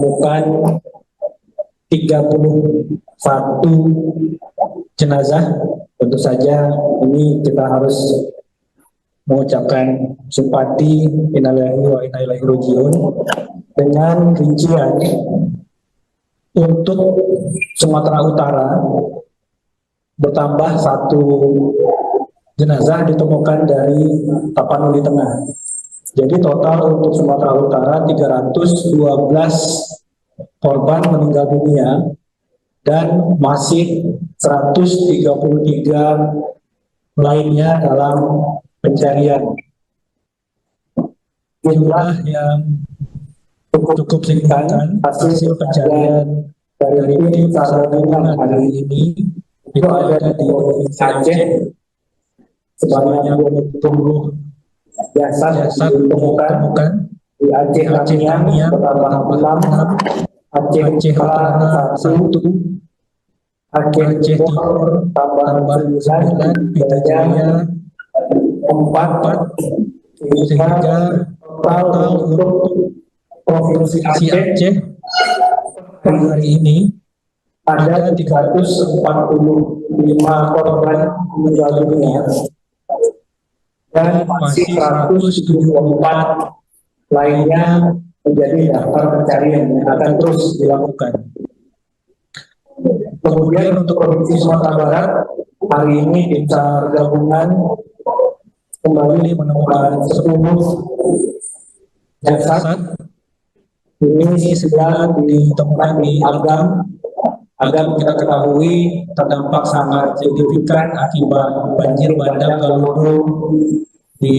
bukan 31 jenazah. Tentu saja ini kita harus mengucapkan simpati innalillahi wa inna ilaihi raji'un dengan rincian untuk Sumatera Utara bertambah 1 jenazah ditemukan dari Tapanuli Tengah. Jadi total untuk Sumatera Utara 312 korban meninggal dunia dan masih 133 lainnya dalam pencarian. Jumlah yang cukup signifikan hasil pencarian dari tim SAR gabungan hari ini itu ada di Provinsi Aceh sebanyak 20 jasad ditemukan di Aceh Tamiang bertambah 6, Aceh Utara 1, Aceh Timur tambah 9, Pidijaya 4, sehingga total untuk Provinsi Aceh hari ini ada 345 korban meninggal dunia dan masih 174 lainnya menjadi daftar pencarian yang akan terus dilakukan. Kemudian untuk Provinsi Sumatera Barat, hari ini tim SAR gabungan kembali menemukan 10 jasad. Ini 9 ditemukan di Agam. Agam kita ketahui terdampak sangat signifikan akibat banjir bandang Galudu di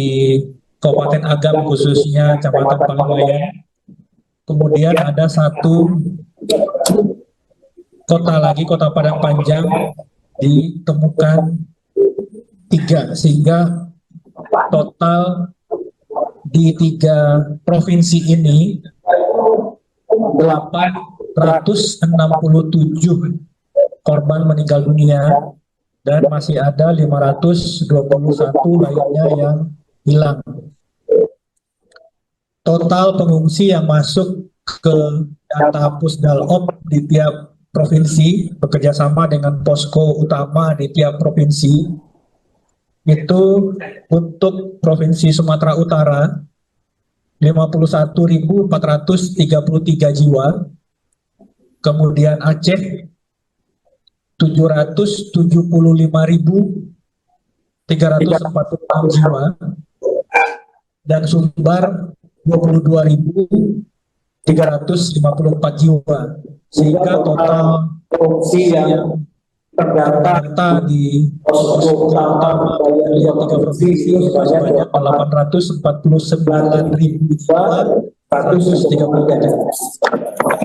Kabupaten Agam, khususnya Kecamatan Pangwayan. Kemudian ada 1 kota lagi, Kota Padang Panjang, ditemukan 3, sehingga total di 3 provinsi ini 867 korban meninggal dunia dan masih ada 521 lainnya yang hilang. Total pengungsi yang masuk ke data Pusdalop di tiap provinsi bekerjasama dengan posko utama di tiap provinsi itu untuk Provinsi Sumatera Utara 51.433 jiwa, kemudian Aceh 775.346 jiwa, dan Sumbar 22.354 jiwa, sehingga total pengungsi yang terdata di posko utama dari 3 provinsi sebanyak 849.133.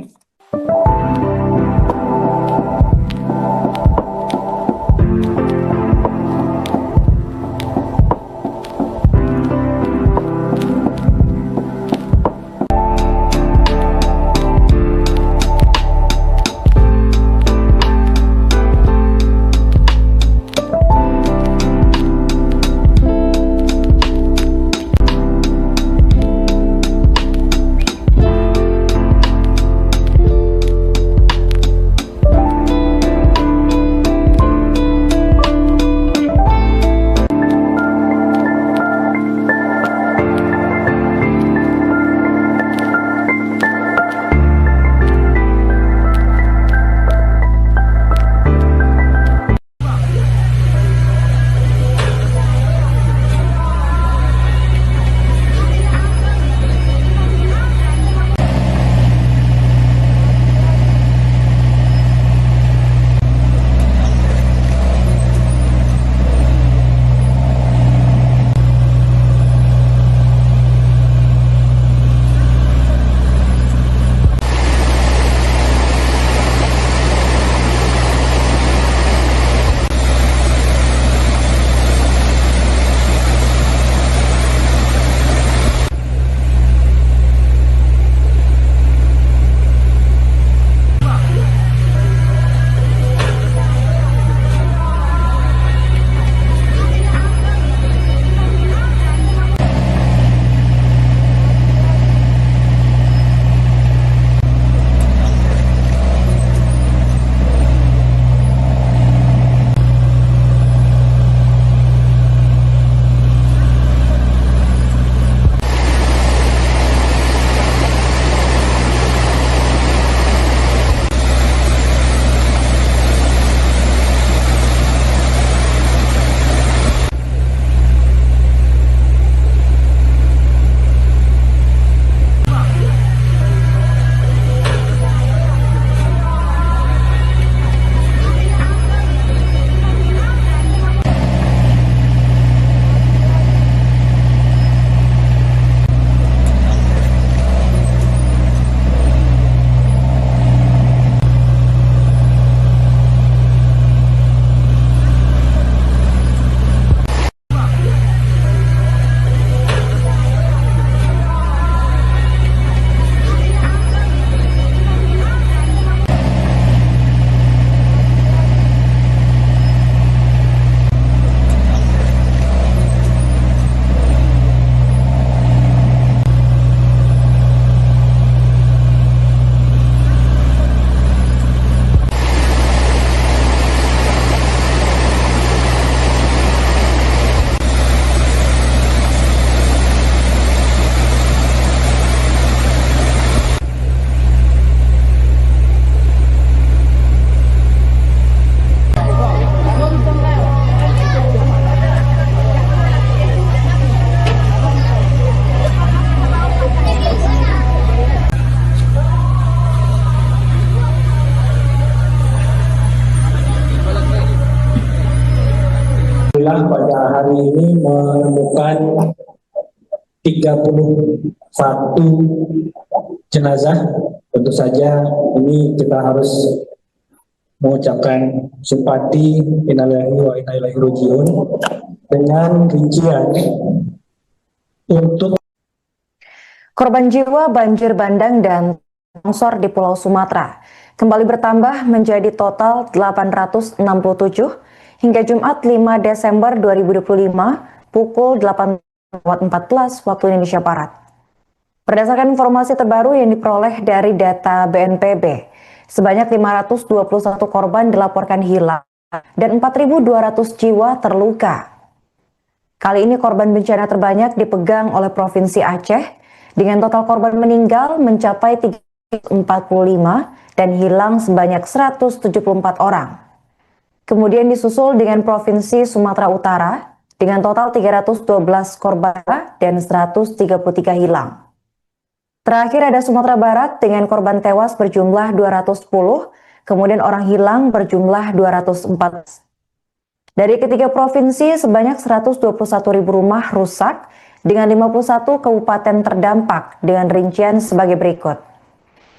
Alhamdulillah pada hari ini menemukan 31 jenazah. Tentu saja ini kita harus mengucapkan simpati innalillahi wa inna ilaihi rajiun dengan rincian untuk korban jiwa banjir bandang dan longsor di Pulau Sumatera kembali bertambah menjadi total 867 hingga Jumat 5 Desember 2025 pukul 8.14 waktu Indonesia Barat. Berdasarkan informasi terbaru yang diperoleh dari data BNPB, sebanyak 521 korban dilaporkan hilang dan 4.200 jiwa terluka. Kali ini korban bencana terbanyak dipegang oleh Provinsi Aceh dengan total korban meninggal mencapai 345 dan hilang sebanyak 174 orang. Kemudian disusul dengan Provinsi Sumatera Utara dengan total 312 korban dan 133 hilang. Terakhir ada Sumatera Barat dengan korban tewas berjumlah 210, kemudian orang hilang berjumlah 204. Dari ketiga provinsi sebanyak 121.000 rumah rusak dengan 51 kabupaten terdampak dengan rincian sebagai berikut.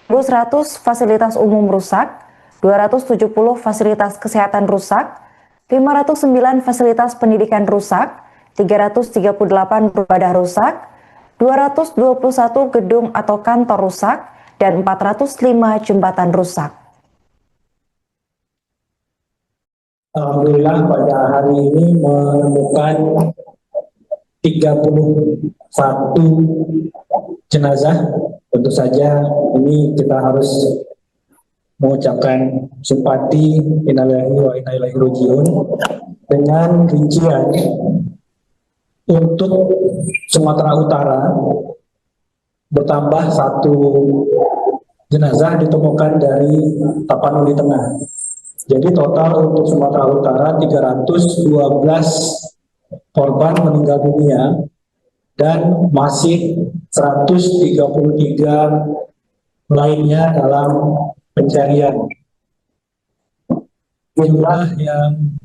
1.100 fasilitas umum rusak, 270 fasilitas kesehatan rusak, 509 fasilitas pendidikan rusak, 338 ibadah rusak, 221 gedung atau kantor rusak, dan 405 jembatan rusak. Alhamdulillah pada hari ini menemukan 31 jenazah. Tentu saja ini kita harus mengucapkan simpati innalillahi wa inna ilaihi rajiun dengan rincian untuk Sumatera Utara bertambah 1 jenazah ditemukan dari Tapanuli Tengah. Jadi total untuk Sumatera Utara 312 korban meninggal dunia dan masih 133 lainnya dalam pencarian. Jumlah yang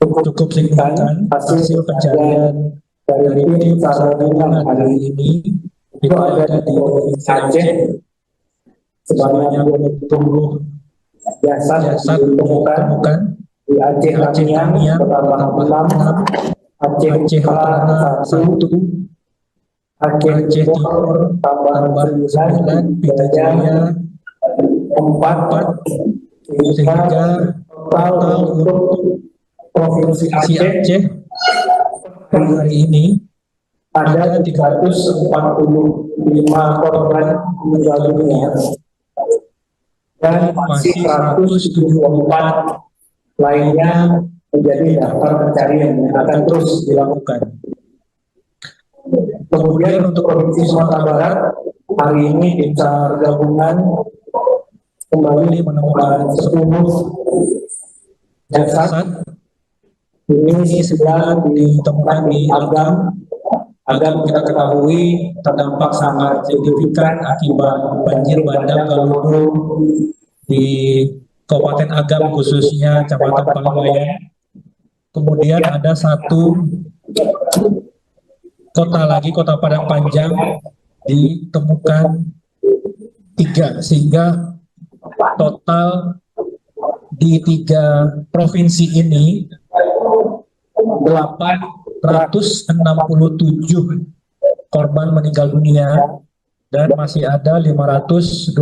cukup signifikan hasil pencarian dari tim SAR gabungan hari ini itu ada di Provinsi Aceh sebanyak 20 jasad ditemukan di Aceh Tamiang bertambah 6, Aceh Utara 1, Aceh Timur tambah 9, Pita Jaya 4, sehingga total untuk Provinsi Aceh hari ini ada 345 korban meninggal dunia dan masih 174 lainnya menjadi daftar pencarian yang akan terus dilakukan. Kemudian untuk Provinsi Sumatera Barat hari ini tim SAR gabungan kembali menemukan 10 jasad. Ini sedang ditemukan di Agam. Agam kita ketahui terdampak sangat signifikan akibat banjir bandang Galudu di Kabupaten Agam khususnya Kecamatan Paliwayan. Kemudian ada 1 kota lagi, Kota Padang Panjang, ditemukan 3, sehingga total di 3 provinsi ini 867 korban meninggal dunia dan masih ada 521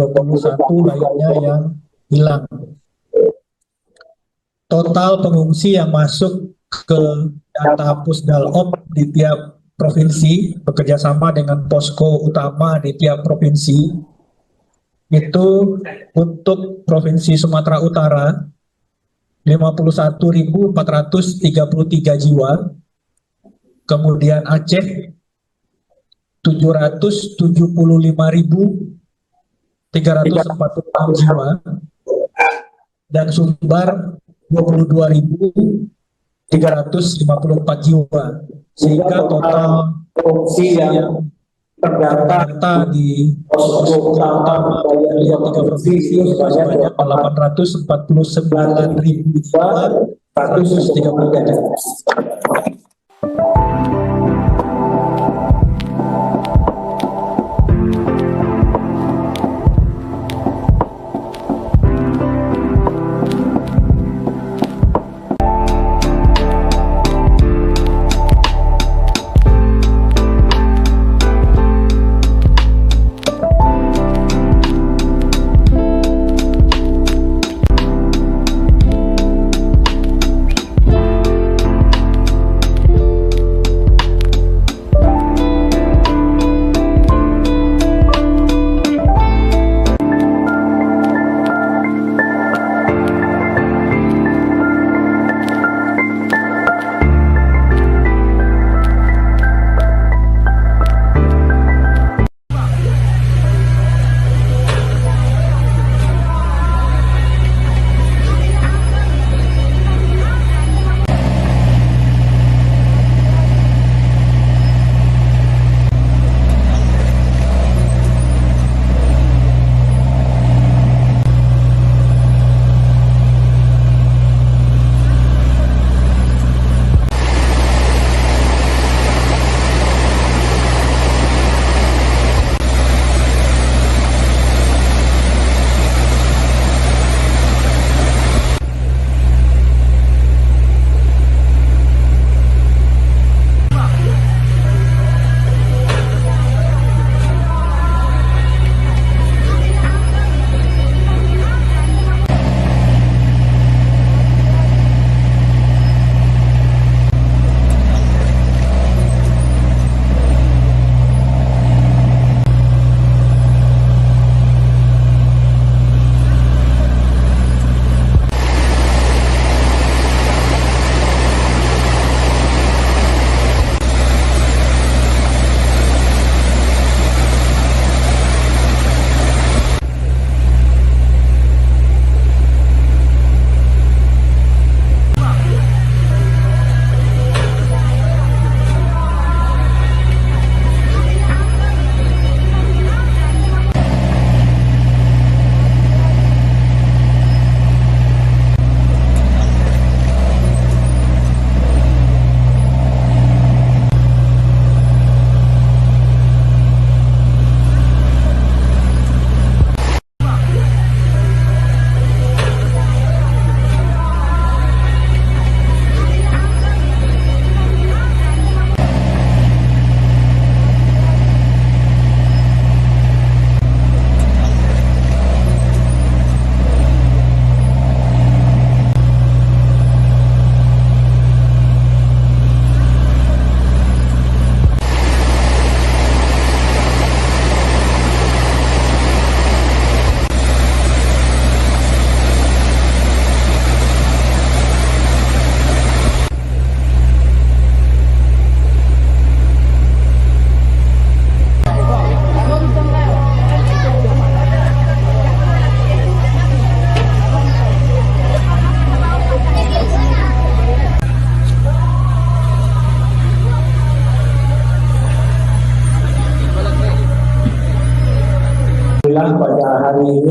lainnya yang hilang. Total pengungsi yang masuk ke data Pusdalop di tiap provinsi bekerjasama dengan posko utama di tiap provinsi itu untuk Provinsi Sumatera Utara 51.433 jiwa, kemudian Aceh 775.346 jiwa, dan Sumbar 22.354 jiwa, sehingga total pengungsi yang terdata di posko utama dari 3 provinsi sebanyak 849.133.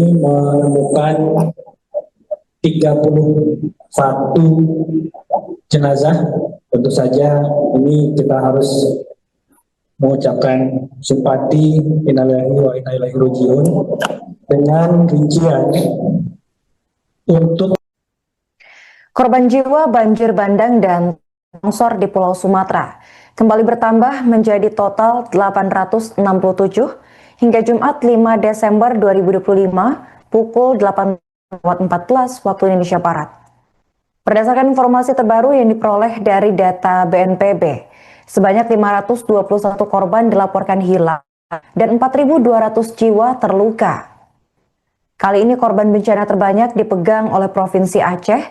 ini menemukan 31 jenazah. Tentu saja ini kita harus mengucapkan simpati, innalillahi wa inna ilaihi raji'un, dengan rincian untuk korban jiwa banjir bandang dan longsor di Pulau Sumatera kembali bertambah menjadi total 867 hingga Jumat 5 Desember 2025 pukul 8.14 waktu Indonesia Barat. Berdasarkan informasi terbaru yang diperoleh dari data BNPB, sebanyak 521 korban dilaporkan hilang dan 4.200 jiwa terluka. Kali ini korban bencana terbanyak dipegang oleh Provinsi Aceh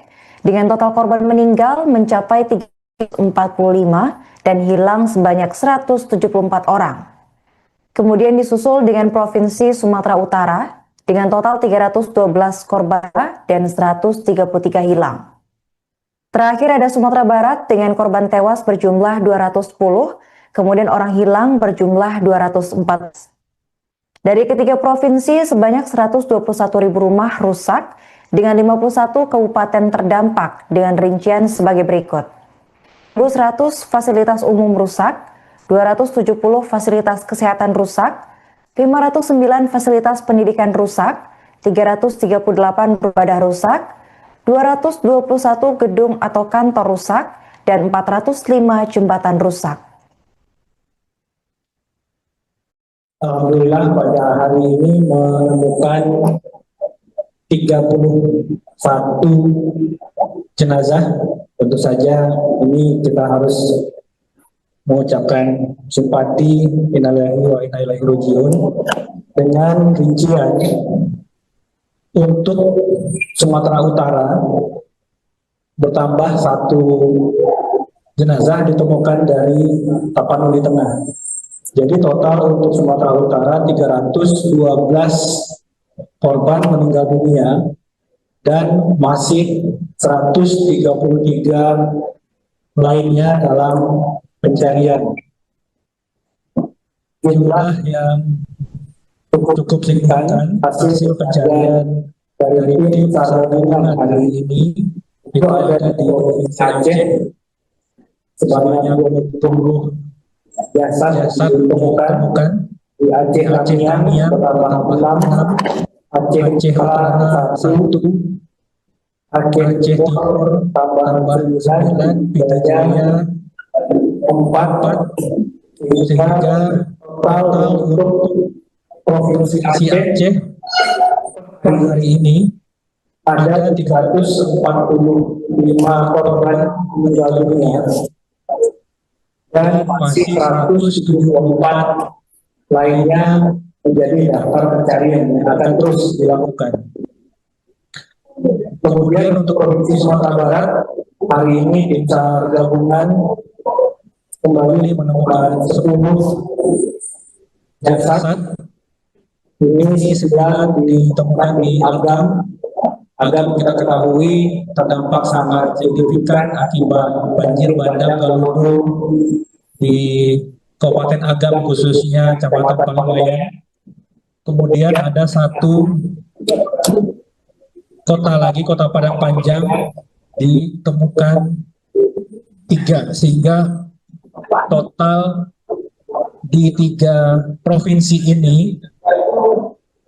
dengan total korban meninggal mencapai 345 dan hilang sebanyak 174 orang. Kemudian disusul dengan Provinsi Sumatera Utara dengan total 312 korban dan 133 hilang. Terakhir ada Sumatera Barat dengan korban tewas berjumlah 210, kemudian orang hilang berjumlah 214. Dari ketiga provinsi, sebanyak 121.000 rumah rusak dengan 51 kabupaten terdampak dengan rincian sebagai berikut. 1.100 fasilitas umum rusak, 270 fasilitas kesehatan rusak, 509 fasilitas pendidikan rusak, 338 ibadah rusak, 221 gedung atau kantor rusak, dan 405 jembatan rusak. Alhamdulillah pada hari ini menemukan 31 jenazah. Tentu saja ini kita harus mengucapkan simpati, innalillahi wa inna ilaihi raji'un, dengan rincian untuk Sumatera Utara bertambah 1 jenazah ditemukan dari Tapanuli Tengah. Jadi total untuk Sumatera Utara 312 korban meninggal dunia dan masih 133 lainnya dalam pencarian. Jumlah yang cukup signifikan hasil pencarian dari tim SAR gabungan hari ini itu ada di Provinsi Aceh sebanyak 20 jasad ditemukan di Aceh Tamiang bertambah 6, Aceh Utara 1, Aceh Timur tambah 9, Pita Jaya 4, sehingga total untuk Provinsi Aceh hari ini ada 345 korban meninggal dunia dan masih 174 lainnya menjadi daftar pencarian yang akan terus dilakukan. Kemudian untuk Provinsi Sumatera Barat, hari ini tim SAR gabungan kembali menemukan 10 jasad. Ini 9 ditemukan di Agam. Agam kita ketahui terdampak sangat signifikan akibat banjir bandang Galudu di Kabupaten Agam, khususnya Kecamatan Pangwayan. Kemudian ada 1 kota lagi, Kota Padang Panjang, ditemukan 3, sehingga total di 3 provinsi ini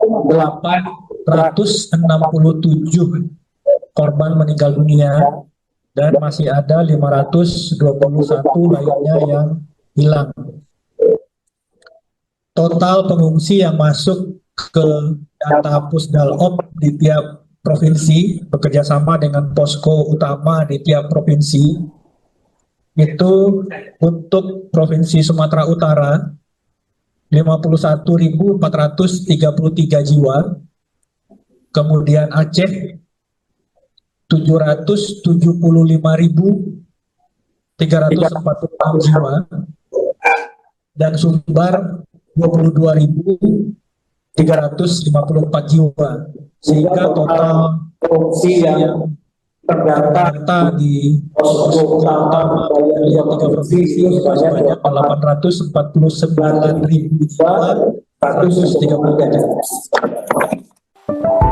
867 korban meninggal dunia dan masih ada 521 lainnya yang hilang. Total pengungsi yang masuk ke data Pusdalop di tiap provinsi bekerjasama dengan posko utama di tiap provinsi itu untuk Provinsi Sumatera Utara 51.433 jiwa, kemudian Aceh 775.346 jiwa, dan Sumbar 22.354 jiwa, sehingga total pengungsi yang terdata di posko utama dari 3 provinsi sebanyak 849.133.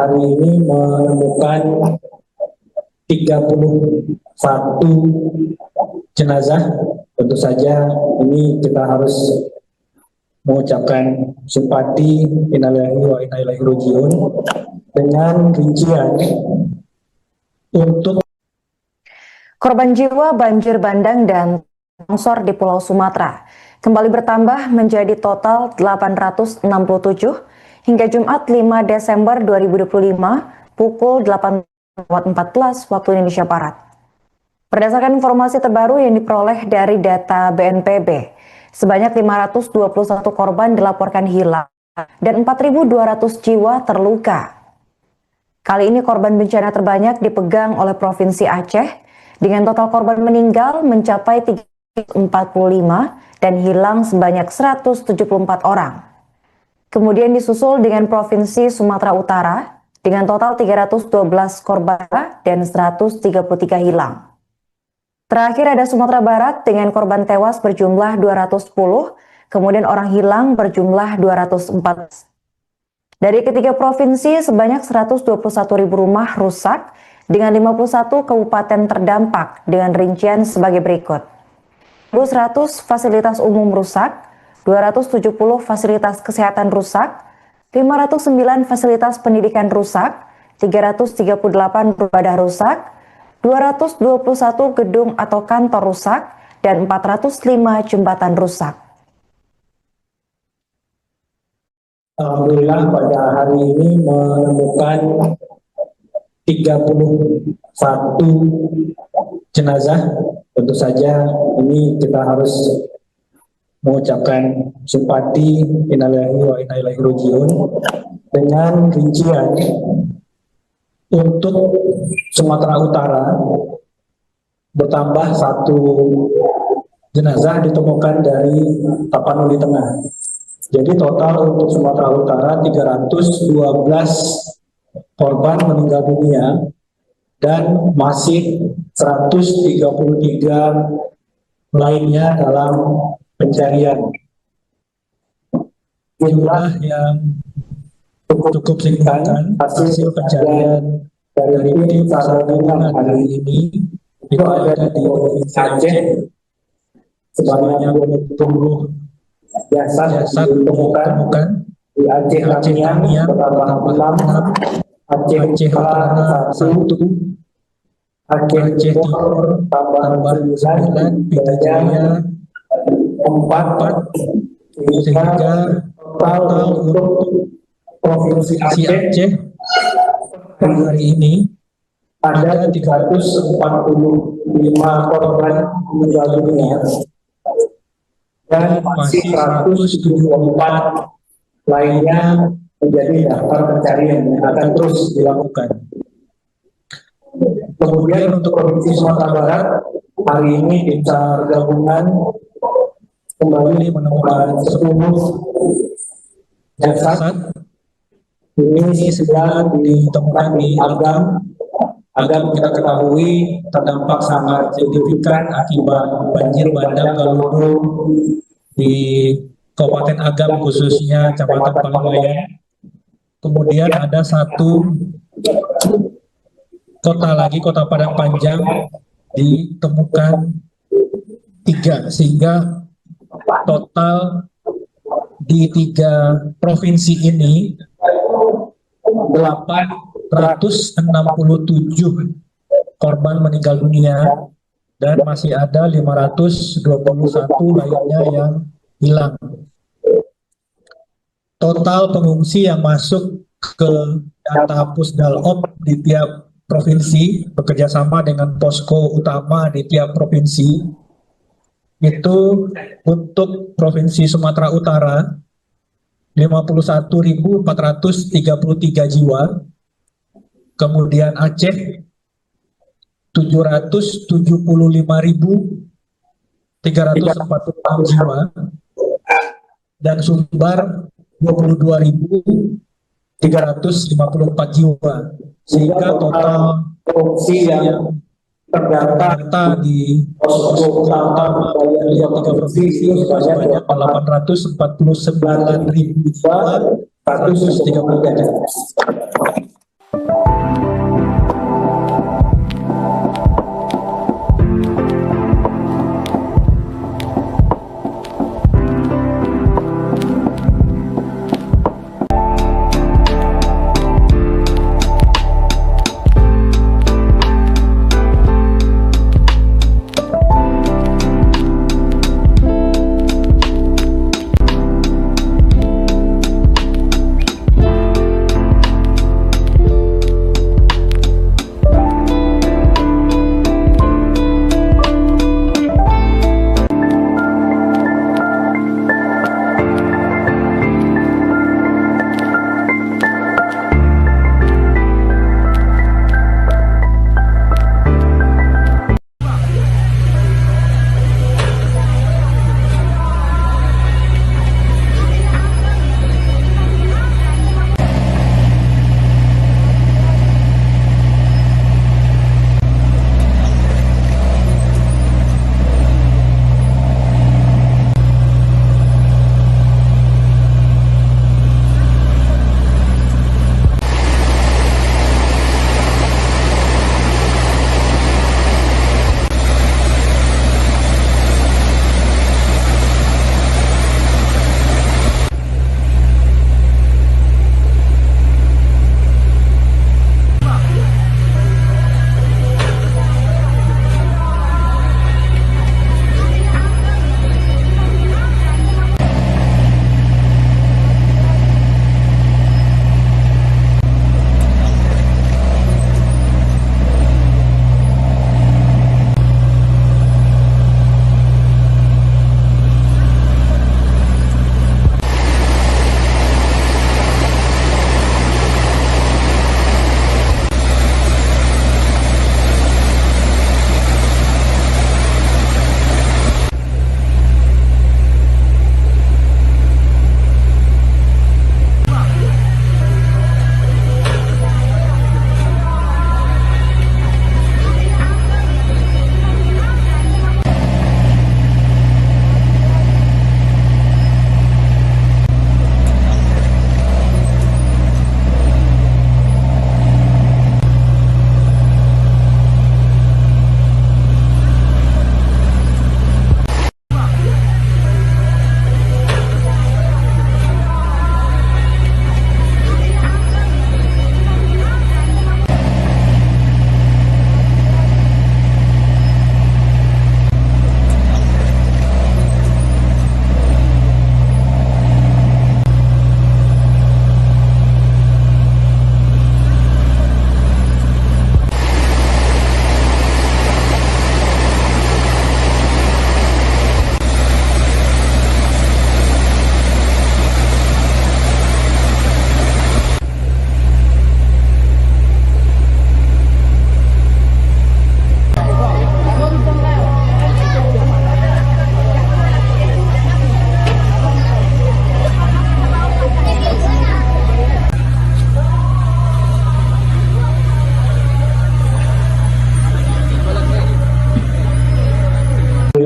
hari ini menemukan 31 jenazah. Tentu saja ini kita harus mengucapkan simpati innalillahi wa inna ilaihi raji'un dengan rincian untuk korban jiwa banjir bandang dan longsor di Pulau Sumatera kembali bertambah menjadi total 867 hingga Jumat 5 Desember 2025 pukul 8.14 waktu Indonesia Barat. Berdasarkan informasi terbaru yang diperoleh dari data BNPB, sebanyak 521 korban dilaporkan hilang dan 4.200 jiwa terluka. Kali ini korban bencana terbanyak dipegang oleh Provinsi Aceh dengan total korban meninggal mencapai 345 dan hilang sebanyak 174 orang. Kemudian disusul dengan Provinsi Sumatera Utara dengan total 312 korban dan 133 hilang. Terakhir ada Sumatera Barat dengan korban tewas berjumlah 210, kemudian orang hilang berjumlah 204. Dari ketiga provinsi, sebanyak 121.000 rumah rusak dengan 51 kabupaten terdampak dengan rincian sebagai berikut. 100 fasilitas umum rusak, 270 fasilitas kesehatan rusak, 509 fasilitas pendidikan rusak, 338 ibadah rusak, 221 gedung atau kantor rusak, dan 405 jembatan rusak. Alhamdulillah pada hari ini menemukan 31 jenazah. Tentu saja ini kita harus mengucapkan simpati innalillahi wa inna ilaihi raji'un dengan rincian untuk Sumatera Utara bertambah 1 jenazah ditemukan dari Tapanuli Tengah. Jadi total untuk Sumatera Utara 312 korban meninggal dunia dan masih 133 lainnya dalam pencarian. Jumlah yang cukup signifikan hasil pencarian dari tim SAR gabungan hari ini itu ada di Provinsi Aceh sebanyak 20 jasad ditemukan di Aceh Tamiang bertambah 6, Aceh Utara 1, Aceh Timur tambah 9, Pidijaya 4, sehingga total untuk Provinsi Aceh hari ini ada 345 korban meninggal dunia dan masih 174 lainnya menjadi daftar pencarian yang akan terus dilakukan. Kemudian untuk Provinsi Sumatera Barat, hari ini tim SAR gabungan kembali menemukan 10 jasad. Ini 9 ditemukan di Agam. Agam kita ketahui terdampak sangat signifikan akibat banjir bandang Galudu di Kabupaten Agam, khususnya Kecamatan Palangwayan. Kemudian ada 1 kota lagi, Kota Padang Panjang, ditemukan 3, sehingga total di 3 provinsi ini 867 korban meninggal dunia dan masih ada 521 lainnya yang hilang. Total pengungsi yang masuk ke data Pusdalop di tiap provinsi bekerjasama dengan posko utama di tiap provinsi itu untuk Provinsi Sumatera Utara 51.433 jiwa, kemudian Aceh 775.346 jiwa, dan Sumbar 22.354 jiwa, sehingga total pengungsi yang terdata di posko utama dari 3 provinsi sebanyak 849.133.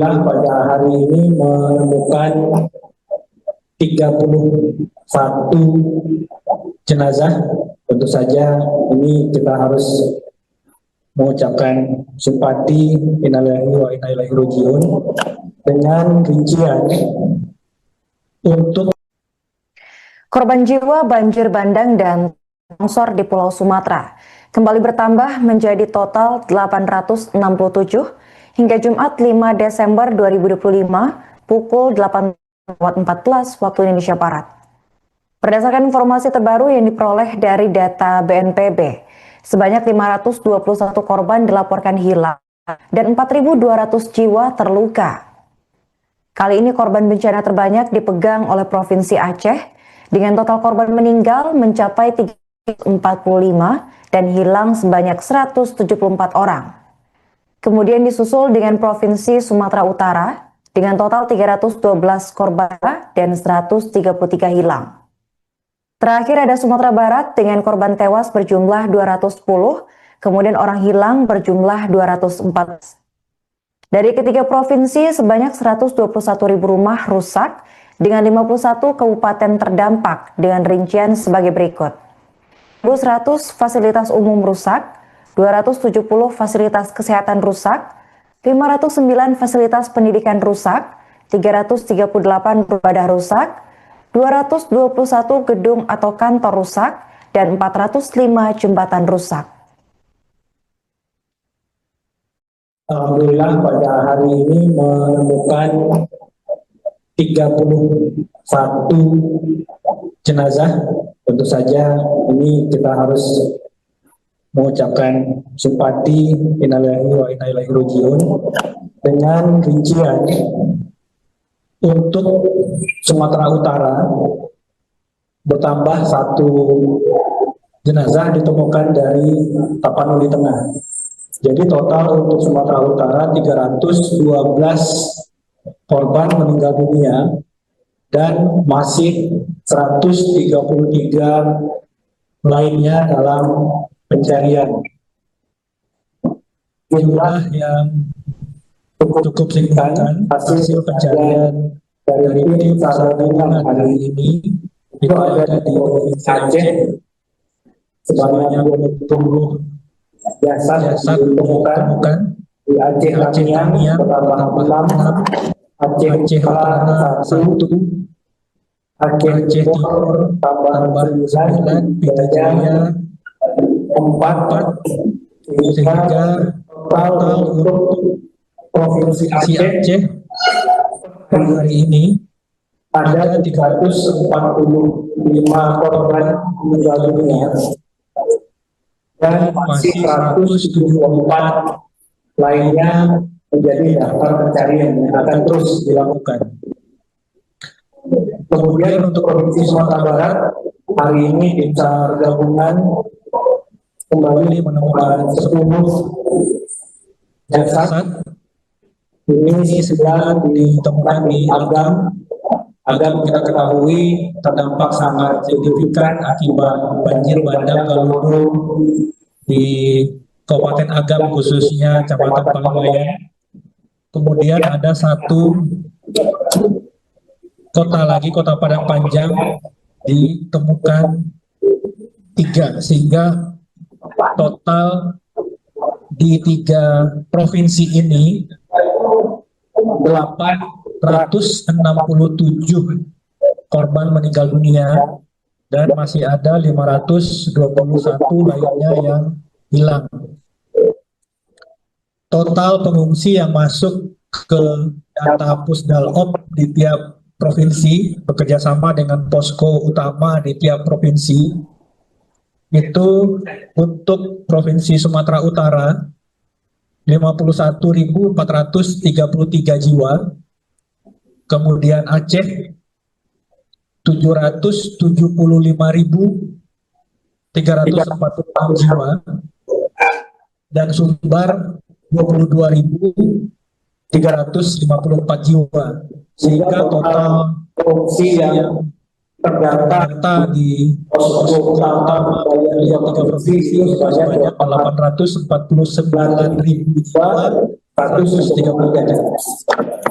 Alhamdulillah pada hari ini menemukan 31 jenazah. Tentu saja ini kita harus mengucapkan simpati innalillahi wa inna ilaihi raji'un dengan rincian untuk korban jiwa banjir bandang dan longsor di Pulau Sumatera kembali bertambah menjadi total 867 hingga Jumat 5 Desember 2025 pukul 8.14 waktu Indonesia Barat. Berdasarkan informasi terbaru yang diperoleh dari data BNPB, sebanyak 521 korban dilaporkan hilang dan 4.200 jiwa terluka. Kali ini korban bencana terbanyak dipegang oleh Provinsi Aceh dengan total korban meninggal mencapai 345 dan hilang sebanyak 174 orang. Kemudian disusul dengan Provinsi Sumatera Utara dengan total 312 korban dan 133 hilang. Terakhir ada Sumatera Barat dengan korban tewas berjumlah 210, kemudian orang hilang berjumlah 204. Dari ketiga provinsi sebanyak 121.000 rumah rusak dengan 51 kabupaten terdampak dengan rincian sebagai berikut. 1.100 fasilitas umum rusak, 270 fasilitas kesehatan rusak, 509 fasilitas pendidikan rusak, 338 ibadah rusak, 221 gedung atau kantor rusak, dan 405 jembatan rusak. Alhamdulillah pada hari ini menemukan 31 jenazah. Tentu saja ini kita harus mengucapkan simpati innalillahi wa inna ilaihi raji'un dengan rincian untuk Sumatera Utara bertambah 1 jenazah ditemukan dari Tapanuli Tengah. Jadi total untuk Sumatera Utara 312 korban meninggal dunia dan masih 133 lainnya dalam pencarian. Jumlah yang cukup signifikan hasil pencarian dari tim SAR gabungan hari ini itu ada di Provinsi Aceh sebanyak 20 jasad ditemukan di Aceh Tamiang bertambah 6, Aceh Utara 1, Aceh Timur tambah 9, Pita Jaya 4, sehingga total untuk Provinsi Aceh hari ini ada 345 korban meninggal dunia dan masih 174 lainnya menjadi daftar pencarian yang akan terus dilakukan. Kemudian untuk Provinsi Sumatera Barat hari ini tim SAR gabungan kembali menemukan 10 jasad. Ini sedang ditemukan di Agam. Agam kita ketahui terdampak sangat signifikan akibat banjir bandang Galudu di Kabupaten Agam khususnya Kecamatan Palawayan. Kemudian ada 1 kota lagi, Kota Padang Panjang, ditemukan 3 sehingga total di 3 provinsi ini 867 korban meninggal dunia dan masih ada 521 lainnya yang hilang. Total pengungsi yang masuk ke data Pusdalop di tiap provinsi bekerjasama dengan posko utama di tiap provinsi itu untuk Provinsi Sumatera Utara 51.433 jiwa, kemudian Aceh 775.346 jiwa, dan Sumbar 22.354 jiwa, sehingga total pengungsi yang terdata di posko utama dari 3 provinsi sebanyak 849.133.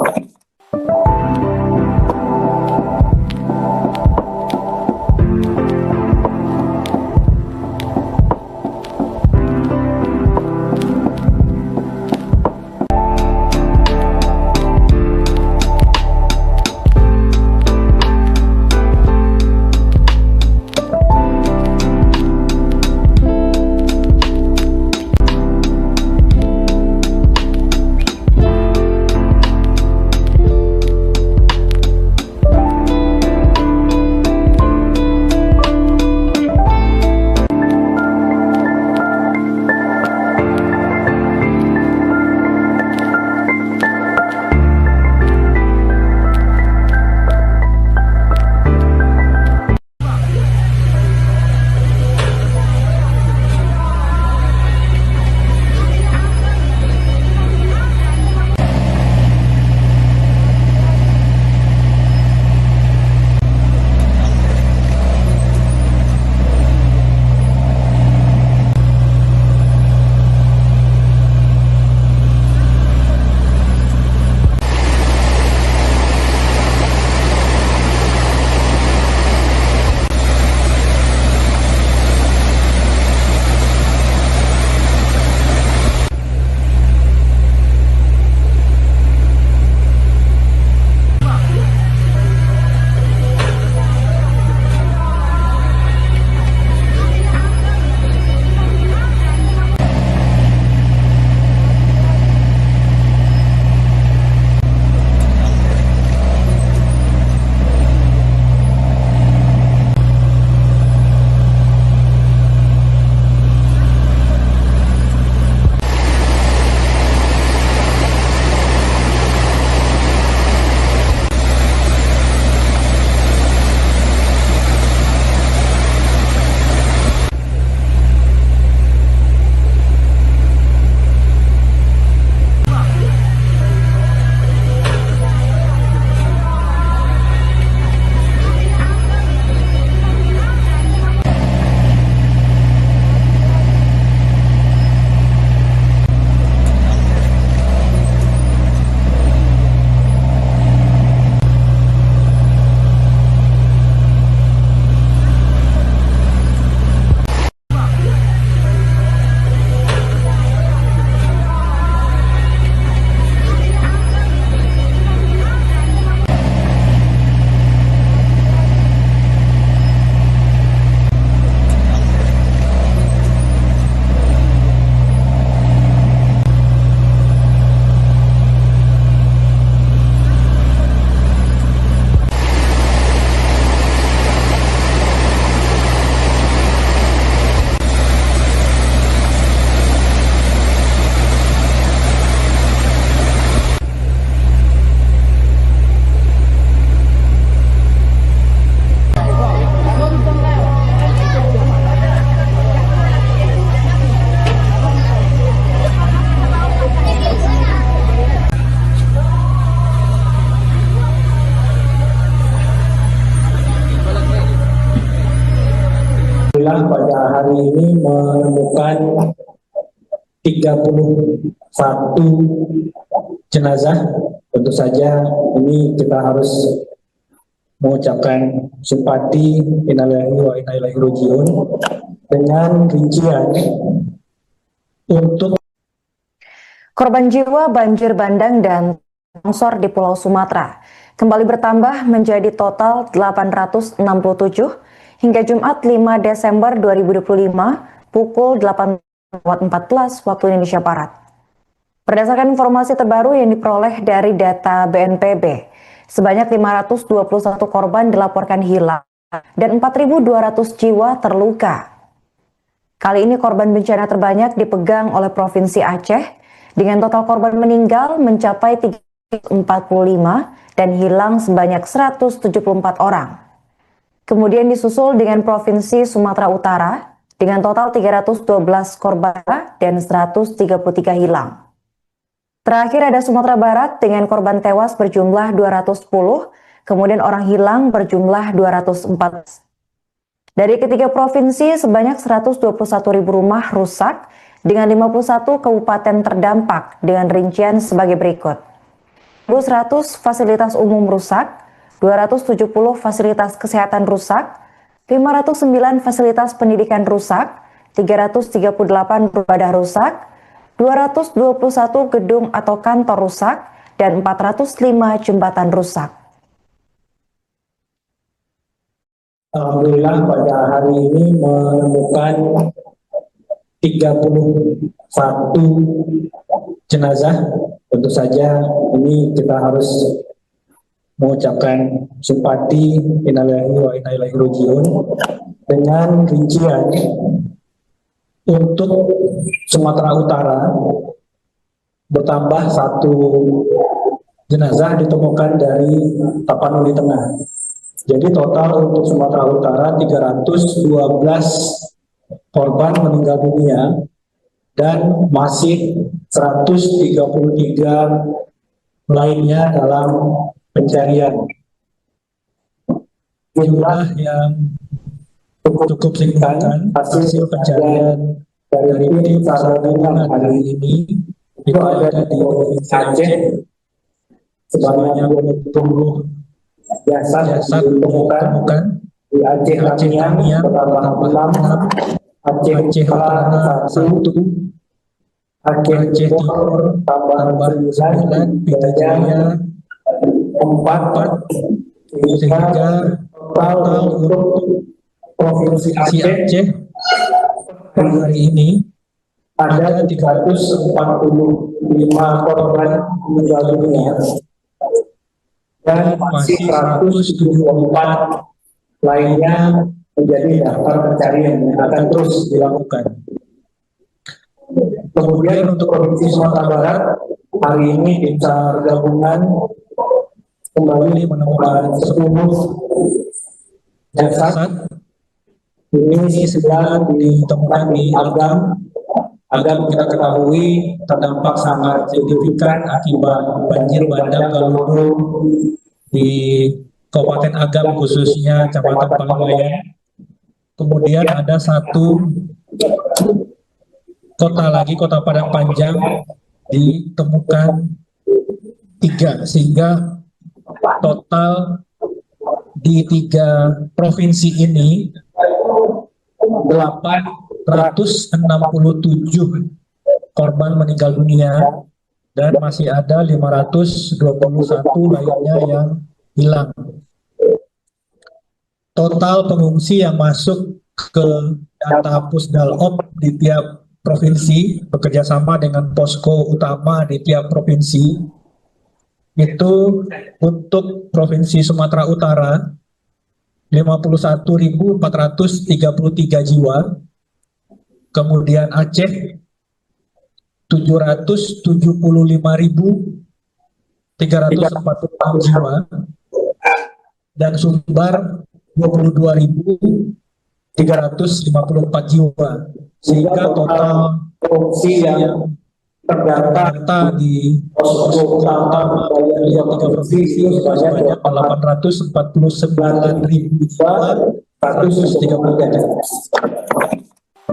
hari ini menemukan 31 jenazah. Tentu saja ini kita harus mengucapkan simpati innalillahi wa inna ilaihi raji'un dengan rincian untuk korban jiwa banjir bandang dan longsor di Pulau Sumatera kembali bertambah menjadi total 867 hingga Jumat 5 Desember 2025 pukul 18.14 waktu Indonesia Barat. Berdasarkan informasi terbaru yang diperoleh dari data BNPB, sebanyak 521 korban dilaporkan hilang dan 4.200 jiwa terluka. Kali ini korban bencana terbanyak dipegang oleh Provinsi Aceh dengan total korban meninggal mencapai 345 dan hilang sebanyak 174 orang. Kemudian disusul dengan Provinsi Sumatera Utara dengan total 312 korban dan 133 hilang. Terakhir ada Sumatera Barat dengan korban tewas berjumlah 210, kemudian orang hilang berjumlah 214. Dari ketiga provinsi, sebanyak 121.000 rumah rusak dengan 51 kabupaten terdampak dengan rincian sebagai berikut. 100 fasilitas umum rusak, 270 fasilitas kesehatan rusak, 509 fasilitas pendidikan rusak, 338 ibadah rusak, 221 gedung atau kantor rusak, dan 405 jembatan rusak. Alhamdulillah pada hari ini menemukan 31 jenazah. Tentu saja ini kita harus mengucapkan simpati innalillahi wa inna ilaihi raji'un dengan rincian untuk Sumatera Utara bertambah 1 jenazah ditemukan dari Tapanuli Tengah. Jadi total untuk Sumatera Utara 312 korban meninggal dunia dan masih 133 lainnya dalam pencarian. Jumlah yang cukup signifikan hasil pencarian dari tim SAR gabungan hari ini itu ada di Provinsi Aceh sebanyak 20 jasad ditemukan di Aceh Tamiang bertambah 6, Aceh Utara 1, Aceh Timur tambah 9, Pidijaya 4, sehingga total untuk Provinsi Aceh hari ini ada 345 korban meninggal dunia dan masih 174 lainnya menjadi daftar pencarian yang akan terus dilakukan. Kemudian untuk Provinsi Sumatera Barat hari ini tim SAR gabungan kembali menemukan 10 jasad. Ini 9 ditemukan di Agam. Agam kita ketahui terdampak sangat signifikan akibat banjir bandang Galunggung di Kabupaten Agam khususnya Kecamatan Paliwayan. Kemudian ada 1 kota lagi, Kota Padang Panjang, ditemukan 3 sehingga total di 3 provinsi ini 867 korban meninggal dunia dan masih ada 521 lainnya yang hilang. Total pengungsi yang masuk ke data Pusdalop di tiap provinsi bekerjasama dengan posko utama di tiap provinsi itu untuk Provinsi Sumatera Utara 51.433 jiwa, kemudian Aceh 775.346 jiwa, dan Sumbar 22.354 jiwa, sehingga total pengungsi yang terdata di posko utama dari 3 provinsi sebanyak 849.133.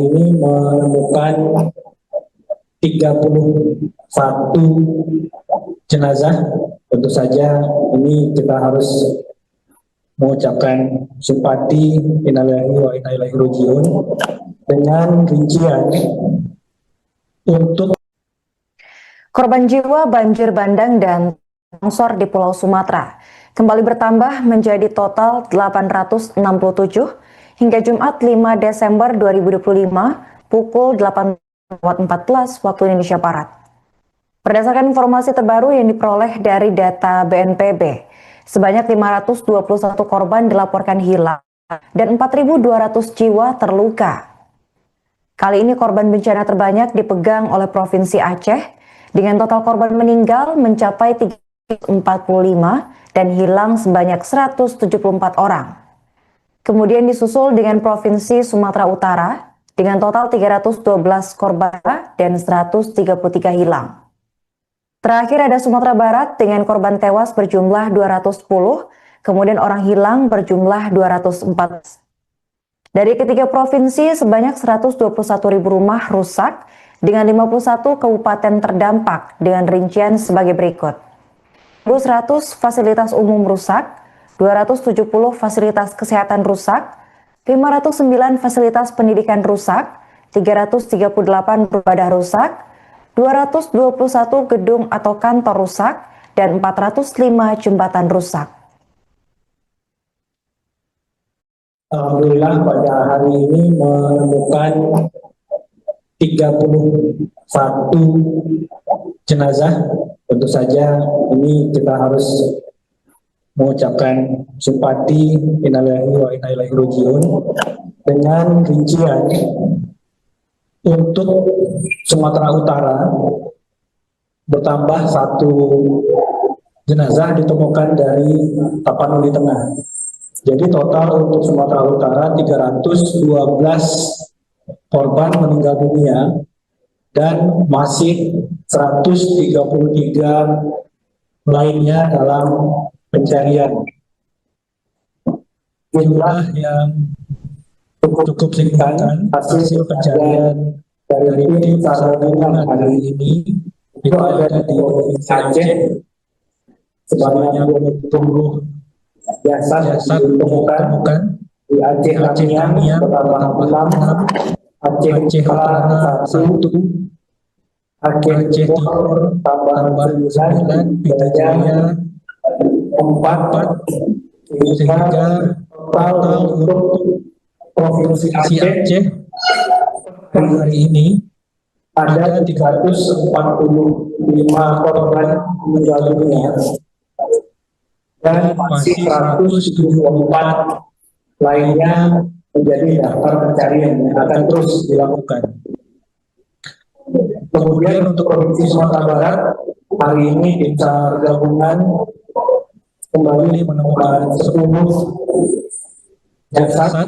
ini menemukan 31 jenazah. Tentu saja ini kita harus mengucapkan simpati innalillahi wa inna ilaihi raji'un dengan rincian untuk korban jiwa banjir bandang dan longsor di Pulau Sumatera kembali bertambah menjadi total 867 hingga Jumat 5 Desember 2025 pukul 8.14 waktu Indonesia Barat. Berdasarkan informasi terbaru yang diperoleh dari data BNPB, sebanyak 521 korban dilaporkan hilang dan 4.200 jiwa terluka. Kali ini korban bencana terbanyak dipegang oleh Provinsi Aceh dengan total korban meninggal mencapai 345 dan hilang sebanyak 174 orang. Kemudian disusul dengan Provinsi Sumatera Utara dengan total 312 korban dan 133 hilang. Terakhir ada Sumatera Barat dengan korban tewas berjumlah 210, kemudian orang hilang berjumlah 214. Dari ketiga provinsi, sebanyak 121.000 rumah rusak dengan 51 kabupaten terdampak dengan rincian sebagai berikut. 100 fasilitas umum rusak, 270 fasilitas kesehatan rusak, 509 fasilitas pendidikan rusak, 338 ibadah rusak, 221 gedung atau kantor rusak, dan 405 jembatan rusak. Alhamdulillah pada hari ini menemukan 31 jenazah. Tentu saja ini kita harus mengucapkan simpati innalillahi wa inna ilaihi raji'un dengan rincian untuk Sumatera Utara bertambah 1 jenazah ditemukan dari Tapanuli Tengah. Jadi total untuk Sumatera Utara 312 korban meninggal dunia dan masih 133 lainnya dalam pencarian. Jumlah yang cukup signifikan hasil pencarian dari tim SAR gabungan hari ini itu ada di Provinsi Aceh sebanyak 20 jasad ditemukan di Aceh Tamiang bertambah 6, Aceh Utara 1, Aceh Timur tambah 9, Pita Jaya 4, sehingga total untuk Provinsi Aceh hari ini ada 345 korban meninggal dunia dan masih 174 lainnya menjadi daftar pencarian yang akan terus dilakukan. Kemudian untuk Provinsi Sumatera Barat hari ini tim SAR gabungan kembali menemukan 10 jasad.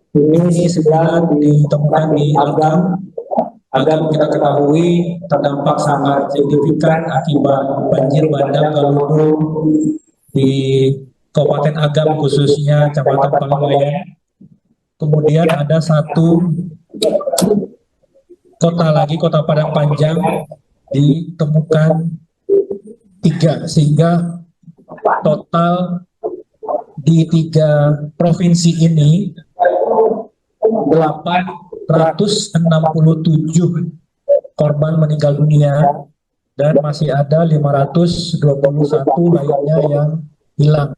Ini 9 ditemukan di Agam. Agam kita ketahui terdampak sangat signifikan akibat banjir bandang Galudu di Kabupaten Agam, khususnya Kecamatan Paliwayan. Kemudian ada 1 kota lagi, Kota Padang Panjang, ditemukan 3, sehingga total di 3 provinsi ini 867 korban meninggal dunia dan masih ada 521 lainnya yang hilang.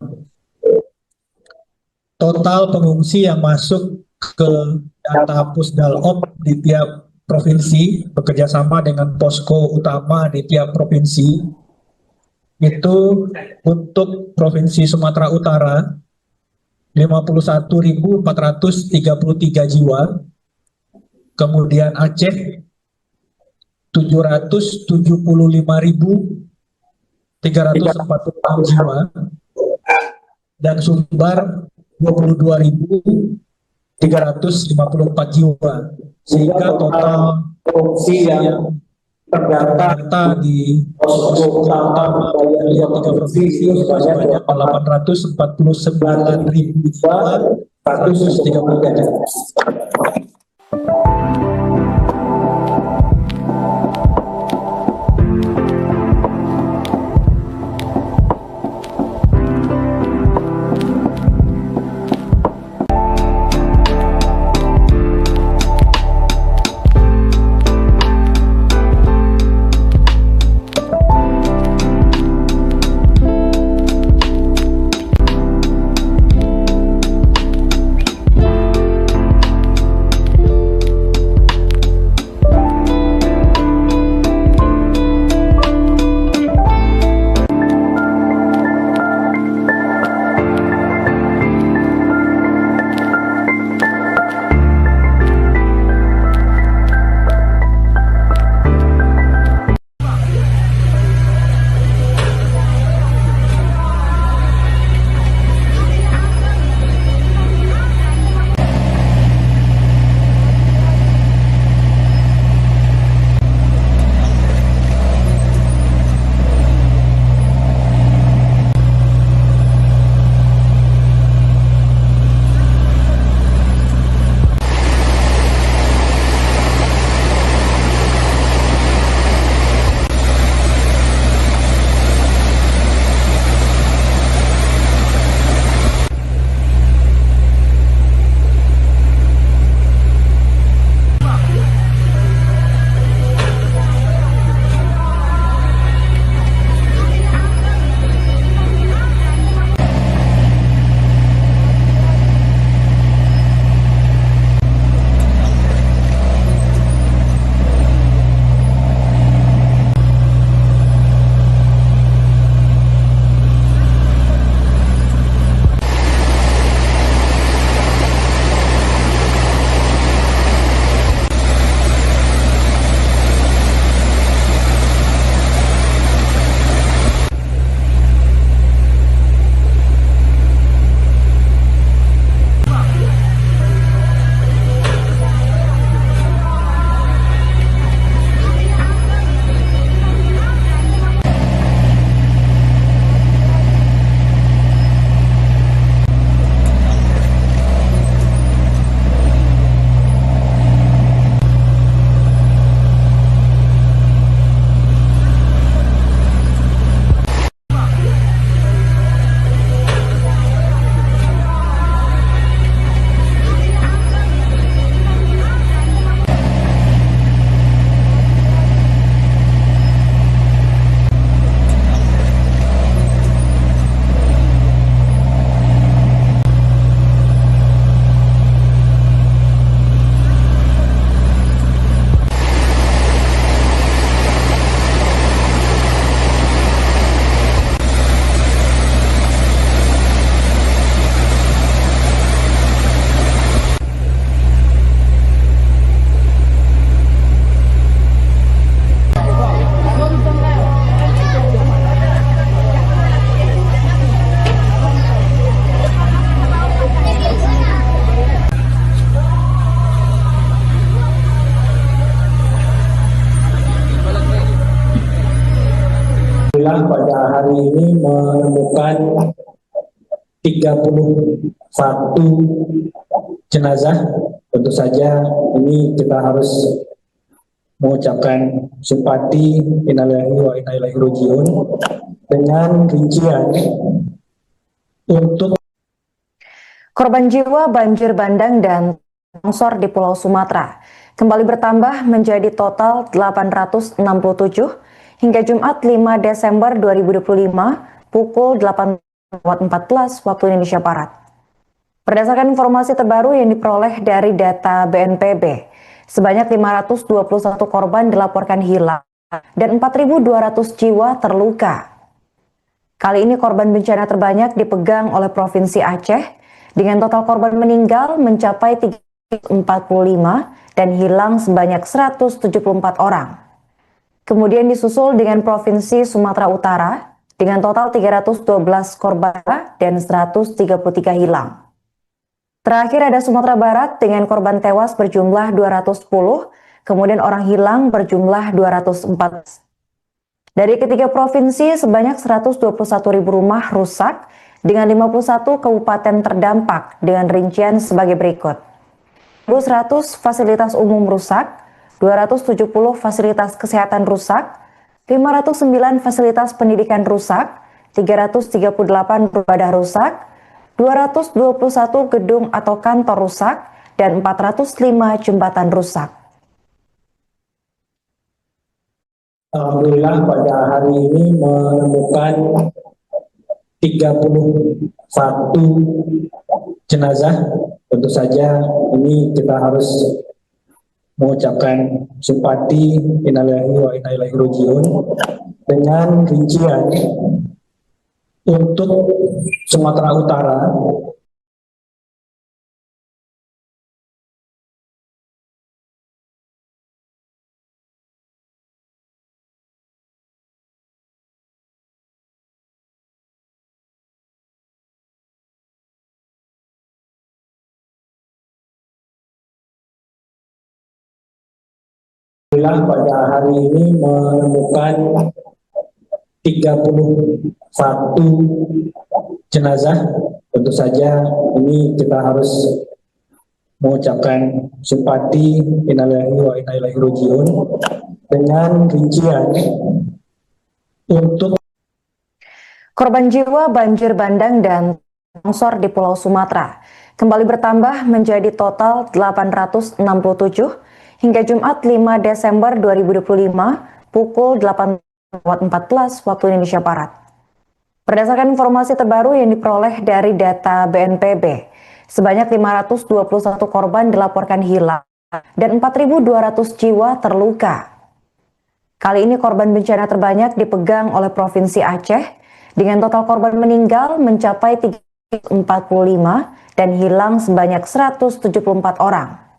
Total pengungsi yang masuk ke data Pusdalop di tiap provinsi bekerjasama dengan posko utama di tiap provinsi itu untuk Provinsi Sumatera Utara 51.433 jiwa, kemudian Aceh 775.346 jiwa, dan Sumbar 22.354 jiwa, sehingga total pengungsi yang terdata di posko utama dari 3 provinsi sebanyak 849.133 jiwa. Alhamdulillah pada hari ini menemukan 31 jenazah. Tentu saja ini kita harus mengucapkan simpati innalillahi wa inna ilaihi rajiun dengan rincian untuk korban jiwa banjir bandang dan longsor di Pulau Sumatera kembali bertambah menjadi total 867 hingga Jumat 5 Desember 2025 pukul 8.14 waktu Indonesia Barat. Berdasarkan informasi terbaru yang diperoleh dari data BNPB, sebanyak 521 korban dilaporkan hilang dan 4.200 jiwa terluka. Kali ini korban bencana terbanyak dipegang oleh Provinsi Aceh dengan total korban meninggal mencapai 345 dan hilang sebanyak 174 orang. Kemudian disusul dengan Provinsi Sumatera Utara dengan total 312 korban dan 133 hilang. Terakhir ada Sumatera Barat dengan korban tewas berjumlah 210, kemudian orang hilang berjumlah 214. Dari ketiga provinsi, sebanyak 121.000 rumah rusak dengan 51 kabupaten terdampak dengan rincian sebagai berikut. 100 fasilitas umum rusak, 270 fasilitas kesehatan rusak, 509 fasilitas pendidikan rusak, 338 ibadah rusak, 221 gedung atau kantor rusak, dan 405 jembatan rusak. Alhamdulillah pada hari ini menemukan 31 jenazah. Tentu saja ini kita harus mengucapkan simpati innalillahi wa inna ilaihi rajiun dengan rincian untuk Sumatera Utara pada hari ini menemukan 31 jenazah. Tentu saja ini kita harus mengucapkan simpati innalillahi wa inna ilaihi rajiun dengan rincian untuk korban jiwa banjir bandang dan longsor di Pulau Sumatera kembali bertambah menjadi total 867 hingga Jumat 5 Desember 2025 pukul 8.14 waktu Indonesia Barat. Berdasarkan informasi terbaru yang diperoleh dari data BNPB, sebanyak 521 korban dilaporkan hilang dan 4.200 jiwa terluka. Kali ini korban bencana terbanyak dipegang oleh Provinsi Aceh dengan total korban meninggal mencapai 345 dan hilang sebanyak 174 orang.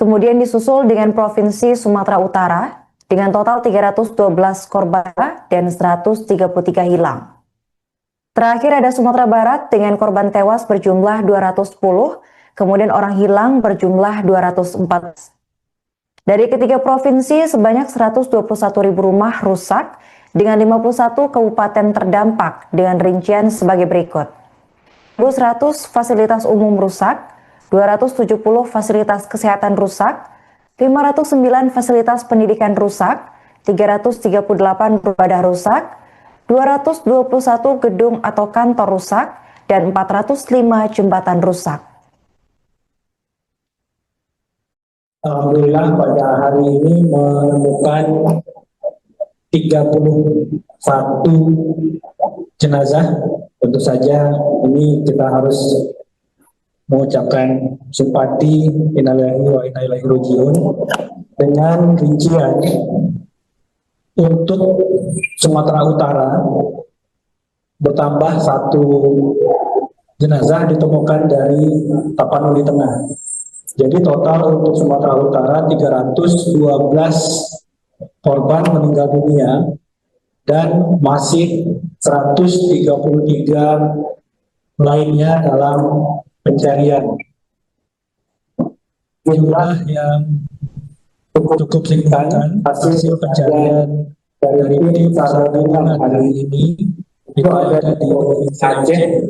Kemudian disusul dengan Provinsi Sumatera Utara dengan total 312 korban dan 133 hilang. Terakhir ada Sumatera Barat dengan korban tewas berjumlah 210, kemudian orang hilang berjumlah 214. Dari ketiga provinsi, sebanyak 121.000 rumah rusak dengan 51 kabupaten terdampak dengan rincian sebagai berikut. 100 fasilitas umum rusak, 270 fasilitas kesehatan rusak, 509 fasilitas pendidikan rusak, 338 ibadah rusak, 221 gedung atau kantor rusak, dan 405 jembatan rusak. Alhamdulillah pada hari ini menemukan 31 jenazah. Tentu saja ini kita harus mengucapkan simpati innalillahi wa inna ilaihi rajiun dengan rincian untuk Sumatera Utara bertambah 1 jenazah ditemukan dari Tapanuli Tengah. Jadi total untuk Sumatera Utara 312 korban meninggal dunia dan masih 133 lainnya dalam pencarian. Jumlah yang cukup signifikan hasil pencarian dari tim SAR gabungan hari ini itu ada di Provinsi Aceh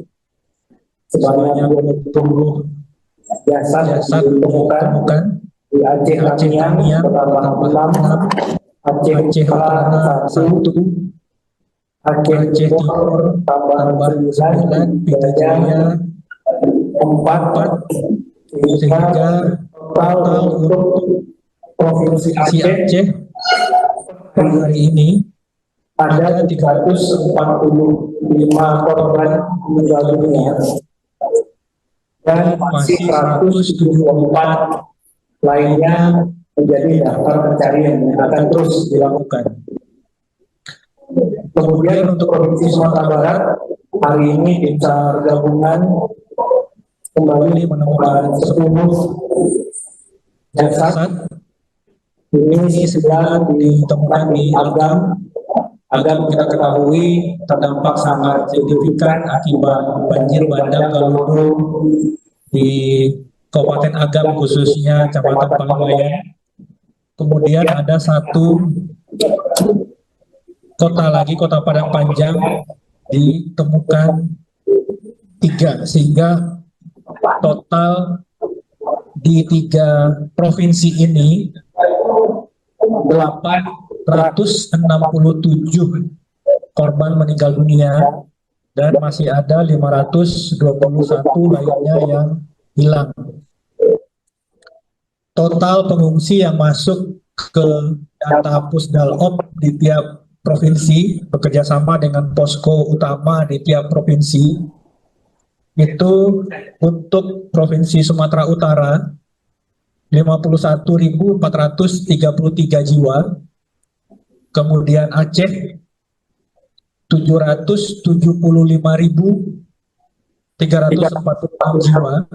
sebanyak 20 jasad ditemukan di Aceh Tamiang bertambah 6, Aceh Utara 1, Aceh Timur tambah 9, Pita Jaya 4, sehingga total untuk Provinsi Aceh hari ini ada 345 korban meninggal dunia dan masih 174 lainnya menjadi daftar pencarian yang akan terus dilakukan. Kemudian untuk Provinsi Sumatera Barat, hari ini tim SAR gabungan kembali menemukan 10 jasad. Ini 9 ditemukan di Agam. Agam kita ketahui terdampak sangat signifikan akibat banjir bandang Galudo di Kabupaten Agam, khususnya Kecamatan Paliwayan. Kemudian ada satu kota lagi, Kota Padang Panjang, ditemukan 3, sehingga total di 3 provinsi ini 867 korban meninggal dunia dan masih ada 521 lainnya yang hilang. Total pengungsi yang masuk ke data Pusdalop di tiap provinsi bekerjasama dengan posko utama di tiap provinsi itu untuk Provinsi Sumatera Utara 51.433 jiwa, kemudian Aceh 775.346 jiwa,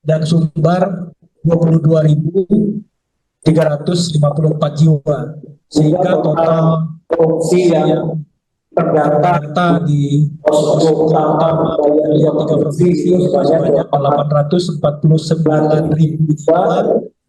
dan Sumbar 22.354 jiwa, sehingga total pengungsi yang terdata di posko utama dari 3 provinsi sebanyak 849.133.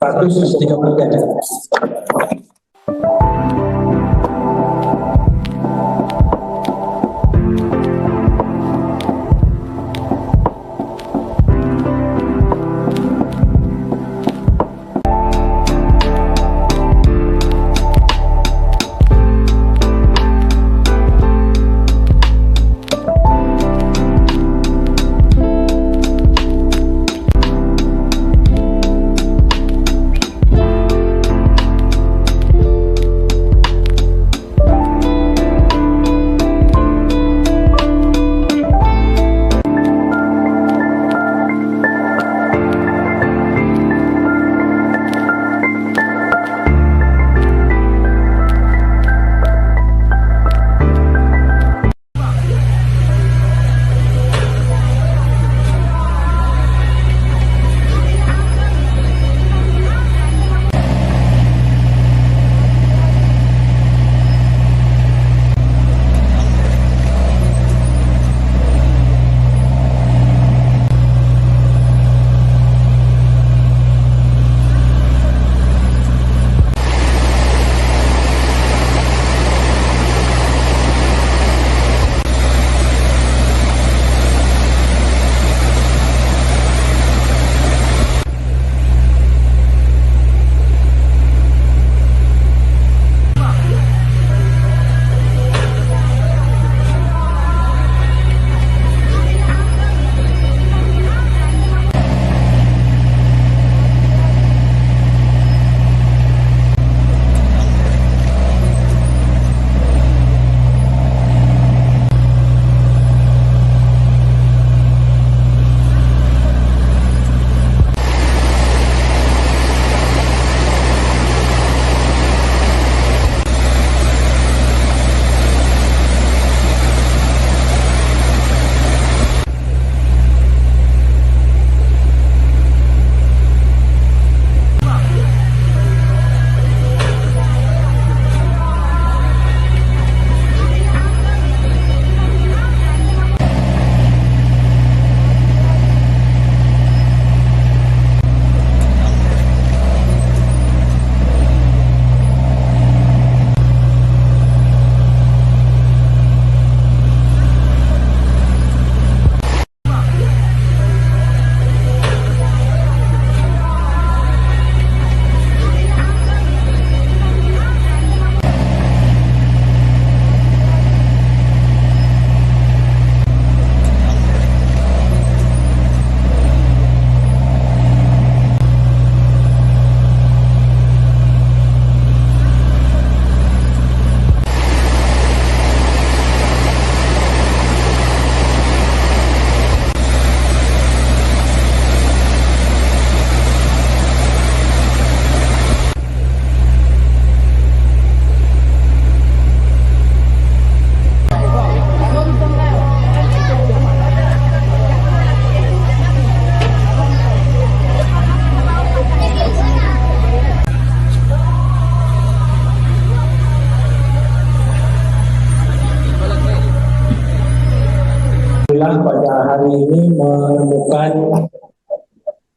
hari ini menemukan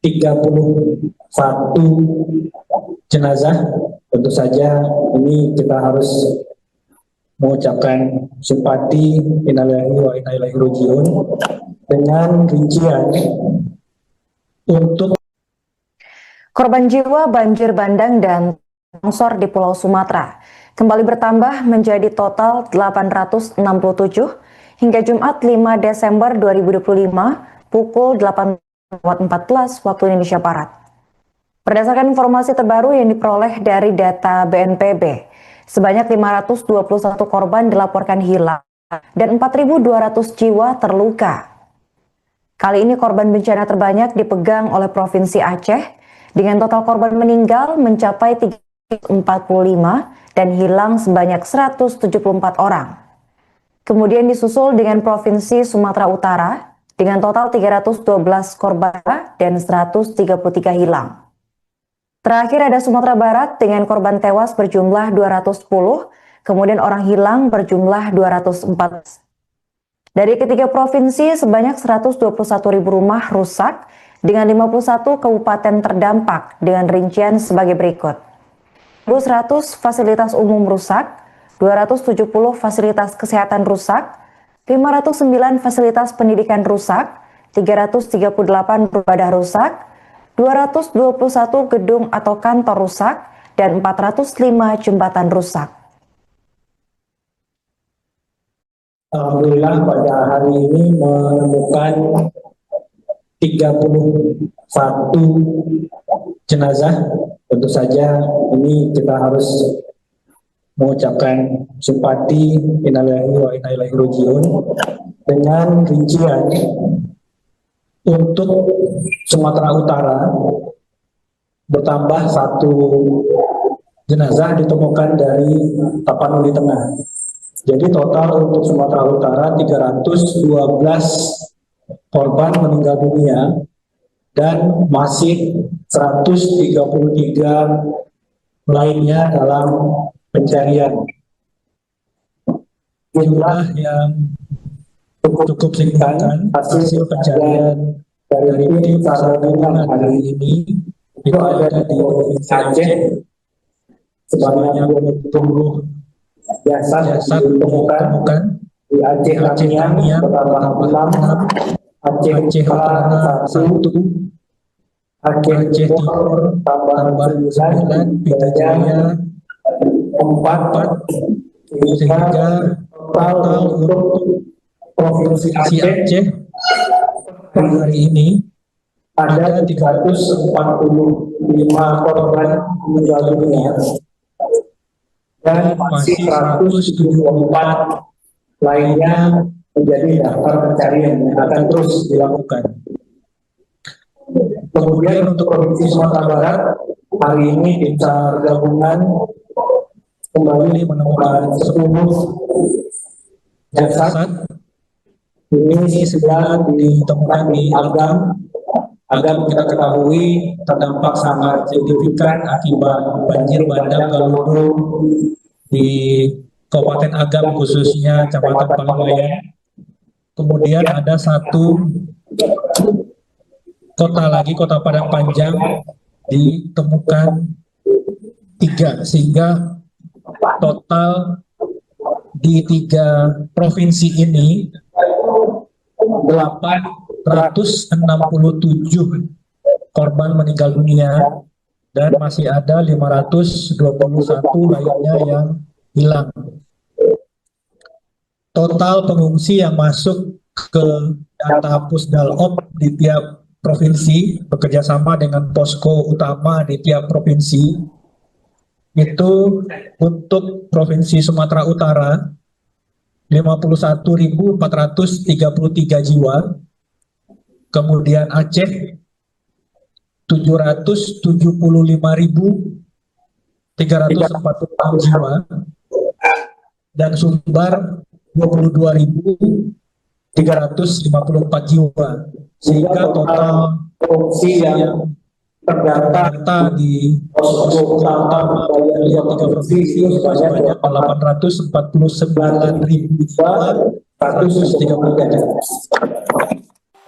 31 jenazah. Tentu saja ini kita harus mengucapkan simpati innalillahi wa inna ilaihi raji'un dengan rincian untuk korban jiwa banjir bandang dan longsor di Pulau Sumatera kembali bertambah menjadi total 867 hingga Jumat 5 Desember 2025 pukul 8.14 waktu Indonesia Barat. Berdasarkan informasi terbaru yang diperoleh dari data BNPB, sebanyak 521 korban dilaporkan hilang dan 4.200 jiwa terluka. Kali ini korban bencana terbanyak dipegang oleh Provinsi Aceh dengan total korban meninggal mencapai 345 dan hilang sebanyak 174 orang. Kemudian disusul dengan Provinsi Sumatera Utara dengan total 312 korban dan 133 hilang. Terakhir ada Sumatera Barat dengan korban tewas berjumlah 210, kemudian orang hilang berjumlah 204. Dari ketiga provinsi, sebanyak 121.000 rumah rusak dengan 51 kabupaten terdampak dengan rincian sebagai berikut. 100 fasilitas umum rusak, 270 fasilitas kesehatan rusak, 509 fasilitas pendidikan rusak, 338 ibadah rusak, 221 gedung atau kantor rusak, dan 405 jembatan rusak. Alhamdulillah pada hari ini menemukan 31 jenazah. Tentu saja ini kita harus mengucapkan simpati innalillahi wa inna ilaihi raji'un dengan rincian untuk Sumatera Utara bertambah 1 jenazah ditemukan dari Tapanuli Tengah. Jadi total untuk Sumatera Utara 312 korban meninggal dunia dan masih 133 lainnya dalam pencarian. Jumlah yang cukup signifikan hasil pencarian dari tim SAR gabungan hari ini itu ada di Provinsi Aceh sebanyak 20 jasad ditemukan di Aceh Tamiang bertambah 6, Aceh Utara 1, Aceh Timur tambah 9, Pidijaya 4, sehingga total untuk Provinsi Aceh hari ini ada 345 korban meninggal dunia dan masih 174 lainnya menjadi daftar pencarian yang akan terus dilakukan. Kemudian untuk Provinsi Sumatera Barat, hari ini tim SAR gabungan kembali menemukan 10 jasad. Ini 9 ditemukan di Agam. Agam kita ketahui terdampak sangat signifikan akibat banjir bandang Galudu di Kabupaten Agam, khususnya Kecamatan Palangwayan. Kemudian ada 1 kota lagi, Kota Padang Panjang, ditemukan 3, sehingga total di 3 provinsi ini 867 korban meninggal dunia dan masih ada 521 lainnya yang hilang. Total pengungsi yang masuk ke data Pusdalop di tiap provinsi bekerjasama dengan posko utama di tiap provinsi itu untuk Provinsi Sumatera Utara 51.433 jiwa, kemudian Aceh 775.346 jiwa, dan Sumbar 22.354 jiwa, sehingga total pengungsi yang terdata di posko utama dari 3 provinsi sebanyak 849.133.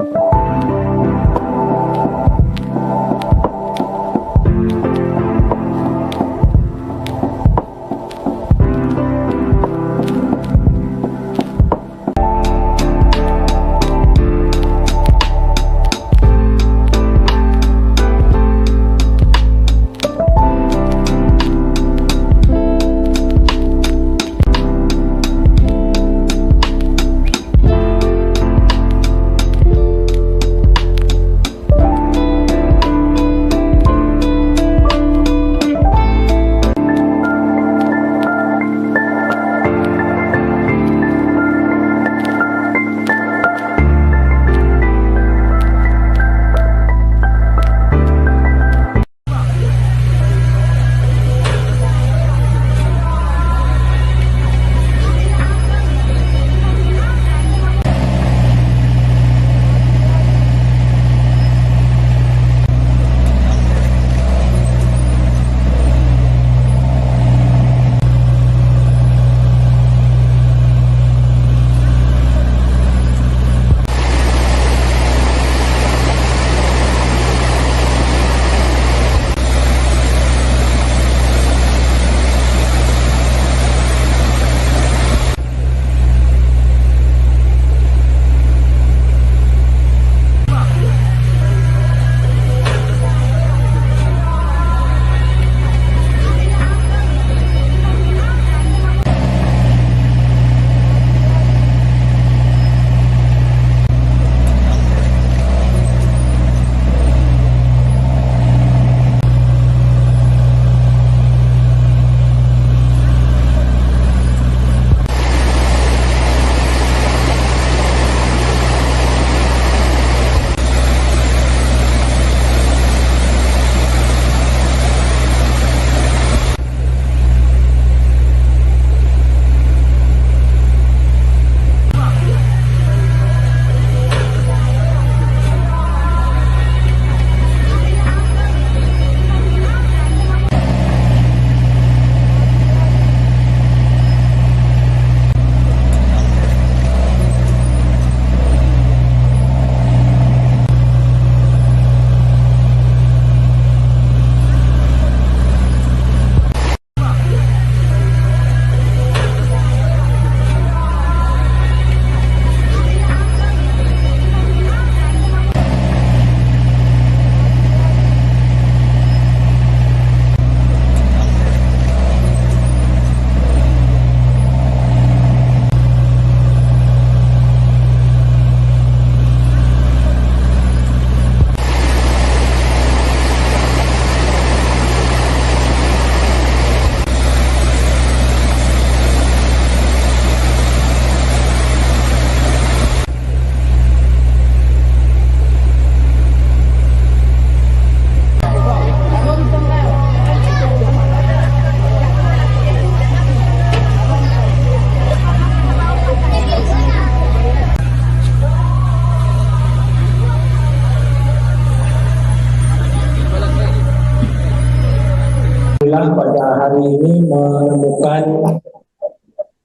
Alhamdulillah pada hari ini menemukan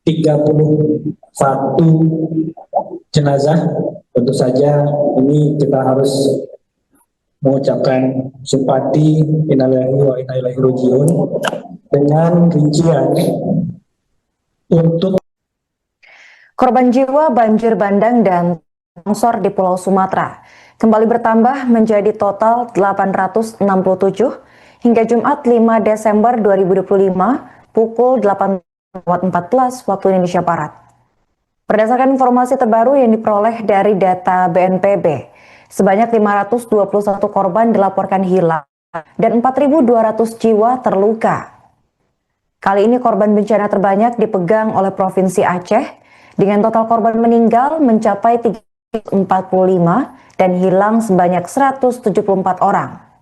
31 jenazah. Tentu saja ini kita harus mengucapkan simpati innalillahi wa inna ilaihi rajiun dengan rincian untuk korban jiwa banjir bandang dan longsor di Pulau Sumatera kembali bertambah menjadi total 867 hingga Jumat 5 Desember 2025 pukul 8.14 waktu Indonesia Barat. Berdasarkan informasi terbaru yang diperoleh dari data BNPB, sebanyak 521 korban dilaporkan hilang dan 4.200 jiwa terluka. Kali ini korban bencana terbanyak dipegang oleh Provinsi Aceh dengan total korban meninggal mencapai 345 dan hilang sebanyak 174 orang.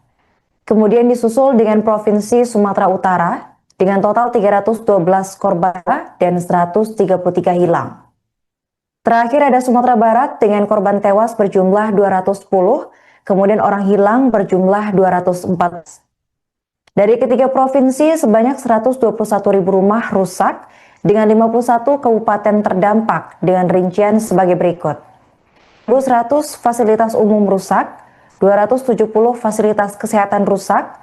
Kemudian disusul dengan Provinsi Sumatera Utara dengan total 312 korban dan 133 hilang. Terakhir ada Sumatera Barat dengan korban tewas berjumlah 210, kemudian orang hilang berjumlah 214. Dari ketiga provinsi, sebanyak 121.000 rumah rusak dengan 51 kabupaten terdampak dengan rincian sebagai berikut. 100 fasilitas umum rusak, 270 fasilitas kesehatan rusak,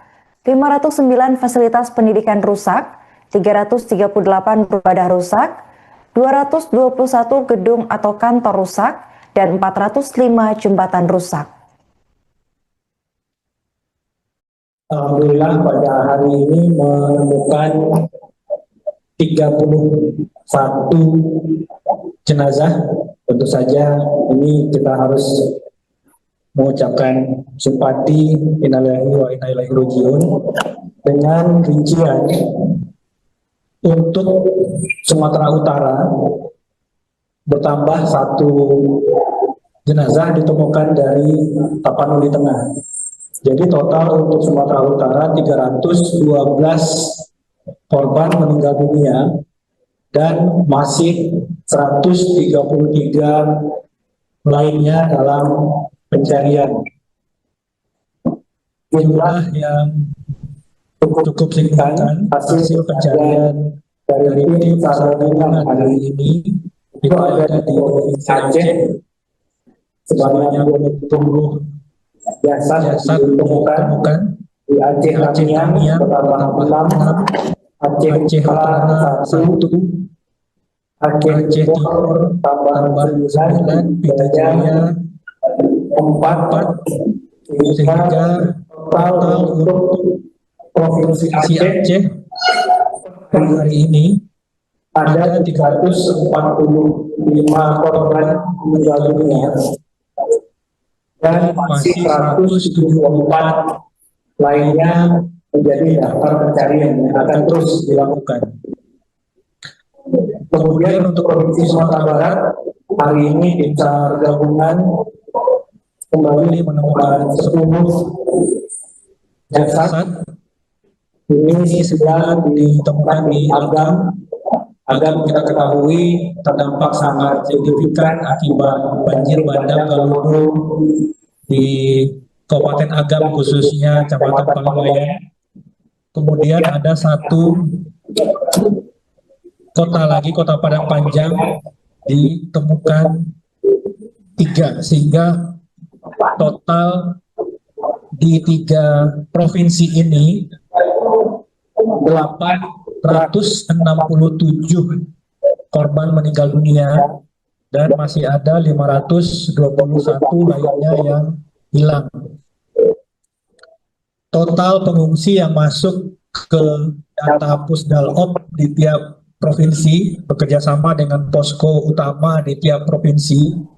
509 fasilitas pendidikan rusak, 338 ibadah rusak, 221 gedung atau kantor rusak, dan 405 jembatan rusak. Alhamdulillah pada hari ini menemukan 31 jenazah. Tentu saja ini kita harus mengucapkan simpati innalillahi wa inna ilaihi rajiun dengan rincian untuk Sumatera Utara bertambah 1 jenazah ditemukan dari Tapanuli Tengah. Jadi total untuk Sumatera Utara 312 korban meninggal dunia dan masih 133 lainnya dalam pencarian. Jumlah yang cukup signifikan hasil pencarian dari tim SAR gabungan hari ini itu ada di Provinsi Aceh sebanyak 20 jasad ditemukan di Aceh Tamiang bertambah 6, Aceh Utara 1, Aceh Timur tambah 9, Pita Jaya 4, sehingga total untuk Provinsi Aceh hari ini ada 345 korban meninggal dunia dan masih 174 lainnya menjadi daftar pencarian yang akan terus dilakukan. Kemudian untuk Provinsi Sumatera Barat hari ini tim SAR gabungan kembali menemukan 10 jasad. Ini 9 ditemukan di Agam. Agam kita ketahui terdampak sangat signifikan akibat banjir bandang Galudu di Kabupaten Agam, khususnya Kecamatan Paliwayan. Kemudian ada 1 kota lagi, Kota Padang Panjang, ditemukan 3, sehingga total di 3 provinsi ini 867 korban meninggal dunia dan masih ada 521 lainnya yang hilang. Total pengungsi yang masuk ke data Pusdalop di tiap provinsi bekerjasama dengan posko utama di tiap provinsi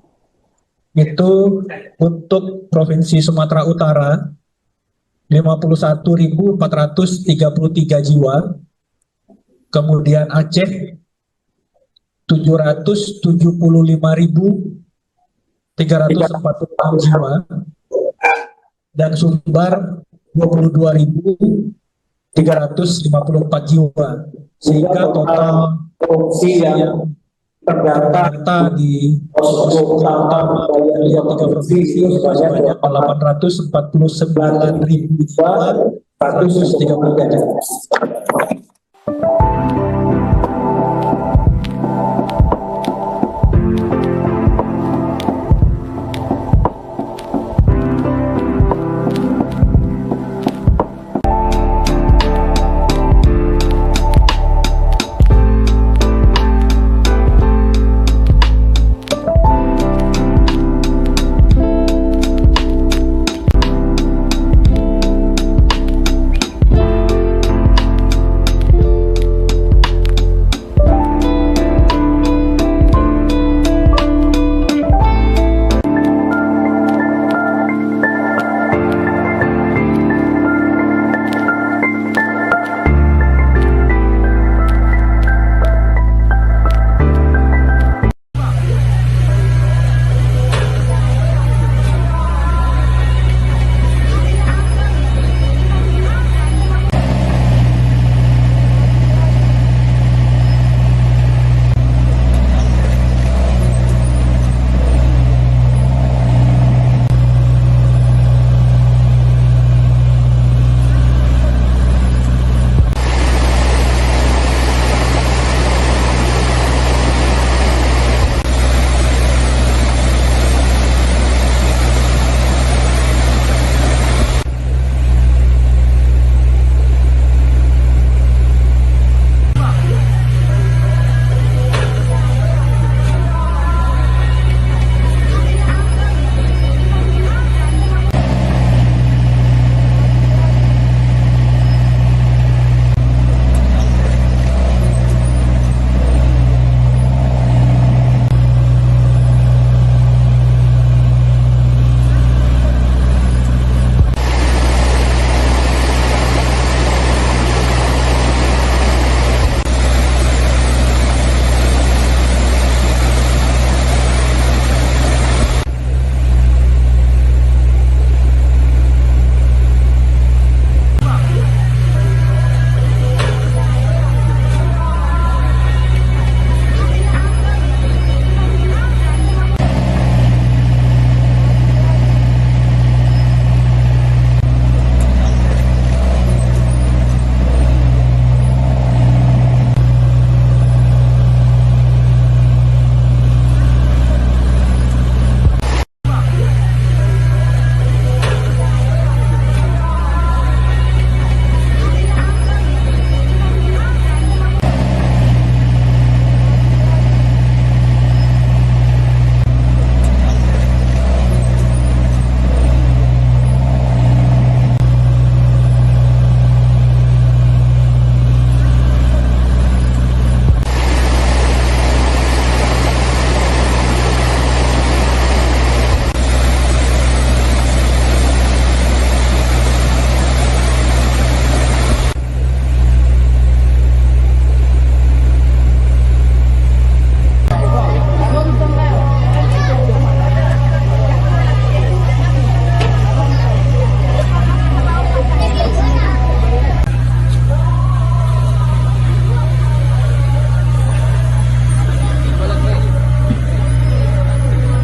itu untuk Provinsi Sumatera Utara 51.433 jiwa, kemudian Aceh 775.346 jiwa, dan Sumbar 22.354 jiwa, sehingga total pengungsi yang terdata di posko utama dari 3 provinsi sebanyak 849.000 jiwa 130 gajah.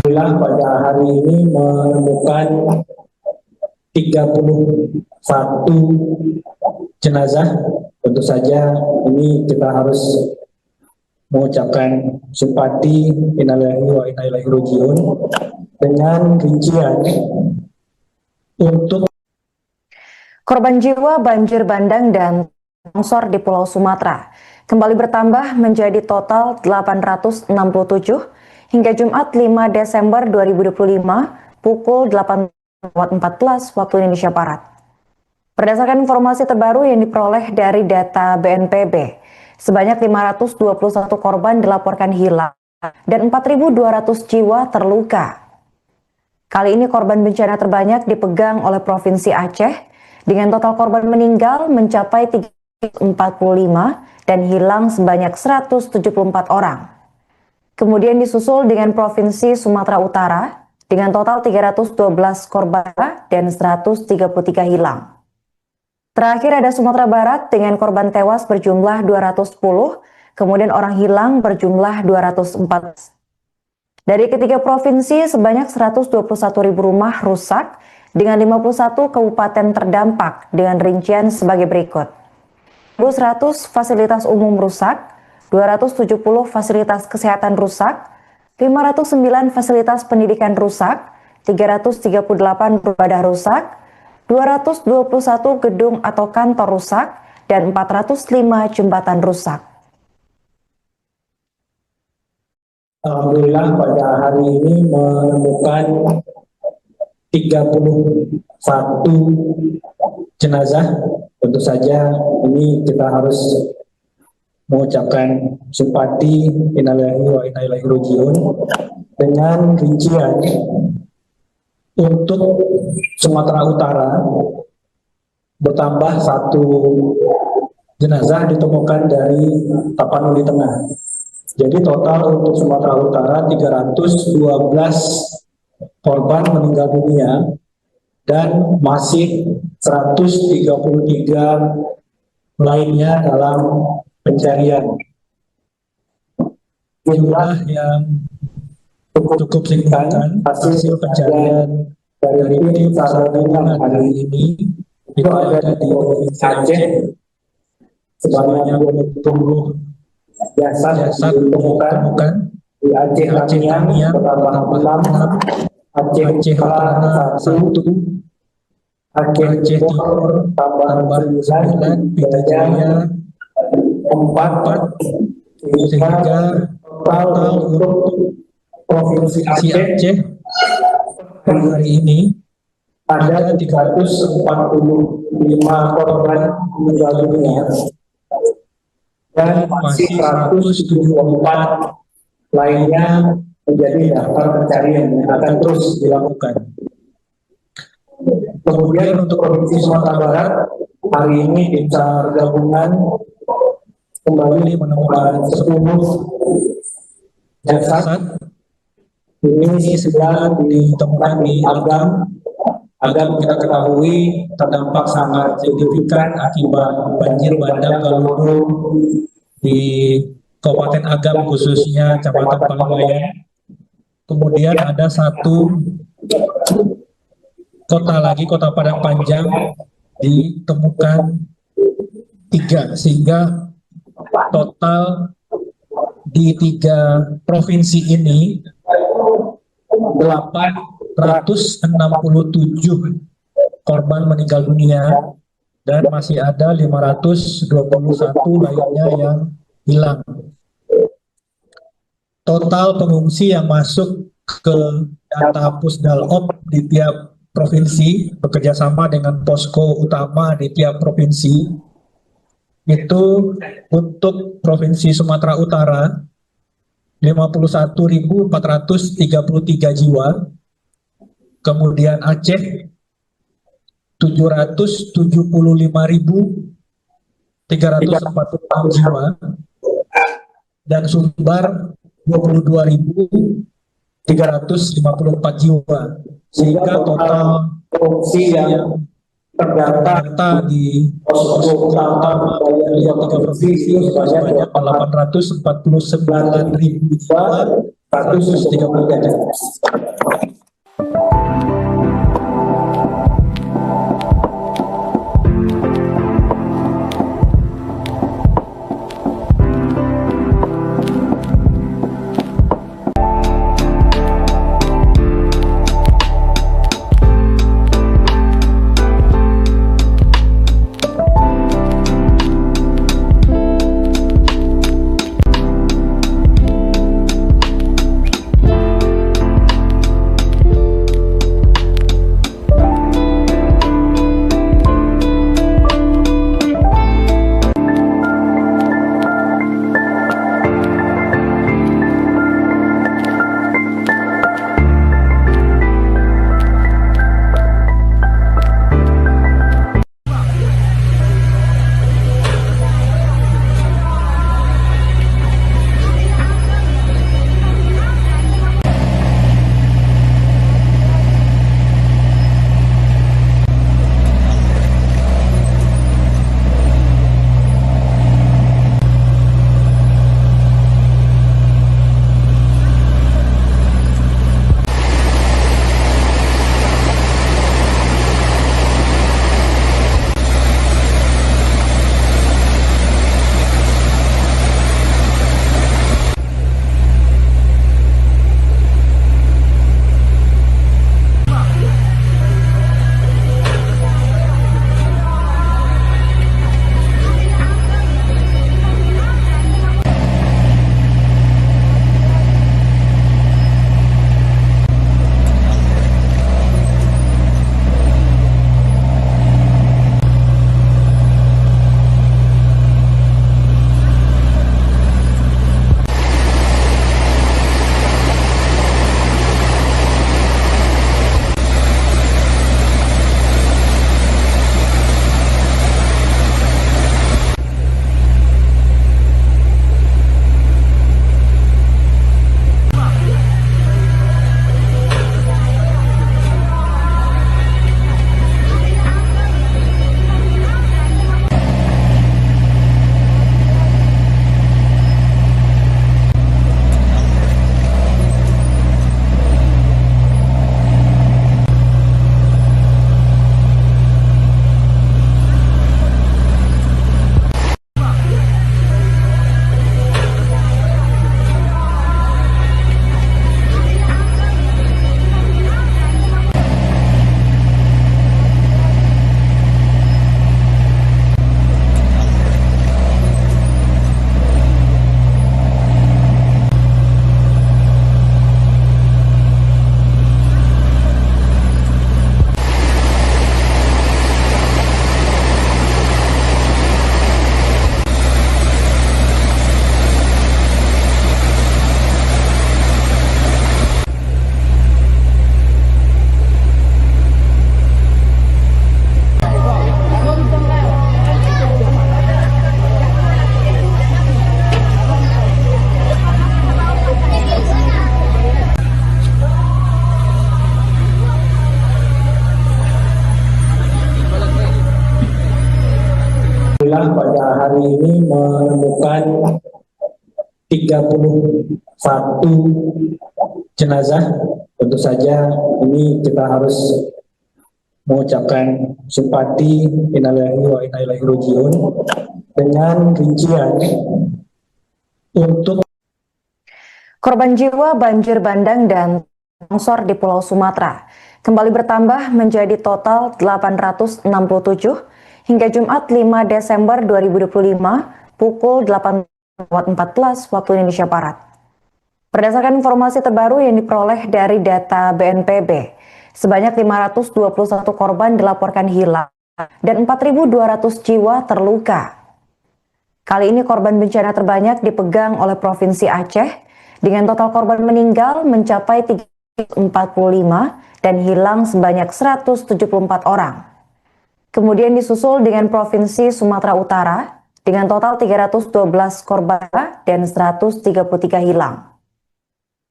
Alhamdulillah pada hari ini menemukan 31 jenazah. Tentu saja ini kita harus mengucapkan simpati innalillahi wa inna ilaihi raji'un dengan rincian untuk korban jiwa banjir bandang dan longsor di Pulau Sumatera kembali bertambah menjadi total 867 hingga Jumat 5 Desember 2025 pukul 8.14 waktu Indonesia Barat. Berdasarkan informasi terbaru yang diperoleh dari data BNPB, sebanyak 521 korban dilaporkan hilang dan 4.200 jiwa terluka. Kali ini korban bencana terbanyak dipegang oleh Provinsi Aceh dengan total korban meninggal mencapai 345 dan hilang sebanyak 174 orang. Kemudian disusul dengan Provinsi Sumatera Utara dengan total 312 korban dan 133 hilang. Terakhir ada Sumatera Barat dengan korban tewas berjumlah 210, kemudian orang hilang berjumlah 204. Dari ketiga provinsi sebanyak 121.000 rumah rusak dengan 51 kabupaten terdampak dengan rincian sebagai berikut. 100 fasilitas umum rusak, 270 fasilitas kesehatan rusak, 509 fasilitas pendidikan rusak, 338 ibadah rusak, 221 gedung atau kantor rusak, dan 405 jembatan rusak. Alhamdulillah pada hari ini menemukan 31 jenazah. Tentu saja ini kita harus mengucapkan simpati innalillahi wa inna ilaihi rajiun dengan rincian untuk Sumatera Utara bertambah 1 jenazah ditemukan dari Tapanuli Tengah. Jadi total untuk Sumatera Utara 312 korban meninggal dunia dan masih 133 lainnya dalam pencarian. Jumlah yang cukup signifikan hasil pencarian dari tim SAR gabungan hari ini itu ada di Provinsi Aceh sebanyak 20 jasad ditemukan di Aceh Tamiang bertambah 6, Aceh Utara 1, Aceh Timur tambah 9, Pita Jaya 4, sehingga total untuk Provinsi Aceh hari ini ada 345 korban meninggal dunia dan masih 174 lainnya menjadi daftar pencarian yang akan terus dilakukan. Kemudian untuk Provinsi Sumatera Barat, hari ini tim SAR gabungan kembali menemukan 10 jasad. Ini 9 ditemukan di Agam. Agam kita ketahui terdampak sangat signifikan akibat banjir bandang Galudu di Kabupaten Agam, khususnya Kecamatan Palangwayan. Kemudian ada 1 kota lagi, Kota Padang Panjang, ditemukan 3, sehingga total di 3 provinsi ini 867 korban meninggal dunia dan masih ada 521 lainnya yang hilang. Total pengungsi yang masuk ke data Pusdalop di tiap provinsi bekerjasama dengan posko utama di tiap provinsi itu untuk Provinsi Sumatera Utara 51.433 jiwa, kemudian Aceh 775.346 jiwa, dan Sumbar 22.354 jiwa, sehingga total pengungsi yang terdata di posko utama dari 3 provinsi sebanyak 849.133. ini menemukan 31 jenazah. Tentu saja ini kita harus mengucapkan simpati innalillahi wa inna ilaihi raji'un dengan rincian untuk korban jiwa banjir bandang dan longsor di Pulau Sumatera kembali bertambah menjadi total 867 hingga Jumat 5 Desember 2025 pukul 8.14 waktu Indonesia Barat. Berdasarkan informasi terbaru yang diperoleh dari data BNPB, sebanyak 521 korban dilaporkan hilang dan 4.200 jiwa terluka. Kali ini korban bencana terbanyak dipegang oleh Provinsi Aceh dengan total korban meninggal mencapai 345 dan hilang sebanyak 174 orang. Kemudian disusul dengan Provinsi Sumatera Utara dengan total 312 korban dan 133 hilang.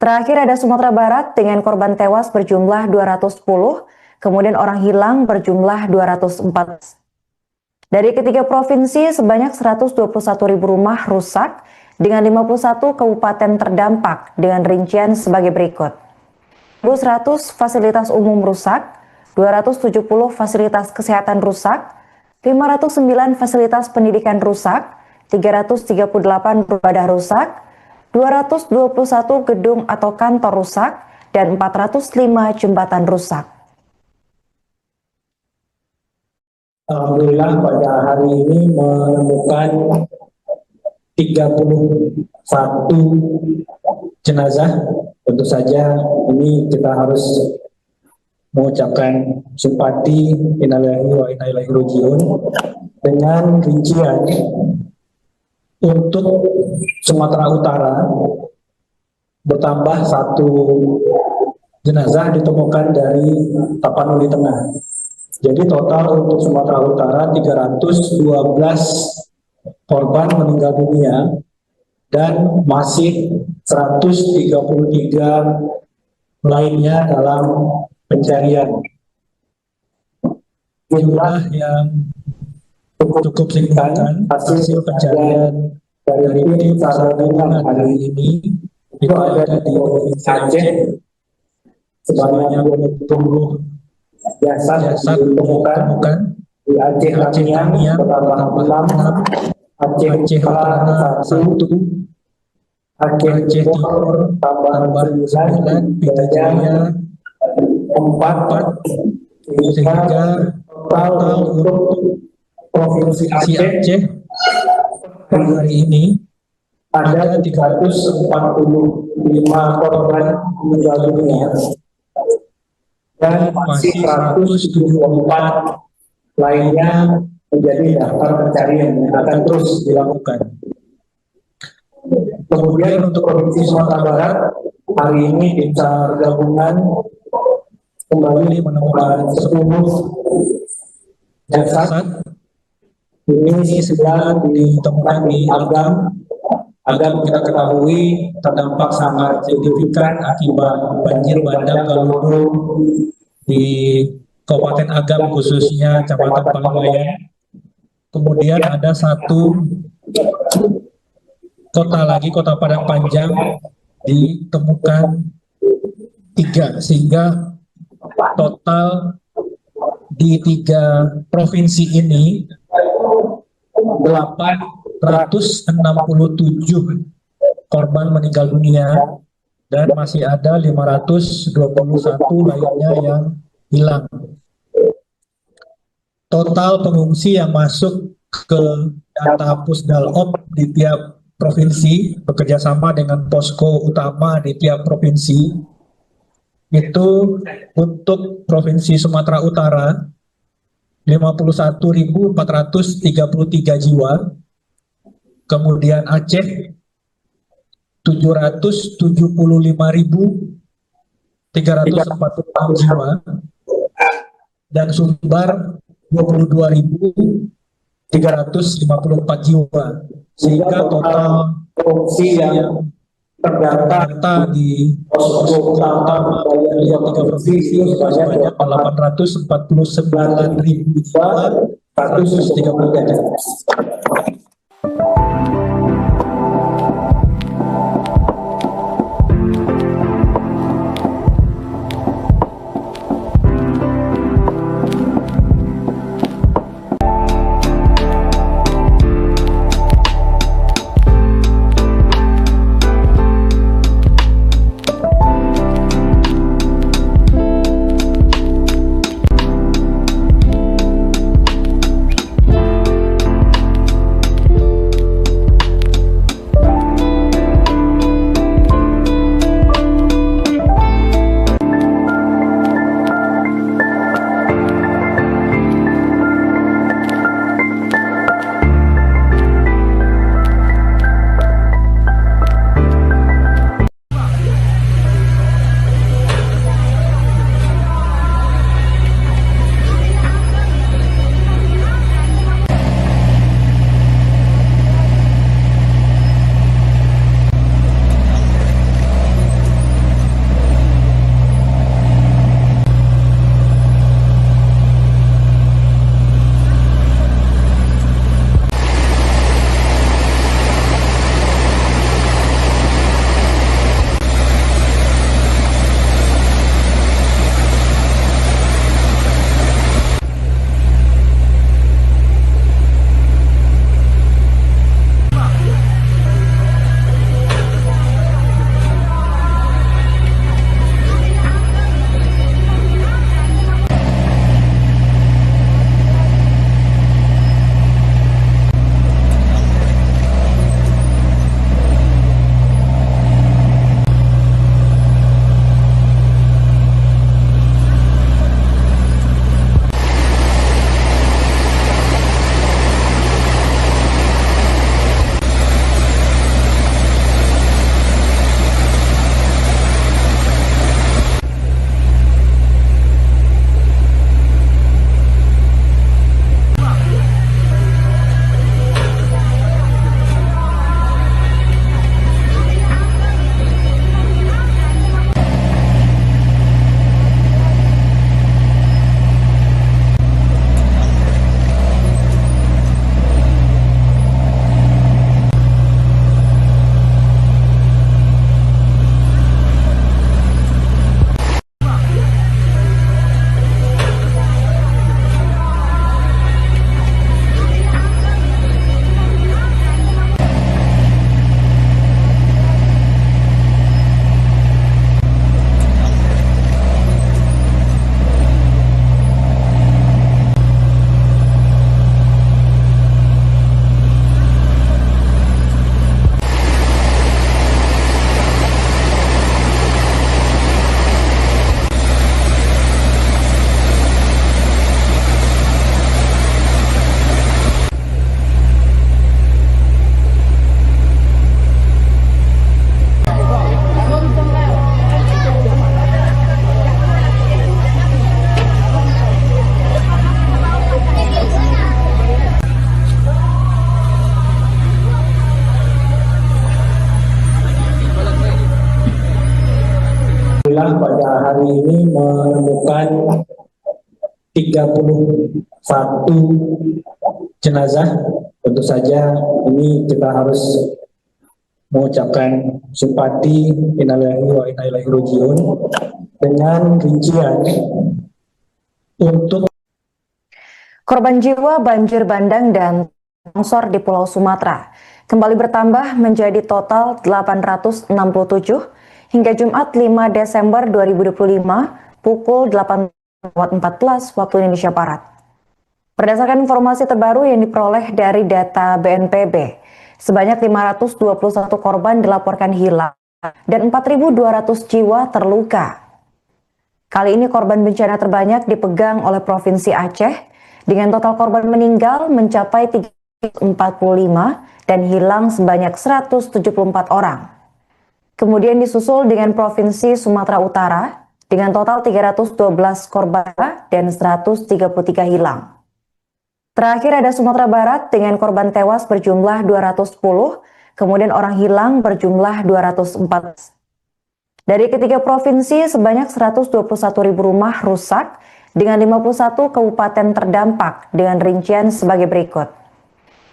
Terakhir ada Sumatera Barat dengan korban tewas berjumlah 210, kemudian orang hilang berjumlah 204. Dari ketiga provinsi sebanyak 121.000 rumah rusak dengan 51 kabupaten terdampak dengan rincian sebagai berikut. 1.100 fasilitas umum rusak, 270 fasilitas kesehatan rusak, 509 fasilitas pendidikan rusak, 338 ibadah rusak, 221 gedung atau kantor rusak, dan 405 jembatan rusak. Alhamdulillah pada hari ini menemukan 31 jenazah. Tentu saja ini kita harus mengucapkan simpati innalillahi wa inna ilaihi raji'un dengan rincian untuk Sumatera Utara bertambah 1 jenazah ditemukan dari Tapanuli Tengah. Jadi total untuk Sumatera Utara 312 korban meninggal dunia dan masih 133 lainnya dalam pencarian. Jumlah yang cukup signifikan hasil pencarian dari tim SAR gabungan hari ini itu ada di Provinsi Aceh sebanyak 20 jasad ditemukan di Aceh Tamiang bertambah 6, Aceh Utara 1, Aceh Timur tambah 9, Pita Jaya 4, sehingga total untuk Provinsi Aceh hari ini ada 345 korban meninggal dunia dan masih 174 lainnya menjadi daftar pencarian yang akan terus dilakukan. Kemudian untuk Provinsi Sumatera Barat hari ini tim SAR gabungan kembali menemukan 10 jasad. Ini sedang ditemukan di Agam. Agam kita ketahui terdampak sangat signifikan akibat banjir bandang Galudu di Kabupaten Agam khususnya Kecamatan Palawayan. Kemudian ada 1 kota lagi, Kota Padang Panjang, ditemukan 3 sehingga total di 3 provinsi ini 867 korban meninggal dunia dan masih ada 521 lainnya yang hilang. Total pengungsi yang masuk ke data Pusdalop di tiap provinsi bekerjasama dengan posko utama di tiap provinsi itu untuk Provinsi Sumatera Utara 51.433 jiwa, kemudian Aceh 775.346 jiwa, dan Sumbar 22.354 jiwa, sehingga total pengungsi yang terdata di posko utama dari 3 provinsi sebanyak 849.133. Alhamdulillah pada hari ini menemukan 31 jenazah. Tentu saja ini kita harus mengucapkan simpati innalillahi wa inna ilaihi raji'un dengan rincian untuk korban jiwa banjir bandang dan longsor di Pulau Sumatera kembali bertambah menjadi total 867 hingga Jumat 5 Desember 2025 pukul 8.14 waktu Indonesia Barat. Berdasarkan informasi terbaru yang diperoleh dari data BNPB, sebanyak 521 korban dilaporkan hilang dan 4.200 jiwa terluka. Kali ini korban bencana terbanyak dipegang oleh Provinsi Aceh dengan total korban meninggal mencapai 345 dan hilang sebanyak 174 orang. Kemudian disusul dengan Provinsi Sumatera Utara dengan total 312 korban dan 133 hilang. Terakhir ada Sumatera Barat dengan korban tewas berjumlah 210, kemudian orang hilang berjumlah 214. Dari ketiga provinsi, sebanyak 121.000 rumah rusak dengan 51 kabupaten terdampak dengan rincian sebagai berikut.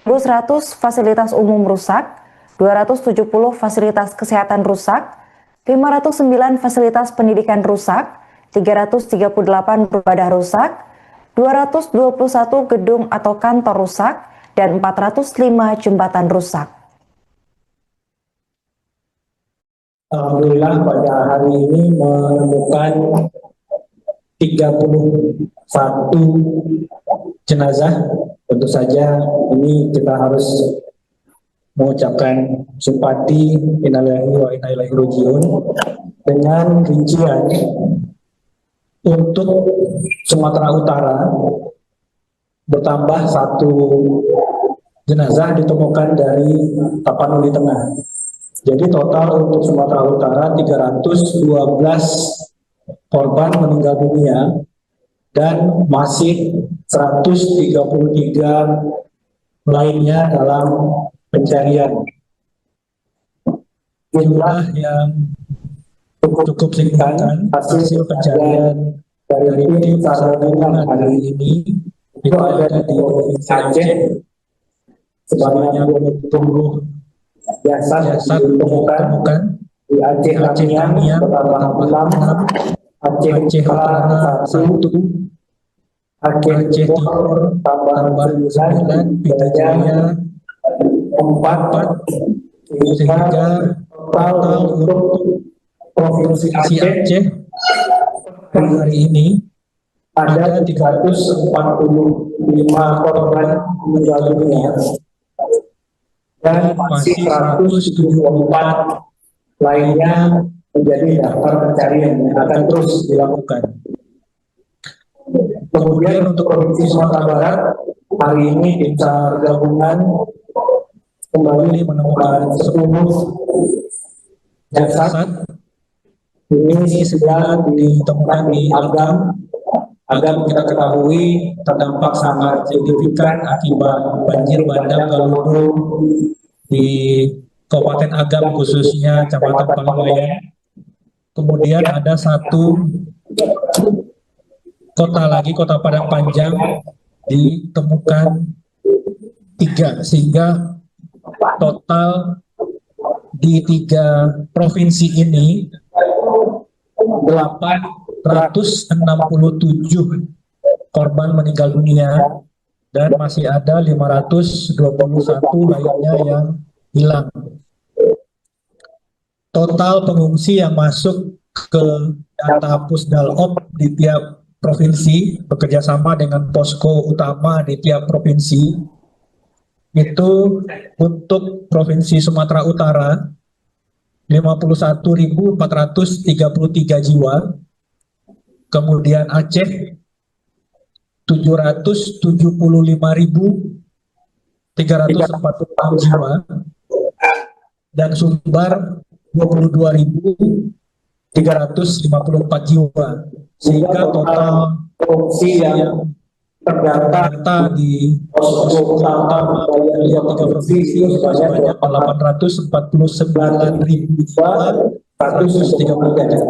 100 fasilitas umum rusak, 270 fasilitas kesehatan rusak, 509 fasilitas pendidikan rusak, 338 beribadah rusak, 221 gedung atau kantor rusak, dan 405 jembatan rusak. Alhamdulillah pada hari ini menemukan 31 jenazah. Tentu saja ini kita harus mengucapkan simpati innalillahi wa inna ilaihi raji'un dengan rincian untuk Sumatera Utara bertambah 1 jenazah ditemukan dari Tapanuli Tengah. Jadi total untuk Sumatera Utara 312 korban meninggal dunia dan masih 133 lainnya dalam pencarian. Jumlah yang cukup signifikan hasil pencarian dari tim SAR gabungan hari ini itu ada di Provinsi Aceh sebanyak 20 jasad ditemukan di Aceh Tamiang bertambah 6, Aceh Utara 1, Aceh Timur tambah 9, Pita Jaya 4, sehingga total untuk Provinsi Aceh hari ini ada 345 korban meninggal dunia dan masih 174 lainnya menjadi daftar pencarian yang akan terus dilakukan. Kemudian untuk Provinsi Sumatera Barat hari ini tim SAR gabungan kembali menemukan 10 jasad. Ini 9 ditemukan di Agam. Agam kita ketahui terdampak sangat signifikan akibat banjir bandang Galudu di Kabupaten Agam khususnya Kecamatan Pangwayan. Kemudian ada 1 kota lagi, Kota Padang Panjang, ditemukan 3, sehingga total di 3 provinsi ini 867 korban meninggal dunia dan masih ada 521 lainnya yang hilang. Total pengungsi yang masuk ke data Pusdalop di tiap provinsi bekerjasama dengan posko utama di tiap provinsi itu untuk Provinsi Sumatera Utara 51.433 jiwa, kemudian Aceh 775.346 jiwa, dan Sumbar 22.354 jiwa, sehingga total pengungsi yang terdata di posko utama dari 3 provinsi sebanyak 849.000 jiwa 130 gajah.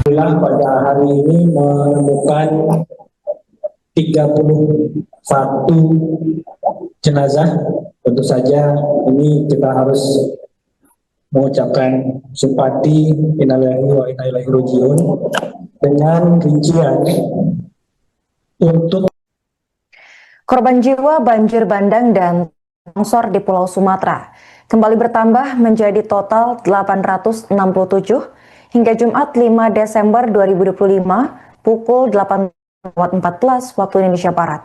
Alhamdulillah pada hari ini menemukan 31 jenazah. Tentu saja ini kita harus mengucapkan simpati innalillahi wa inna ilaihi raji'un dengan rincian untuk korban jiwa banjir bandang dan longsor di Pulau Sumatera kembali bertambah menjadi total 867 hingga Jumat 5 Desember 2025 pukul 8.14 waktu Indonesia Barat.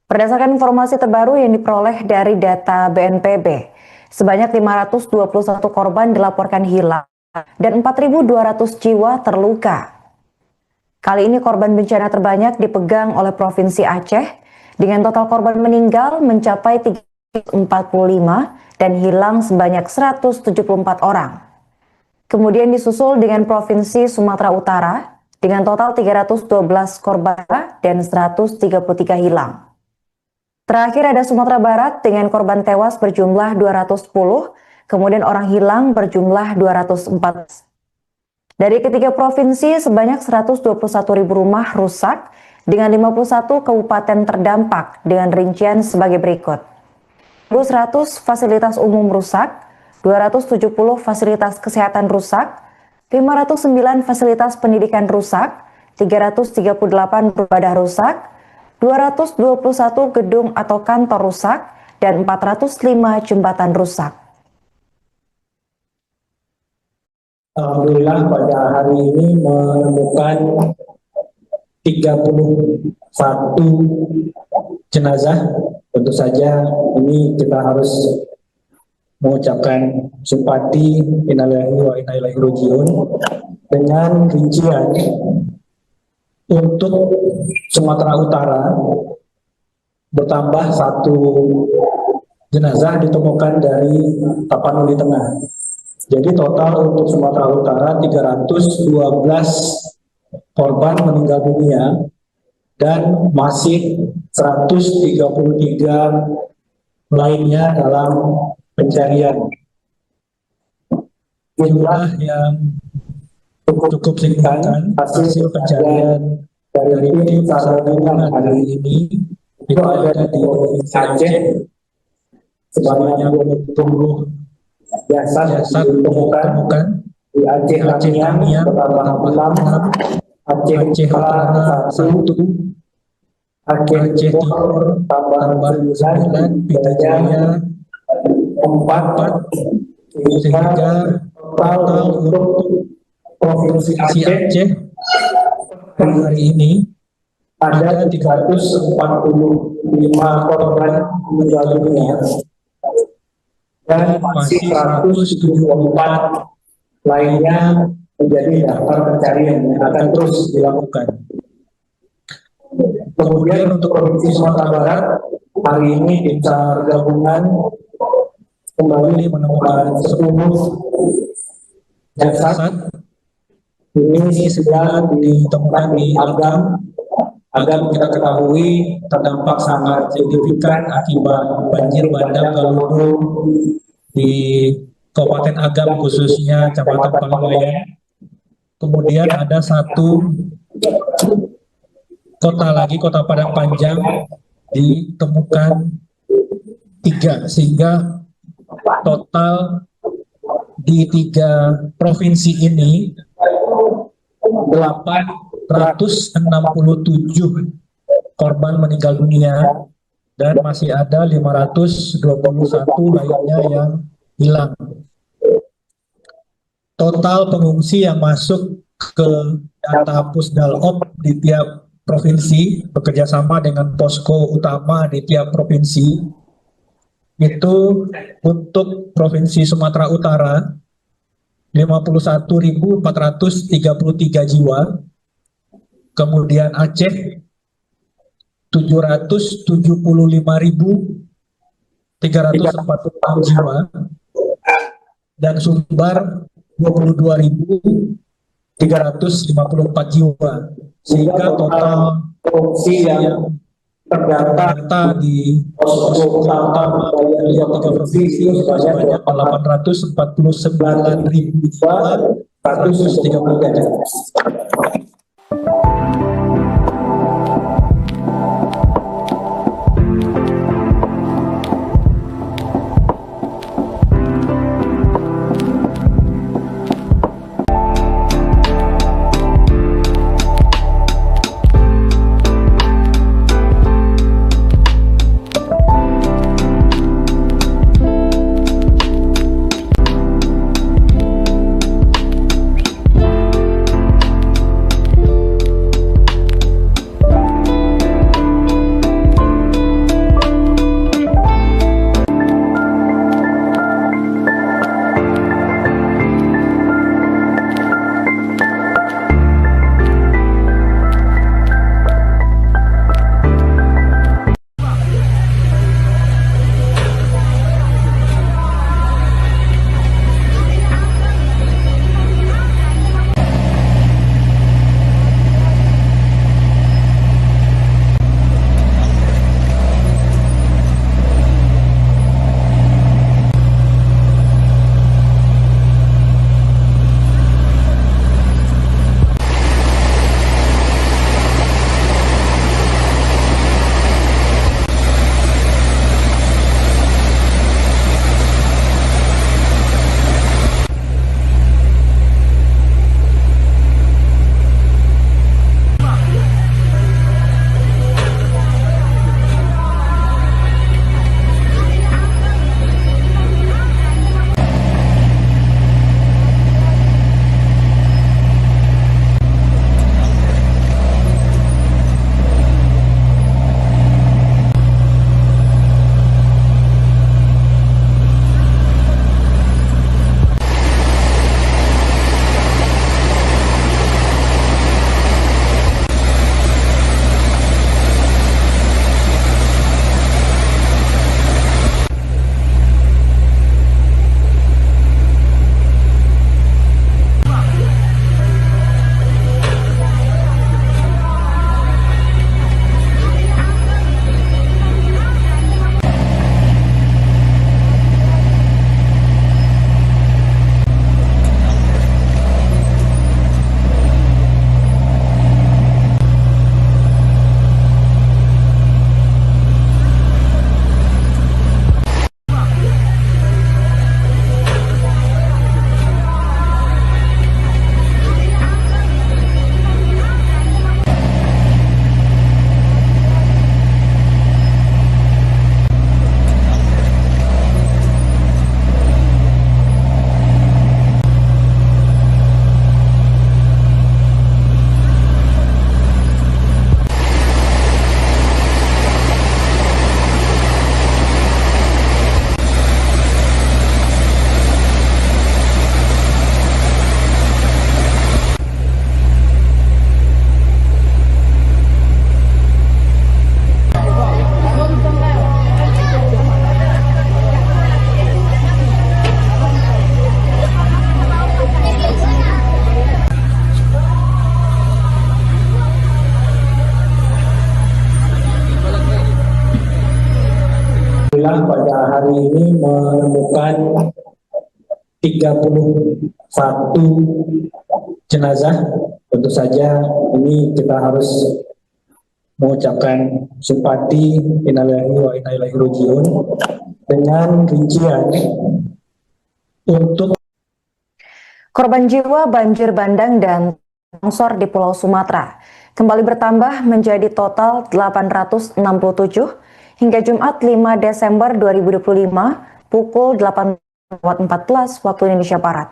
Berdasarkan informasi terbaru yang diperoleh dari data BNPB, sebanyak 521 korban dilaporkan hilang dan 4.200 jiwa terluka. Kali ini korban bencana terbanyak dipegang oleh Provinsi Aceh dengan total korban meninggal mencapai 345 dan hilang sebanyak 174 orang. Kemudian disusul dengan Provinsi Sumatera Utara dengan total 312 korban dan 133 hilang. Terakhir ada Sumatera Barat dengan korban tewas berjumlah 210, kemudian orang hilang berjumlah 204. Dari ketiga provinsi sebanyak 121.000 rumah rusak dengan 51 kabupaten terdampak dengan rincian sebagai berikut. 1.100 fasilitas umum rusak, 270 fasilitas kesehatan rusak, 509 fasilitas pendidikan rusak, 338 ibadah rusak, 221 gedung atau kantor rusak, dan 405 jembatan rusak. Alhamdulillah pada hari ini menemukan 31 jenazah. Tentu saja ini kita harus mengucapkan simpati, innalillahi wa inna ilaihi raji'un, dengan rincian untuk Sumatera Utara bertambah 1 jenazah ditemukan dari Tapanuli Tengah. Jadi total untuk Sumatera Utara 312 korban meninggal dunia dan masih 133 lainnya dalam pencarian. Jumlah yang cukup signifikan hasil pencarian dari tim SAR gabungan hari ini itu ada di Provinsi Aceh sebanyak 20 jasad ditemukan di Aceh Tamiang bertambah 6, Aceh Utara 1, Aceh Timur tambah 9, Pita Jaya 4, sehingga total untuk Provinsi Aceh hari ini ada 345 korban meninggal dunia dan masih 174 lainnya menjadi daftar pencarian yang akan terus dilakukan. Kemudian untuk Provinsi Sumatera Barat, hari ini tim SAR gabungan kembali menemukan 10 jasad. Ini 9 ditemukan di Agam. Agam kita ketahui terdampak sangat signifikan akibat banjir bandang Galudu di Kabupaten Agam, khususnya Kecamatan Palawayan. Kemudian ada 1 kota lagi, Kota Padang Panjang, ditemukan 3, sehingga total di 3 provinsi ini 867 korban meninggal dunia dan masih ada 521 lainnya yang hilang. Total pengungsi yang masuk ke data Pusdalop di tiap provinsi bekerjasama dengan posko utama di tiap provinsi itu untuk Provinsi Sumatera Utara 51.433 jiwa, kemudian Aceh 775.346 jiwa, dan Sumbar 22.354 jiwa, sehingga total pengungsi yang terdata di posko utama dari 3 provinsi sebanyak 849.133 jiwa. Alhamdulillah pada hari ini menemukan 31 jenazah. Tentu saja ini kita harus mengucapkan simpati innalillahi wa inna ilaihi raji'un dengan rincian untuk korban jiwa banjir bandang dan longsor di Pulau Sumatera kembali bertambah menjadi total 867 hingga Jumat 5 Desember 2025 pukul 8.14 waktu Indonesia Barat.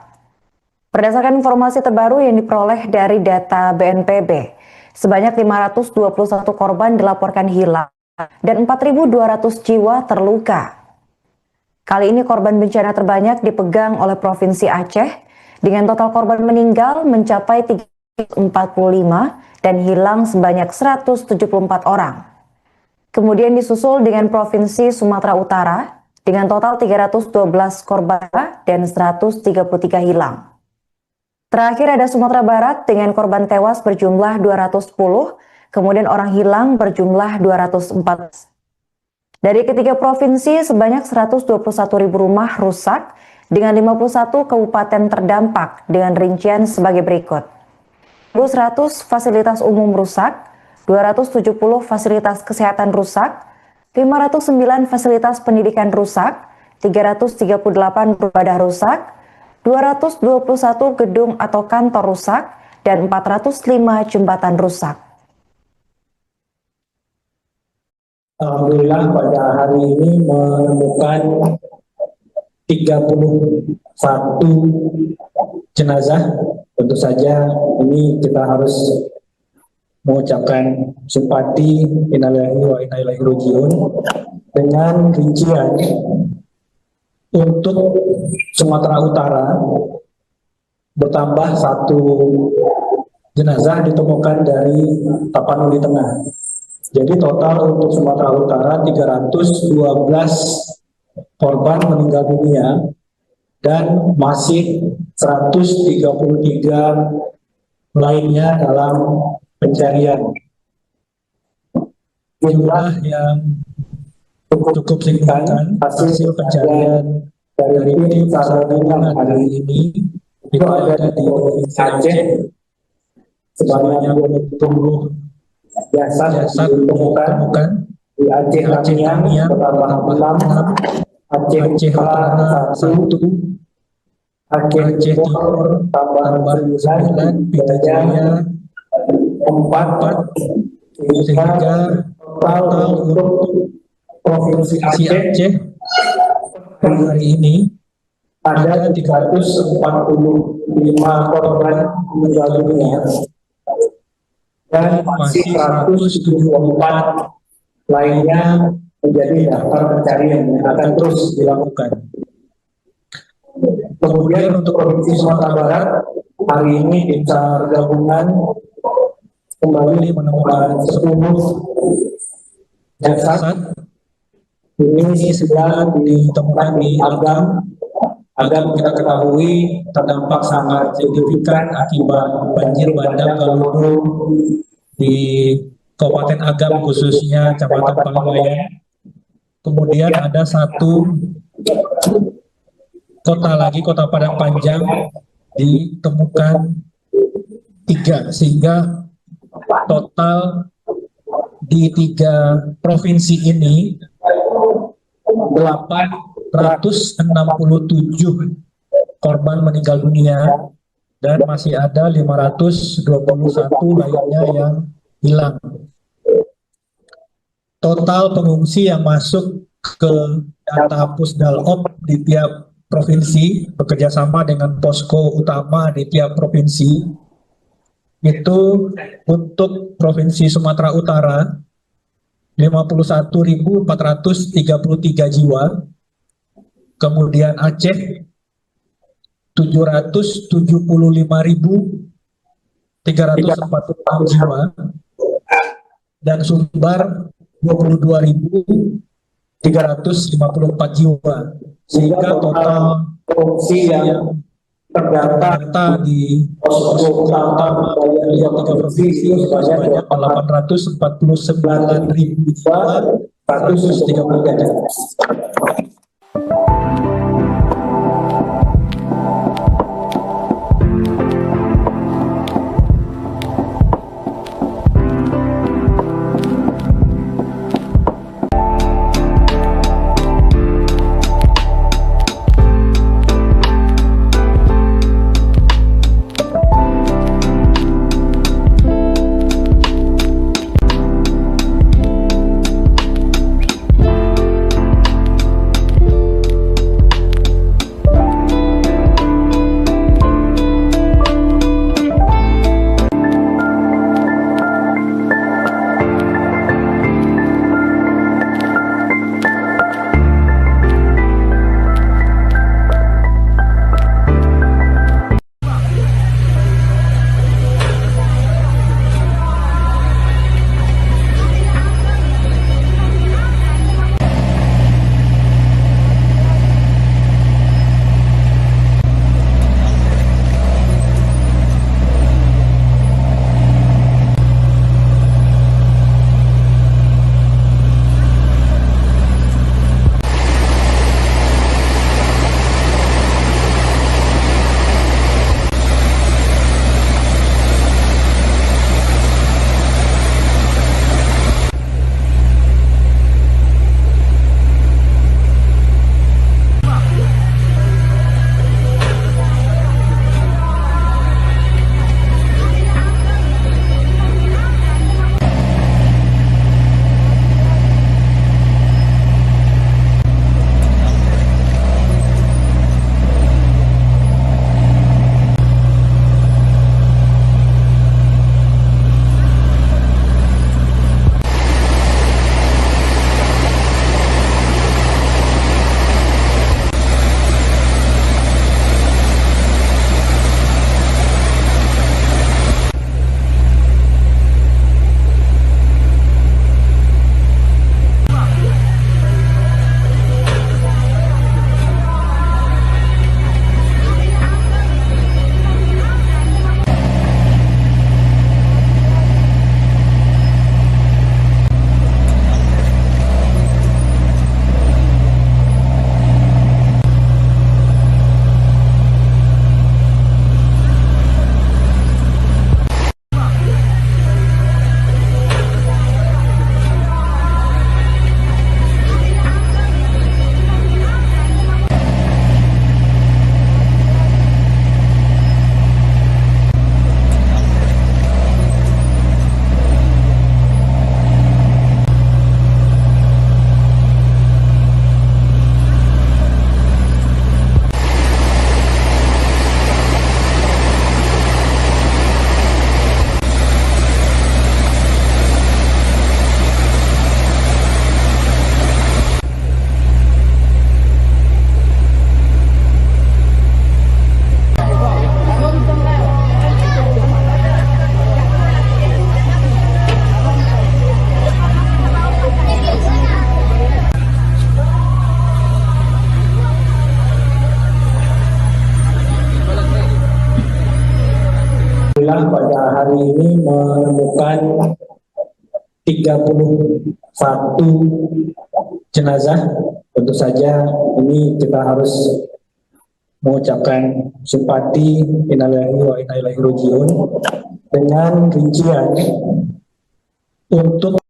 Berdasarkan informasi terbaru yang diperoleh dari data BNPB, sebanyak 521 korban dilaporkan hilang dan 4.200 jiwa terluka. Kali ini korban bencana terbanyak dipegang oleh Provinsi Aceh dengan total korban meninggal mencapai 345 dan hilang sebanyak 174 orang. Kemudian disusul dengan Provinsi Sumatera Utara dengan total 312 korban dan 133 hilang. Terakhir ada Sumatera Barat dengan korban tewas berjumlah 210, kemudian orang hilang berjumlah 214. Dari ketiga provinsi, sebanyak 121.000 rumah rusak dengan 51 kabupaten terdampak dengan rincian sebagai berikut. 100 fasilitas umum rusak, 270 fasilitas kesehatan rusak, 509 fasilitas pendidikan rusak, 338 ibadah rusak, 221 gedung atau kantor rusak, dan 405 jembatan rusak. Alhamdulillah pada hari ini menemukan 31 jenazah. Tentu saja ini kita harus mengucapkan simpati innalillahi wa inna ilaihi raji'un dengan rincian untuk Sumatera Utara bertambah 1 jenazah ditemukan dari Tapanuli Tengah. Jadi total untuk Sumatera Utara 312 korban meninggal dunia dan masih 133 lainnya dalam pencarian. Jumlah yang cukup signifikan hasil pencarian dari tim SAR gabungan hari ini itu ada di Provinsi Aceh sebanyak 20 jasad ditemukan di Aceh Tamiang bertambah 6, Aceh Utara 1, Aceh Timur tambah 9, Pita Jaya 4, sehingga total untuk Provinsi Aceh hari ini ada 345 korban meninggal dunia dan masih 174 lainnya menjadi daftar pencarian yang akan terus dilakukan. Kemudian untuk Provinsi Sumatera Barat hari ini tim SAR gabungan kembali menemukan 10 jasad. Ini 9 ditemukan di Agam. Agam kita ketahui terdampak sangat signifikan akibat banjir bandang Galudu di Kabupaten Agam khususnya Kecamatan Paliwayan. Kemudian ada 1 kota lagi, Kota Padang Panjang ditemukan 3, sehingga total di 3 provinsi ini 867 korban meninggal dunia dan masih ada 521 lainnya yang hilang. Total pengungsi yang masuk ke data Pusdalop di tiap provinsi bekerjasama dengan posko utama di tiap provinsi itu untuk Provinsi Sumatera Utara 51.433 jiwa, kemudian Aceh 775.346 jiwa, dan Sumbar 22.354 jiwa, sehingga total pengungsi yang terdata di posko utama dari 3 provinsi sebanyak 849.133. Alhamdulillah pada hari ini menemukan 31 jenazah. Tentu saja ini kita harus mengucapkan simpati innalillahi wa inna ilaihi rajiun dengan rincian untuk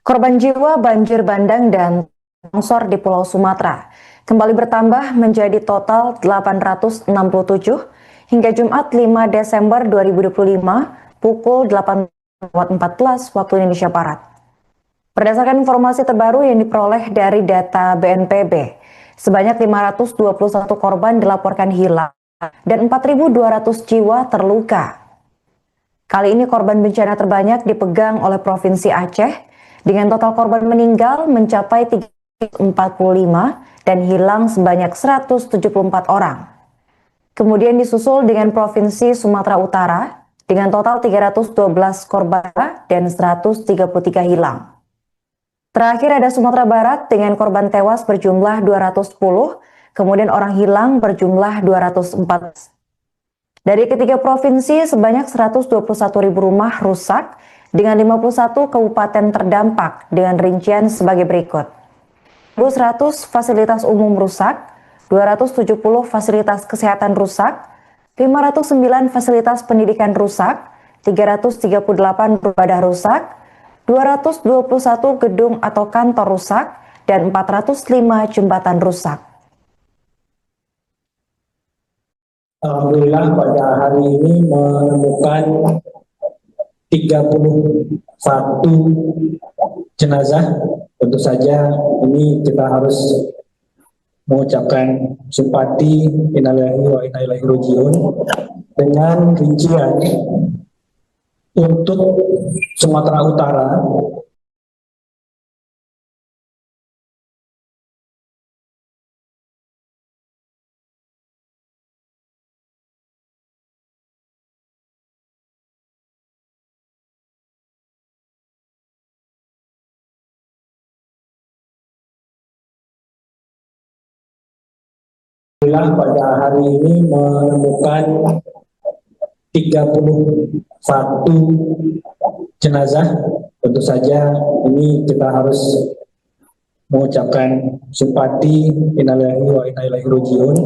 korban jiwa banjir bandang dan longsor di Pulau Sumatera kembali bertambah menjadi total 867 hingga Jumat 5 Desember 2025 pukul 8.14 waktu Indonesia Barat. Berdasarkan informasi terbaru yang diperoleh dari data BNPB, sebanyak 521 korban dilaporkan hilang dan 4.200 jiwa terluka. Kali ini korban bencana terbanyak dipegang oleh Provinsi Aceh dengan total korban meninggal mencapai 345 dan hilang sebanyak 174 orang. Kemudian disusul dengan Provinsi Sumatera Utara dengan total 312 korban dan 133 hilang. Terakhir ada Sumatera Barat dengan korban tewas berjumlah 210, kemudian orang hilang berjumlah 204. Dari ketiga provinsi, sebanyak 121.000 rumah rusak dengan 51 kabupaten terdampak dengan rincian sebagai berikut. 100 fasilitas umum rusak, 270 fasilitas kesehatan rusak, 509 fasilitas pendidikan rusak, 338 ibadah rusak, 221 gedung atau kantor rusak, dan 405 jembatan rusak. Alhamdulillah pada hari ini menemukan 31 jenazah. Tentu saja ini kita harus mengucapkan simpati innalillahi wa inna ilaihi rajiun dengan rincian untuk Sumatera Utara pada hari ini menemukan 31 jenazah. Tentu saja ini kita harus mengucapkan simpati innalillahi wa inna ilaihi rajiun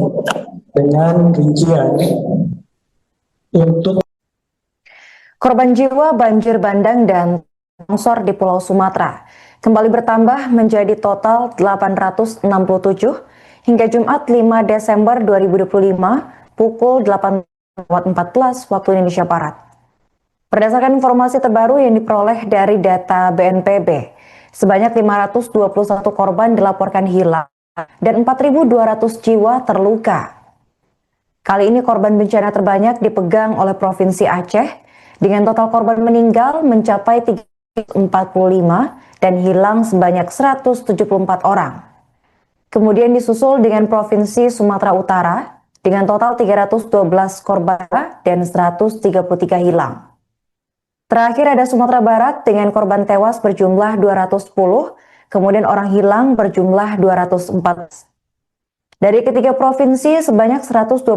dengan rincian untuk korban jiwa banjir bandang dan longsor di Pulau Sumatera kembali bertambah menjadi total 867 hingga Jumat 5 Desember 2025 pukul 8.14 waktu Indonesia Barat. Berdasarkan informasi terbaru yang diperoleh dari data BNPB, sebanyak 521 korban dilaporkan hilang dan 4.200 jiwa terluka. Kali ini korban bencana terbanyak dipegang oleh Provinsi Aceh dengan total korban meninggal mencapai 345 dan hilang sebanyak 174 orang. Kemudian disusul dengan Provinsi Sumatera Utara dengan total 312 korban dan 133 hilang. Terakhir ada Sumatera Barat dengan korban tewas berjumlah 210, kemudian orang hilang berjumlah 204. Dari ketiga provinsi, sebanyak 121.000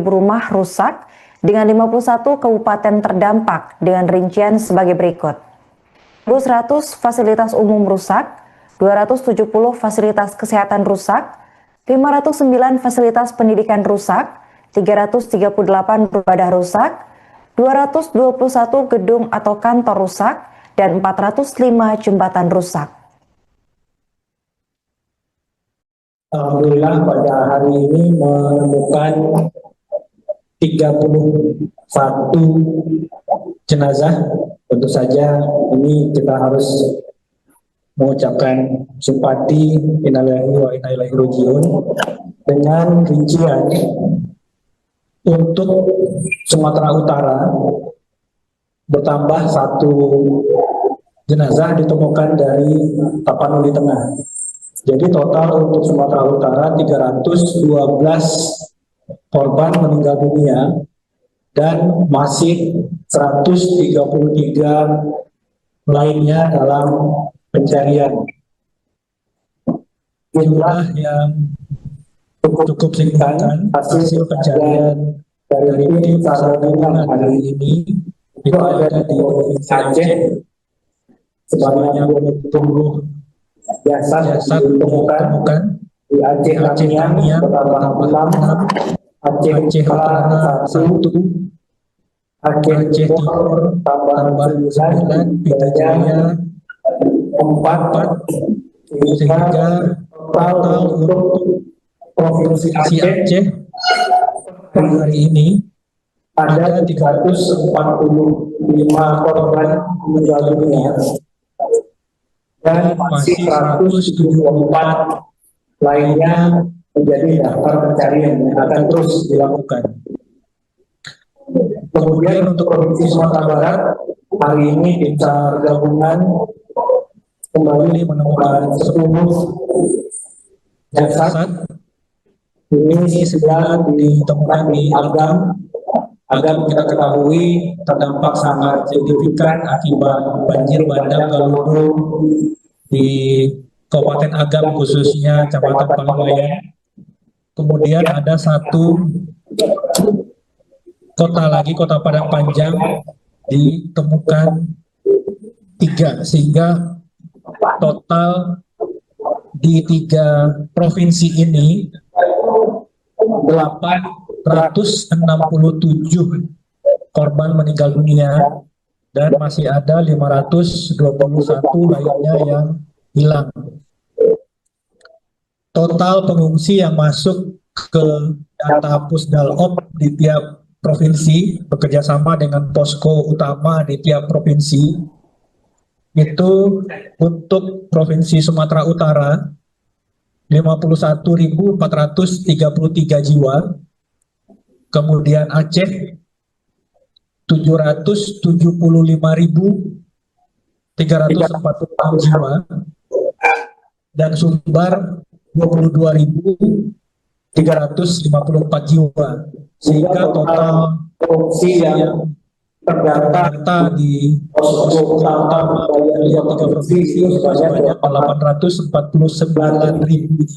rumah rusak dengan 51 kabupaten terdampak dengan rincian sebagai berikut. 100 fasilitas umum rusak, 270 fasilitas kesehatan rusak, 509 fasilitas pendidikan rusak, 338 ibadah rusak, 221 gedung atau kantor rusak, dan 405 jembatan rusak. Alhamdulillah pada hari ini menemukan 31 jenazah. Tentu saja ini kita harus mengucapkan simpati innalillahi wa inna ilaihi rajiun dengan rincian untuk Sumatera Utara bertambah 1 jenazah ditemukan dari Tapanuli Tengah. Jadi total untuk Sumatera Utara 312 korban meninggal dunia dan masih 133 lainnya dalam pencarian. Jumlah yang cukup signifikan hasil pencarian dari tim SAR gabungan hari ini itu ada di Provinsi Aceh sebanyak 20 jasad ditemukan di Aceh Tamiang bertambah 6, Aceh Utara 1, Aceh Timur tambah 9, Pita Jaya 4, sehingga total untuk Provinsi Aceh hari ini ada 345 korban meninggal dunia dan masih 174 lainnya menjadi daftar pencarian yang akan terus dilakukan. Kemudian untuk Provinsi Sumatera Barat, hari ini tim SAR gabungan kembali menemukan 10 jasad. Ini 9 ditemukan di Agam. Agam kita ketahui terdampak sangat signifikan akibat banjir bandang Galudu di Kabupaten Agam, khususnya Kecamatan Palangwayan. Kemudian ada satu kota lagi, Kota Padang Panjang, ditemukan 3, sehingga total di 3 provinsi ini 867 korban meninggal dunia dan masih ada 521 lainnya yang hilang. Total pengungsi yang masuk ke data Pusdalop di tiap provinsi bekerjasama dengan posko utama di tiap provinsi itu untuk Provinsi Sumatera Utara 51.433 jiwa, kemudian Aceh 775.346 jiwa, dan Sumbar 22.354 jiwa, sehingga total pengungsi yang terdata di posko utama dari 3 provinsi sebanyak 849.133.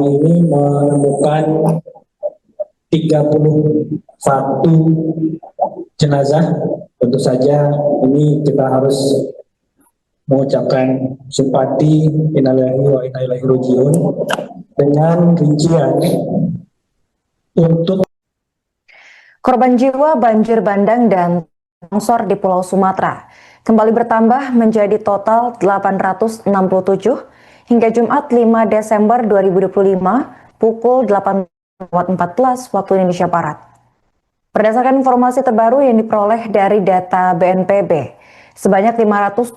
ini menemukan 31 jenazah. Tentu saja ini kita harus mengucapkan simpati innalillahi wa inna ilaihi raji'un dengan rincian untuk korban jiwa banjir bandang dan longsor di Pulau Sumatera kembali bertambah menjadi total 867 hingga Jumat 5 Desember 2025 pukul 8.14 waktu Indonesia Barat. Berdasarkan informasi terbaru yang diperoleh dari data BNPB, sebanyak 521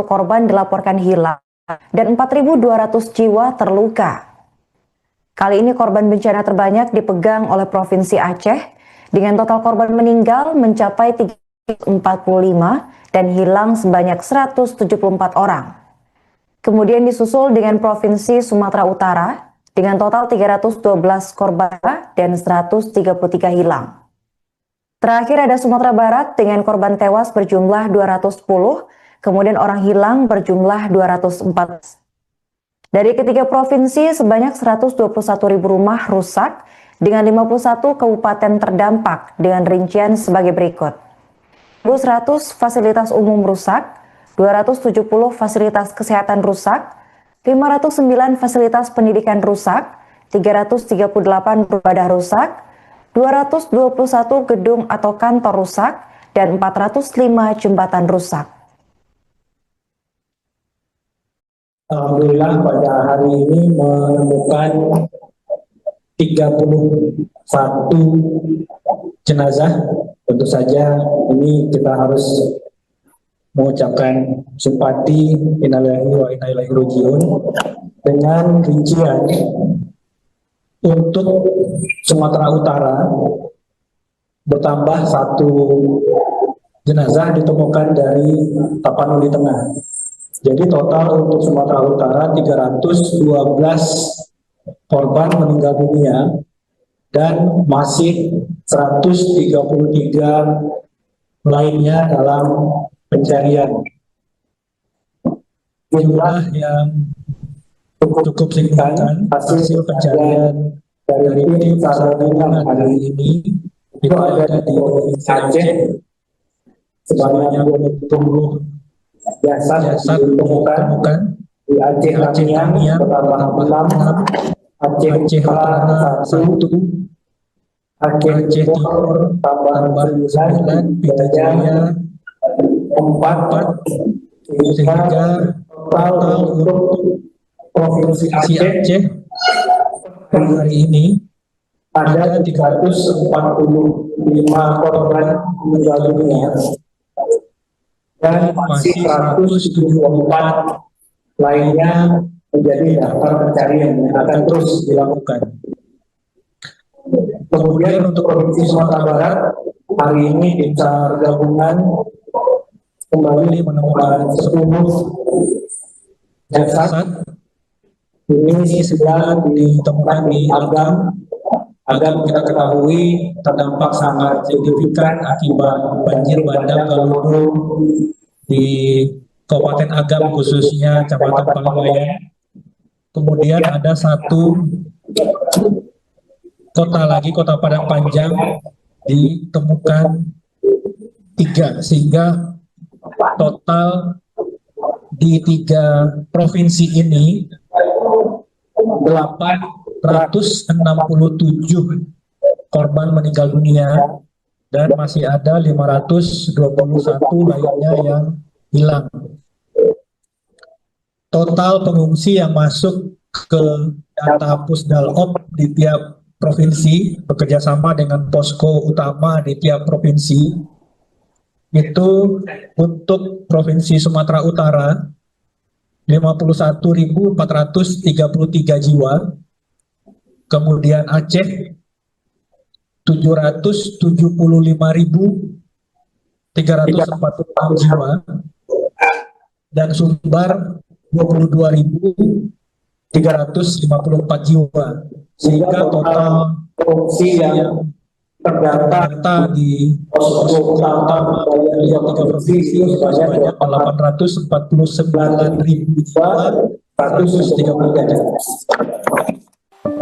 korban dilaporkan hilang dan 4.200 jiwa terluka. Kali ini korban bencana terbanyak dipegang oleh Provinsi Aceh dengan total korban meninggal mencapai 345 dan hilang sebanyak 174 orang. Kemudian disusul dengan Provinsi Sumatera Utara dengan total 312 korban dan 133 hilang. Terakhir ada Sumatera Barat dengan korban tewas berjumlah 210, kemudian orang hilang berjumlah 204. Dari ketiga provinsi sebanyak 121.000 rumah rusak dengan 51 kabupaten terdampak dengan rincian sebagai berikut. 1.100 fasilitas umum rusak, 270 fasilitas kesehatan rusak, 509 fasilitas pendidikan rusak, 338 ibadah rusak, 221 gedung atau kantor rusak, dan 405 jembatan rusak. Alhamdulillah pada hari ini menemukan 31 jenazah. Tentu saja ini kita harus mengucapkan simpati innalillahi wa inna ilaihi raji'un dengan rincian untuk Sumatera Utara bertambah 1 jenazah ditemukan dari Tapanuli Tengah. Jadi total untuk Sumatera Utara 312 korban meninggal dunia dan masih 133 lainnya dalam pencarian. Jumlah yang cukup signifikan hasil pencarian dari tim SAR gabungan hari ini itu ada di Provinsi Aceh sebanyak 20 jasad ditemukan di Aceh Tamiang bertambah 6, Aceh Utara 1, Aceh Timur tambah 9, Pita Jaya 4, sehingga total untuk Provinsi Aceh hari ini ada 345 korban meninggal dunia dan masih 174 lainnya menjadi daftar pencarian yang akan terus dilakukan. Kemudian untuk Provinsi Sumatera Barat hari ini tim SAR gabungan kembali menemukan 10 jasad. Ini sedang ditemukan di Agam. Agam kita ketahui terdampak sangat signifikan akibat banjir bandang Galudu di Kabupaten Agam khususnya Kecamatan Palawayan. Kemudian ada 1 kota lagi, Kota Padang Panjang, ditemukan 3 sehingga total di 3 provinsi ini 867 korban meninggal dunia dan masih ada 521 lainnya yang hilang. Total pengungsi yang masuk ke data Pusdalop di tiap provinsi bekerjasama dengan posko utama di tiap provinsi itu untuk Provinsi Sumatera Utara 51.433 jiwa, kemudian Aceh 775.346 jiwa, dan Sumbar 22.354 jiwa, sehingga total pengungsi yang terdata di posko utama dari 3 provinsi sebanyak 849.133.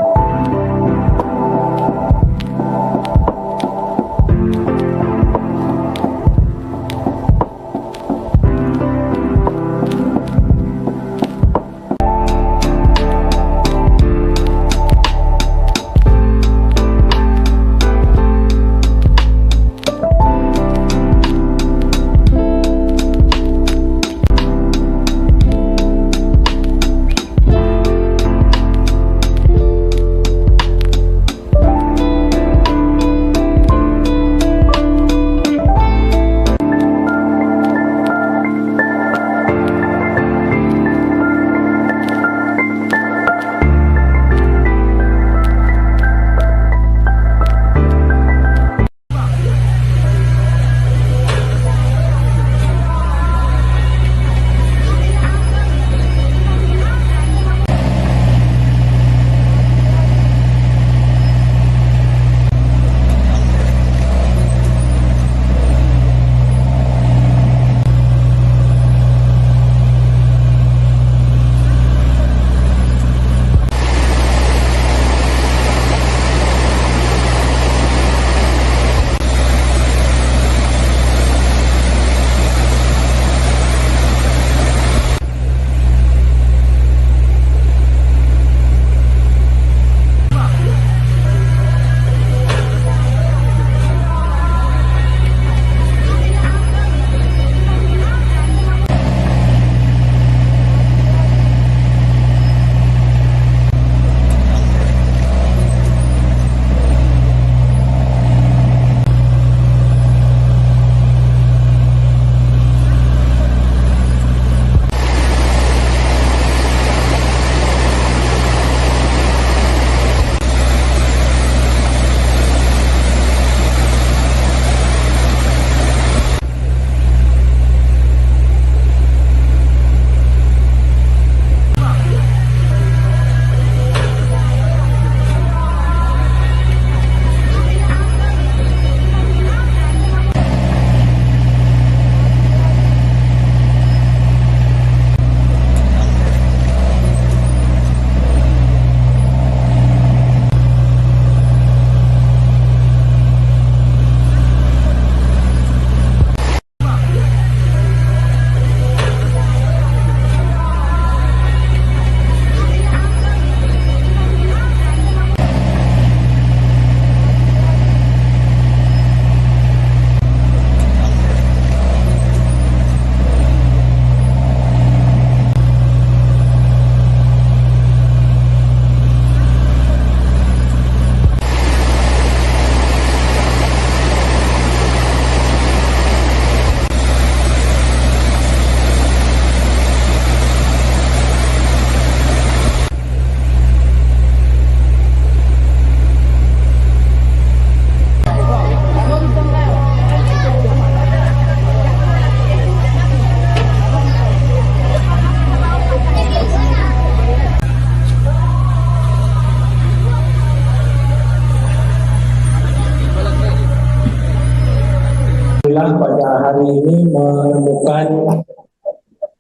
Alhamdulillah pada hari ini menemukan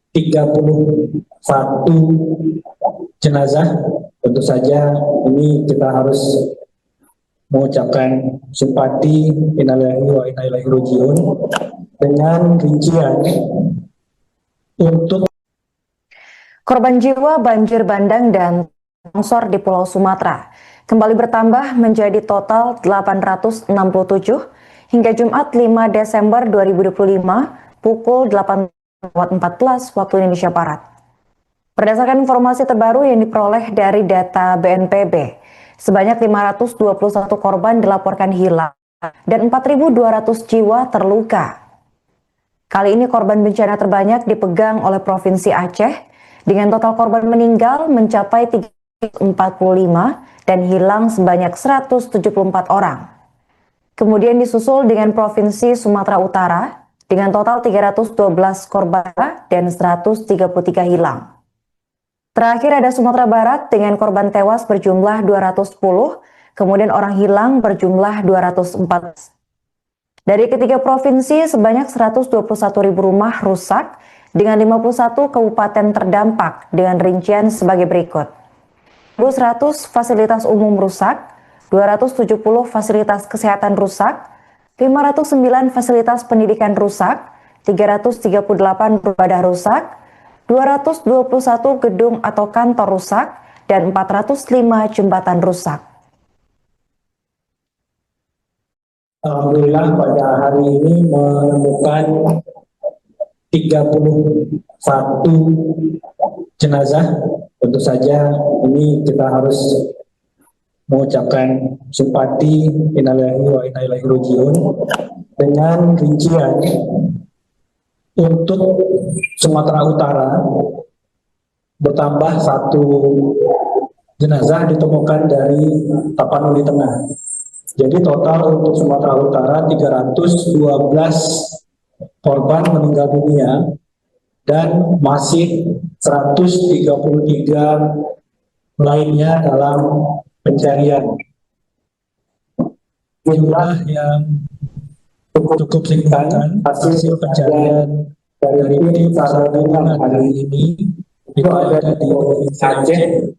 31 jenazah. Tentu saja ini kita harus mengucapkan simpati innalillahi wa inna ilaihi raji'un dengan rincian untuk korban jiwa banjir bandang dan longsor di Pulau Sumatera kembali bertambah menjadi total 867 hingga Jumat 5 Desember 2025 pukul 8.14 waktu Indonesia Barat. Berdasarkan informasi terbaru yang diperoleh dari data BNPB, sebanyak 521 korban dilaporkan hilang dan 4.200 jiwa terluka. Kali ini korban bencana terbanyak dipegang oleh Provinsi Aceh dengan total korban meninggal mencapai 345 dan hilang sebanyak 174 orang. Kemudian disusul dengan Provinsi Sumatera Utara dengan total 312 korban dan 133 hilang. Terakhir ada Sumatera Barat dengan korban tewas berjumlah 210, kemudian orang hilang berjumlah 214. Dari ketiga provinsi, sebanyak 121.000 rumah rusak dengan 51 kabupaten terdampak dengan rincian sebagai berikut. 100 fasilitas umum rusak, 270 fasilitas kesehatan rusak, 509 fasilitas pendidikan rusak, 338 beribadah rusak, 221 gedung atau kantor rusak, dan 405 jembatan rusak. Alhamdulillah pada hari ini menemukan 31 jenazah. Tentu saja ini kita harus mengucapkan simpati innalillahi wa inna ilaihi raji'un dengan rincian untuk Sumatera Utara bertambah 1 jenazah ditemukan dari Tapanuli Tengah. Jadi total untuk Sumatera Utara 312 korban meninggal dunia dan masih 133 lainnya dalam pencarian. Jumlah yang cukup signifikan hasil pencarian dari tim SAR gabungan hari ini itu ada di Provinsi Aceh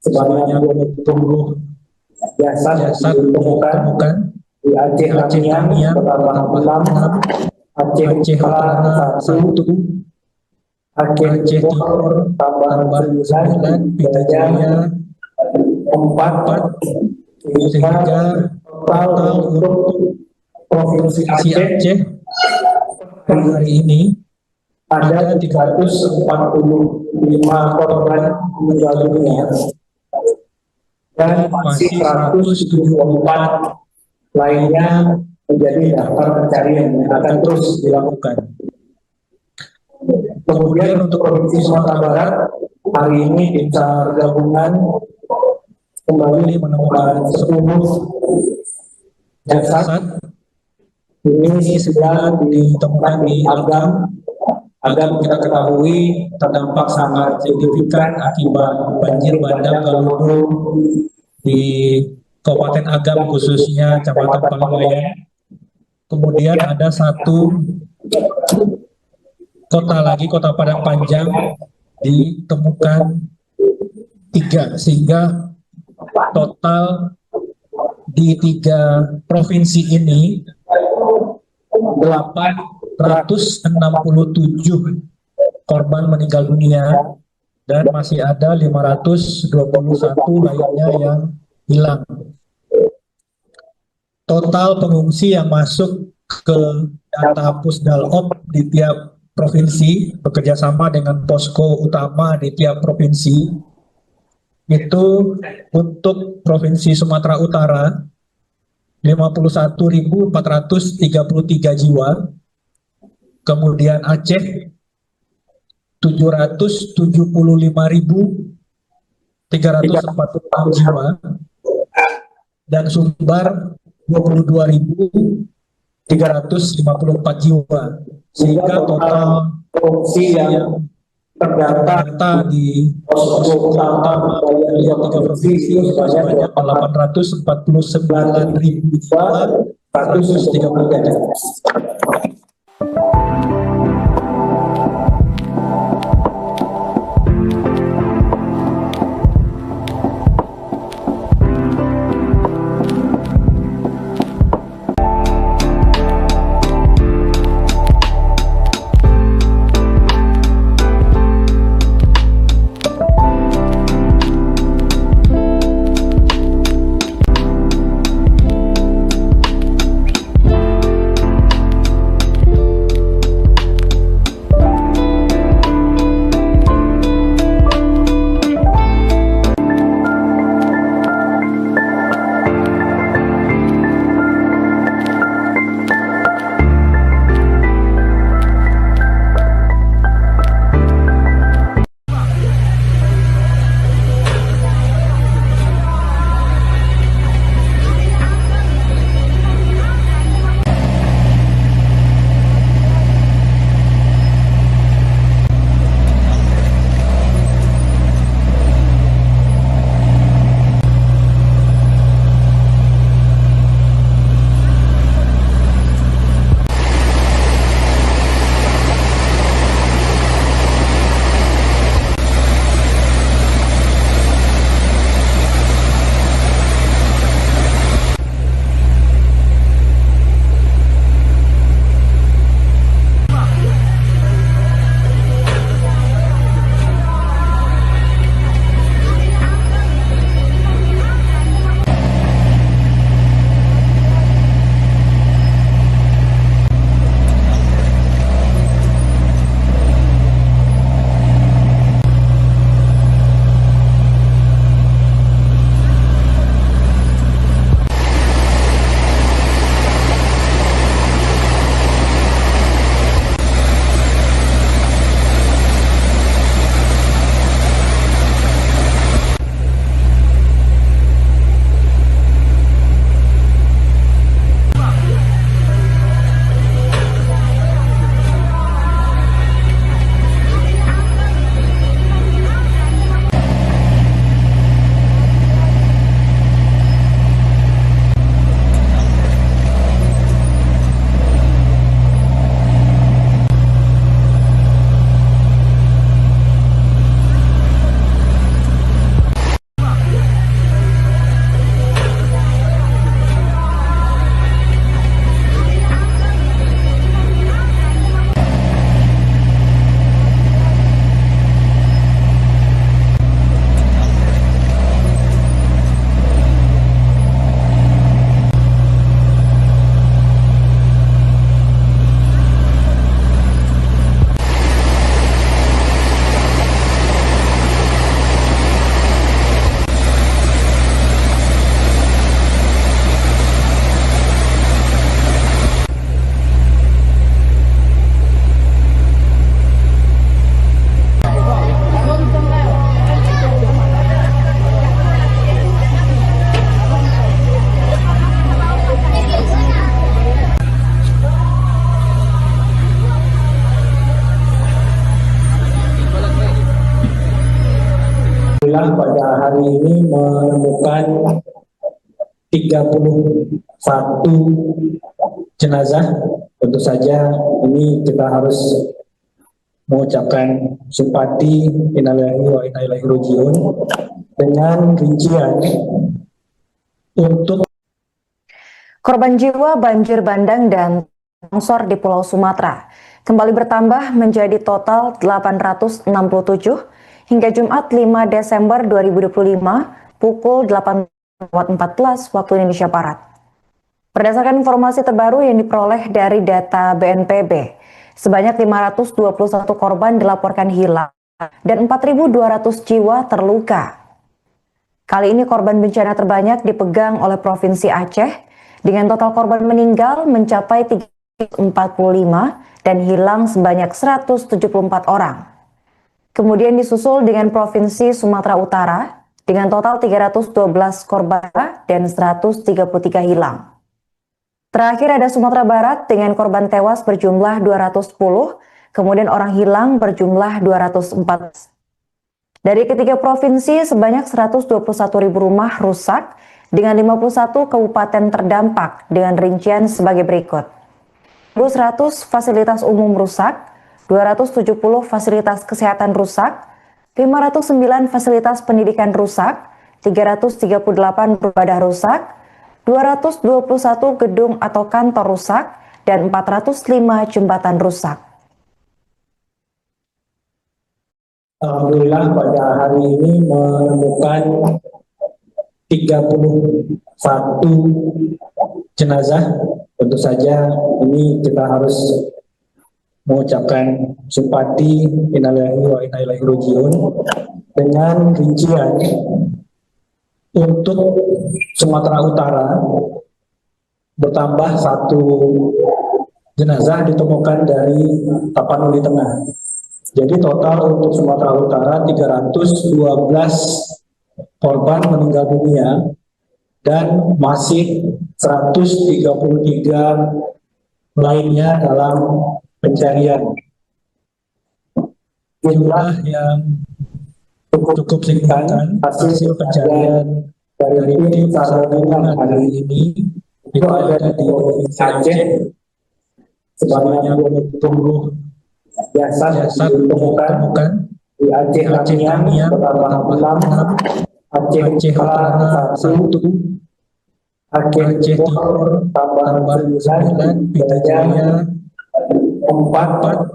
sebanyak 20 jasad ditemukan di Aceh Tamiang bertambah 6, Aceh Utara 1, Aceh Timur tambah 9, Pidijaya 4, sehingga total untuk Provinsi Aceh hari ini ada 345 korban meninggal dunia dan masih 174 lainnya menjadi daftar pencarian yang akan terus dilakukan. Kemudian untuk Provinsi Sumatera Barat hari ini tim SAR gabungan kembali menemukan 10 jasad. Ini 9 ditemukan di Agam. Agam kita ketahui terdampak sangat signifikan akibat banjir bandang Galudu di Kabupaten Agam khususnya Kecamatan Paliwayan. Kemudian ada 1 kota lagi, Kota Padang Panjang, ditemukan 3 sehingga total di 3 provinsi ini 867 korban meninggal dunia dan masih ada 521 lainnya yang hilang. Total pengungsi yang masuk ke data Pusdalop di tiap provinsi bekerjasama dengan posko utama di tiap provinsi itu untuk Provinsi Sumatera Utara 51.433 jiwa, kemudian Aceh 775.346 jiwa, dan Sumbar 22.354 jiwa, sehingga total pengungsi yang terdata di posko utama dari 3 provinsi sebanyak 849.133. hari ini menemukan 31 jenazah. Tentu saja ini kita harus mengucapkan simpati innalillahi wa inna ilaihi raji'un dengan rincian untuk korban jiwa banjir bandang dan longsor di Pulau Sumatera kembali bertambah menjadi total 867 hingga Jumat 5 Desember 2025 pukul 8.14 waktu Indonesia Barat. Berdasarkan informasi terbaru yang diperoleh dari data BNPB, sebanyak 521 korban dilaporkan hilang dan 4.200 jiwa terluka. Kali ini korban bencana terbanyak dipegang oleh Provinsi Aceh dengan total korban meninggal mencapai 345 dan hilang sebanyak 174 orang. Kemudian disusul dengan Provinsi Sumatera Utara dengan total 312 korban dan 133 hilang. Terakhir ada Sumatera Barat dengan korban tewas berjumlah 210, kemudian orang hilang berjumlah 204. Dari ketiga provinsi sebanyak 121.000 rumah rusak dengan 51 kabupaten terdampak dengan rincian sebagai berikut. 100 fasilitas umum rusak, 270 fasilitas kesehatan rusak, 509 fasilitas pendidikan rusak, 338 ibadah rusak, 221 gedung atau kantor rusak, dan 405 jembatan rusak. Alhamdulillah pada hari ini menemukan 31 jenazah. Tentu saja ini kita harus mengucapkan simpati innalillahi wa inna ilaihi raji'un dengan rincian untuk Sumatera Utara bertambah 1 jenazah ditemukan dari Tapanuli Tengah. Jadi total untuk Sumatera Utara 312 korban meninggal dunia dan masih 133 lainnya dalam pencarian. Jumlah yang cukup signifikan hasil pencarian dari tim SAR gabungan hari ini itu ada di Provinsi Aceh sebanyak 20 jasad ditemukan di Aceh Tamiang bertambah 6, Aceh Utara 1, Aceh Timur tambah 9, Pita Jaya 4,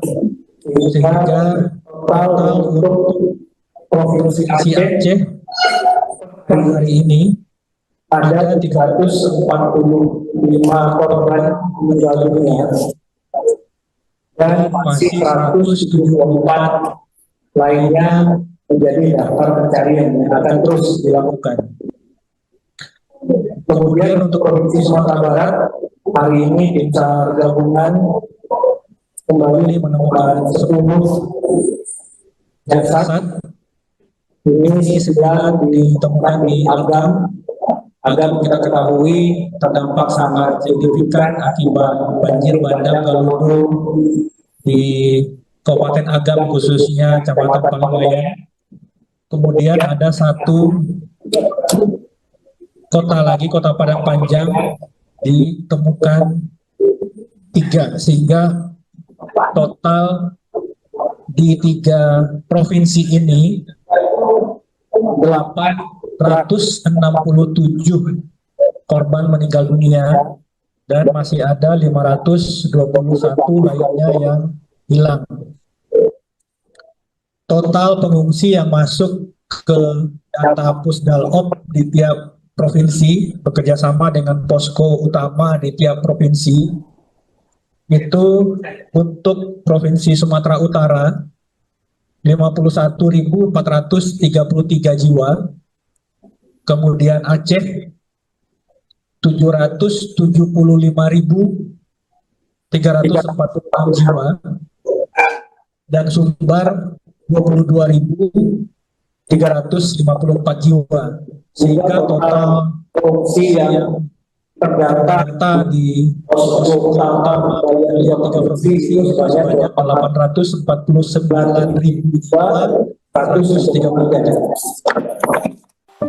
sehingga total untuk Provinsi Aceh hari ini ada 345 korban meninggal dunia dan masih 174 lainnya menjadi daftar pencarian yang akan terus dilakukan. Kemudian untuk Provinsi Sumatera Barat hari ini tim SAR gabungan kembali menemukan 10 jasad. Ini 9 ditemukan di Agam. Agam kita ketahui terdampak sangat signifikan akibat banjir bandang Galudu di Kabupaten Agam khususnya Kecamatan Paliwayan. Kemudian ada 1 kota lagi, Kota Padang Panjang, ditemukan 3 sehingga total di 3 provinsi ini 867 korban meninggal dunia dan masih ada 521 lainnya yang hilang. Total pengungsi yang masuk ke data Pusdalop di tiap provinsi bekerjasama dengan posko utama di tiap provinsi itu untuk Provinsi Sumatera Utara 51.433 jiwa, kemudian Aceh 775.346 jiwa, dan Sumbar 22.354 jiwa, sehingga total pengungsi yang terdata di posko utama dari 3 provinsi sebanyak 849.133.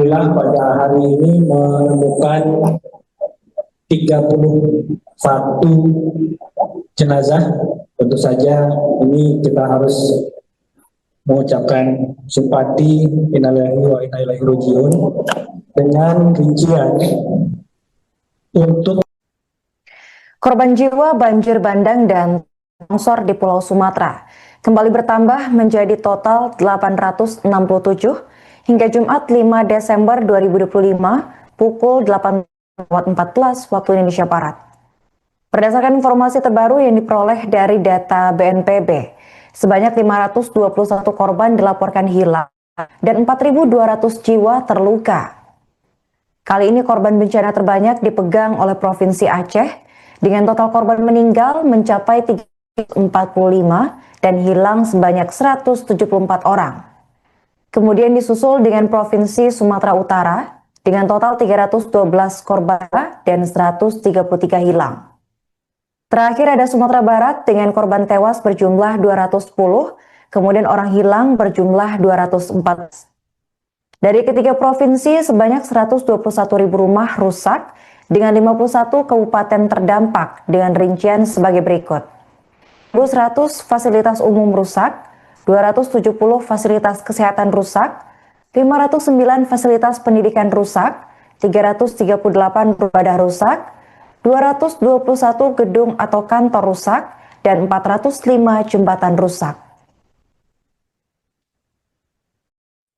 Alhamdulillah pada hari ini menemukan 31 jenazah. Tentu saja ini kita harus mengucapkan simpati innalillahi wa inna ilaihi rajiun dengan rincian untuk korban jiwa banjir bandang dan longsor di Pulau Sumatera kembali bertambah menjadi total 867 hingga Jumat 5 Desember 2025 pukul 8.14 waktu Indonesia Barat. Berdasarkan informasi terbaru yang diperoleh dari data BNPB, sebanyak 521 korban dilaporkan hilang dan 4.200 jiwa terluka. Kali ini korban bencana terbanyak dipegang oleh Provinsi Aceh dengan total korban meninggal mencapai 345 dan hilang sebanyak 174 orang. Kemudian disusul dengan Provinsi Sumatera Utara dengan total 312 korban dan 133 hilang. Terakhir ada Sumatera Barat dengan korban tewas berjumlah 210, kemudian orang hilang berjumlah 214. Dari ketiga provinsi, sebanyak 121.000 rumah rusak dengan 51 kabupaten terdampak dengan rincian sebagai berikut. 100 fasilitas umum rusak, 270 fasilitas kesehatan rusak, 509 fasilitas pendidikan rusak, 338 ibadah rusak, 221 gedung atau kantor rusak, dan 405 jembatan rusak.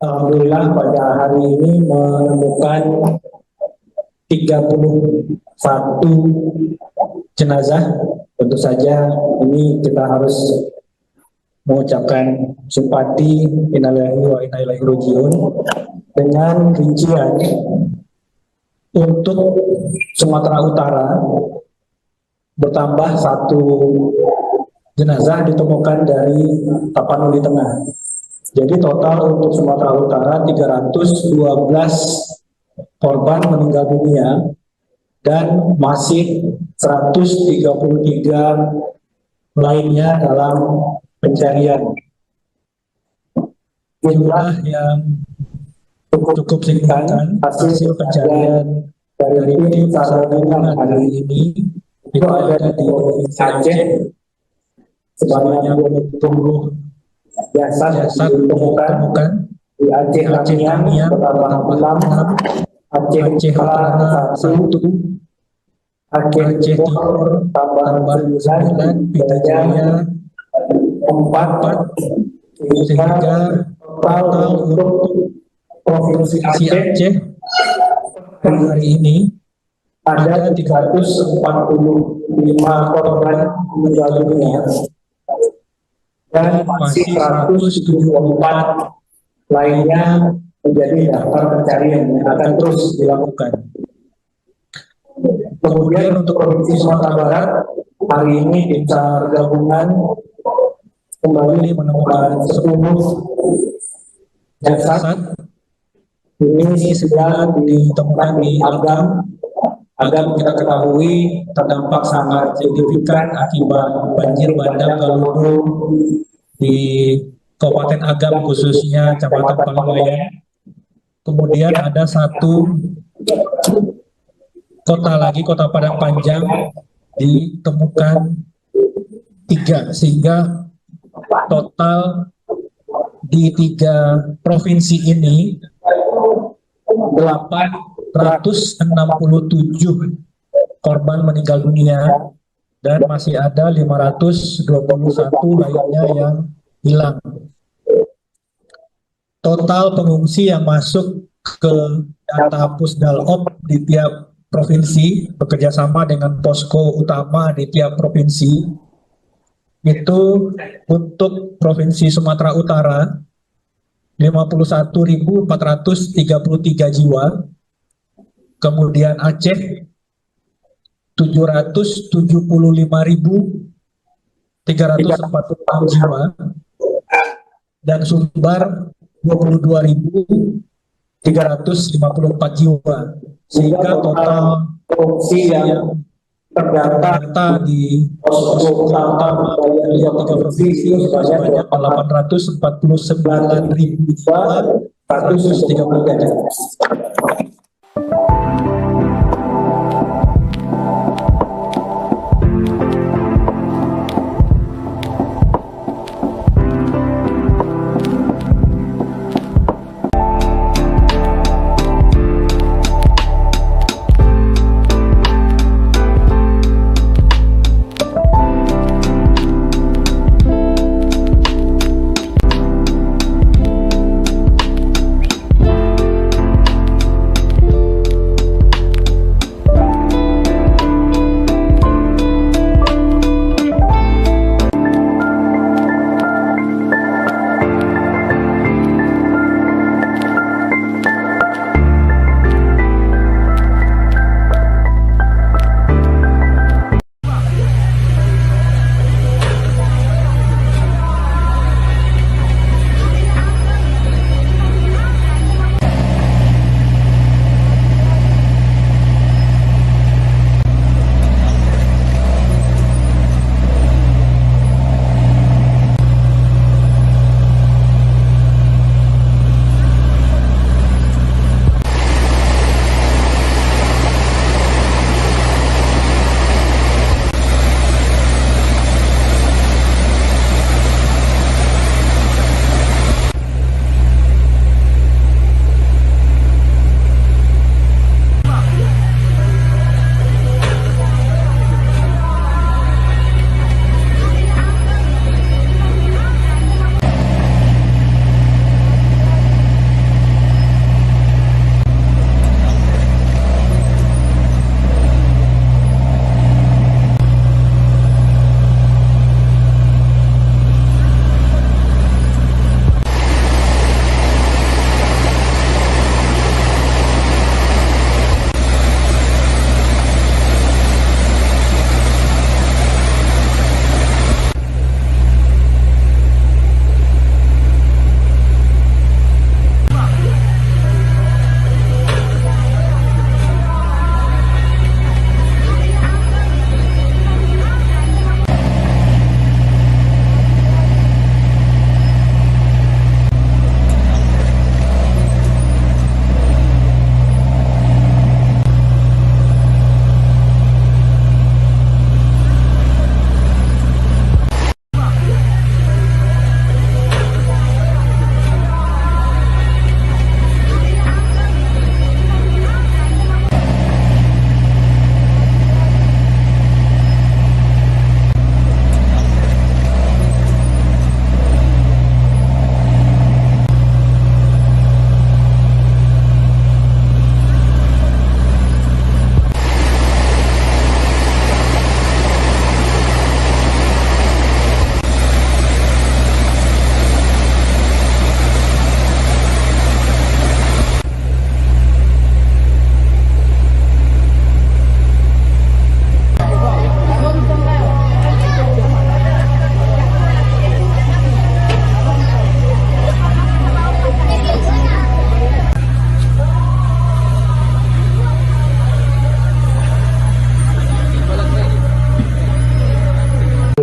Alhamdulillah pada hari ini menemukan 31 jenazah. Tentu saja ini kita harus mengucapkan simpati innalillahi wa inna ilaihi rajiun dengan rincian untuk Sumatera Utara bertambah 1 jenazah ditemukan dari Tapanuli Tengah. Jadi total untuk Sumatera Utara 312 korban meninggal dunia dan masih 133 lainnya dalam pencarian. Jumlah yang cukup signifikan hasil pencarian dari tim SAR gabungan hari ini itu ada di Provinsi Aceh sebanyak 20 jasad ditemukan di Aceh Tamiang bertambah 6, Aceh Utara 1, Aceh Timur tambah 9, Pidijaya 4, sehingga total untuk Provinsi Aceh hari ini ada 345 korban meninggal dunia dan masih 174 lainnya menjadi daftar pencarian yang akan terus dilakukan. Kemudian untuk Provinsi Sumatera Barat hari ini tim SAR gabungan kembali menemukan 10 jasad. Ini 9 ditemukan di Agam. Agam kita ketahui terdampak sangat signifikan akibat banjir bandang Galudu di Kabupaten Agam, khususnya Kecamatan Pangwayan. Kemudian ada 1 kota lagi, Kota Padang Panjang, ditemukan 3, sehingga total di 3 provinsi ini 867 korban meninggal dunia dan masih ada 521 lainnya yang hilang. Total pengungsi yang masuk ke data Pusdalop di tiap provinsi bekerjasama dengan posko utama di tiap provinsi itu untuk Provinsi Sumatera Utara 51.433 jiwa, kemudian Aceh 775.346 jiwa, dan Sumbar 22.354 jiwa, sehingga total pengungsi yang terdata di posko utama dari 3 provinsi sebanyak 849.133.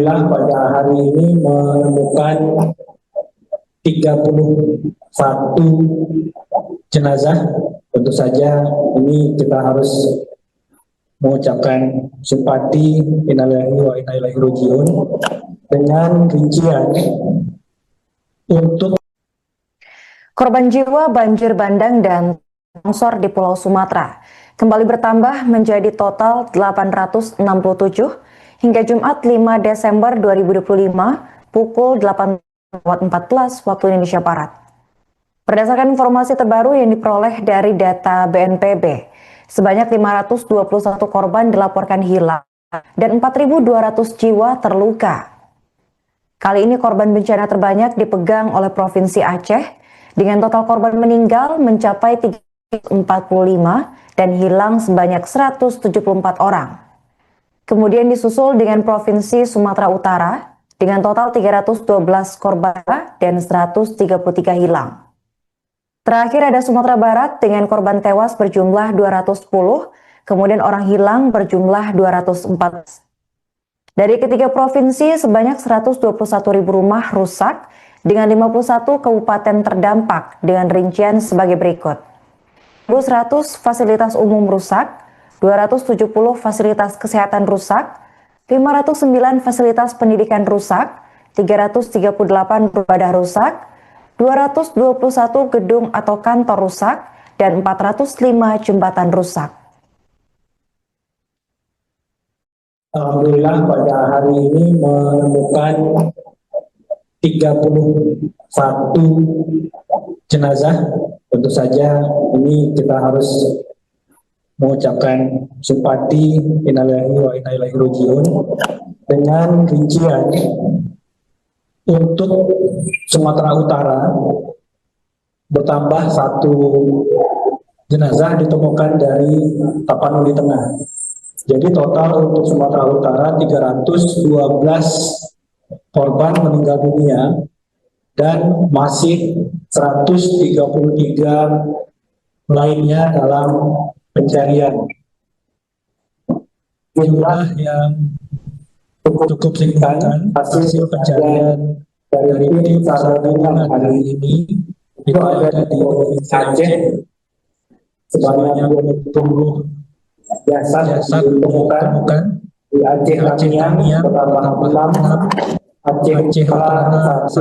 Alhamdulillah pada hari ini menemukan 31 jenazah. Tentu saja ini kita harus mengucapkan simpati innalillahi wa inna ilaihi raji'un dengan rincian untuk korban jiwa banjir bandang dan longsor di Pulau Sumatera kembali bertambah menjadi total 867 hingga Jumat 5 Desember 2025 pukul 8.14 waktu Indonesia Barat. Berdasarkan informasi terbaru yang diperoleh dari data BNPB, sebanyak 521 korban dilaporkan hilang dan 4.200 jiwa terluka. Kali ini korban bencana terbanyak dipegang oleh Provinsi Aceh dengan total korban meninggal mencapai 345 dan hilang sebanyak 174 orang. Kemudian disusul dengan Provinsi Sumatera Utara dengan total 312 korban dan 133 hilang. Terakhir ada Sumatera Barat dengan korban tewas berjumlah 210, kemudian orang hilang berjumlah 204. Dari ketiga provinsi sebanyak 121.000 rumah rusak dengan 51 kabupaten terdampak dengan rincian sebagai berikut. 1.100 fasilitas umum rusak, 270 fasilitas kesehatan rusak, 509 fasilitas pendidikan rusak, 338 ibadah rusak, 221 gedung atau kantor rusak, dan 405 jembatan rusak. Alhamdulillah pada hari ini menemukan 31 jenazah. Tentu saja ini kita harus mengucapkan simpati innalillahi wa inna ilaihi raji'un dengan rincian untuk Sumatera Utara bertambah 1 jenazah ditemukan dari Tapanuli Tengah. Jadi total untuk Sumatera Utara 312 korban meninggal dunia dan masih 133 lainnya dalam pencarian. Jumlah yang cukup signifikan hasil pencarian dari tim SAR gabungan hari ini itu ada di Provinsi Aceh sebanyak 20 jasad ditemukan di Aceh Tamiang bertambah 6, Aceh Utara 1,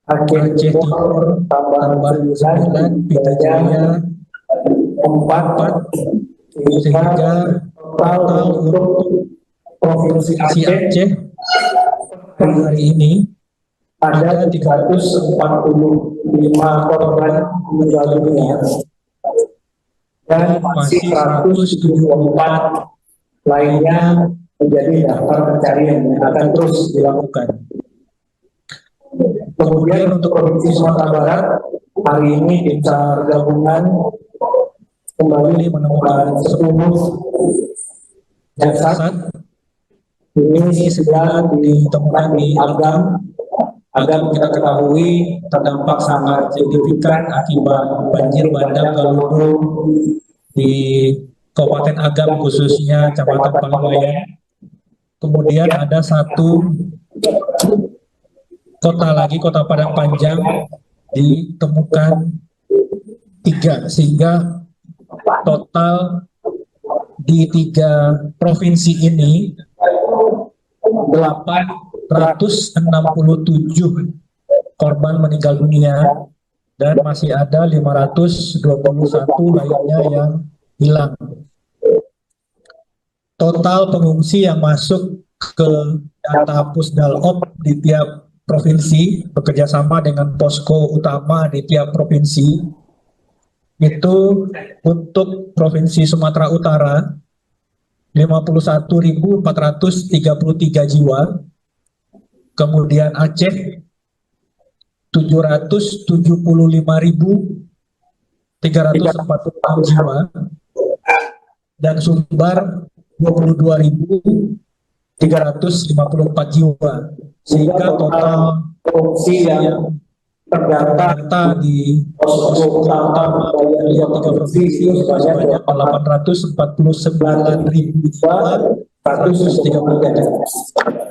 Aceh Timur tambah 9, Pidijaya 4, sehingga total untuk Provinsi Aceh hari ini ada 345 korban meninggal dunia dan masih 174 lainnya menjadi daftar pencarian yang akan terus dilakukan. Kemudian untuk Provinsi Sumatera Barat hari ini tim SAR gabungan kembali menemukan 10 jasad. Ini 9 ditemukan di Agam. Agam kita ketahui terdampak sangat signifikan akibat banjir bandang Galunggung di Kabupaten Agam khususnya Kecamatan Paliwayan. Kemudian ada 1 kota lagi, Kota Padang Panjang, ditemukan 3, sehingga total di 3 provinsi ini 867 korban meninggal dunia dan masih ada 521 lainnya yang hilang. Total pengungsi yang masuk ke data Pusdalop di tiap provinsi bekerjasama dengan posko utama di tiap provinsi itu untuk Provinsi Sumatera Utara 51.433 jiwa, kemudian Aceh 775.346 jiwa, dan Sumbar 22.354 jiwa, sehingga total pengungsi yang terdata di posko utama dari 3 provinsi sebanyak 849.133.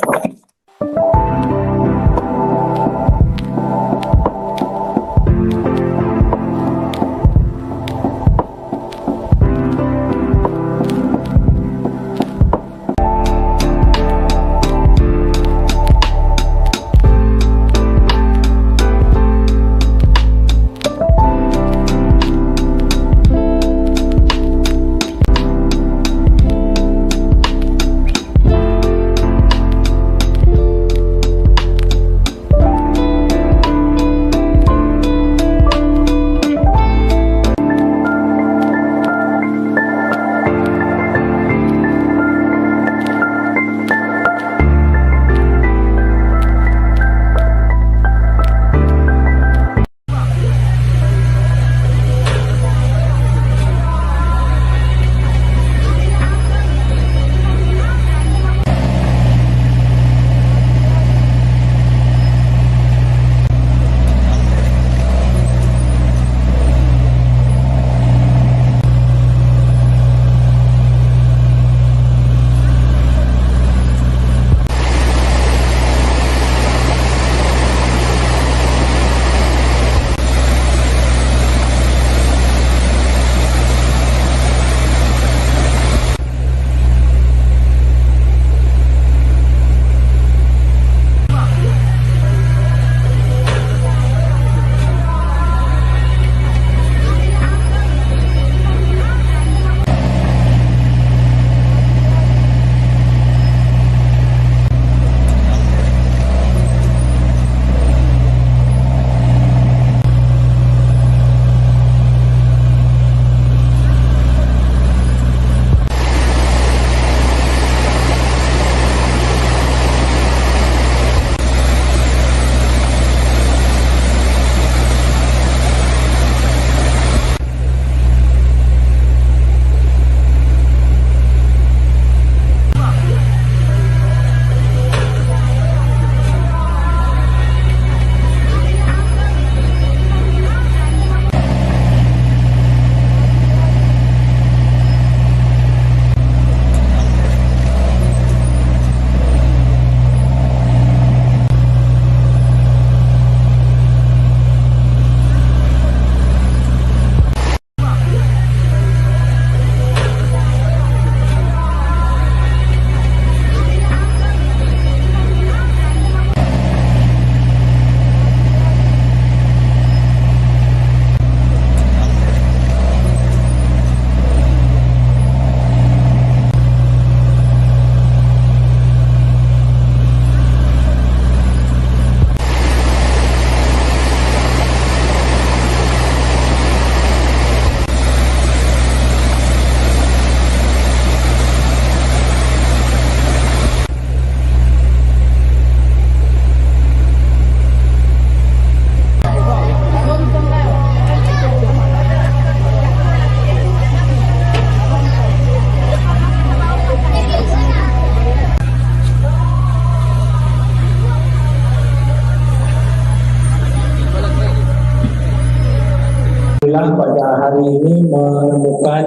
Alhamdulillah pada hari ini menemukan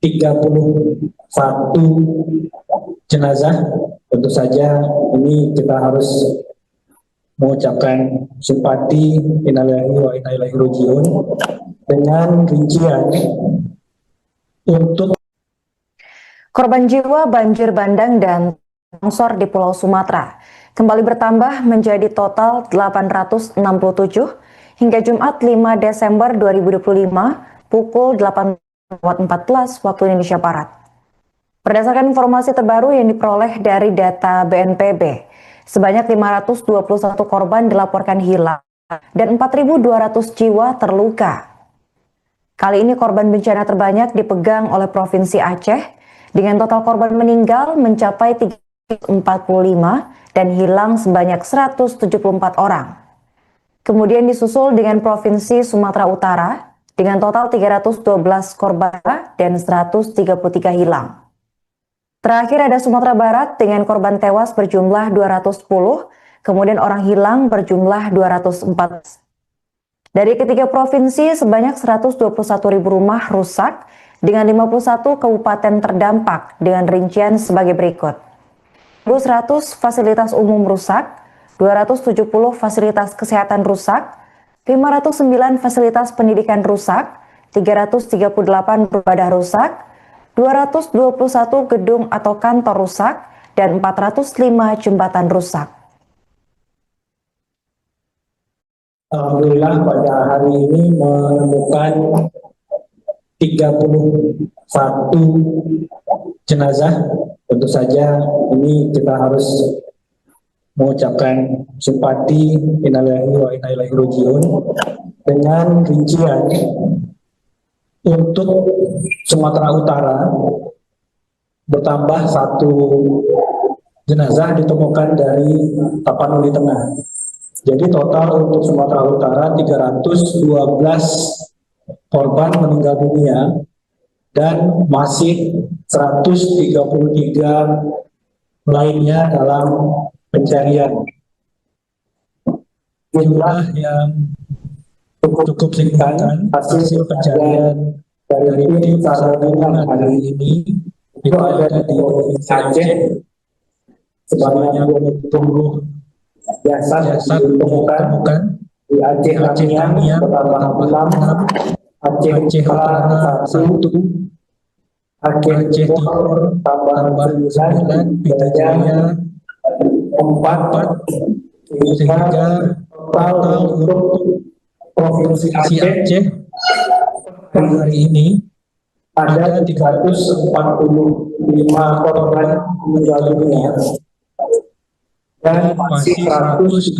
31 jenazah. Tentu saja ini kita harus mengucapkan simpati innalillahi wa inna ilaihi raji'un dengan rincian untuk korban jiwa banjir bandang dan longsor di Pulau Sumatera kembali bertambah menjadi total 867 hingga Jumat 5 Desember 2025 pukul 8.14 waktu Indonesia Barat. Berdasarkan informasi terbaru yang diperoleh dari data BNPB, sebanyak 521 korban dilaporkan hilang dan 4.200 jiwa terluka. Kali ini korban bencana terbanyak dipegang oleh Provinsi Aceh dengan total korban meninggal mencapai 345 dan hilang sebanyak 174 orang. Kemudian disusul dengan Provinsi Sumatera Utara dengan total 312 korban dan 133 hilang. Terakhir ada Sumatera Barat dengan korban tewas berjumlah 210, kemudian orang hilang berjumlah 214. Dari ketiga provinsi sebanyak 121.000 rumah rusak dengan 51 kabupaten terdampak dengan rincian sebagai berikut. 1.100 fasilitas umum rusak, 270 fasilitas kesehatan rusak, 509 fasilitas pendidikan rusak, 338 ibadah rusak, 221 gedung atau kantor rusak, dan 405 jembatan rusak. Alhamdulillah pada hari ini menemukan 31 jenazah. Tentu saja ini kita harus mengucapkan simpati innalillahi wa inna ilaihi rajiun dengan rincian untuk Sumatera Utara bertambah 1 jenazah ditemukan dari Tapanuli Tengah. Jadi total untuk Sumatera Utara 312 korban meninggal dunia dan masih 133 lainnya dalam pencarian. Jumlah yang cukup signifikan hasil pencarian dari tim SAR gabungan hari ini itu ada di Provinsi Aceh sebanyak 20 jasad ditemukan di Aceh Tamiang bertambah 6, Aceh Utara 1, Aceh Timur tambah 9, Pita Jaya 4, sehingga total untuk Provinsi Aceh hari ini ada 345 korban meninggal dunia dan masih 174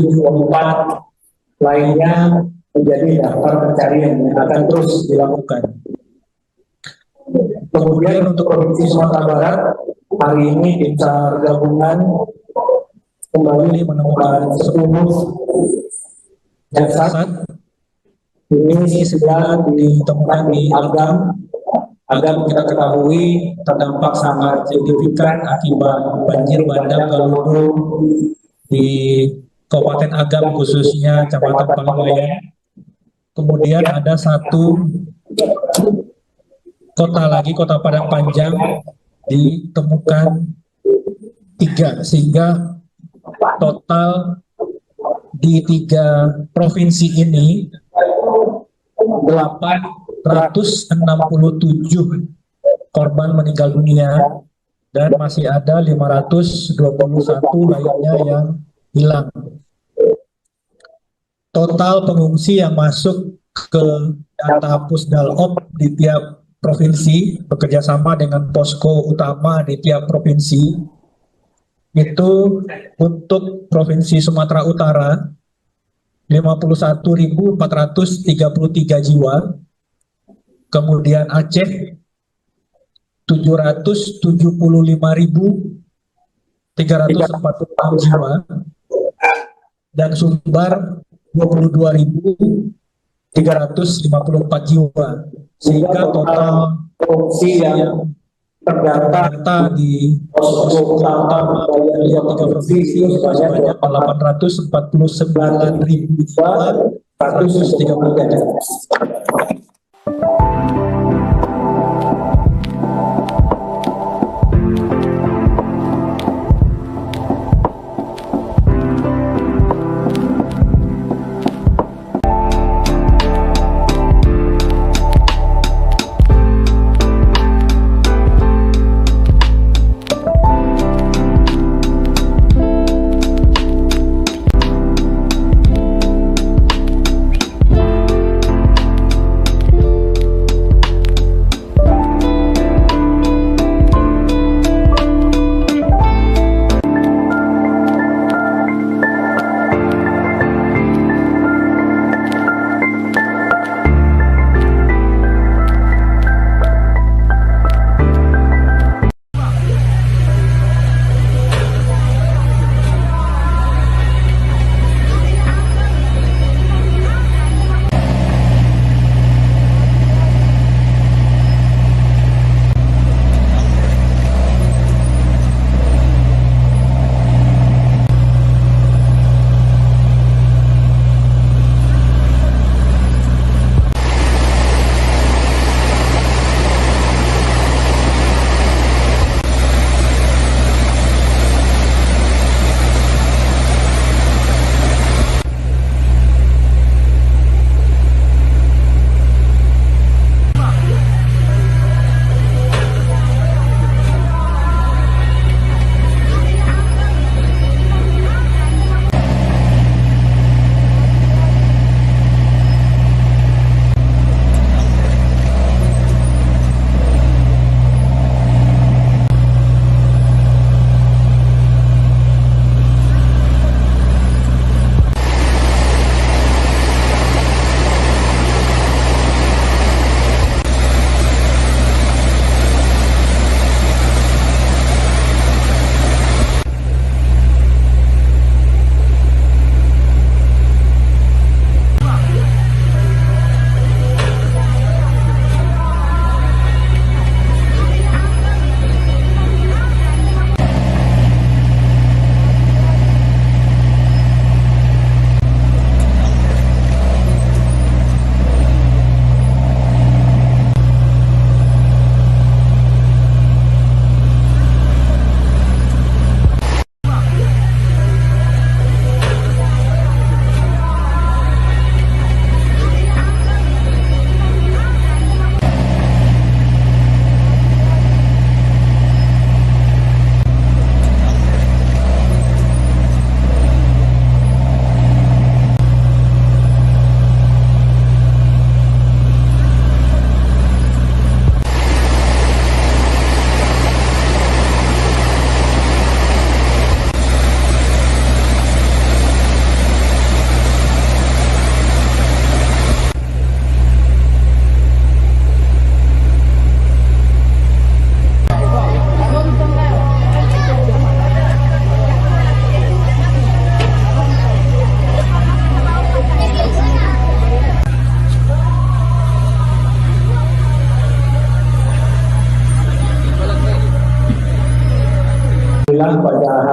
lainnya menjadi daftar pencarian yang akan terus dilakukan. Kemudian untuk Provinsi Sumatera Barat hari ini tim SAR gabungan kembali menemukan 10 jasad. Ini 9 ditemukan di Agam. Agam kita ketahui terdampak sangat signifikan akibat banjir bandang Galudu di Kabupaten Agam, khususnya Kecamatan Paliwayan. Kemudian ada 1 kota lagi, Kota Padang Panjang, ditemukan 3, sehingga total di 3 provinsi ini 867 korban meninggal dunia dan masih ada 521 lainnya yang hilang. Total pengungsi yang masuk ke data Pusdalop di tiap provinsi bekerjasama dengan posko utama di tiap provinsi itu untuk Provinsi Sumatera Utara 51.433 jiwa, kemudian Aceh 775.346 jiwa, dan Sumbar 22.354 jiwa, sehingga total pengungsi yang terdata di posko utama dari 3 provinsi sebanyak 849.133.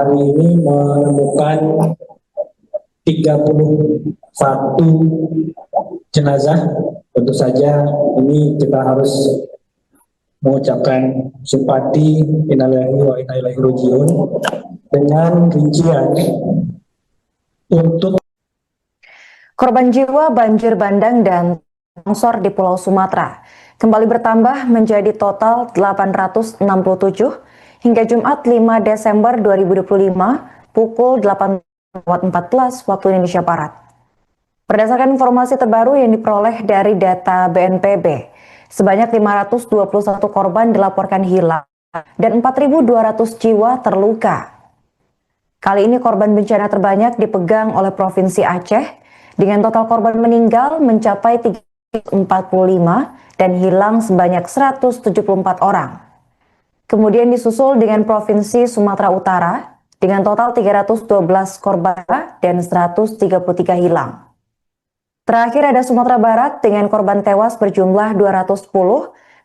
hari ini menemukan 31 jenazah. Tentu saja ini kita harus mengucapkan simpati innalillahi wa inna ilaihi raji'un dengan rincian untuk korban jiwa banjir bandang dan longsor di Pulau Sumatera kembali bertambah menjadi total 867 hingga Jumat 5 Desember 2025 pukul 8.14 waktu Indonesia Barat. Berdasarkan informasi terbaru yang diperoleh dari data BNPB, sebanyak 521 korban dilaporkan hilang dan 4.200 jiwa terluka. Kali ini korban bencana terbanyak dipegang oleh Provinsi Aceh dengan total korban meninggal mencapai 345 dan hilang sebanyak 174 orang. Kemudian disusul dengan Provinsi Sumatera Utara dengan total 312 korban dan 133 hilang. Terakhir ada Sumatera Barat dengan korban tewas berjumlah 210,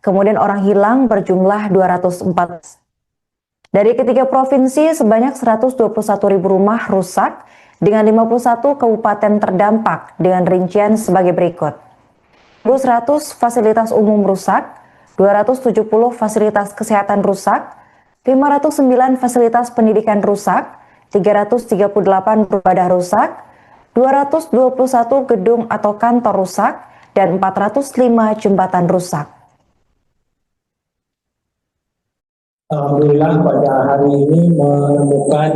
kemudian orang hilang berjumlah 204. Dari ketiga provinsi, sebanyak 121.000 rumah rusak dengan 51 kabupaten terdampak dengan rincian sebagai berikut. 100 fasilitas umum rusak, 270 fasilitas kesehatan rusak, 509 fasilitas pendidikan rusak, 338 ibadah rusak, 221 gedung atau kantor rusak, dan 405 jembatan rusak. Alhamdulillah pada hari ini menemukan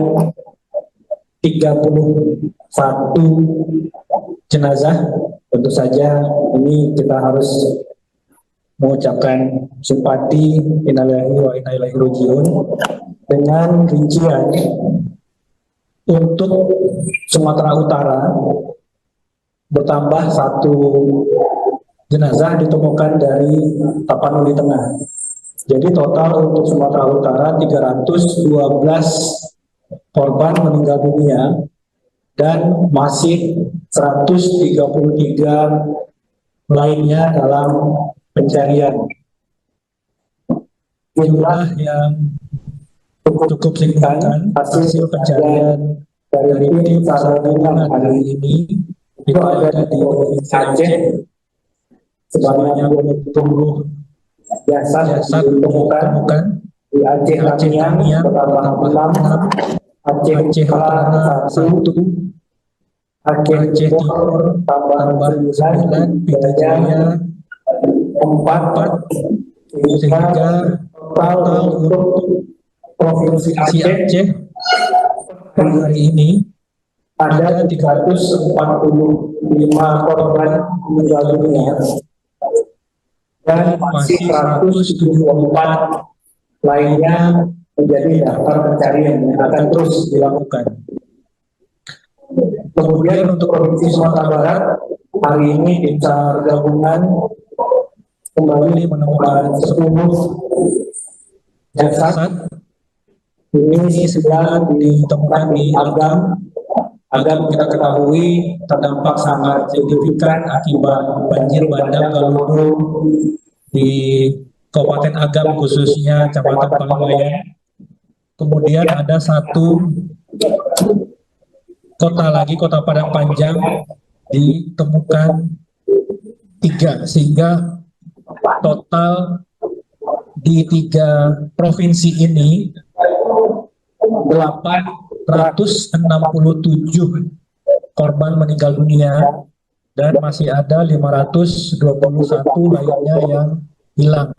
31 jenazah. Tentu saja ini kita harus mengucapkan simpati innalillahi wa inna ilaihi raji'un dengan rincian untuk Sumatera Utara bertambah 1 jenazah ditemukan dari Tapanuli Tengah. Jadi total untuk Sumatera Utara 312 korban meninggal dunia dan masih 133 lainnya dalam pencarian. Jumlah yang cukup signifikan hasil pencarian dari tim SAR gabungan hari ini itu ada di Provinsi Aceh sebanyak 20 jasad ditemukan di Aceh Tamiang bertambah 6, Aceh Utara 1, Aceh Timur tambah 9, Pidijaya 4, sehingga total untuk Provinsi Aceh hari ini ada 345 korban meninggal dunia dan masih 174 lainnya menjadi daftar pencarian yang akan terus dilakukan. Kemudian untuk Provinsi Sumatera Barat, hari ini tim SAR gabungan kembali menemukan 10 jasad. Ini 9 ditemukan di Agam. Agam kita ketahui terdampak sangat signifikan akibat banjir bandang Galudu di Kabupaten Agam, khususnya Kecamatan Palangwayan. Kemudian ada 1 kota lagi, Kota Padang Panjang, ditemukan 3, sehingga total di 3 provinsi ini 867 korban meninggal dunia dan masih ada 521 lainnya yang hilang.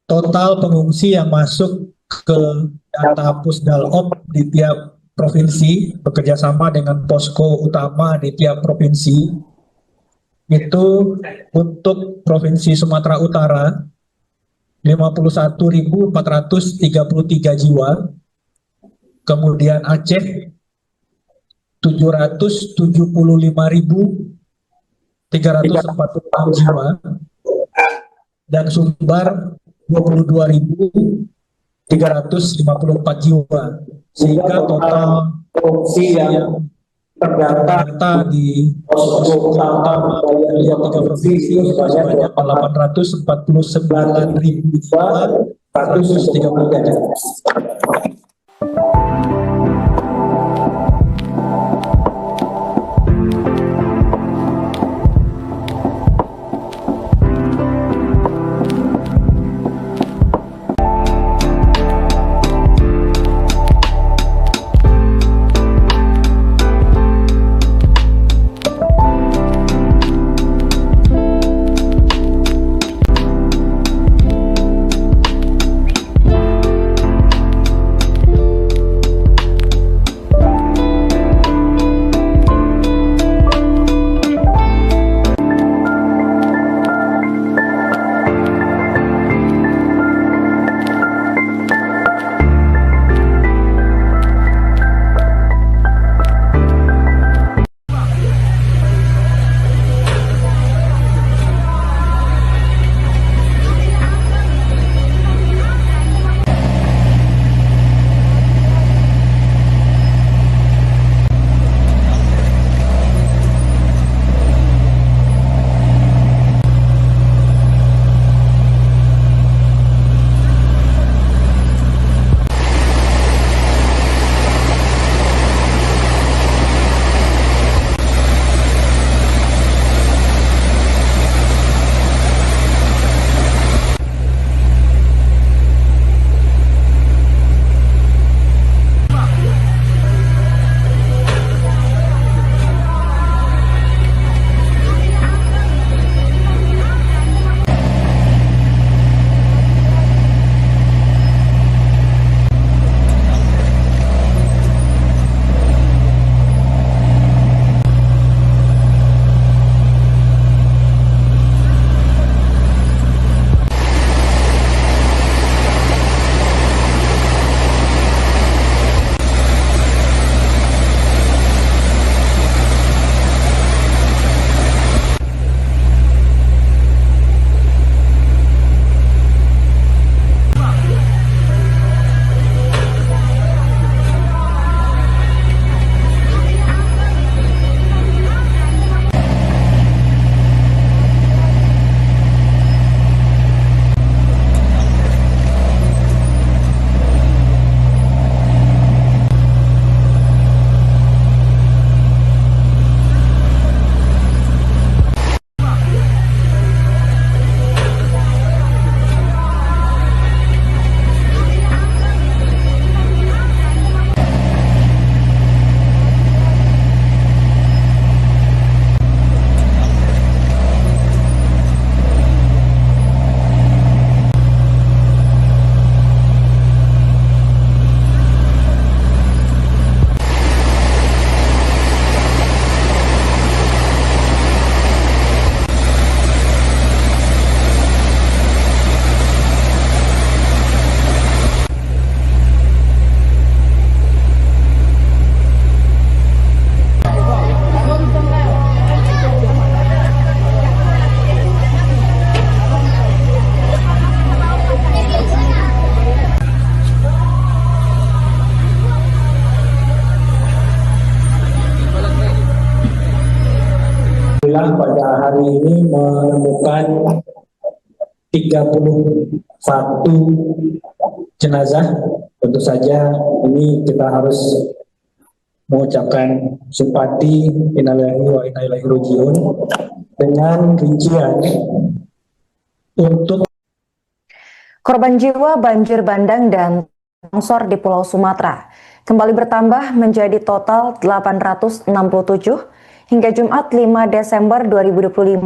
Total pengungsi yang masuk ke data Pusdalop di tiap provinsi bekerjasama dengan posko utama di tiap provinsi itu untuk Provinsi Sumatera Utara 51.433 jiwa, kemudian Aceh 775.346 jiwa, dan Sumbar 22.354 jiwa, sehingga total pengungsi yang terdata di posko utama dari 3 provinsi sebanyak 849.133. Alhamdulillah pada hari ini menemukan 31 jenazah. Tentu saja ini kita harus mengucapkan simpati innalillahi wa inna ilaihi rajiun dengan rincian untuk korban jiwa banjir bandang dan longsor di Pulau Sumatera kembali bertambah menjadi total 867 hingga Jumat 5 Desember 2025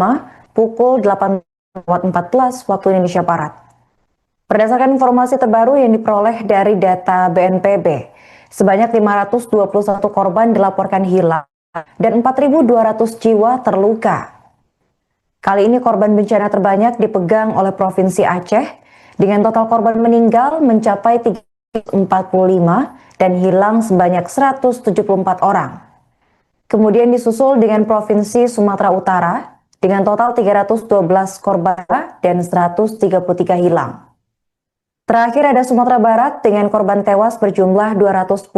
pukul 8.14 waktu Indonesia Barat. Berdasarkan informasi terbaru yang diperoleh dari data BNPB, sebanyak 521 korban dilaporkan hilang dan 4.200 jiwa terluka. Kali ini korban bencana terbanyak dipegang oleh Provinsi Aceh dengan total korban meninggal mencapai 345 dan hilang sebanyak 174 orang. Kemudian disusul dengan Provinsi Sumatera Utara dengan total 312 korban dan 133 hilang. Terakhir ada Sumatera Barat dengan korban tewas berjumlah 210,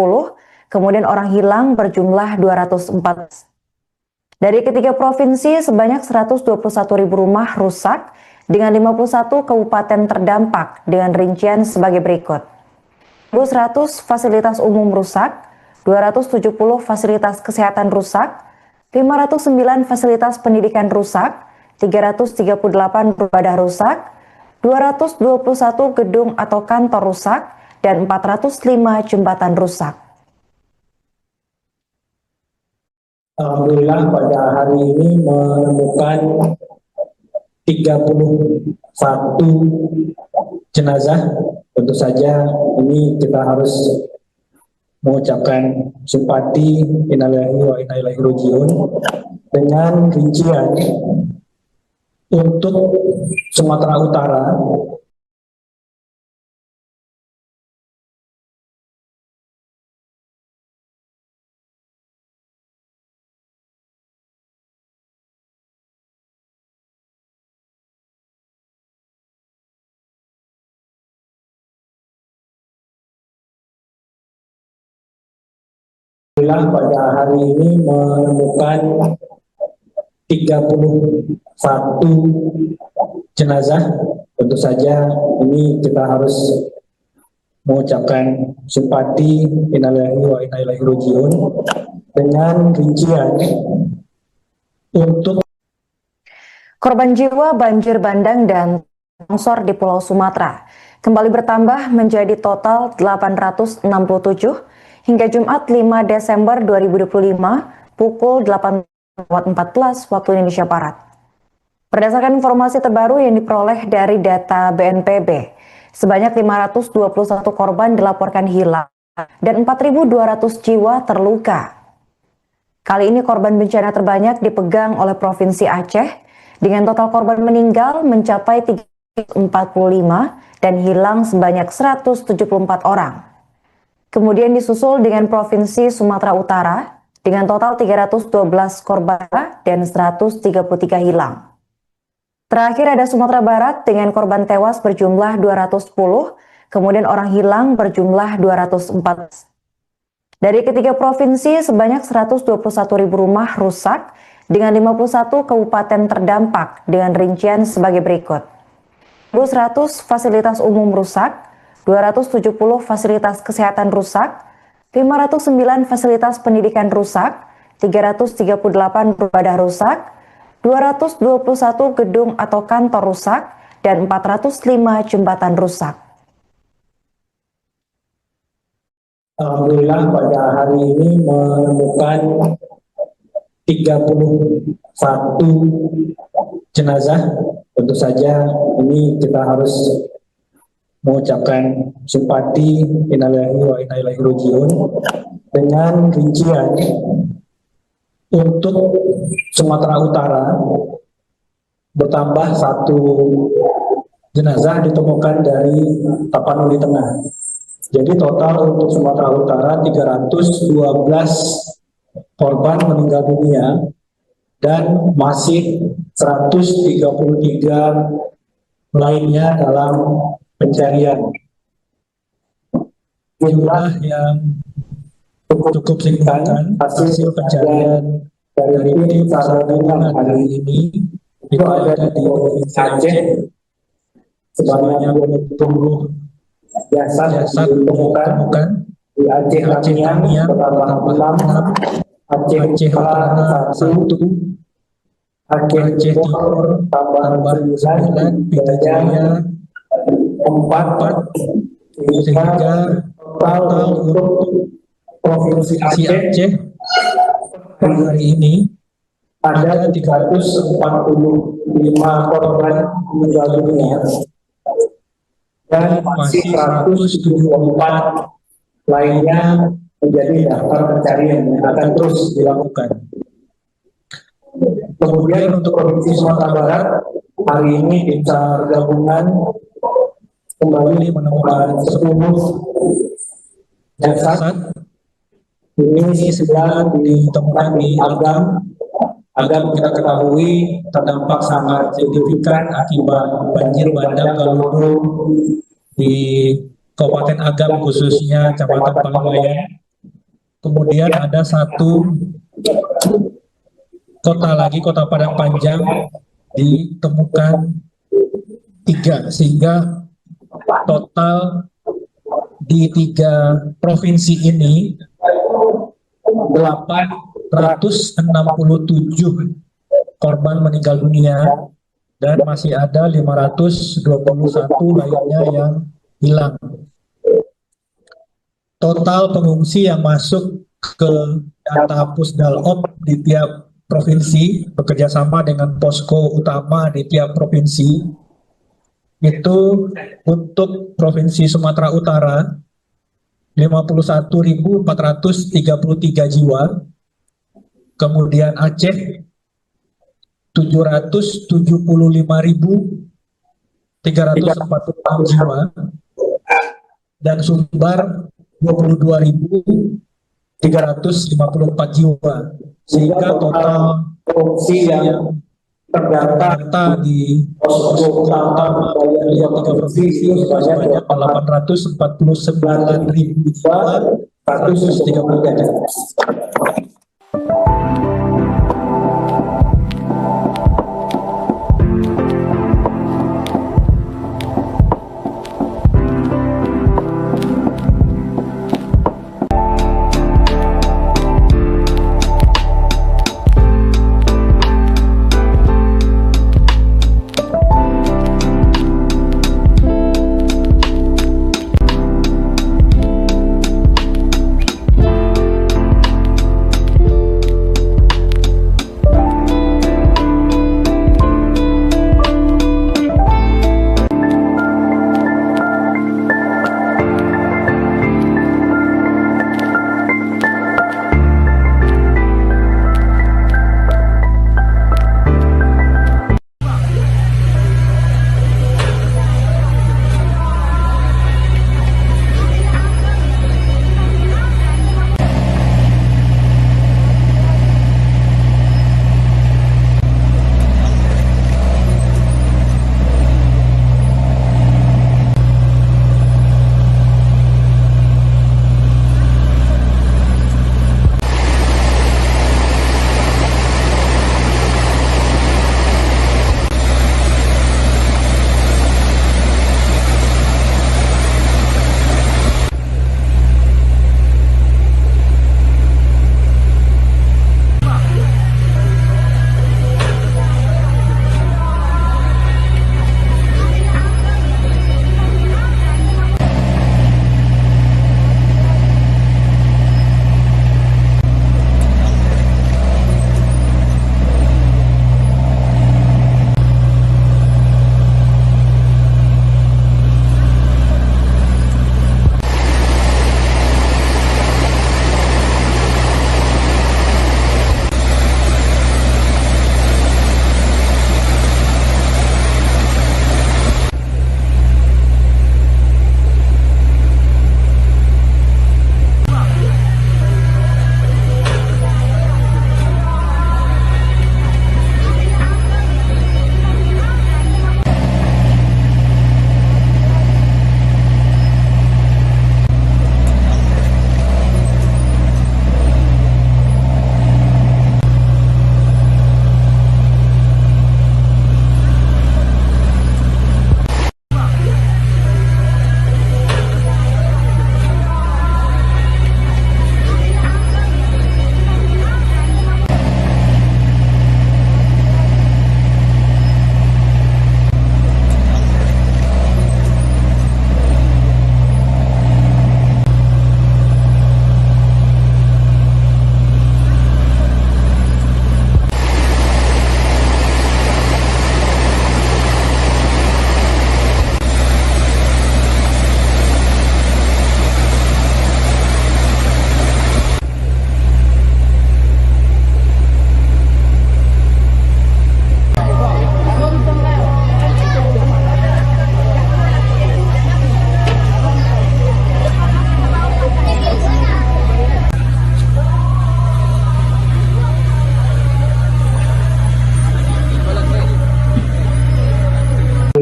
kemudian orang hilang berjumlah 204. Dari ketiga provinsi sebanyak 121.000 rumah rusak dengan 51 kabupaten terdampak dengan rincian sebagai berikut. 100 fasilitas umum rusak, 270 fasilitas kesehatan rusak, 509 fasilitas pendidikan rusak, 338 ibadah rusak, 221 gedung atau kantor rusak, dan 405 jembatan rusak. Alhamdulillah pada hari ini menemukan 31 jenazah. Tentu saja ini kita harus mengucapkan simpati innalillahi wa inna ilaihi rajiun dengan rincian untuk Sumatera Utara pada hari ini menemukan 31 jenazah. Tentu saja ini kita harus mengucapkan simpati innalillahi wa inna ilaihi rajiun dengan rincian untuk korban jiwa banjir bandang dan longsor di Pulau Sumatera kembali bertambah menjadi total 867 hingga Jumat 5 Desember 2025 pukul 8.14 waktu Indonesia Barat. Berdasarkan informasi terbaru yang diperoleh dari data BNPB, sebanyak 521 korban dilaporkan hilang dan 4.200 jiwa terluka. Kali ini korban bencana terbanyak dipegang oleh Provinsi Aceh dengan total korban meninggal mencapai 345 dan hilang sebanyak 174 orang. Kemudian disusul dengan Provinsi Sumatera Utara dengan total 312 korban dan 133 hilang. Terakhir ada Sumatera Barat dengan korban tewas berjumlah 210, kemudian orang hilang berjumlah 204. Dari ketiga provinsi sebanyak 121.000 rumah rusak dengan 51 kabupaten terdampak dengan rincian sebagai berikut. 100 fasilitas umum rusak, 270 fasilitas kesehatan rusak, 509 fasilitas pendidikan rusak, 338 ibadah rusak, 221 gedung atau kantor rusak, dan 405 jembatan rusak. Alhamdulillah pada hari ini menemukan 31 jenazah. Tentu saja ini kita harus mengucapkan simpati innalillahi wa inna ilaihi rajiun dengan rincian untuk Sumatera Utara bertambah 1 jenazah ditemukan dari Tapanuli Tengah. Jadi total untuk Sumatera Utara 312 korban meninggal dunia dan masih 133 lainnya dalam pencarian. Jumlah yang cukup signifikan hasil pencarian dari tim SAR gabungan hari ini itu ada di Provinsi Aceh sebanyak 20 jasad ditemukan di Aceh Tamiang, Pertama 6, Aceh Utara 1, Aceh Timur tambah 9, Pita Jaya 4, sehingga total untuk Provinsi Aceh hari ini ada 345 korban meninggal dunia dan masih 174 lainnya menjadi daftar pencarian yang akan terus dilakukan. Kemudian untuk Provinsi Sumatera Barat, hari ini tim SAR gabungan kembali menemukan 10 jasad. Ini 9 ditemukan di Agam. Agam kita ketahui terdampak sangat signifikan akibat banjir bandang Galudu di Kabupaten Agam, khususnya Kecamatan Palawayan. Kemudian ada satu kota lagi, Kota Padang Panjang, ditemukan 3, sehingga total di 3 provinsi ini 867 korban meninggal dunia dan masih ada 521 lainnya yang hilang. Total pengungsi yang masuk ke data Pusdalop di tiap provinsi bekerjasama dengan posko utama di tiap provinsi itu untuk Provinsi Sumatera Utara 51.433 jiwa, kemudian Aceh 775.346 jiwa, dan Sumbar 22.354 jiwa, sehingga total pengungsi yang terdata di posko utama dari 3 provinsi sebanyak 849.133.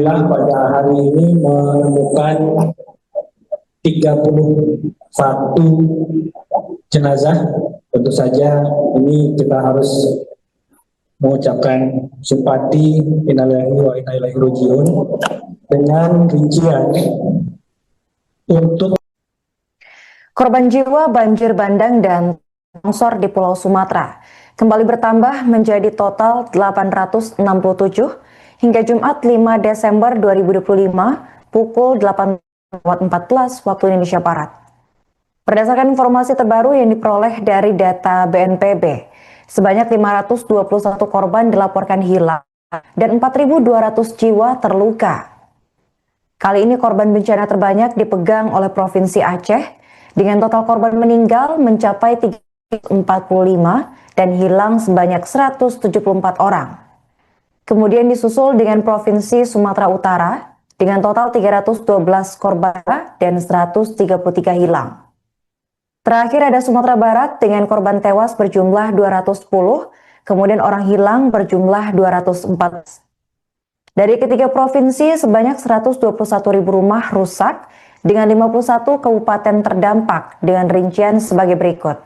Alhamdulillah pada hari ini menemukan 31 jenazah. Tentu saja ini kita harus mengucapkan simpati innalillahi wa inna ilaihi raji'un dengan rincian untuk korban jiwa banjir bandang dan longsor di Pulau Sumatera kembali bertambah menjadi total 867 hingga Jumat 5 Desember 2025 pukul 8.14 waktu Indonesia Barat. Berdasarkan informasi terbaru yang diperoleh dari data BNPB, sebanyak 521 korban dilaporkan hilang dan 4.200 jiwa terluka. Kali ini korban bencana terbanyak dipegang oleh Provinsi Aceh dengan total korban meninggal mencapai 345 dan hilang sebanyak 174 orang. Kemudian disusul dengan Provinsi Sumatera Utara dengan total 312 korban dan 133 hilang. Terakhir ada Sumatera Barat dengan korban tewas berjumlah 210, kemudian orang hilang berjumlah 214. Dari ketiga provinsi, sebanyak 121.000 rumah rusak dengan 51 kabupaten terdampak dengan rincian sebagai berikut.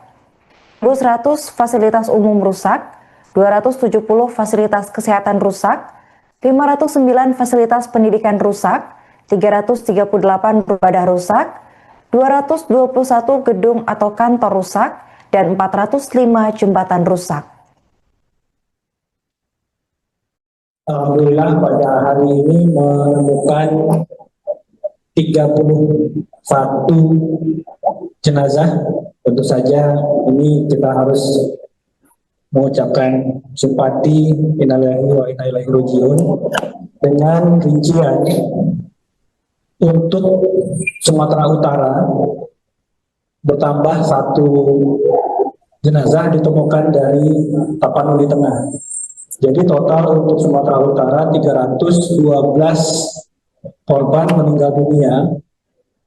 100 fasilitas umum rusak, 270 fasilitas kesehatan rusak, 509 fasilitas pendidikan rusak, 338 beribadah rusak, 221 gedung atau kantor rusak, dan 405 jembatan rusak. Alhamdulillah pada hari ini menemukan 31 jenazah. Tentu saja ini kita harus mengucapkan simpati innalillahi wa inna ilaihi raji'un dengan rincian untuk Sumatera Utara bertambah 1 jenazah ditemukan dari Tapanuli Tengah. Jadi total untuk Sumatera Utara 312 korban meninggal dunia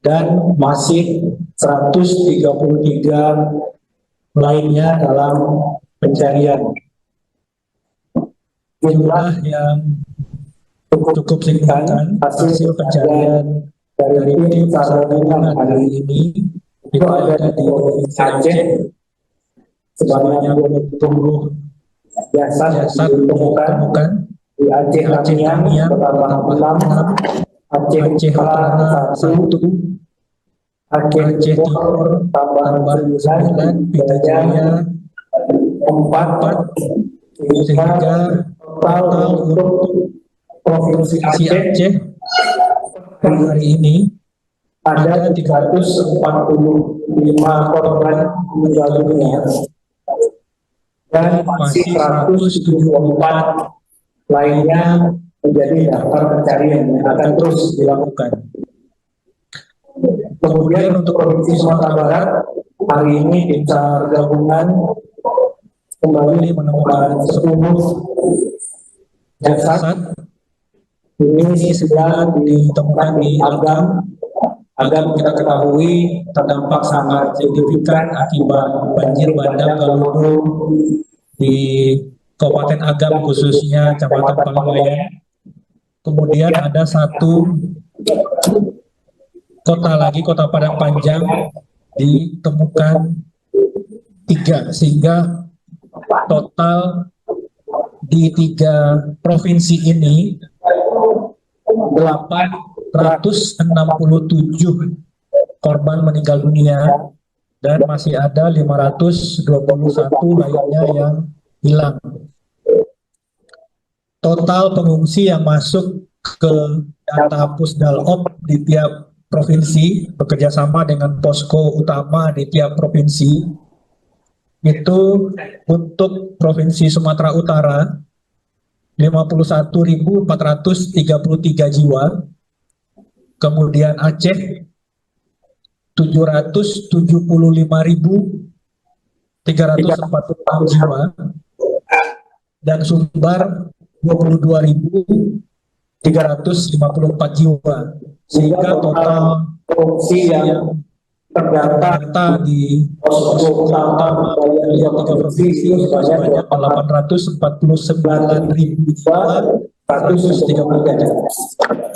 dan masih 133 lainnya dalam pencarian. Jumlah yang cukup signifikan hasil pencarian dari tim SAR gabungan hari ini itu ada di Provinsi Aceh sebanyak 20 jasad ditemukan di Aceh Tamiang bertambah 6, Aceh Utara 1, Aceh Timur tambah 9, Pidijaya 4, sehingga total untuk Provinsi Aceh hari ini ada 345 korban meninggal dunia dan masih 174 lainnya menjadi daftar pencarian yang akan terus dilakukan. Kemudian untuk Provinsi Sumatera Barat hari ini tim SAR gabungan kembali menemukan 10 jasad. Ini 9 ditemukan di Agam. Agam kita ketahui terdampak sangat signifikan akibat banjir bandang Galudu di Kabupaten Agam khususnya Kecamatan Paliwayan. Kemudian ada 1 kota lagi, Kota Padang Panjang, ditemukan 3, sehingga total di 3 provinsi ini 867 korban meninggal dunia dan masih ada 521 lainnya yang hilang. Total pengungsi yang masuk ke data Pusdalop di tiap provinsi bekerjasama dengan posko utama di tiap provinsi itu untuk Provinsi Sumatera Utara 51.433 jiwa, kemudian Aceh 775.346 jiwa, dan Sumbar 22.354 jiwa, sehingga total pengungsi yang terdata di posko utama dari 3 provinsi sebanyak 849.133.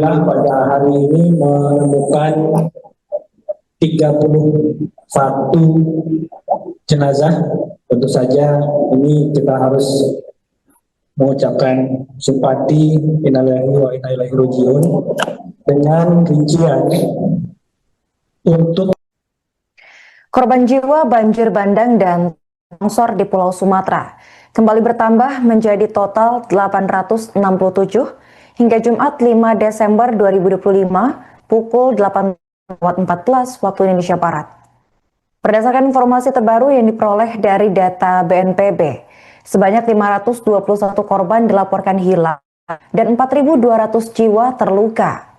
Alhamdulillah pada hari ini menemukan 31 jenazah. Tentu saja ini kita harus mengucapkan simpati innalillahi wa inna ilaihi rajiun dengan rincian untuk korban jiwa banjir bandang dan longsor di Pulau Sumatera kembali bertambah menjadi total 867 hingga Jumat 5 Desember 2025 pukul 8.14 waktu Indonesia Barat. Berdasarkan informasi terbaru yang diperoleh dari data BNPB, sebanyak 521 korban dilaporkan hilang dan 4.200 jiwa terluka.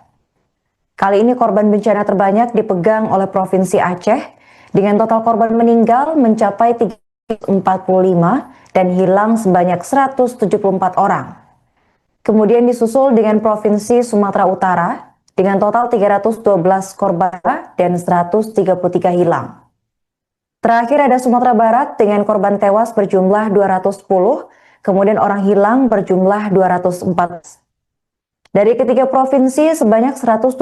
Kali ini korban bencana terbanyak dipegang oleh Provinsi Aceh dengan total korban meninggal mencapai 345 dan hilang sebanyak 174 orang. Kemudian disusul dengan Provinsi Sumatera Utara dengan total 312 korban dan 133 hilang. Terakhir ada Sumatera Barat dengan korban tewas berjumlah 210, kemudian orang hilang berjumlah 204. Dari ketiga provinsi sebanyak 121.000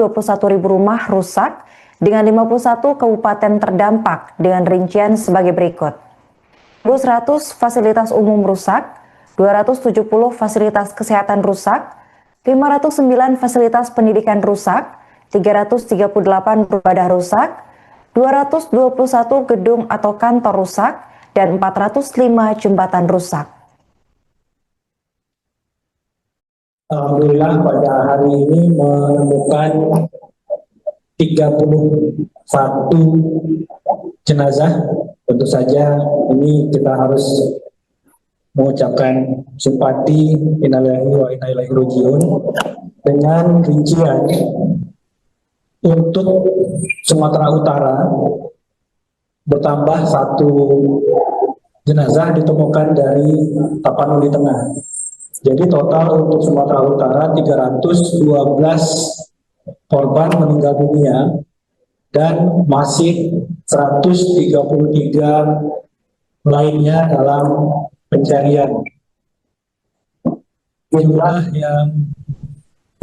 rumah rusak dengan 51 kabupaten terdampak dengan rincian sebagai berikut. 100 fasilitas umum rusak, 270 fasilitas kesehatan rusak, 509 fasilitas pendidikan rusak, 338 ibadah rusak, 221 gedung atau kantor rusak, dan 405 jembatan rusak. Alhamdulillah pada hari ini menemukan 31 jenazah. Tentu saja ini kita harus mengucapkan simpati innalillahi wa inna ilaihi rajiun dengan rincian untuk Sumatera Utara bertambah 1 jenazah ditemukan dari Tapanuli Tengah. Jadi total untuk Sumatera Utara 312 korban meninggal dunia dan masih 133 lainnya dalam pencarian. Jumlah yang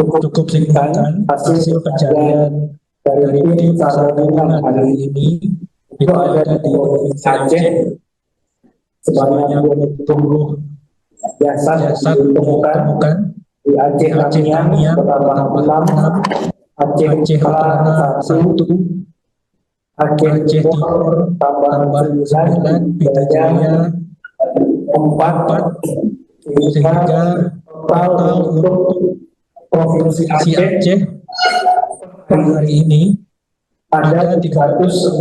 cukup signifikan hasil pencarian dari tim SAR gabungan hari ini itu ada di Provinsi Aceh sebanyak 20 jasad ditemukan di Aceh Tamiang bertambah 6, Aceh Utara 1, Aceh Timur tambah 9, Pita Jaya 4, sehingga total untuk Provinsi Aceh hari ini ada 345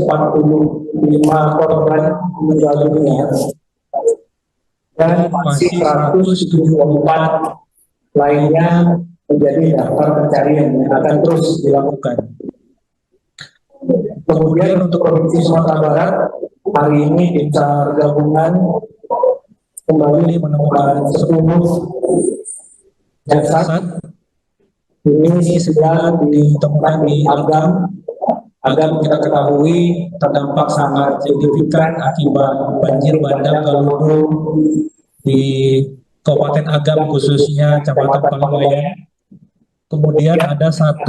korban meninggal dunia dan masih 174 lainnya menjadi daftar pencarian yang akan terus dilakukan. Kemudian untuk Provinsi Sumatera Barat hari ini tim SAR gabungan kembali menemukan 10 jasad. Ini sedang ditemukan di Agam kita ketahui terdampak sangat signifikan akibat banjir bandang Galudu di Kabupaten Agam khususnya Kecamatan Palangwayan. Kemudian ada 1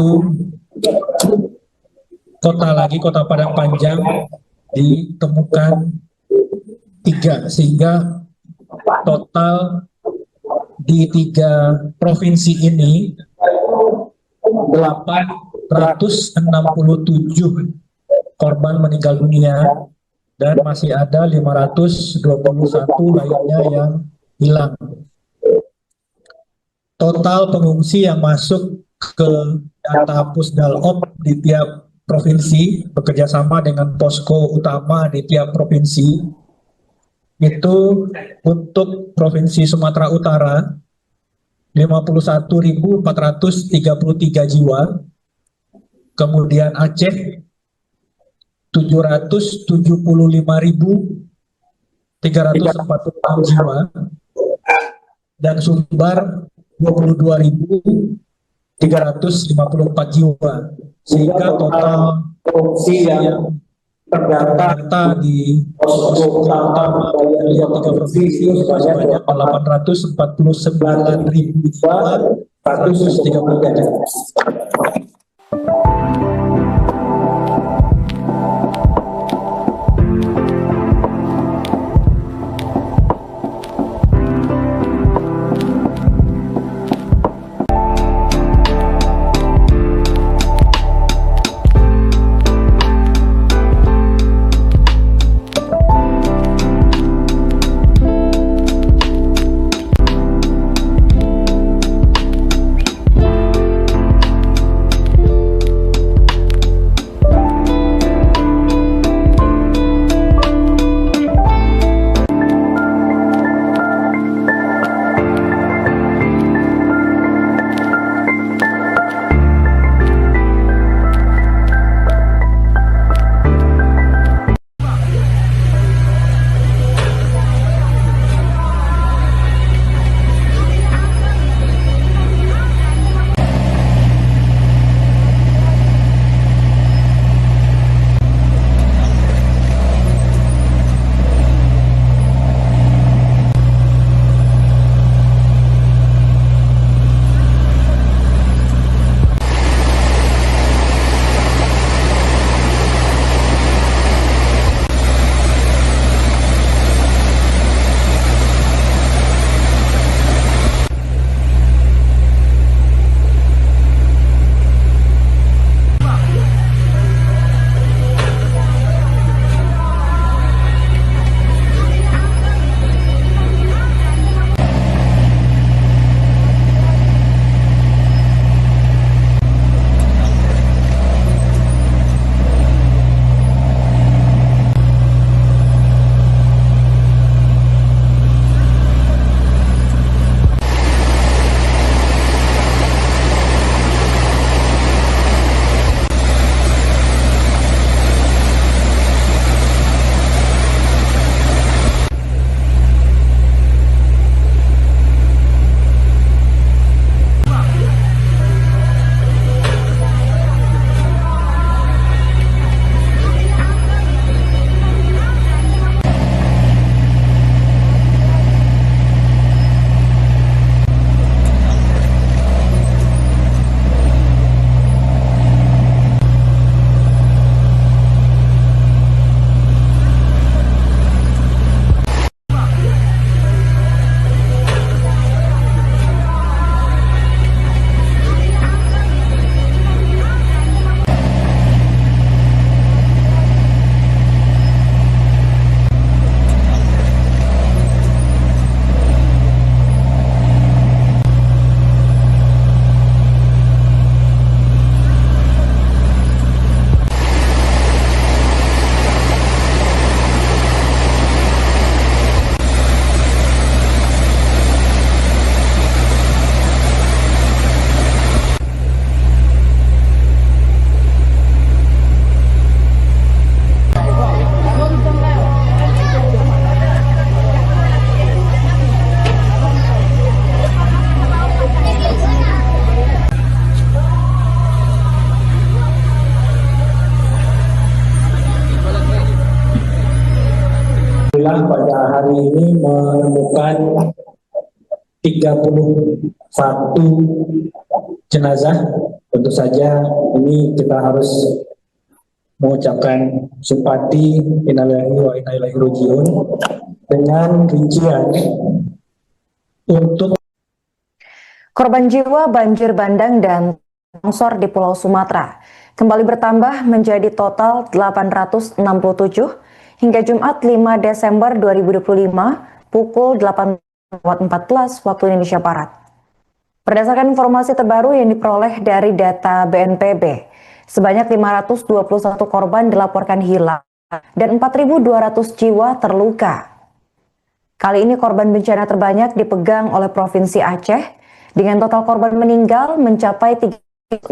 kota lagi, Kota Padang Panjang, ditemukan 3, sehingga total di 3 provinsi ini 867 korban meninggal dunia dan masih ada 521 lainnya yang hilang. Total pengungsi yang masuk ke data Pusdalop di tiap provinsi bekerjasama dengan posko utama di tiap provinsi itu untuk Provinsi Sumatera Utara 51.433 jiwa, kemudian Aceh 775.346 jiwa, dan Sumbar 22.354 jiwa, sehingga total pengungsi yang terdata di posko utama dari 3 provinsi sebanyak 849.133 jiwa. ini menemukan 31 jenazah. Tentu saja ini kita harus mengucapkan simpati innalillahi wa inna ilaihi raji'un dengan rincian untuk korban jiwa banjir bandang dan longsor di Pulau Sumatera kembali bertambah menjadi total 867 hingga Jumat 5 Desember 2025 pukul 18.14 waktu Indonesia Barat. Berdasarkan informasi terbaru yang diperoleh dari data BNPB, sebanyak 521 korban dilaporkan hilang dan 4.200 jiwa terluka. Kali ini korban bencana terbanyak dipegang oleh Provinsi Aceh dengan total korban meninggal mencapai 345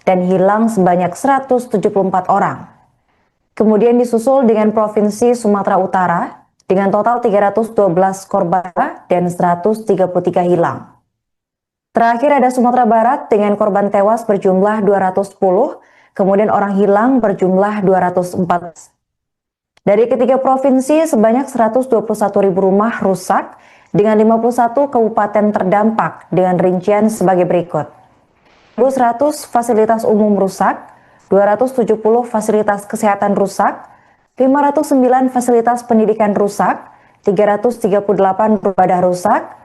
dan hilang sebanyak 174 orang. Kemudian disusul dengan Provinsi Sumatera Utara dengan total 312 korban dan 133 hilang. Terakhir ada Sumatera Barat dengan korban tewas berjumlah 210, kemudian orang hilang berjumlah 214. Dari ketiga provinsi, sebanyak 121.000 rumah rusak dengan 51 kabupaten terdampak dengan rincian sebagai berikut. 100 fasilitas umum rusak, 270 fasilitas kesehatan rusak, 509 fasilitas pendidikan rusak, 338 ibadah rusak,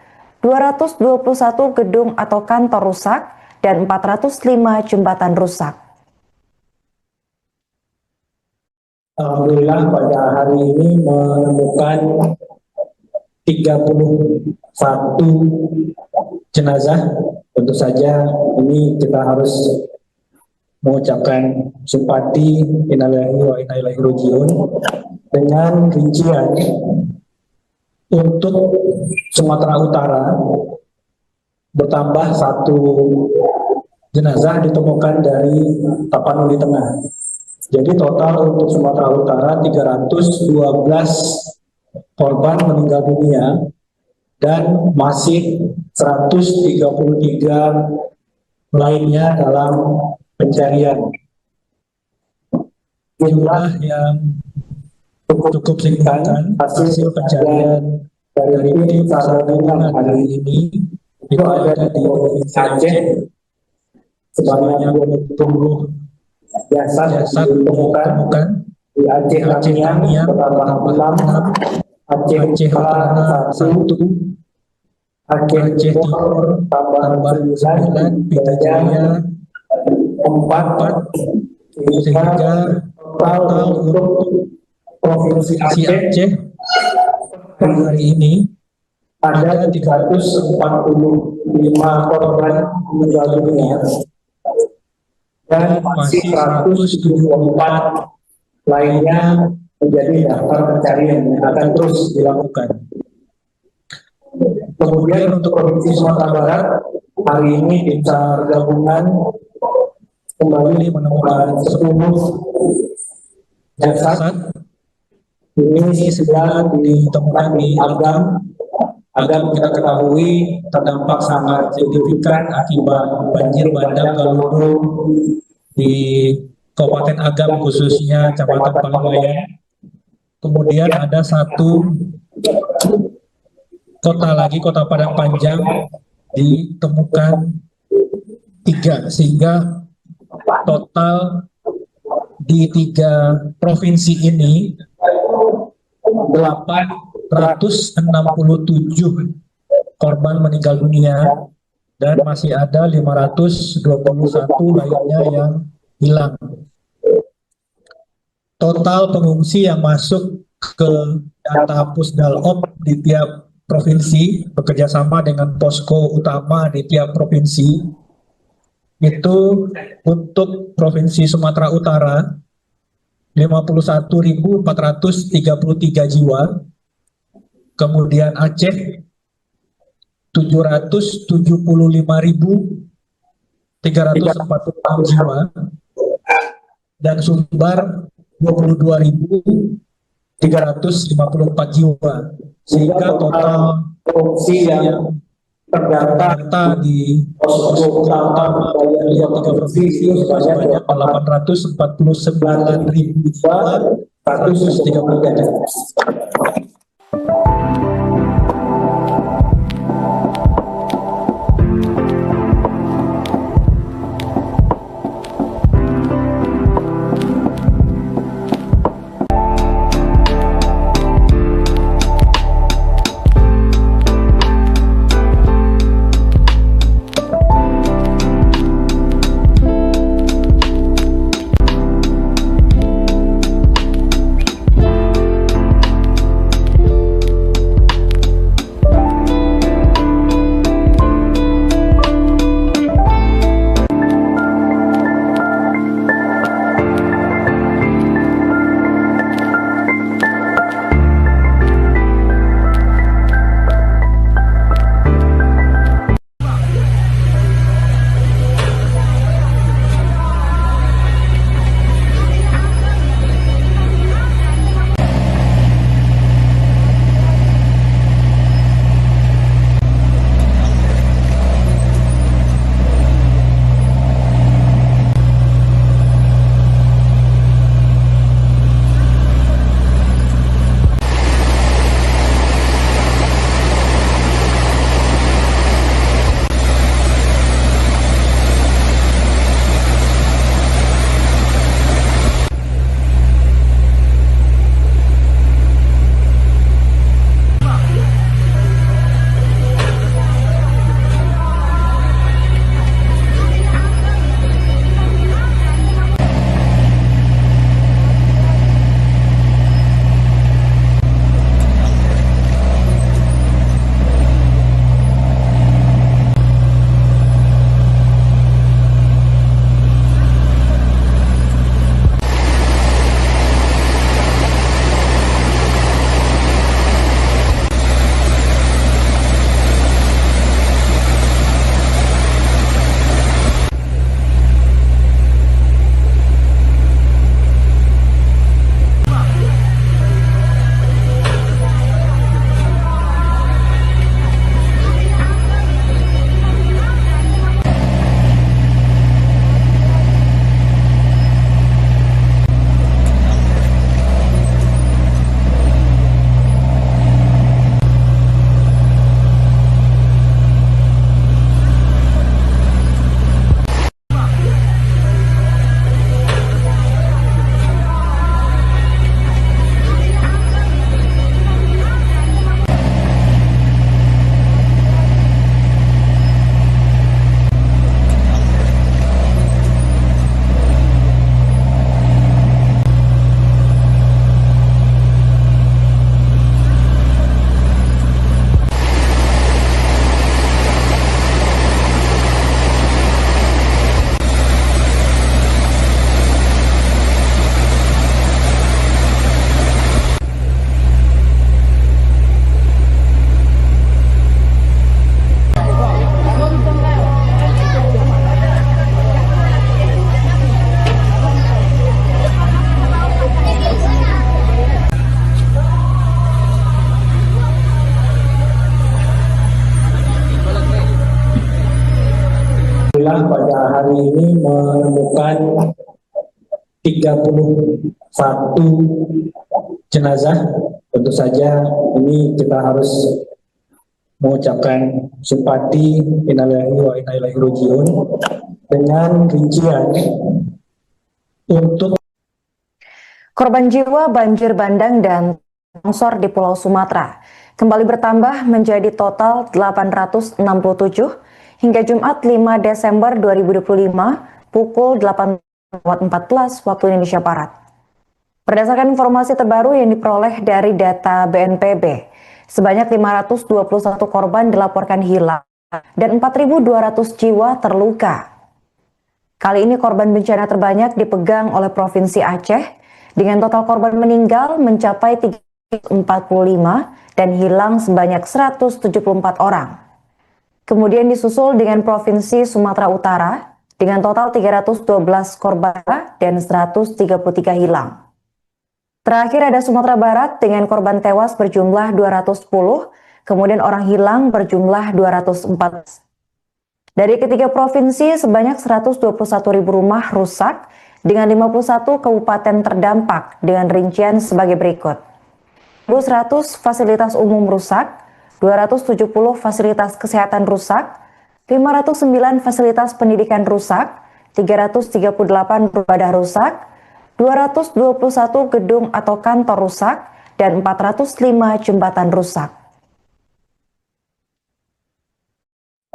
221 gedung atau kantor rusak, dan 405 jembatan rusak. Alhamdulillah pada hari ini menemukan 31 jenazah. Tentu saja ini kita harus mengucapkan simpati innalillahi wa inna ilaihi raji'un dengan rincian untuk Sumatera Utara bertambah 1 jenazah ditemukan dari Tapanuli Tengah. Jadi total untuk Sumatera Utara 312 korban meninggal dunia dan masih 133 lainnya dalam pencarian. Jumlah yang cukup signifikan hasil pencarian dari tim SAR gabungan hari ini itu ada di Provinsi Aceh sebanyak 20 jasad ditemukan di Aceh Tamiang bertambah 6, Aceh Utara 1, Aceh Timur tambah 9, Pita Jaya 4, sehingga total untuk Provinsi Aceh hari ini ada 345 korban meninggal dunia dan masih 174 lainnya menjadi daftar pencarian yang akan terus dilakukan. Kemudian untuk Provinsi Sumatera Barat hari ini tim SAR gabungan kembali menemukan 10 jasad. Ini 9 ditemukan di Agam. Agam kita ketahui terdampak sangat signifikan akibat banjir bandang Galudu di Kabupaten Agam khususnya Kecamatan Paliwayan. Kemudian ada 1 kota lagi, Kota Padang Panjang, ditemukan 3 sehingga total di 3 provinsi ini 867 korban meninggal dunia dan masih ada 521 lainnya yang hilang. Total pengungsi yang masuk ke data Pusdalop di tiap provinsi bekerjasama dengan posko utama di tiap provinsi itu untuk Provinsi Sumatera Utara 51.433 jiwa, kemudian Aceh 775.346 jiwa, dan Sumbar 22.354 jiwa, sehingga total pengungsi yang terdata di posko utama dari 3 provinsi sebanyak 849.133. hari ini menemukan 31 jenazah. Tentu saja ini kita harus mengucapkan simpati innalillahi wa inna ilaihi raji'un dengan rincian untuk korban jiwa banjir bandang dan longsor di Pulau Sumatera kembali bertambah menjadi total 867 hingga Jumat 5 Desember 2025 pukul 8.14 waktu Indonesia Barat. Berdasarkan informasi terbaru yang diperoleh dari data BNPB, sebanyak 521 korban dilaporkan hilang dan 4.200 jiwa terluka. Kali ini korban bencana terbanyak dipegang oleh Provinsi Aceh dengan total korban meninggal mencapai 345 dan hilang sebanyak 174 orang. Kemudian disusul dengan Provinsi Sumatera Utara dengan total 312 korban dan 133 hilang. Terakhir ada Sumatera Barat dengan korban tewas berjumlah 210, kemudian orang hilang berjumlah 204. Dari ketiga provinsi, sebanyak 121.000 rumah rusak dengan 51 kabupaten terdampak dengan rincian sebagai berikut. 100 fasilitas umum rusak, 270 fasilitas kesehatan rusak, 509 fasilitas pendidikan rusak, 338 ibadah rusak, 221 gedung atau kantor rusak, dan 405 jembatan rusak.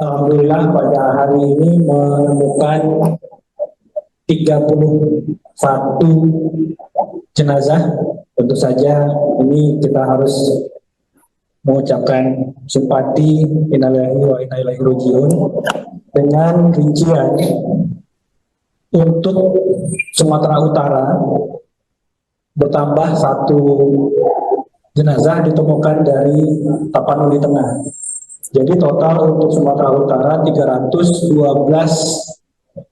Alhamdulillah pada hari ini menemukan 31 jenazah. Tentu saja ini kita harus mengucapkan simpati innalillahi wa inna ilaihi raji'un dengan rincian untuk Sumatera Utara bertambah 1 jenazah ditemukan dari Tapanuli Tengah. Jadi total untuk Sumatera Utara 312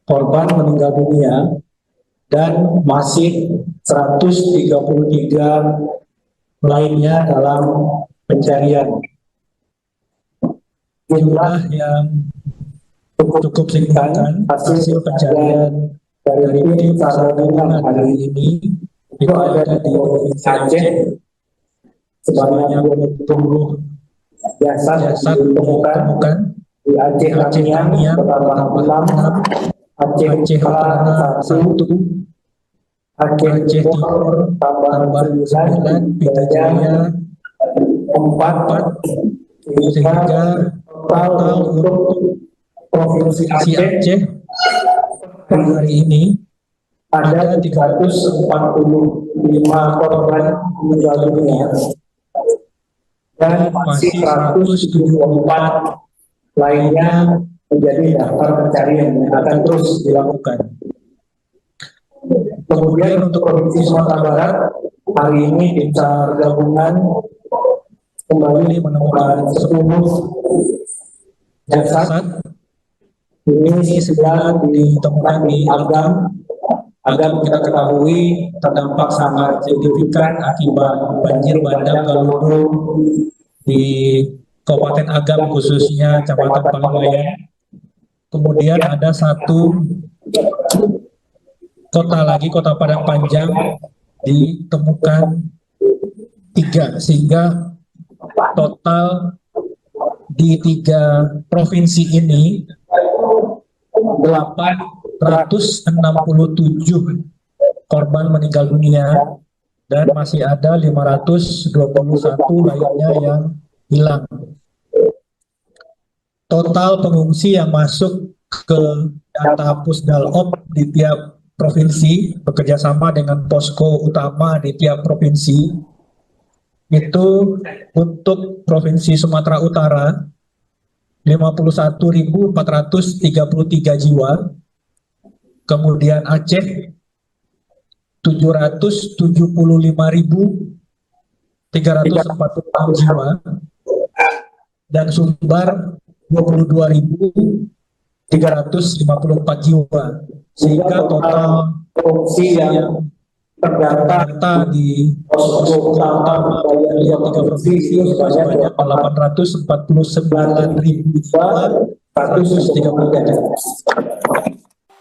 korban meninggal dunia dan masih 133 lainnya dalam pencarian. Jumlah yang cukup signifikan hasil pencarian dari tim SAR gabungan hari ini itu ada di Provinsi Aceh sebanyak 20 jasad ditemukan di Aceh Tamiang bertambah 6, Aceh Utara 1, Aceh Timur tambah 9, Pita Jaya 4, sehingga total untuk Provinsi Aceh hari ini ada 345 korban meninggal dunia dan masih 174 lainnya menjadi daftar pencarian yang akan terus dilakukan. Kemudian untuk Provinsi Sumatera Barat, hari ini tim SAR gabungan kembali menemukan 10 jasad. Ini 9 ditemukan di Agam. Agam kita ketahui terdampak sangat signifikan akibat banjir bandang Galudu di Kabupaten Agam, khususnya Kecamatan Palangwayan. Kemudian ada 1 kota lagi, Kota Padang Panjang, ditemukan 3, sehingga total di 3 provinsi ini 867 korban meninggal dunia dan masih ada 521 lainnya yang hilang. Total pengungsi yang masuk ke data Pusdalop di tiap provinsi bekerjasama dengan posko utama di tiap provinsi itu untuk Provinsi Sumatera Utara 51.433 jiwa, kemudian Aceh 775.346 jiwa, dan Sumbar 22.354 jiwa, sehingga total pengungsi yang terdata di posko utama dari 3 provinsi sebanyak 849.133.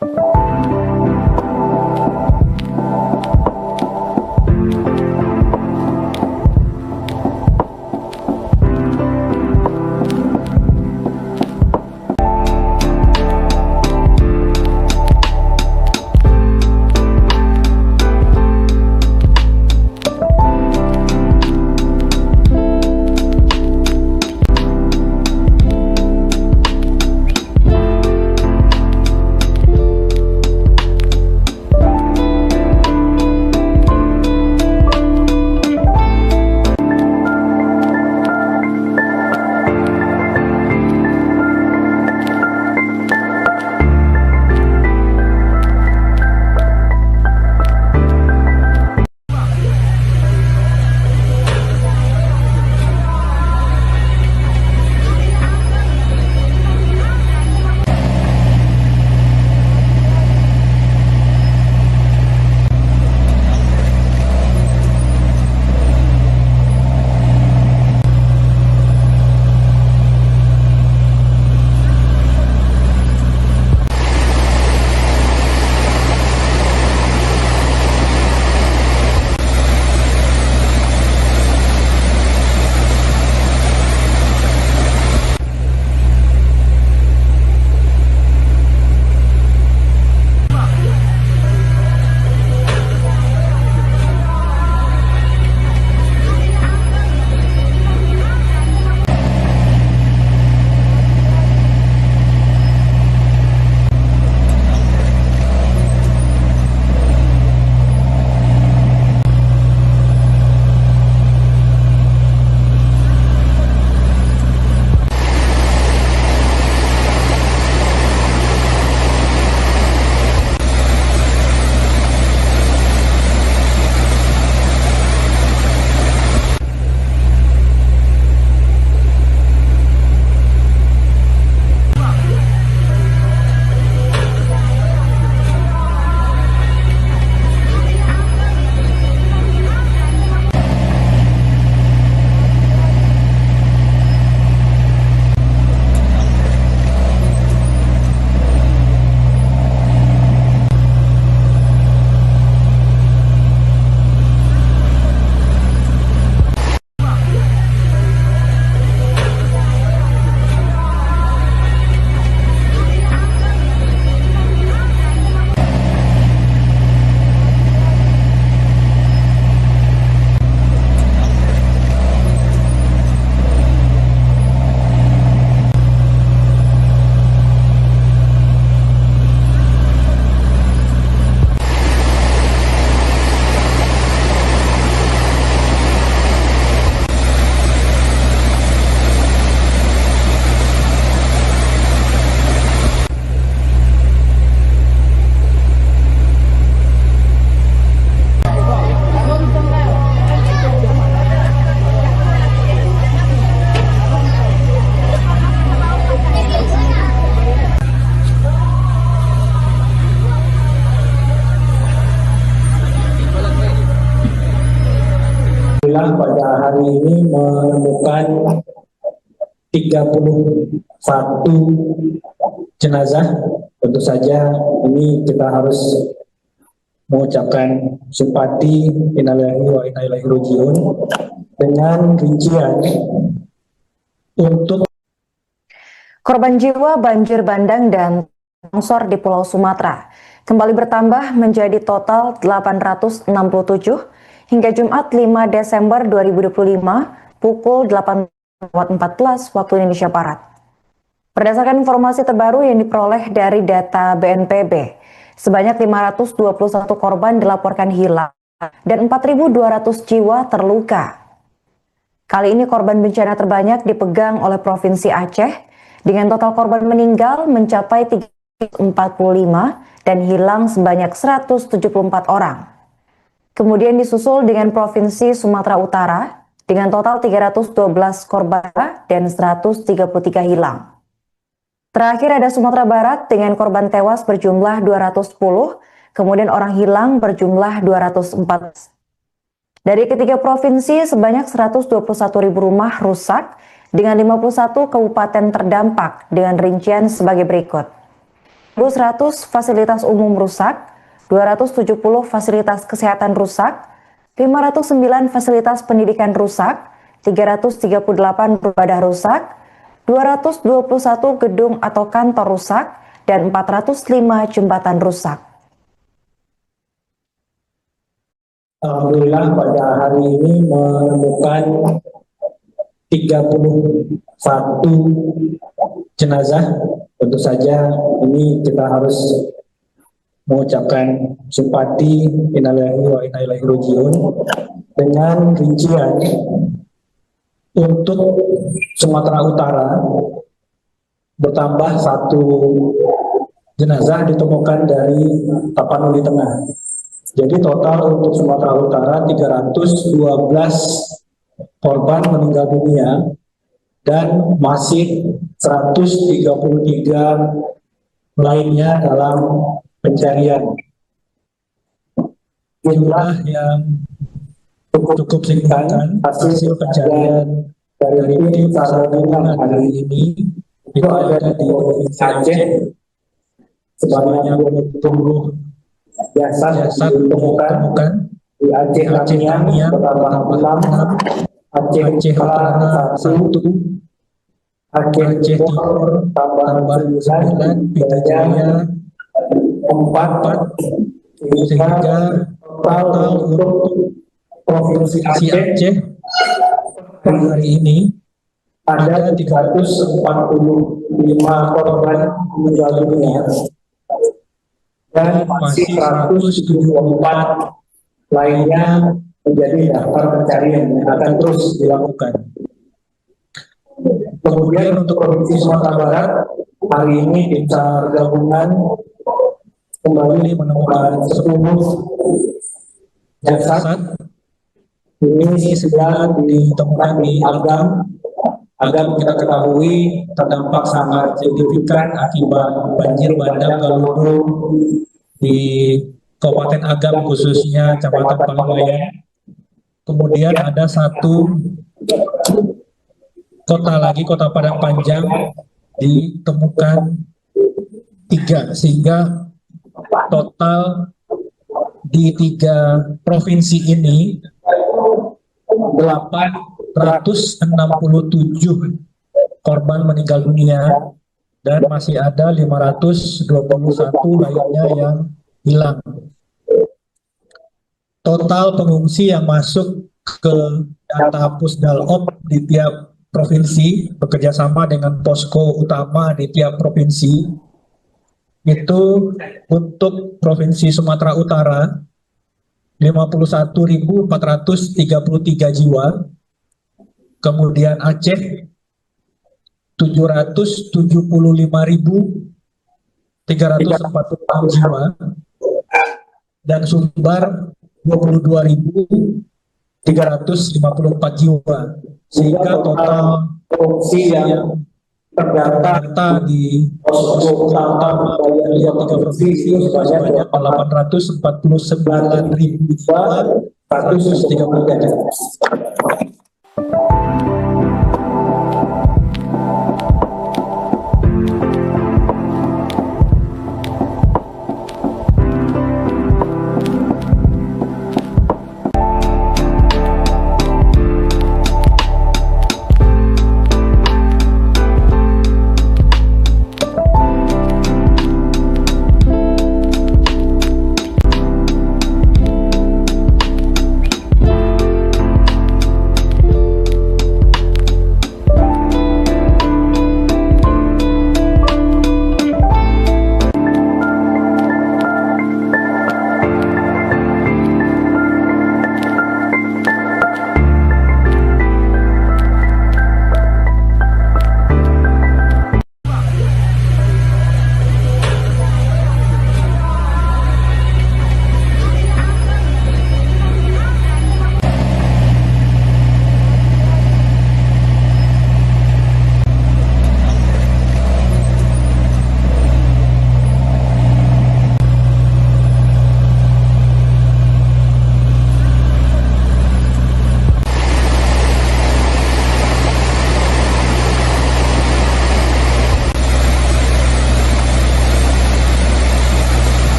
Alhamdulillah pada hari ini menemukan 31 jenazah. Tentu saja ini kita harus mengucapkan simpati innalillahi wa inna ilaihi raji'un dengan rincian untuk korban jiwa banjir bandang dan longsor di Pulau Sumatera kembali bertambah menjadi total 867 hingga Jumat 5 Desember 2025 pukul 8.14 waktu Indonesia Barat. Berdasarkan informasi terbaru yang diperoleh dari data BNPB, sebanyak 521 korban dilaporkan hilang dan 4.200 jiwa terluka. Kali ini korban bencana terbanyak dipegang oleh Provinsi Aceh dengan total korban meninggal mencapai 345 dan hilang sebanyak 174 orang. Kemudian disusul dengan Provinsi Sumatera Utara dengan total 312 korban dan 133 hilang. Terakhir ada Sumatera Barat dengan korban tewas berjumlah 210, kemudian orang hilang berjumlah 204. Dari ketiga provinsi sebanyak 121.000 rumah rusak dengan 51 kabupaten terdampak dengan rincian sebagai berikut. 100 fasilitas umum rusak, 270 fasilitas kesehatan rusak, 509 fasilitas pendidikan rusak, 338 ibadah rusak, 221 gedung atau kantor rusak, dan 405 jembatan rusak. Alhamdulillah pada hari ini menemukan 31 jenazah. Tentu saja ini kita harus mengucapkan simpati innalillahi wa inna ilaihi raji'un dengan rincian untuk Sumatera Utara bertambah 1 jenazah ditemukan dari Tapanuli Tengah. Jadi total untuk Sumatera Utara 312 korban meninggal dunia dan masih 133 lainnya dalam pencarian. Jumlah yang cukup signifikan hasil pencarian dari tim SAR gabungan hari ini itu ada di Provinsi Aceh sebanyak 20 jasad ditemukan di Aceh Tamiang bertambah 6, Aceh Utara 1, Aceh Timur tambah 9, Pita Jaya 4, sehingga total untuk Provinsi Aceh hari ini ada 345 korban meninggal dunia dan masih 174 lainnya menjadi daftar pencarian yang akan terus dilakukan. Kemudian untuk Provinsi Sumatera Barat hari ini tim SAR gabungan kembali menemukan 10 jasad. Ini sedang ditemukan di Agam. Agam kita ketahui terdampak sangat signifikan akibat banjir bandang Galudu di Kabupaten Agam khususnya Kecamatan Paliwayan. Kemudian ada 1 kota lagi, Kota Padang Panjang, ditemukan 3 sehingga total di 3 provinsi ini 867 korban meninggal dunia dan masih ada 521 lainnya yang hilang. Total pengungsi yang masuk ke data Pusdalop di tiap provinsi bekerjasama dengan posko utama di tiap provinsi itu untuk Provinsi Sumatera Utara 51.433 jiwa, kemudian Aceh 775.346 jiwa, dan Sumbar 22.354 jiwa, sehingga total pengungsi yang terdata di posko utama dari 3 provinsi sebanyak 849.133.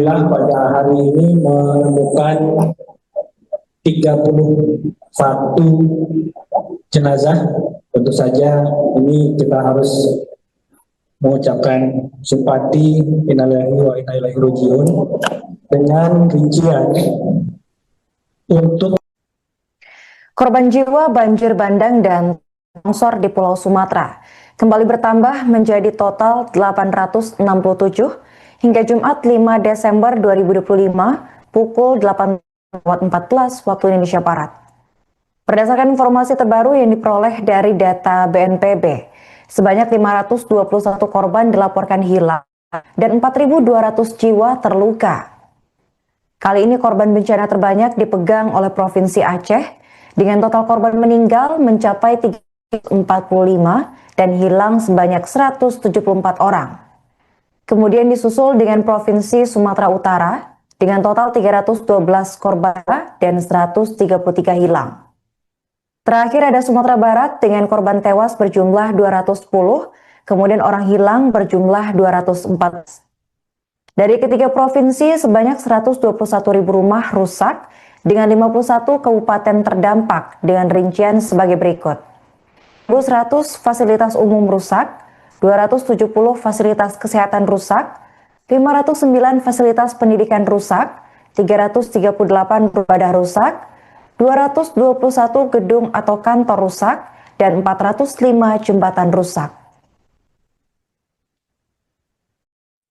Alhamdulillah pada hari ini menemukan 31 jenazah. Tentu saja ini kita harus mengucapkan simpati innalillahi wa inna ilaihi raji'un dengan rincian untuk korban jiwa banjir bandang dan longsor di Pulau Sumatera kembali bertambah menjadi total 867 hingga Jumat 5 Desember 2025 pukul 8.14 waktu Indonesia Barat. Berdasarkan informasi terbaru yang diperoleh dari data BNPB, sebanyak 521 korban dilaporkan hilang dan 4.200 jiwa terluka. Kali ini korban bencana terbanyak dipegang oleh Provinsi Aceh dengan total korban meninggal mencapai 345 dan hilang sebanyak 174 orang. Kemudian disusul dengan Provinsi Sumatera Utara dengan total 312 korban dan 133 hilang. Terakhir ada Sumatera Barat dengan korban tewas berjumlah 210, kemudian orang hilang berjumlah 204. Dari ketiga provinsi sebanyak 121.000 rumah rusak dengan 51 kabupaten terdampak dengan rincian sebagai berikut. 1.100 fasilitas umum rusak, 270 fasilitas kesehatan rusak, 509 fasilitas pendidikan rusak, 338 ibadah rusak, 221 gedung atau kantor rusak, dan 405 jembatan rusak.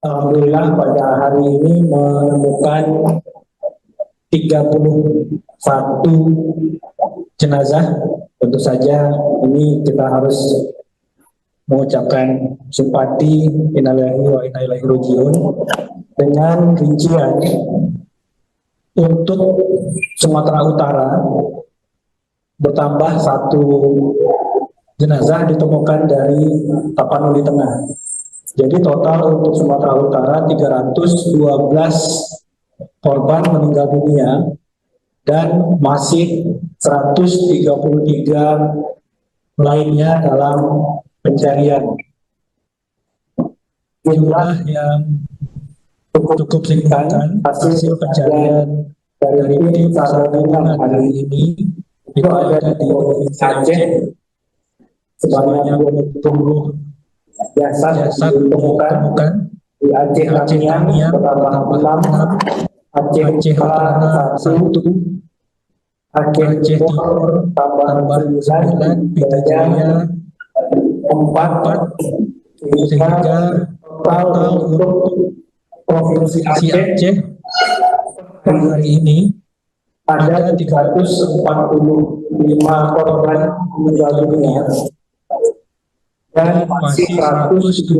Alhamdulillah pada hari ini menemukan 31 jenazah. Tentu saja ini kita harus mengucapkan simpati, innalillahi wa inna ilaihi raji'un, dengan rincian untuk Sumatera Utara bertambah 1 jenazah ditemukan dari Tapanuli Tengah. Jadi total untuk Sumatera Utara 312 korban meninggal dunia dan masih 133 lainnya dalam pencarian. Jumlah yang cukup signifikan hasil pencarian dari tim SAR gabungan hari ini itu ada di Provinsi Aceh sebanyak 20 jasad ditemukan di Aceh Tamiang bertambah 6, Aceh Utara 1, Aceh Timur tambah 9, Pita Jaya 4, sehingga total untuk Provinsi Aceh hari ini ada 345 korban meninggal dunia dan masih 174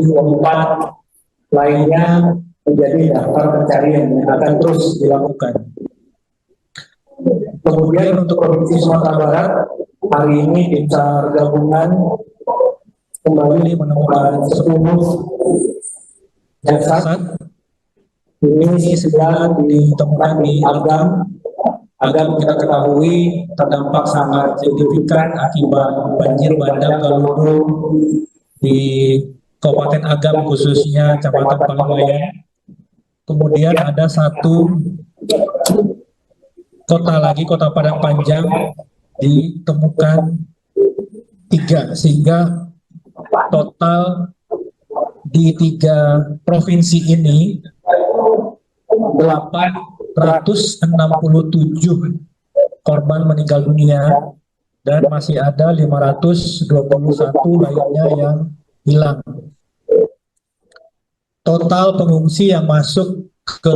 lainnya menjadi daftar pencarian yang akan terus dilakukan. Kemudian untuk Provinsi Sumatera Barat, hari ini tim SAR gabungan kembali menemukan 10 jasad. Ini 9 ditemukan di Agam. Agam kita ketahui terdampak sangat signifikan akibat banjir bandang Galudu di Kabupaten Agam, khususnya Kecamatan Paliwayan. Kemudian ada 1 kota lagi, Kota Padang Panjang, ditemukan 3, sehingga total di 3 provinsi ini 867 korban meninggal dunia dan masih ada 521 lainnya yang hilang. Total pengungsi yang masuk ke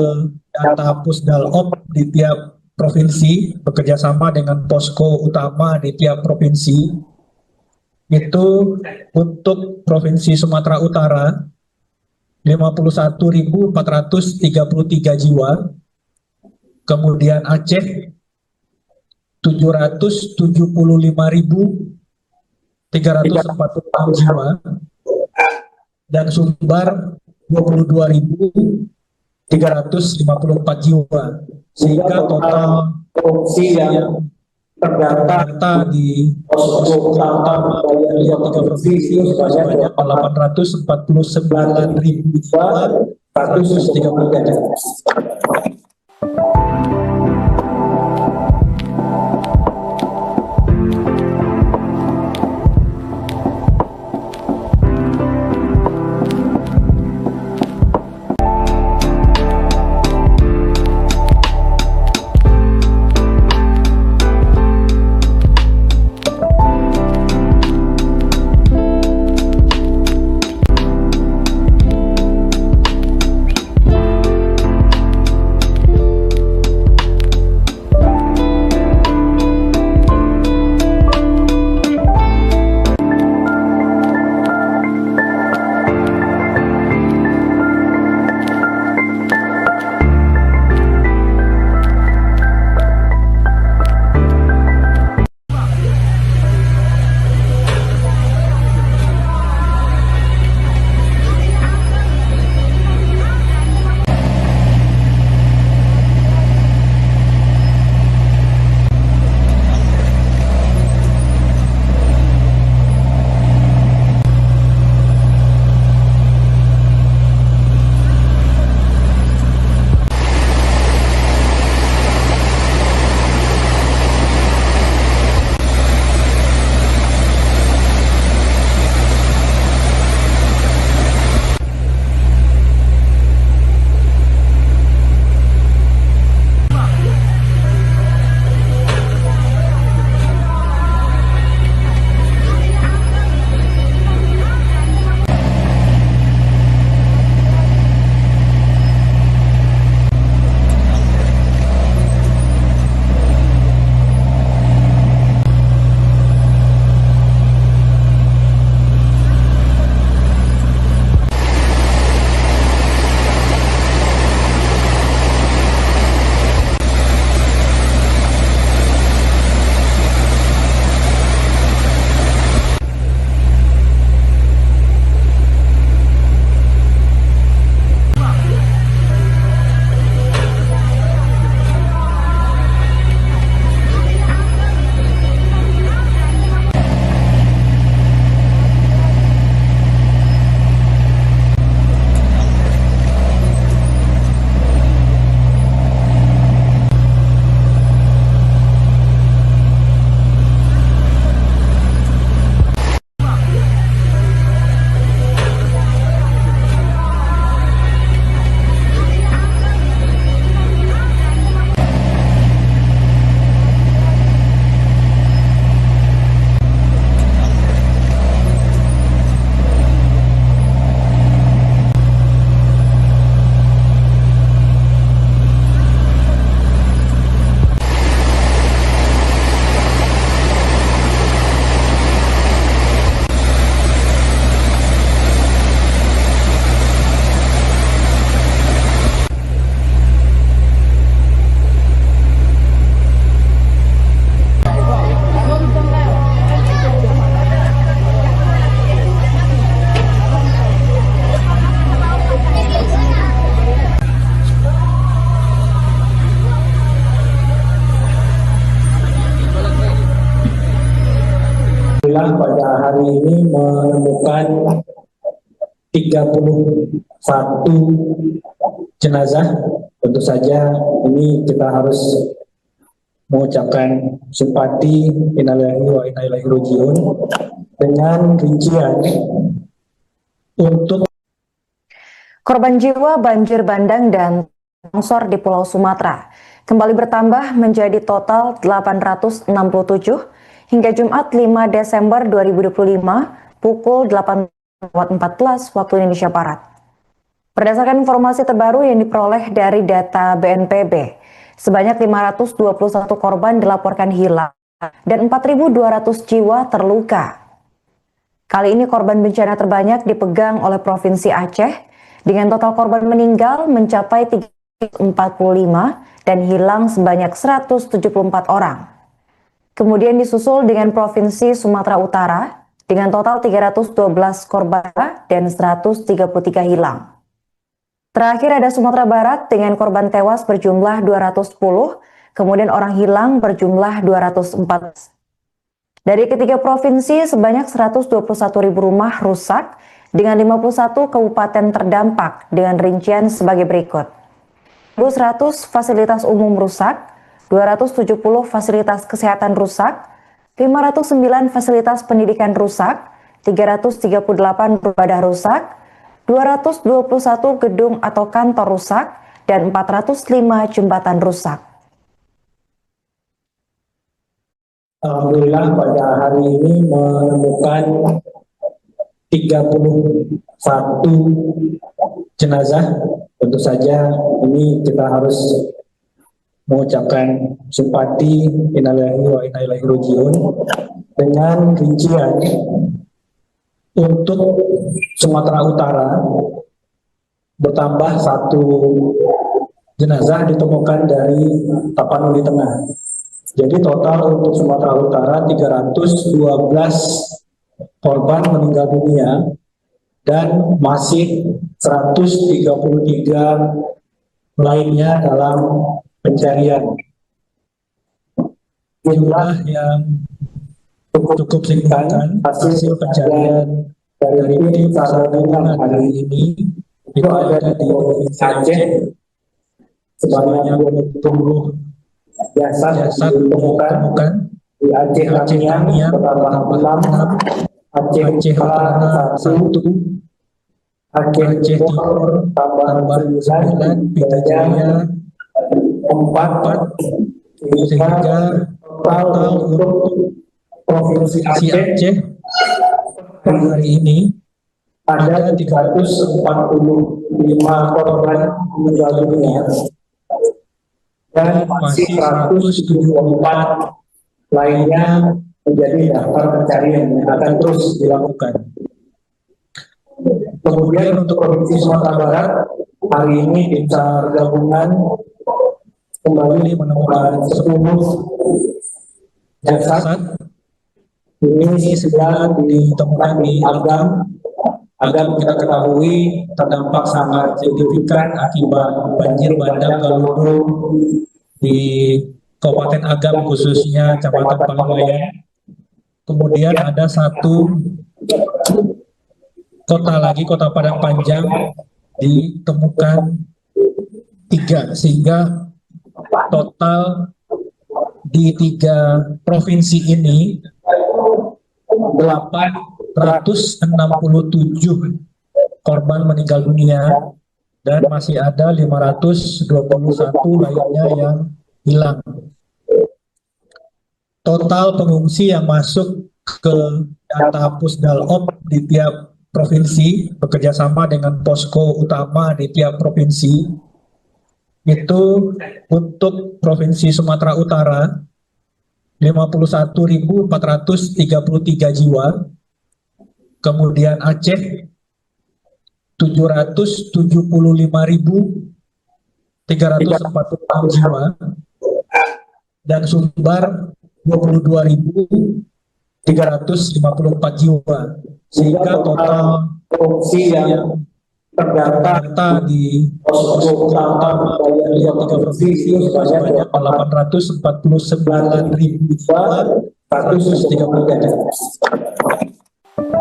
data Pusdalop di tiap provinsi bekerjasama dengan posko utama di tiap provinsi itu untuk Provinsi Sumatera Utara 51.433 jiwa, kemudian Aceh 775.346 jiwa, dan Sumbar 22.354 jiwa, sehingga total pengungsi yang terdata di posko utama dari 3 provinsi sebanyak 849.133. ini menemukan 31 jenazah. Tentu saja ini kita harus mengucapkan simpati innalillahi wa inna ilaihi raji'un dengan rincian untuk korban jiwa banjir bandang dan longsor di Pulau Sumatera kembali bertambah menjadi total 867 hingga Jumat 5 Desember 2025 pukul 8.14 waktu Indonesia Barat. Berdasarkan informasi terbaru yang diperoleh dari data BNPB, sebanyak 521 korban dilaporkan hilang dan 4.200 jiwa terluka. Kali ini korban bencana terbanyak dipegang oleh Provinsi Aceh dengan total korban meninggal mencapai 345 dan hilang sebanyak 174 orang. Kemudian disusul dengan Provinsi Sumatera Utara dengan total 312 korban dan 133 hilang. Terakhir ada Sumatera Barat dengan korban tewas berjumlah 210, kemudian orang hilang berjumlah 204. Dari ketiga provinsi sebanyak 121.000 rumah rusak dengan 51 kabupaten terdampak dengan rincian sebagai berikut. 1.100 fasilitas umum rusak, 270 fasilitas kesehatan rusak, 509 fasilitas pendidikan rusak, 338 ibadah rusak, 221 gedung atau kantor rusak, dan 405 jembatan rusak. Alhamdulillah pada hari ini menemukan 31 jenazah. Tentu saja ini kita harus mengucapkan simpati innalillahi wa inna ilaihi raji'un dengan rincian untuk Sumatera Utara bertambah 1 jenazah ditemukan dari Tapanuli Tengah. Jadi total untuk Sumatera Utara 312 korban meninggal dunia dan masih 133 lainnya dalam pencarian. Jumlah yang cukup signifikan hasil pencarian dari tim SAR gabungan hari ini itu ada di Provinsi Aceh sebanyak 20 jasad ditemukan di Aceh Tamiang bertambah 6, Aceh Utara 1, Aceh Timur tambah 9, Pita Jaya 4, sehingga total untuk Provinsi Aceh hari ini ada 345 korban meninggal dunia dan masih 174 lainnya menjadi daftar pencarian yang akan terus dilakukan. Kemudian untuk Provinsi Sumatera Barat hari ini tim SAR gabungan kembali menemukan 10 jasad. Ini sedang ditemukan di Agam. Agam kita ketahui terdampak sangat signifikan akibat banjir bandang Galudu di Kabupaten Agam khususnya Kecamatan Palawayan. Kemudian ada 1 kota lagi, Kota Padang Panjang, ditemukan 3 sehingga total di 3 provinsi ini 867 korban meninggal dunia dan masih ada 521 lainnya yang hilang. Total pengungsi yang masuk ke data Pusdalop di tiap provinsi bekerjasama dengan posko utama di tiap provinsi itu untuk Provinsi Sumatera Utara 51.433 jiwa, kemudian Aceh 775.346 jiwa, dan Sumbar 22.354 jiwa, sehingga total pengungsi yang terdata di posko utama dari 3 provinsi sebanyak 849.133.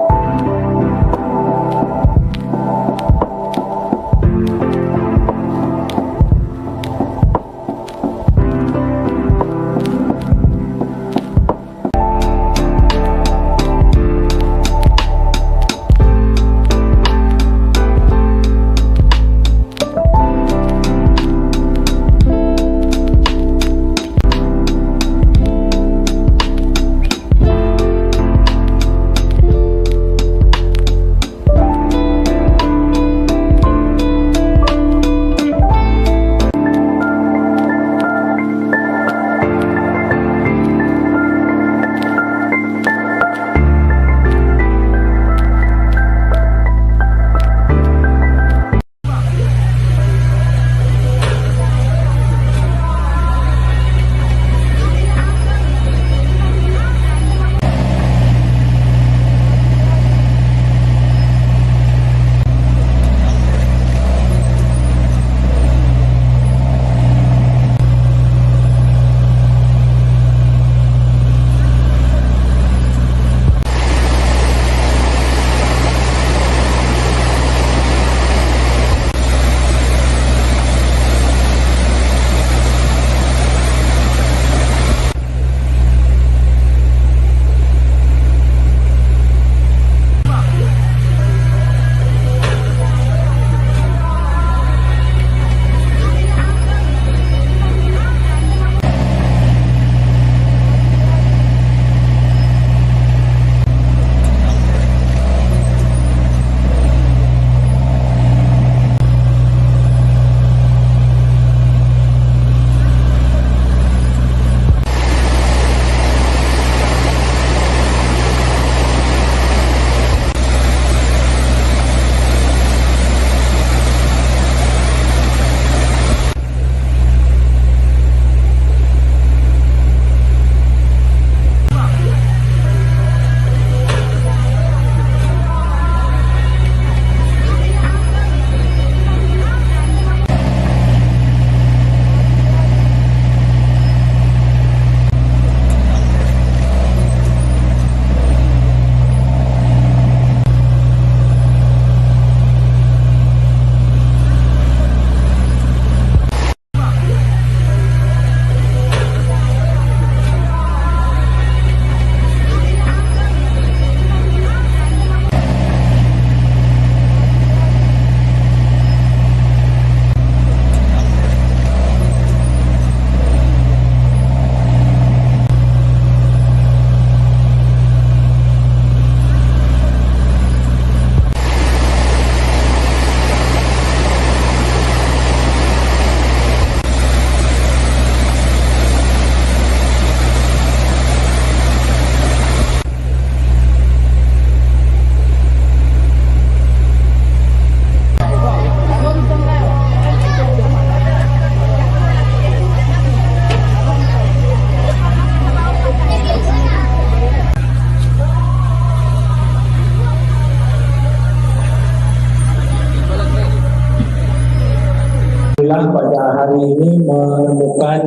Alhamdulillah pada hari ini menemukan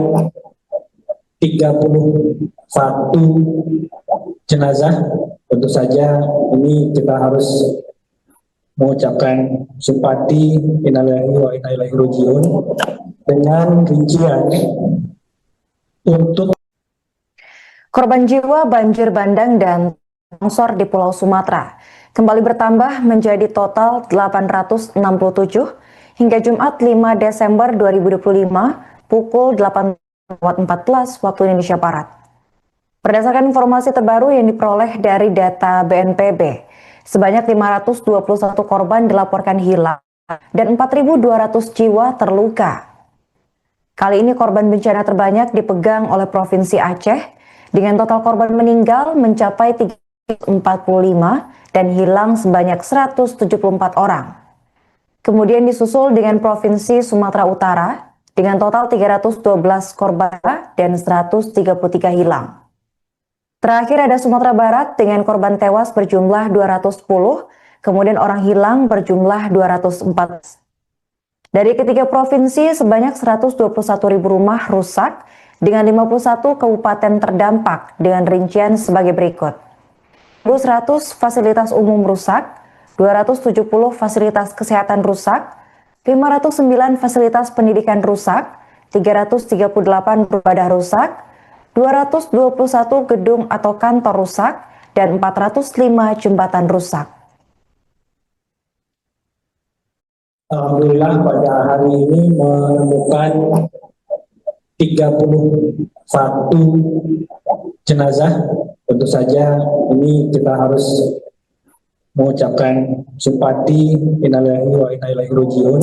31 jenazah. Tentu saja ini kita harus mengucapkan simpati innalillahi wa inna ilaihi rajiun dengan rincian untuk korban jiwa banjir bandang dan longsor di Pulau Sumatera kembali bertambah menjadi total 867 hingga Jumat 5 Desember 2025 pukul 8.14 waktu Indonesia Barat. Berdasarkan informasi terbaru yang diperoleh dari data BNPB, sebanyak 521 korban dilaporkan hilang dan 4.200 jiwa terluka. Kali ini korban bencana terbanyak dipegang oleh Provinsi Aceh dengan total korban meninggal mencapai 345 dan hilang sebanyak 174 orang. Kemudian disusul dengan Provinsi Sumatera Utara dengan total 312 korban dan 133 hilang. Terakhir ada Sumatera Barat dengan korban tewas berjumlah 210, kemudian orang hilang berjumlah 214. Dari ketiga provinsi, sebanyak 121.000 rumah rusak dengan 51 kabupaten terdampak dengan rincian sebagai berikut. 100 fasilitas umum rusak, 270 fasilitas kesehatan rusak, 509 fasilitas pendidikan rusak, 338 beribadah rusak, 221 gedung atau kantor rusak, dan 405 jembatan rusak. Alhamdulillah pada hari ini menemukan 31 jenazah. Tentu saja ini kita harus mengucapkan simpati innalillahi wa inna ilaihi rajiun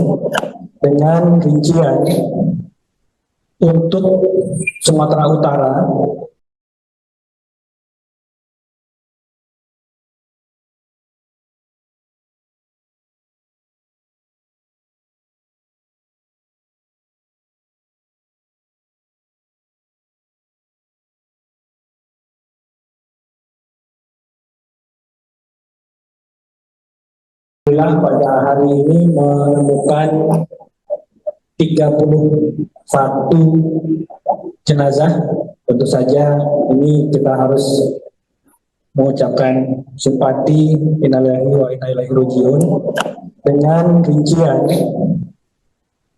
dengan rincian untuk Sumatera Utara pada hari ini menemukan 31 jenazah. Tentu saja ini kita harus mengucapkan simpati innalillahi wa inna ilaihi rajiun dengan rincian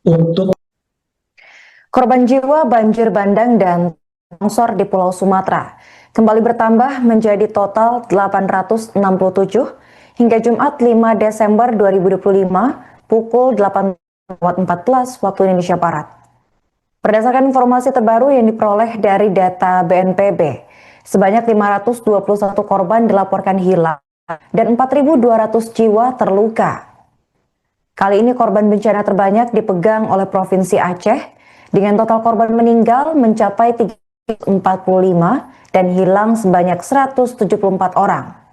untuk korban jiwa banjir bandang dan longsor di Pulau Sumatera kembali bertambah menjadi total 867 hingga Jumat 5 Desember 2025 pukul 8.14 waktu Indonesia Barat. Berdasarkan informasi terbaru yang diperoleh dari data BNPB, sebanyak 521 korban dilaporkan hilang dan 4.200 jiwa terluka. Kali ini korban bencana terbanyak dipegang oleh Provinsi Aceh dengan total korban meninggal mencapai 345 dan hilang sebanyak 174 orang.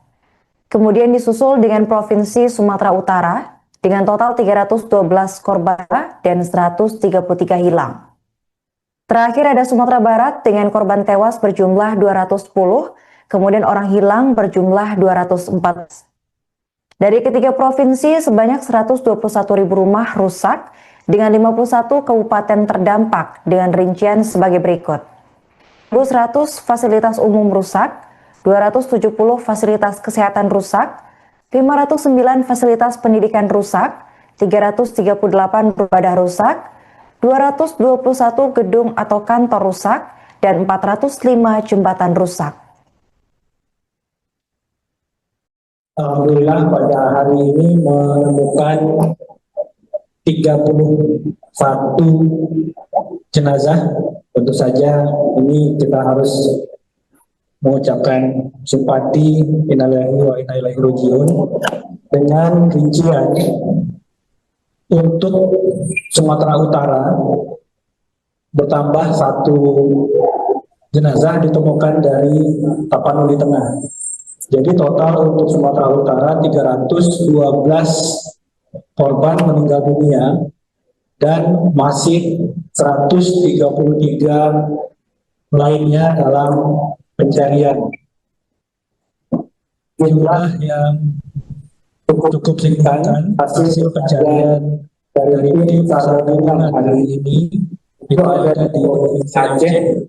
Kemudian disusul dengan Provinsi Sumatera Utara dengan total 312 korban dan 133 hilang. Terakhir ada Sumatera Barat dengan korban tewas berjumlah 210, kemudian orang hilang berjumlah 214. Dari ketiga provinsi, sebanyak 121.000 rumah rusak dengan 51 kabupaten terdampak dengan rincian sebagai berikut. 100 fasilitas umum rusak, 270 fasilitas kesehatan rusak, 509 fasilitas pendidikan rusak, 338 beribadah rusak, 221 gedung atau kantor rusak, dan 405 jembatan rusak. Alhamdulillah pada hari ini menemukan 31 jenazah. Tentu saja ini kita harus mengucapkan simpati innalillahi wa inna ilaihi rajiun dengan rincian untuk Sumatera Utara bertambah 1 jenazah ditemukan dari Tapanuli Tengah. Jadi total untuk Sumatera Utara 312 korban meninggal dunia dan masih 133 lainnya dalam pencarian. Jumlah yang cukup signifikan hasil pencarian dari tim SAR gabungan hari ini itu ada di Provinsi Aceh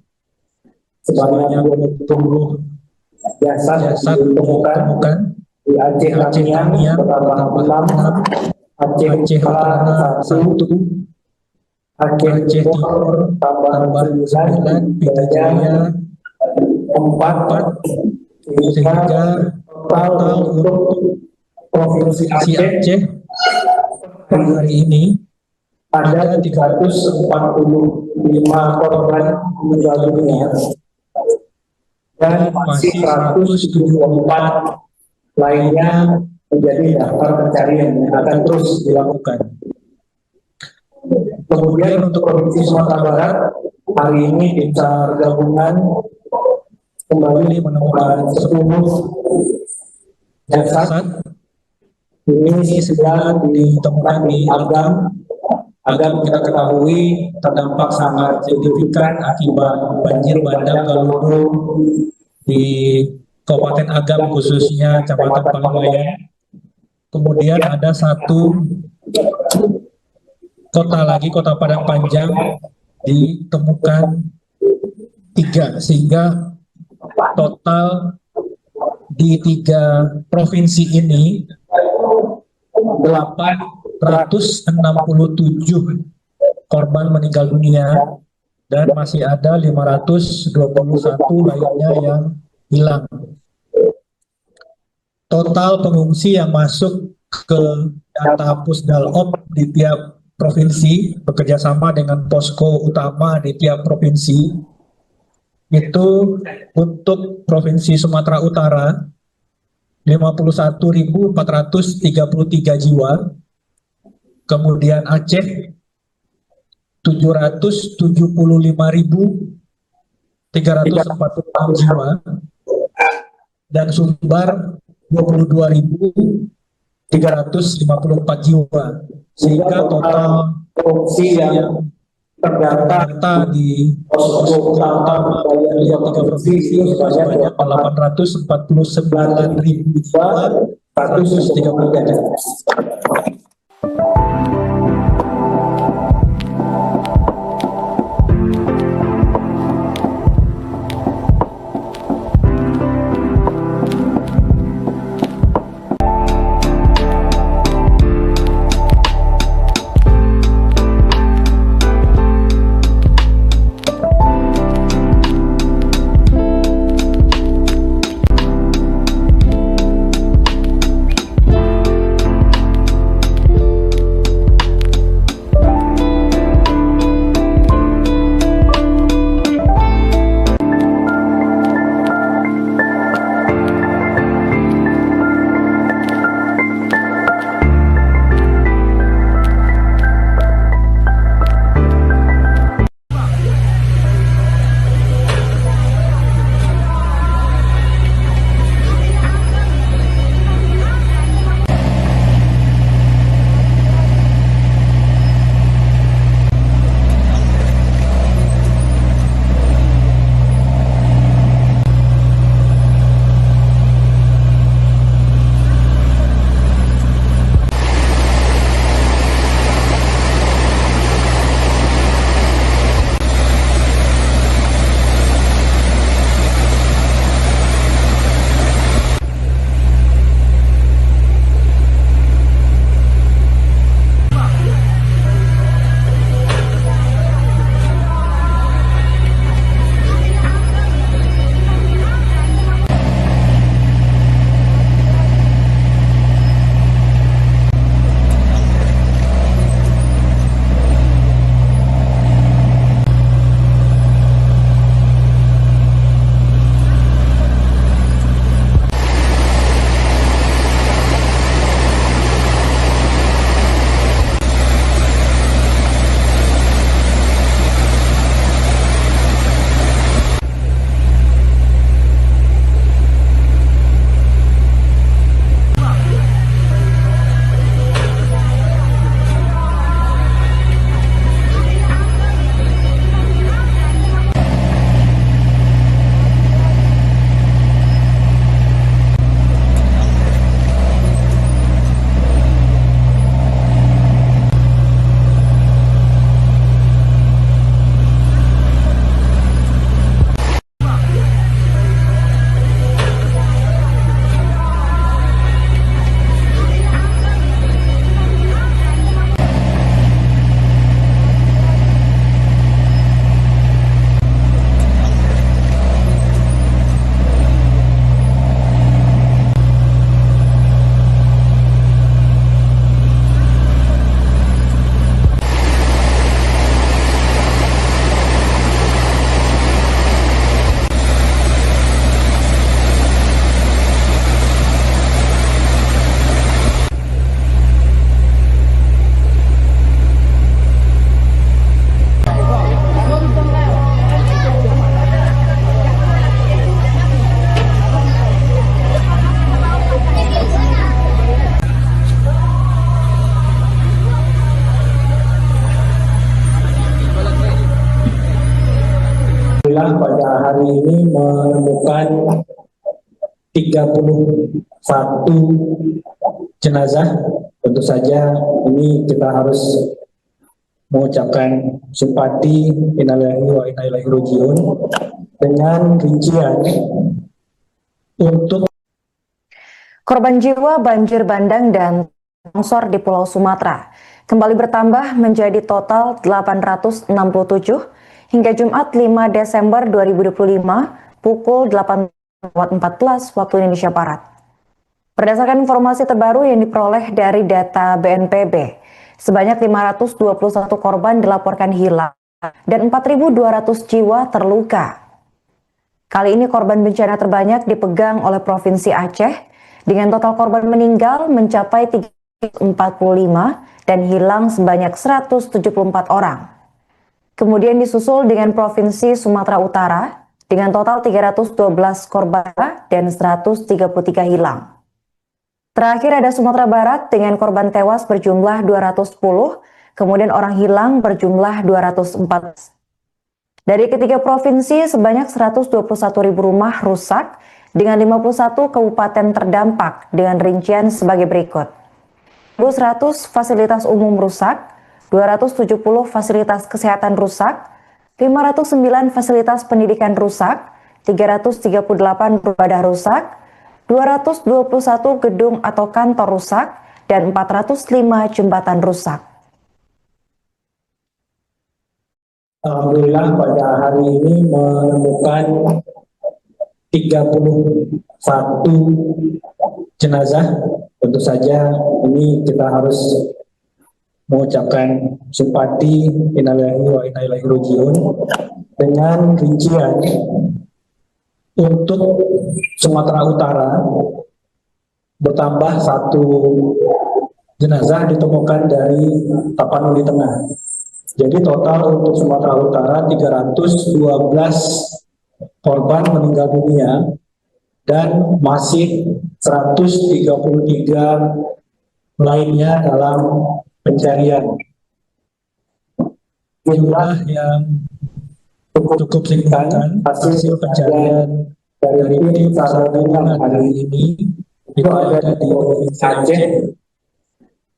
sebanyak 20 jasad ditemukan di Aceh Tamiang bertambah 6, Aceh Utara 1, Aceh Timur tambah 9, Pidijaya 4, sehingga total untuk Provinsi Aceh hari ini ada 345 korban meninggal dunia dan masih 174 lainnya menjadi daftar pencarian yang akan terus dilakukan. Kemudian untuk Provinsi Sumatera Barat, hari ini tim SAR gabungan kembali menemukan 10 jasad. Ini 9 ditemukan di Agam. Agam kita ketahui terdampak sangat signifikan akibat banjir bandang Galudo di Kabupaten Agam, khususnya Kecamatan Pangwayan. Kemudian ada satu kota lagi, Kota Padang Panjang, ditemukan 3, sehingga total di 3 provinsi ini 867 korban meninggal dunia dan masih ada 521 lainnya yang hilang. Total pengungsi yang masuk ke data Pusdalop di tiap provinsi bekerjasama dengan posko utama di tiap provinsi itu untuk Provinsi Sumatera Utara 51.433 jiwa, kemudian Aceh 775.346 jiwa, dan Sumbar 22.354 jiwa, sehingga total pengungsi yang terdata di posko utama dari 3 provinsi sebanyak 849.133. hari ini menemukan 31 jenazah. Tentu saja ini kita harus mengucapkan simpati innalillahi wa inna ilaihi raji'un dengan rincian untuk korban jiwa banjir bandang dan longsor di Pulau Sumatera kembali bertambah menjadi total 867 hingga Jumat 5 Desember 2025 pukul 8.14 waktu Indonesia Barat. Berdasarkan informasi terbaru yang diperoleh dari data BNPB, sebanyak 521 korban dilaporkan hilang dan 4.200 jiwa terluka. Kali ini korban bencana terbanyak dipegang oleh Provinsi Aceh dengan total korban meninggal mencapai 345 dan hilang sebanyak 174 orang. Kemudian disusul dengan Provinsi Sumatera Utara dengan total 312 korban dan 133 hilang. Terakhir ada Sumatera Barat dengan korban tewas berjumlah 210, kemudian orang hilang berjumlah 204. Dari ketiga provinsi sebanyak 121.000 rumah rusak dengan 51 kabupaten terdampak dengan rincian sebagai berikut. 1.100 fasilitas umum rusak, 270 fasilitas kesehatan rusak, 509 fasilitas pendidikan rusak, 338 ibadah rusak, 221 gedung atau kantor rusak, dan 405 jembatan rusak. Alhamdulillah pada hari ini menemukan 31 jenazah. Tentu saja ini kita harus mengucapkan simpati innalillahi wa inna ilaihi raji'un dengan rincian untuk Sumatera Utara bertambah 1 jenazah ditemukan dari Tapanuli Tengah. Jadi total untuk Sumatera Utara 312 korban meninggal dunia dan masih 133 lainnya dalam pencarian. Jumlah yang cukup signifikan hasil pencarian dari tim SAR gabungan hari ini itu ada di Provinsi Aceh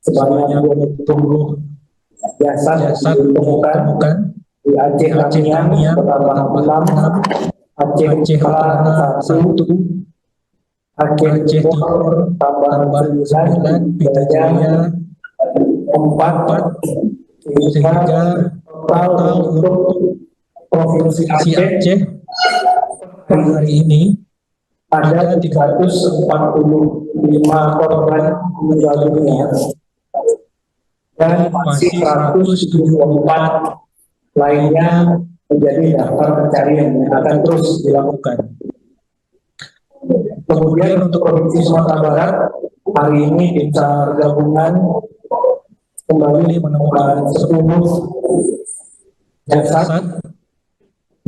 sebanyak 20 jasad ditemukan di Aceh Tamiang bertambah 6, Aceh Utara 1, Aceh Timur tambah 9, Pidijaya 4, sehingga total untuk Provinsi Aceh hari ini ada 345 korban meninggal dunia dan masih 174 lainnya menjadi daftar pencarian yang akan terus dilakukan. Kemudian untuk Provinsi Sumatera Barat hari ini tim SAR gabungan kembali menemukan 10 jasad.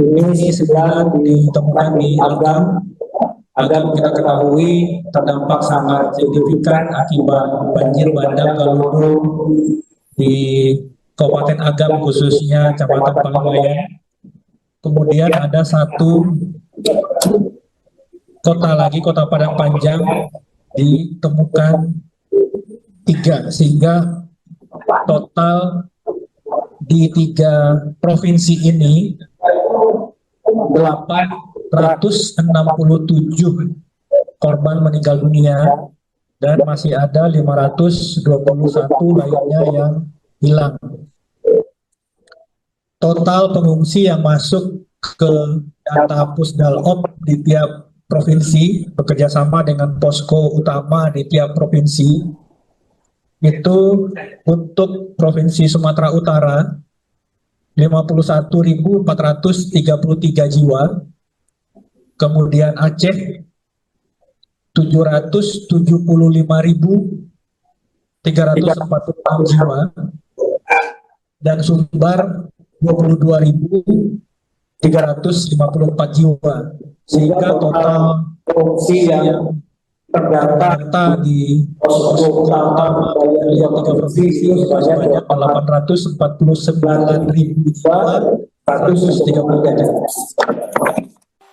Ini sedang ditemukan di Agam. Agam kita ketahui terdampak sangat signifikan akibat banjir bandang Galudu di Kabupaten Agam khususnya Kecamatan Palawayan. Kemudian ada 1 kota lagi, Kota Padang Panjang, ditemukan 3, sehingga total di 3 provinsi ini 867 korban meninggal dunia dan masih ada 521 lainnya yang hilang. Total pengungsi yang masuk ke data Pusdalop di tiap provinsi bekerjasama dengan posko utama di tiap provinsi itu untuk Provinsi Sumatera Utara 51.433 jiwa, kemudian Aceh 775.346 jiwa, dan Sumbar 22.354 jiwa, sehingga total pengungsi yang terdata di posko utama dari 3 provinsi sebanyak 849.133.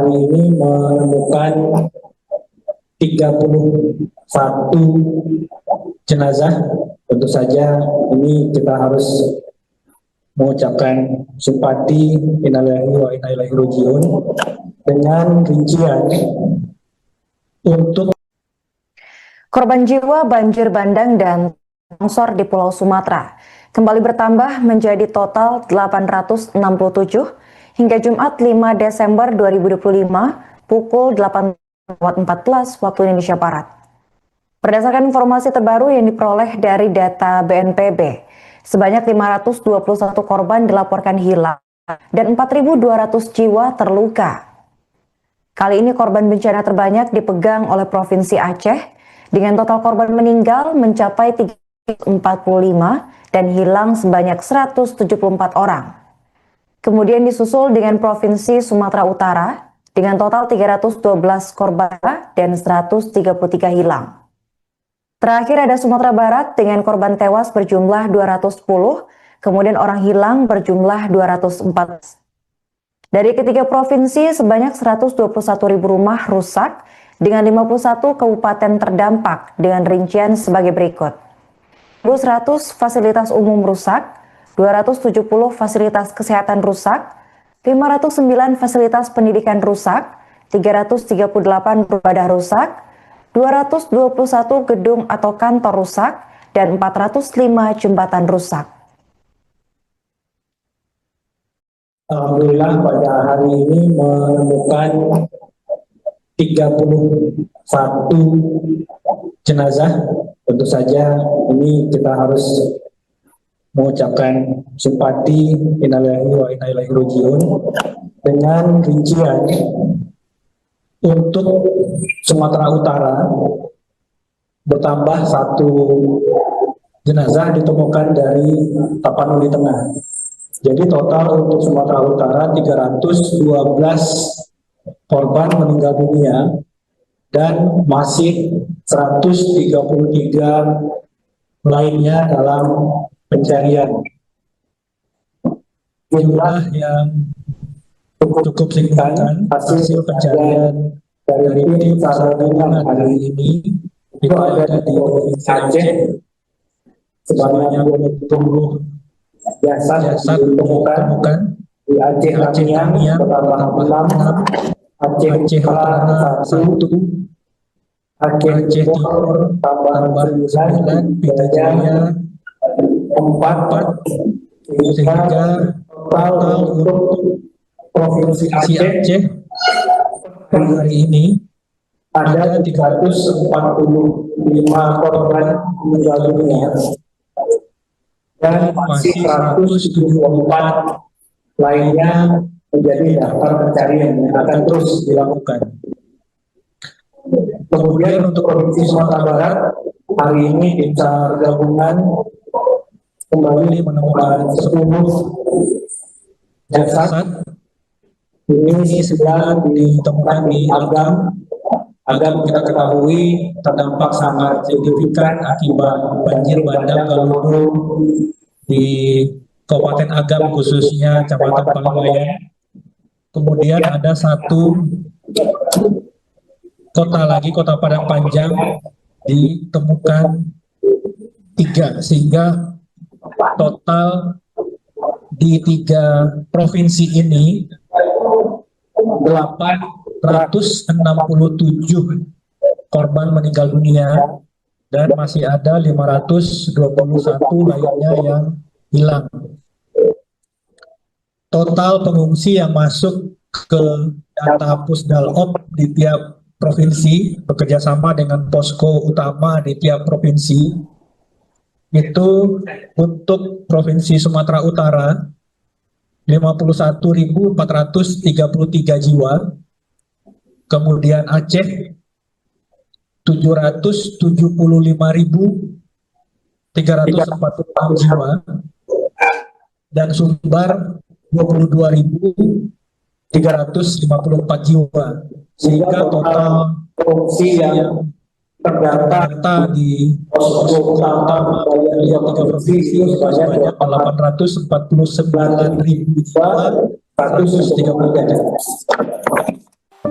hari ini menemukan 31 jenazah. Tentu saja ini kita harus mengucapkan simpati innalillahi wa inna ilaihi raji'un dengan rincian untuk korban jiwa banjir bandang dan longsor di Pulau Sumatera kembali bertambah menjadi total 867 hingga Jumat 5 Desember 2025 pukul 8.14 waktu Indonesia Barat. Berdasarkan informasi terbaru yang diperoleh dari data BNPB, sebanyak 521 korban dilaporkan hilang dan 4.200 jiwa terluka. Kali ini korban bencana terbanyak dipegang oleh Provinsi Aceh dengan total korban meninggal mencapai 345 dan hilang sebanyak 174 orang. Kemudian disusul dengan Provinsi Sumatera Utara dengan total 312 korban dan 133 hilang. Terakhir ada Sumatera Barat dengan korban tewas berjumlah 210, kemudian orang hilang berjumlah 214. Dari ketiga provinsi, sebanyak 121.000 rumah rusak dengan 51 kabupaten terdampak dengan rincian sebagai berikut. 100 fasilitas umum rusak, 270 fasilitas kesehatan rusak, 509 fasilitas pendidikan rusak, 338 ibadah rusak, 221 gedung atau kantor rusak, dan 405 jembatan rusak. Alhamdulillah pada hari ini menemukan 31 jenazah. Tentu saja ini kita harus mengucapkan simpati innalillahi wa inna ilaihi raji'un dengan rincian untuk Sumatera Utara bertambah 1 jenazah ditemukan dari Tapanuli Tengah. Jadi total untuk Sumatera Utara 312 korban meninggal dunia dan masih 133 lainnya dalam pencarian. Jumlah yang cukup signifikan hasil pencarian dari tim SAR gabungan hari ini itu ada di Provinsi Aceh sebanyak 20 jasad ditemukan di Aceh Tamiang bertambah 6, Aceh Utara 1, Aceh Timur tambah 9, Pita Jaya 4, sehingga total untuk Provinsi Aceh hari ini ada 345 korban meninggal dunia dan masih 174 lainnya menjadi daftar pencarian yang akan terus dilakukan. Kemudian untuk Provinsi Sumatera Barat hari ini tim SAR gabungan kembali menemukan 10 jasad. Ini 9 ditemukan di Agam. Agam kita ketahui terdampak sangat signifikan akibat banjir bandang Galudu di Kabupaten Agam khususnya Kecamatan Palawayan. Kemudian ada 1 kota lagi, Kota Padang Panjang, ditemukan 3 sehingga total di 3 provinsi ini 867 korban meninggal dunia dan masih ada 521 lainnya yang hilang. Total pengungsi yang masuk ke data Pusdalop di tiap provinsi bekerjasama dengan posko utama di tiap provinsi itu untuk Provinsi Sumatera Utara 51.433 jiwa, kemudian Aceh 775.346 jiwa, dan Sumbar 22.354 jiwa, sehingga total pengungsi yang terdata di posko utama dari 3 provinsi sebanyak 849.133.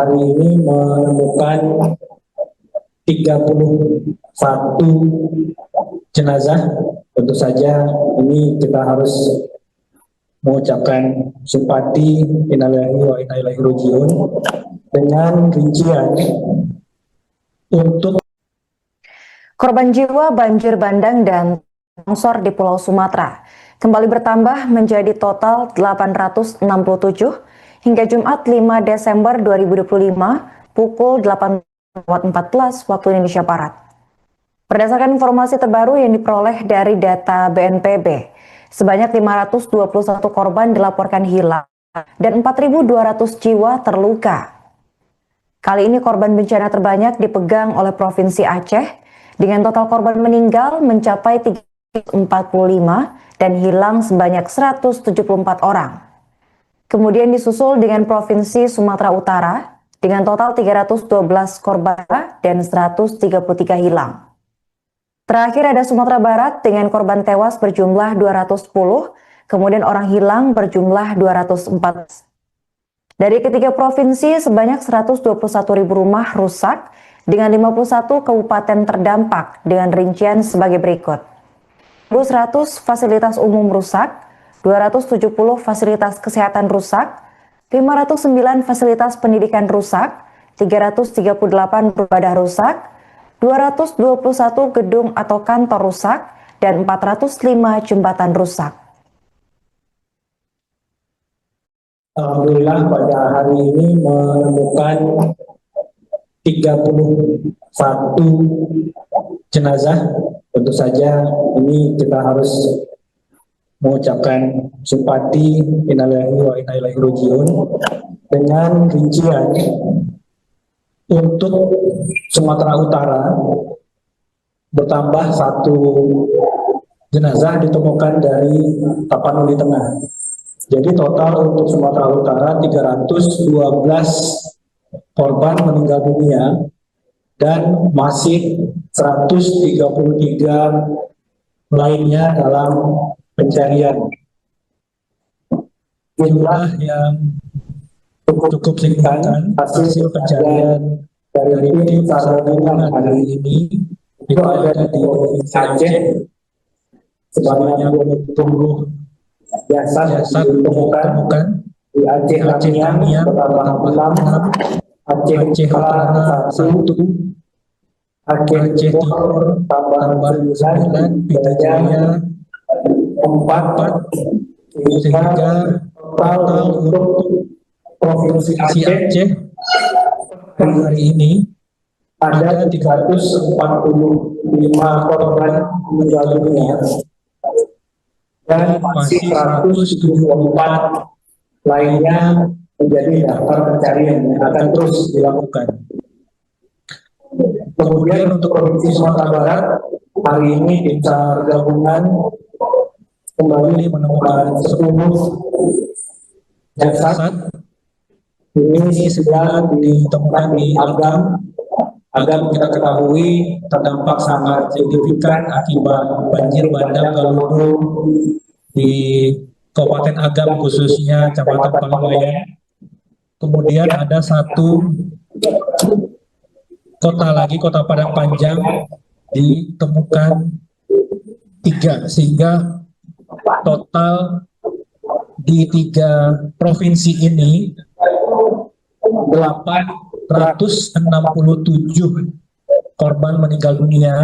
hari ini menemukan 31 jenazah. Tentu saja ini kita harus mengucapkan simpati innalillahi wa inna ilaihi raji'un dengan rincian untuk korban jiwa banjir bandang dan longsor di Pulau Sumatera kembali bertambah menjadi total 867 hingga Jumat 5 Desember 2025 pukul 8.14 waktu Indonesia Barat. Berdasarkan informasi terbaru yang diperoleh dari data BNPB, sebanyak 521 korban dilaporkan hilang dan 4.200 jiwa terluka. Kali ini korban bencana terbanyak dipegang oleh Provinsi Aceh dengan total korban meninggal mencapai 345 dan hilang sebanyak 174 orang. Kemudian disusul dengan Provinsi Sumatera Utara dengan total 312 korban dan 133 hilang. Terakhir ada Sumatera Barat dengan korban tewas berjumlah 210, kemudian orang hilang berjumlah 204. Dari ketiga provinsi, sebanyak 121.000 rumah rusak dengan 51 kabupaten terdampak dengan rincian sebagai berikut. 100 fasilitas umum rusak, 270 fasilitas kesehatan rusak, 509 fasilitas pendidikan rusak, 338 ibadah rusak, 221 gedung atau kantor rusak, dan 405 jembatan rusak. Alhamdulillah pada hari ini menemukan 31 jenazah. Tentu saja ini kita harus mengucapkan simpati innalillahi wa inna ilaihi raji'un dengan rincian untuk Sumatera Utara bertambah 1 jenazah ditemukan dari Tapanuli Tengah. Jadi total untuk Sumatera Utara 312 korban meninggal dunia dan masih 133 lainnya dalam pencarian. Jumlah yang cukup signifikan hasil pencarian dari tim SAR gabungan hari ini itu ada di Provinsi Aceh sebanyak 20 jasad ditemukan di Aceh Tamiang bertambah 6, Aceh Utara 1, Aceh Timur tambah 9, Pidijaya 4, sehingga total untuk Provinsi Aceh hari ini ada 345 korban meninggal dunia dan masih 174 lainnya menjadi daftar pencarian yang akan terus dilakukan. Kemudian untuk Provinsi Sumatera Barat, hari ini tim SAR gabungan kembali menemukan 10 jasad. Ini 9 ditemukan di Agam. Agam kita ketahui terdampak sangat signifikan akibat banjir bandang Galudu di Kabupaten Agam, khususnya Kecamatan Palangwayan. Kemudian ada 1 kota lagi, Kota Padang Panjang, ditemukan 3, sehingga total di 3 provinsi ini 867 korban meninggal dunia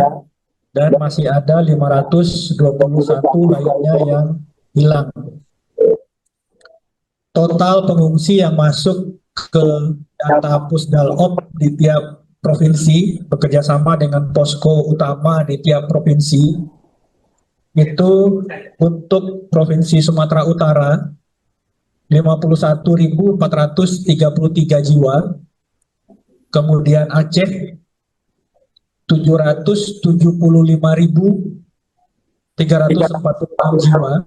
dan masih ada 521 lainnya yang hilang. Total pengungsi yang masuk ke data Pusdalop di tiap provinsi bekerjasama dengan posko utama di tiap provinsi itu untuk Provinsi Sumatera Utara 51.433 jiwa, kemudian Aceh 775.346 jiwa,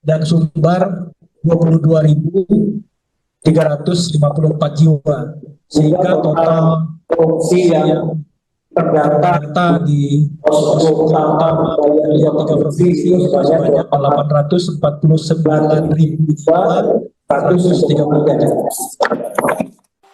dan Sumbar 22.354 jiwa, sehingga total pengungsi yang terdata di posko utama dari 3 provinsi sebanyak 849.133.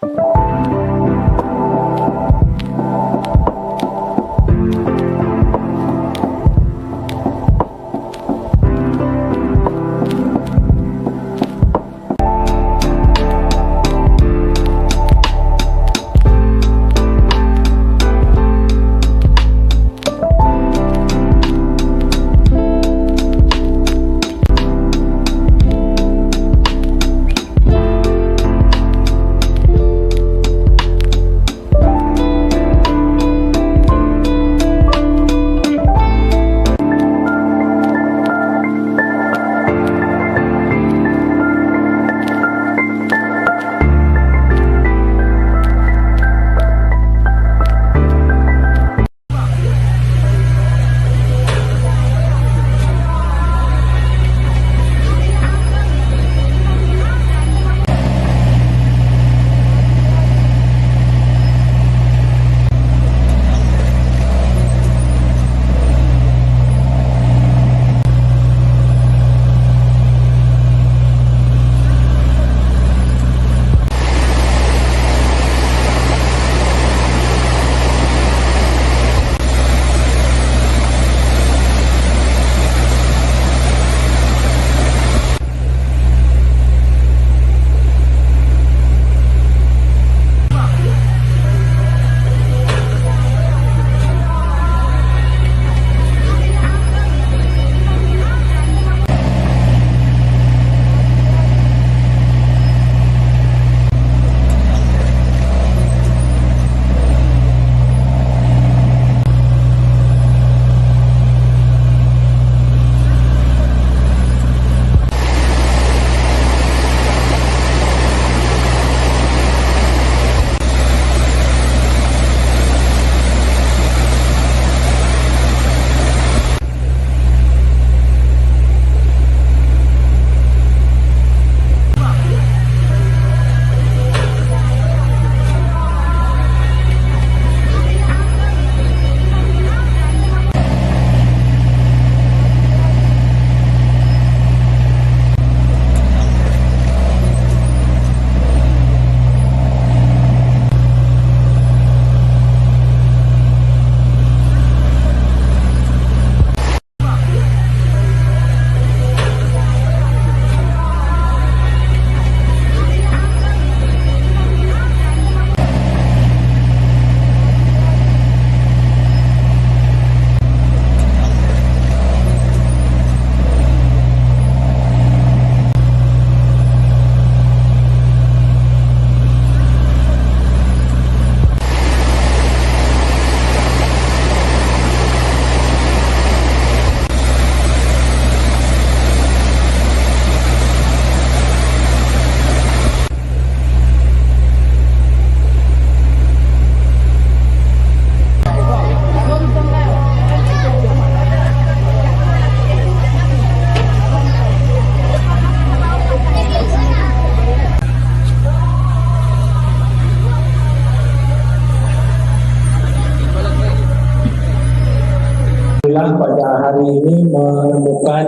ini menemukan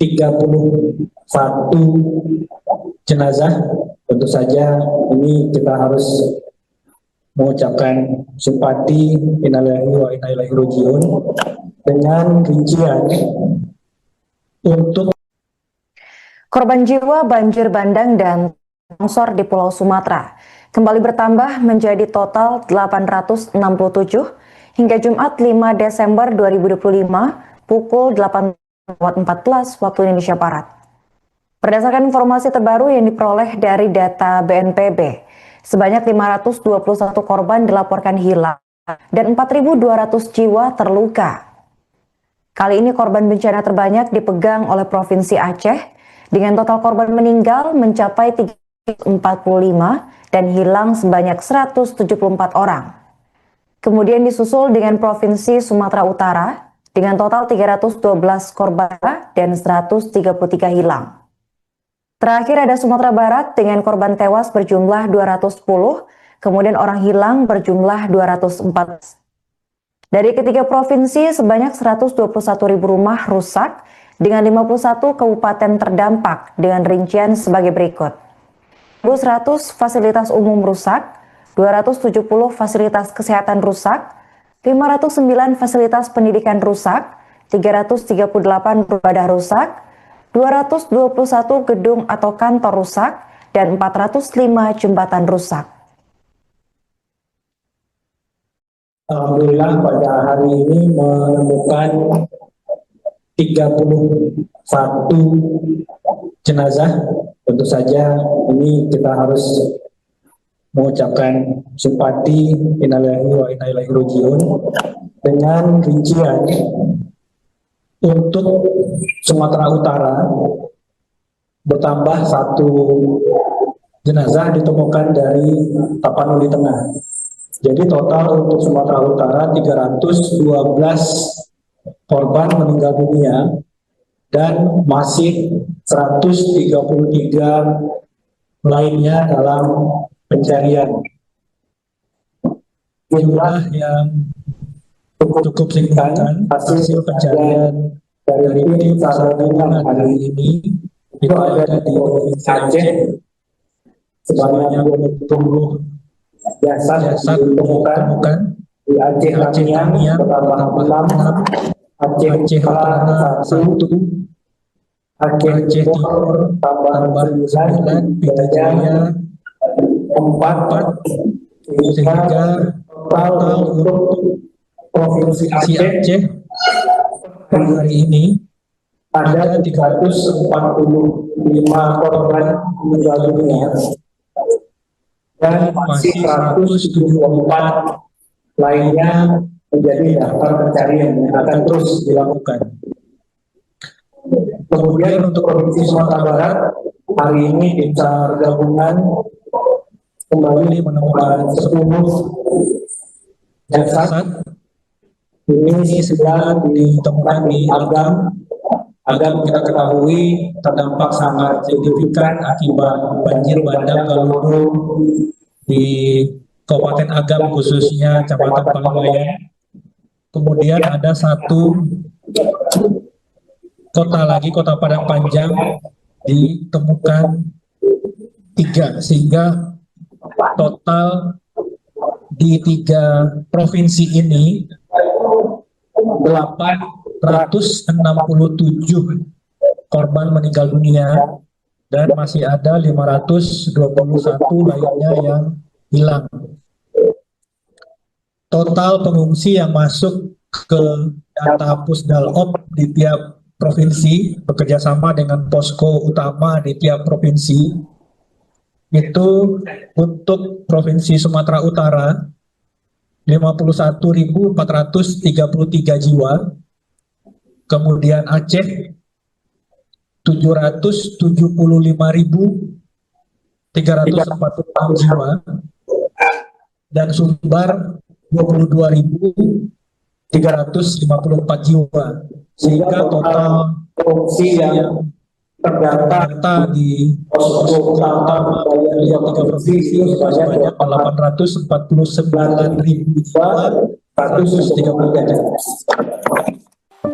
31 jenazah. Tentu saja ini kita harus mengucapkan simpati innalillahi wa inna ilaihi raji'un dengan rincian untuk korban jiwa banjir bandang dan longsor di Pulau Sumatera kembali bertambah menjadi total 867 hingga Jumat 5 Desember 2025 pukul 8.14 waktu Indonesia Barat. Berdasarkan informasi terbaru yang diperoleh dari data BNPB, sebanyak 521 korban dilaporkan hilang dan 4.200 jiwa terluka. Kali ini korban bencana terbanyak dipegang oleh Provinsi Aceh dengan total korban meninggal mencapai 345 dan hilang sebanyak 174 orang. Kemudian disusul dengan Provinsi Sumatera Utara dengan total 312 korban dan 133 hilang. Terakhir ada Sumatera Barat dengan korban tewas berjumlah 210, kemudian orang hilang berjumlah 204. Dari ketiga provinsi, sebanyak 121.000 rumah rusak dengan 51 kabupaten terdampak dengan rincian sebagai berikut. 1.100 fasilitas umum rusak, 270 fasilitas kesehatan rusak, 509 fasilitas pendidikan rusak, 338 ibadah rusak, 221 gedung atau kantor rusak, dan 405 jembatan rusak. Alhamdulillah pada hari ini menemukan 31 jenazah. Tentu saja ini kita harus mengucapkan simpati innalillahi wa inna ilaihi raji'un dengan rincian untuk Sumatera Utara bertambah 1 jenazah ditemukan dari Tapanuli Tengah. Jadi total untuk Sumatera Utara 312 korban meninggal dunia dan masih 133 lainnya dalam pencarian. Jumlah yang cukup signifikan hasil pencarian dari tim SAR gabungan hari ini itu ada di Provinsi Aceh sebanyak 20 jasad ditemukan di Aceh Tamiang bertambah 6, Aceh Utara 1, Aceh Timur tambah 9, Pita Jaya 4, sehingga total untuk Provinsi Aceh hari ini ada 345 korban meninggal dunia dan masih 174 lainnya menjadi daftar pencarian yang akan terus dilakukan. Kemudian untuk Provinsi Sumatera Barat hari ini tim SAR gabungan kembali menemukan 10 jasad. Ini sedang ditemukan di Agam. Agam kita ketahui terdampak sangat signifikan akibat banjir bandang Galudu di Kabupaten Agam khususnya Kecamatan Palawayan. Kemudian ada 1 kota lagi, Kota Padang Panjang, ditemukan 3 sehingga total di 3 provinsi ini 867 korban meninggal dunia dan masih ada 521 lainnya yang hilang. Total pengungsi yang masuk ke data Pusdalop di tiap provinsi bekerjasama dengan posko utama di tiap provinsi itu untuk Provinsi Sumatera Utara 51.433 jiwa, kemudian Aceh 775.346 jiwa, dan Sumbar 22.354 jiwa, sehingga total pengungsi yang terdata di posko utama dari 3 provinsi sebanyak 849.133.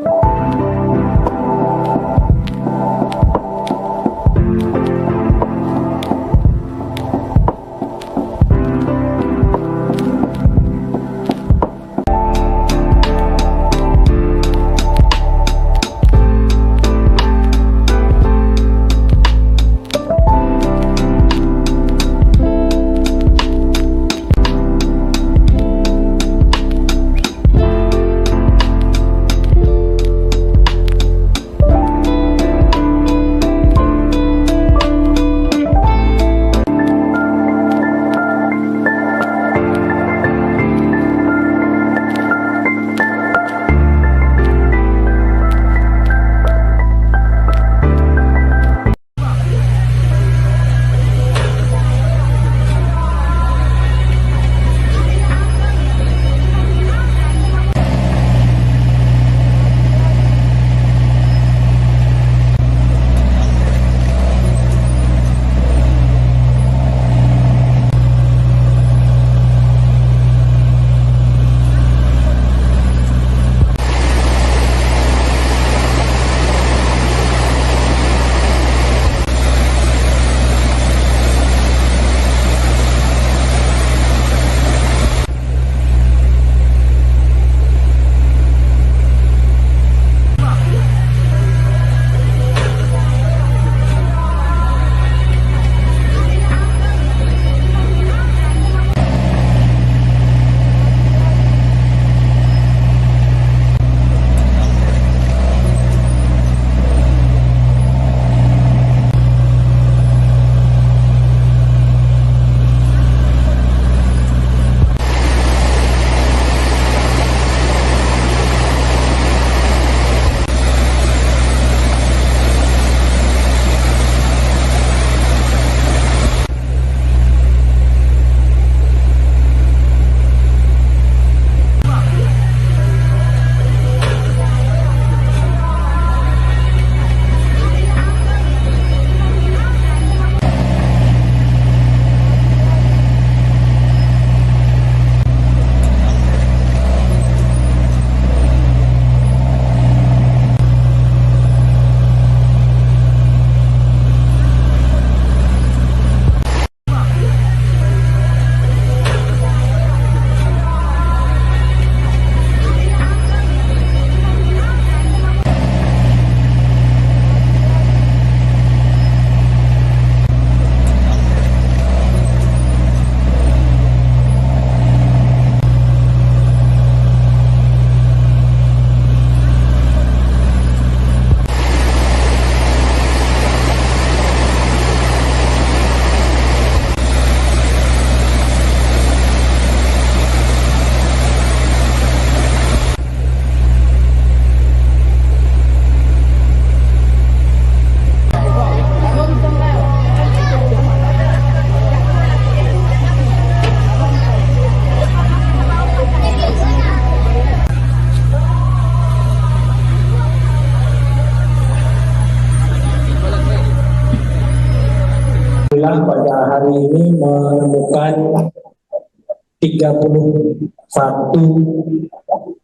Alhamdulillah pada hari ini menemukan 31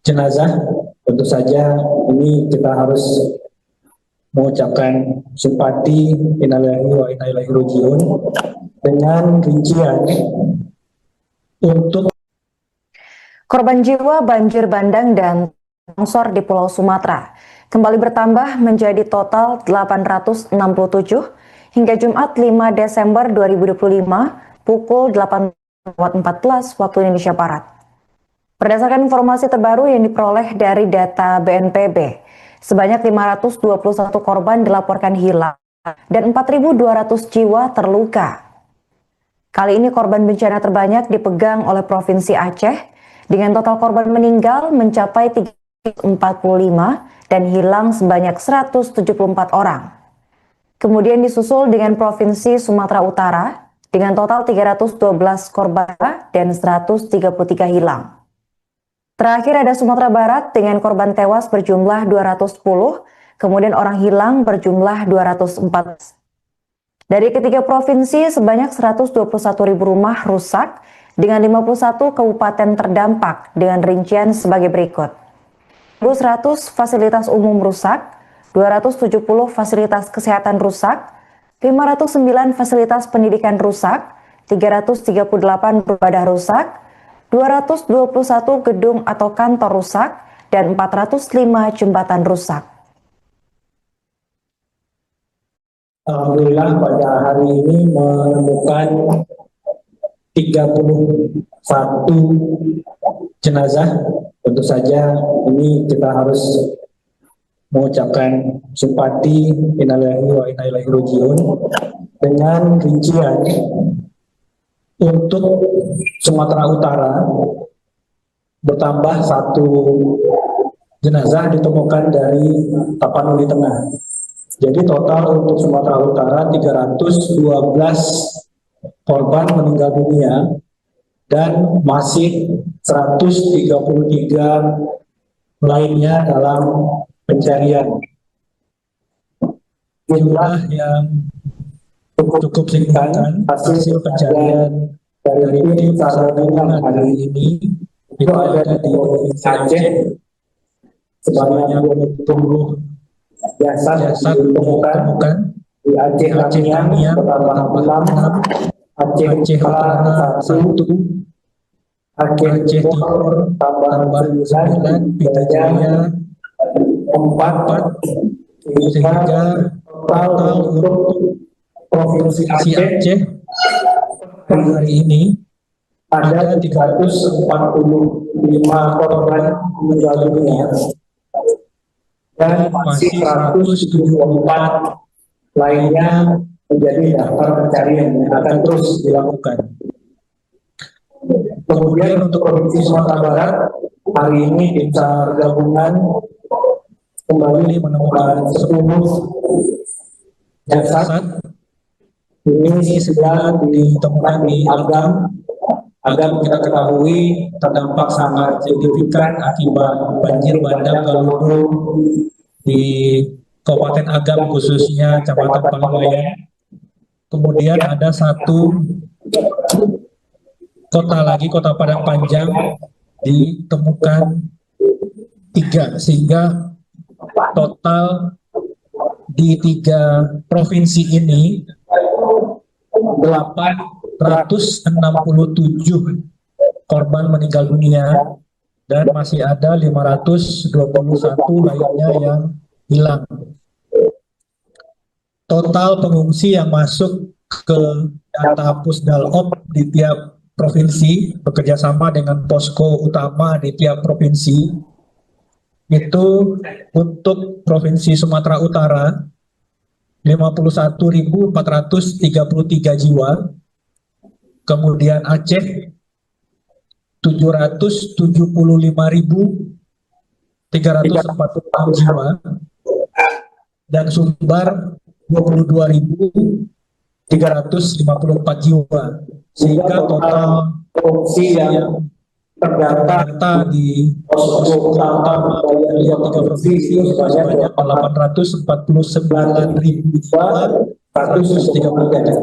jenazah. Tentu saja ini kita harus mengucapkan simpati innalillahi wa inna ilaihi raji'un dengan rincian untuk korban jiwa banjir bandang dan longsor di Pulau Sumatera kembali bertambah menjadi total 867 hingga Jumat 5 Desember 2025 pukul 8.14 waktu Indonesia Barat. Berdasarkan informasi terbaru yang diperoleh dari data BNPB, sebanyak 521 korban dilaporkan hilang dan 4.200 jiwa terluka. Kali ini korban bencana terbanyak dipegang oleh Provinsi Aceh dengan total korban meninggal mencapai 345 dan hilang sebanyak 174 orang. Kemudian disusul dengan Provinsi Sumatera Utara dengan total 312 korban dan 133 hilang. Terakhir ada Sumatera Barat dengan korban tewas berjumlah 210, kemudian orang hilang berjumlah 214. Dari ketiga provinsi, sebanyak 121.000 rumah rusak dengan 51 kabupaten terdampak dengan rincian sebagai berikut. 100 fasilitas umum rusak, 270 fasilitas kesehatan rusak, 509 fasilitas pendidikan rusak, 338 ibadah rusak, 221 gedung atau kantor rusak, dan 405 jembatan rusak. Alhamdulillah pada hari ini menemukan 31 jenazah. Tentu saja ini kita harus mengucapkan simpati innalillahi wa inna ilaihi raji'un dengan rincian untuk Sumatera Utara bertambah 1 jenazah ditemukan dari Tapanuli Tengah. Jadi total untuk Sumatera Utara 312 korban meninggal dunia dan masih 133 lainnya dalam pencarian. Jumlah yang cukup signifikan hasil pencarian dari tim SAR gabungan hari ini itu ada di Provinsi Aceh sebanyak 20 jasad ditemukan di Aceh Tamiang bertambah 6, Aceh Utara 1, Aceh Timur tambah 9, Pita Jaya 4, sehingga total untuk Provinsi Aceh hari ini ada 345 korban meninggal dunia dan masih 174 lainnya menjadi daftar pencarian yang akan terus dilakukan. Kemudian untuk Provinsi Sumatera Barat hari ini tim SAR gabungan kembali menemukan 10 jasad. Ini 9 ditemukan di Agam. Agam kita ketahui terdampak sangat signifikan akibat banjir bandang Galunggung di Kabupaten Agam khususnya Kecamatan Paliwayan. Kemudian ada 1 kota lagi, Kota Padang Panjang, ditemukan 3 sehingga total di 3 provinsi ini 867 korban meninggal dunia dan masih ada 521 lainnya yang hilang. Total pengungsi yang masuk ke data Pusdalop di tiap provinsi bekerjasama dengan posko utama di tiap provinsi itu untuk Provinsi Sumatera Utara 51.433 jiwa, kemudian Aceh 775.346 jiwa, dan Sumbar 22.354 jiwa, sehingga total pengungsi yang terdata di posko utama dari 3 provinsi sebanyak 849.000 jiwa 130 gajah.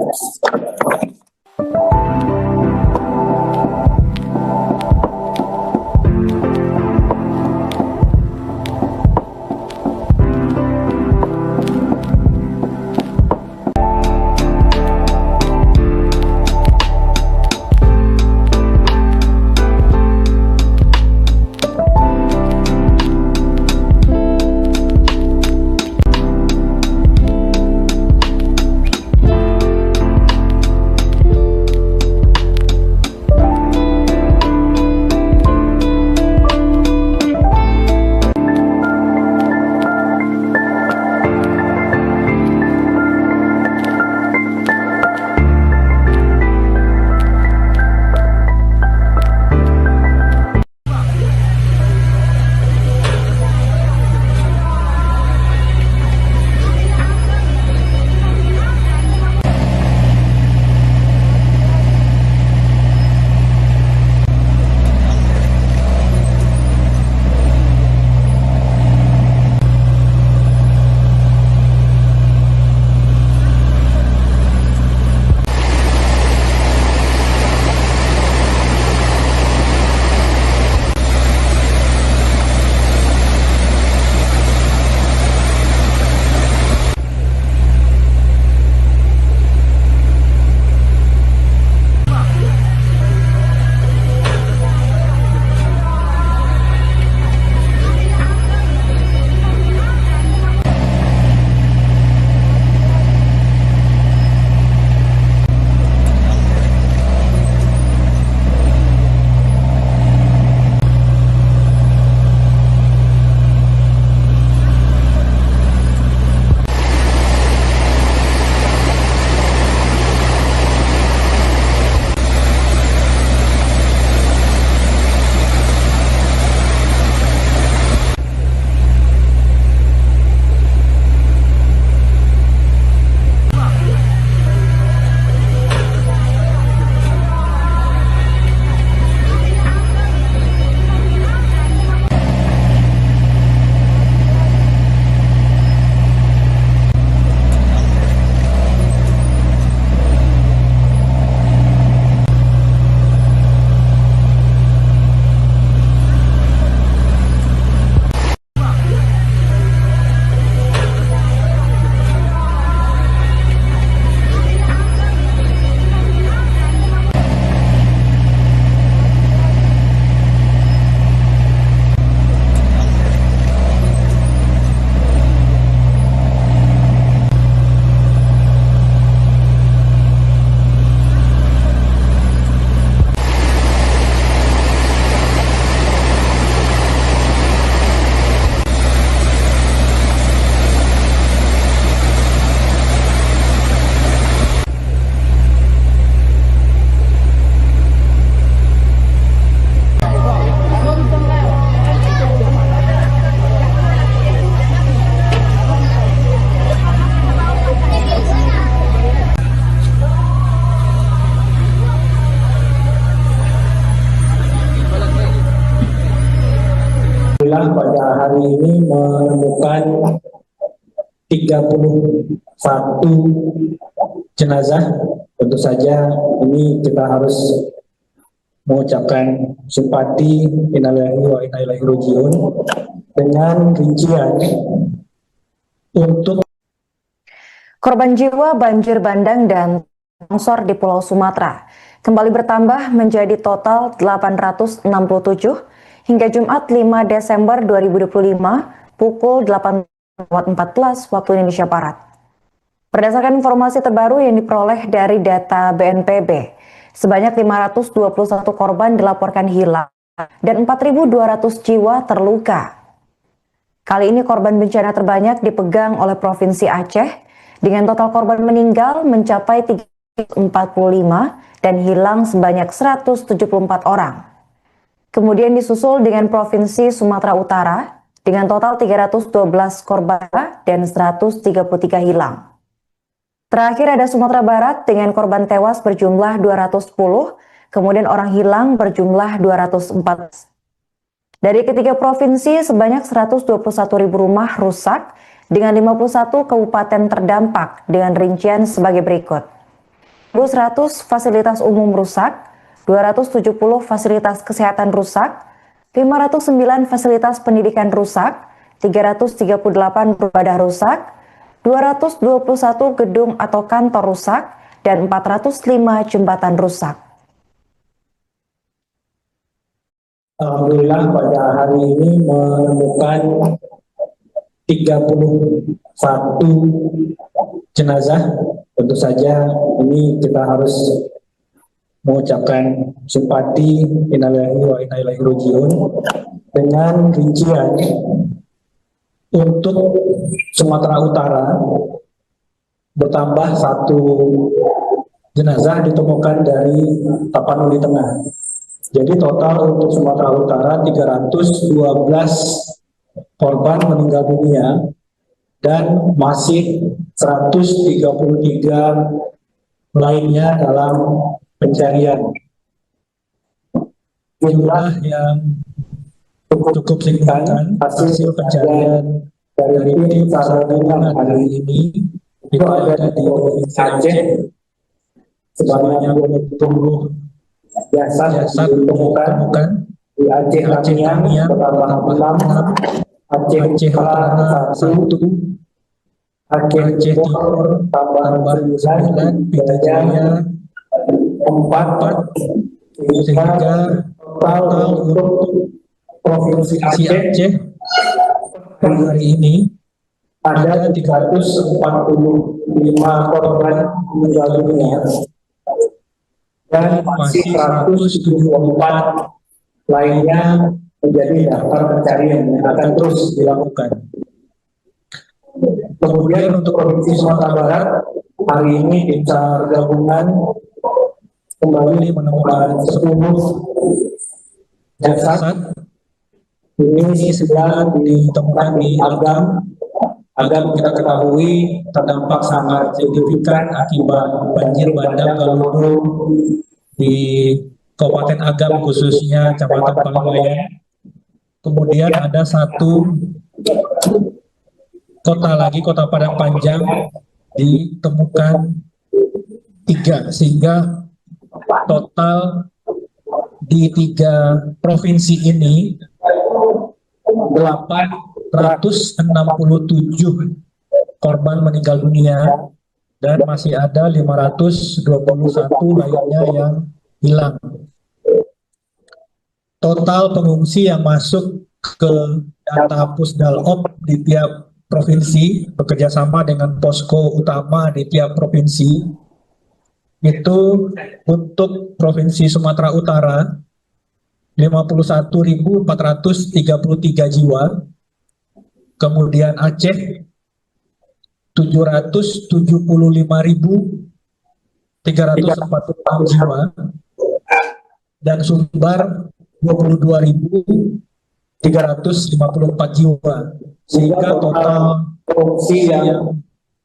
Alhamdulillah pada hari ini menemukan 31 jenazah. Tentu saja ini kita harus mengucapkan simpati innalillahi wa inna ilaihi raji'un dengan rincian untuk korban jiwa banjir bandang dan longsor di Pulau Sumatera kembali bertambah menjadi total 867 hingga Jumat 5 Desember 2025 pukul 8.14 waktu Indonesia Barat. Berdasarkan informasi terbaru yang diperoleh dari data BNPB, sebanyak 521 korban dilaporkan hilang dan 4.200 jiwa terluka. Kali ini korban bencana terbanyak dipegang oleh Provinsi Aceh dengan total korban meninggal mencapai 345 dan hilang sebanyak 174 orang. Kemudian disusul dengan Provinsi Sumatera Utara dengan total 312 korban dan 133 hilang. Terakhir ada Sumatera Barat dengan korban tewas berjumlah 210, kemudian orang hilang berjumlah 204. Dari ketiga provinsi sebanyak 121.000 rumah rusak dengan 51 kabupaten terdampak dengan rincian sebagai berikut. 100 fasilitas umum rusak, 270 fasilitas kesehatan rusak, 509 fasilitas pendidikan rusak, 338 ibadah rusak, 221 gedung atau kantor rusak, dan 405 jembatan rusak. Alhamdulillah pada hari ini menemukan 31 jenazah. Tentu saja ini kita harus mengucapkan simpati, innalillahi wa inna ilaihi raji'un, dengan rincian untuk Sumatera Utara bertambah 1 jenazah ditemukan dari Tapanuli Tengah. Jadi total untuk Sumatera Utara 312 korban meninggal dunia dan masih 133 lainnya dalam pencarian. Jumlah yang cukup signifikan hasil pencarian dari tim SAR gabungan hari ini itu ada di Provinsi Aceh sebanyak 20 jasad ditemukan di Aceh Tamiang bertambah 6, Aceh Utara 1, Aceh Timur tambah 9, Pita Jaya 4, sehingga total untuk Provinsi Aceh hari ini ada 345 korban meninggal dunia dan masih 174 lainnya menjadi daftar pencarian yang akan terus dilakukan. Kemudian untuk Provinsi Sumatera Barat, hari ini tim SAR gabungan kembali menemukan 10 jasad. Ini 9 ditemukan di Agam. Agam kita ketahui terdampak sangat signifikan akibat banjir bandang Galudu di Kabupaten Agam, khususnya Kecamatan Paliwayan. Kemudian ada 1 kota lagi, Kota Padang Panjang, ditemukan 3, sehingga total di 3 provinsi ini 867 korban meninggal dunia dan masih ada 521 lainnya yang hilang. Total pengungsi yang masuk ke data Pusdalop di tiap provinsi bekerjasama dengan posko utama di tiap provinsi itu untuk Provinsi Sumatera Utara 51.433 jiwa, kemudian Aceh 775.346 jiwa, dan Sumbar 22.354 jiwa, sehingga total pengungsi yang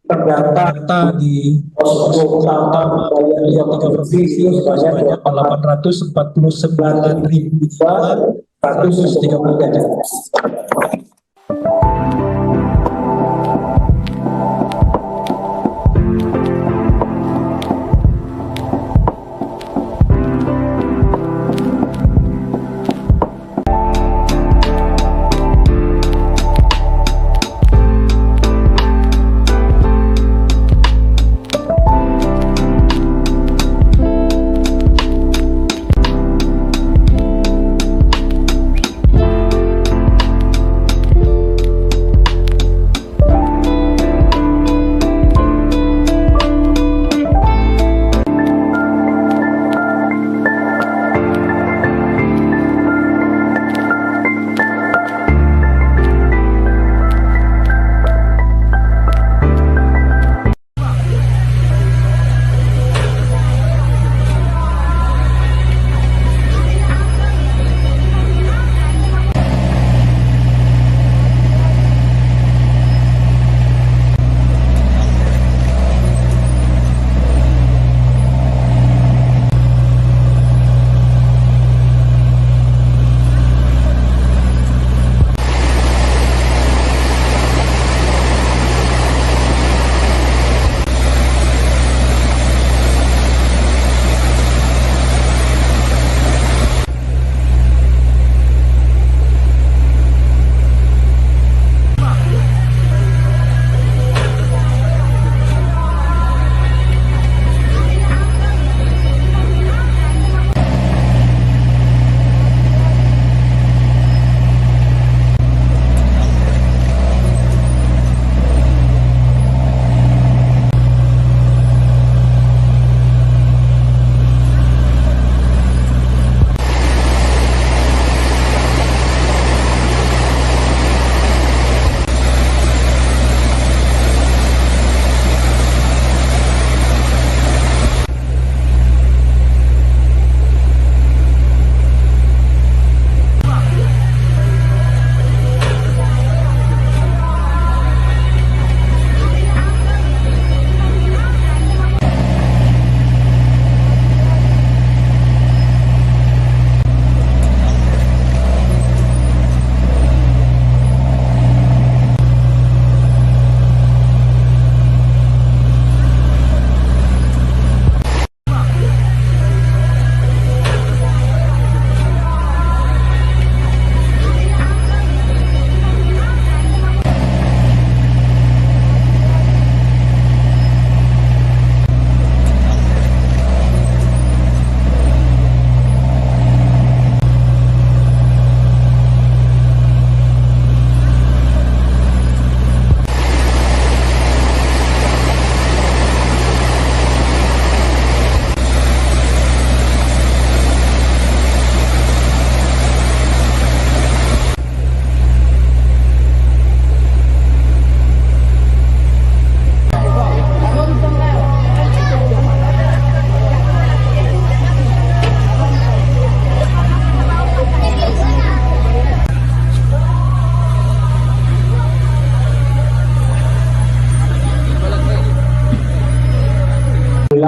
terdata di posko utama dari 3 provinsi sebanyak 849.133.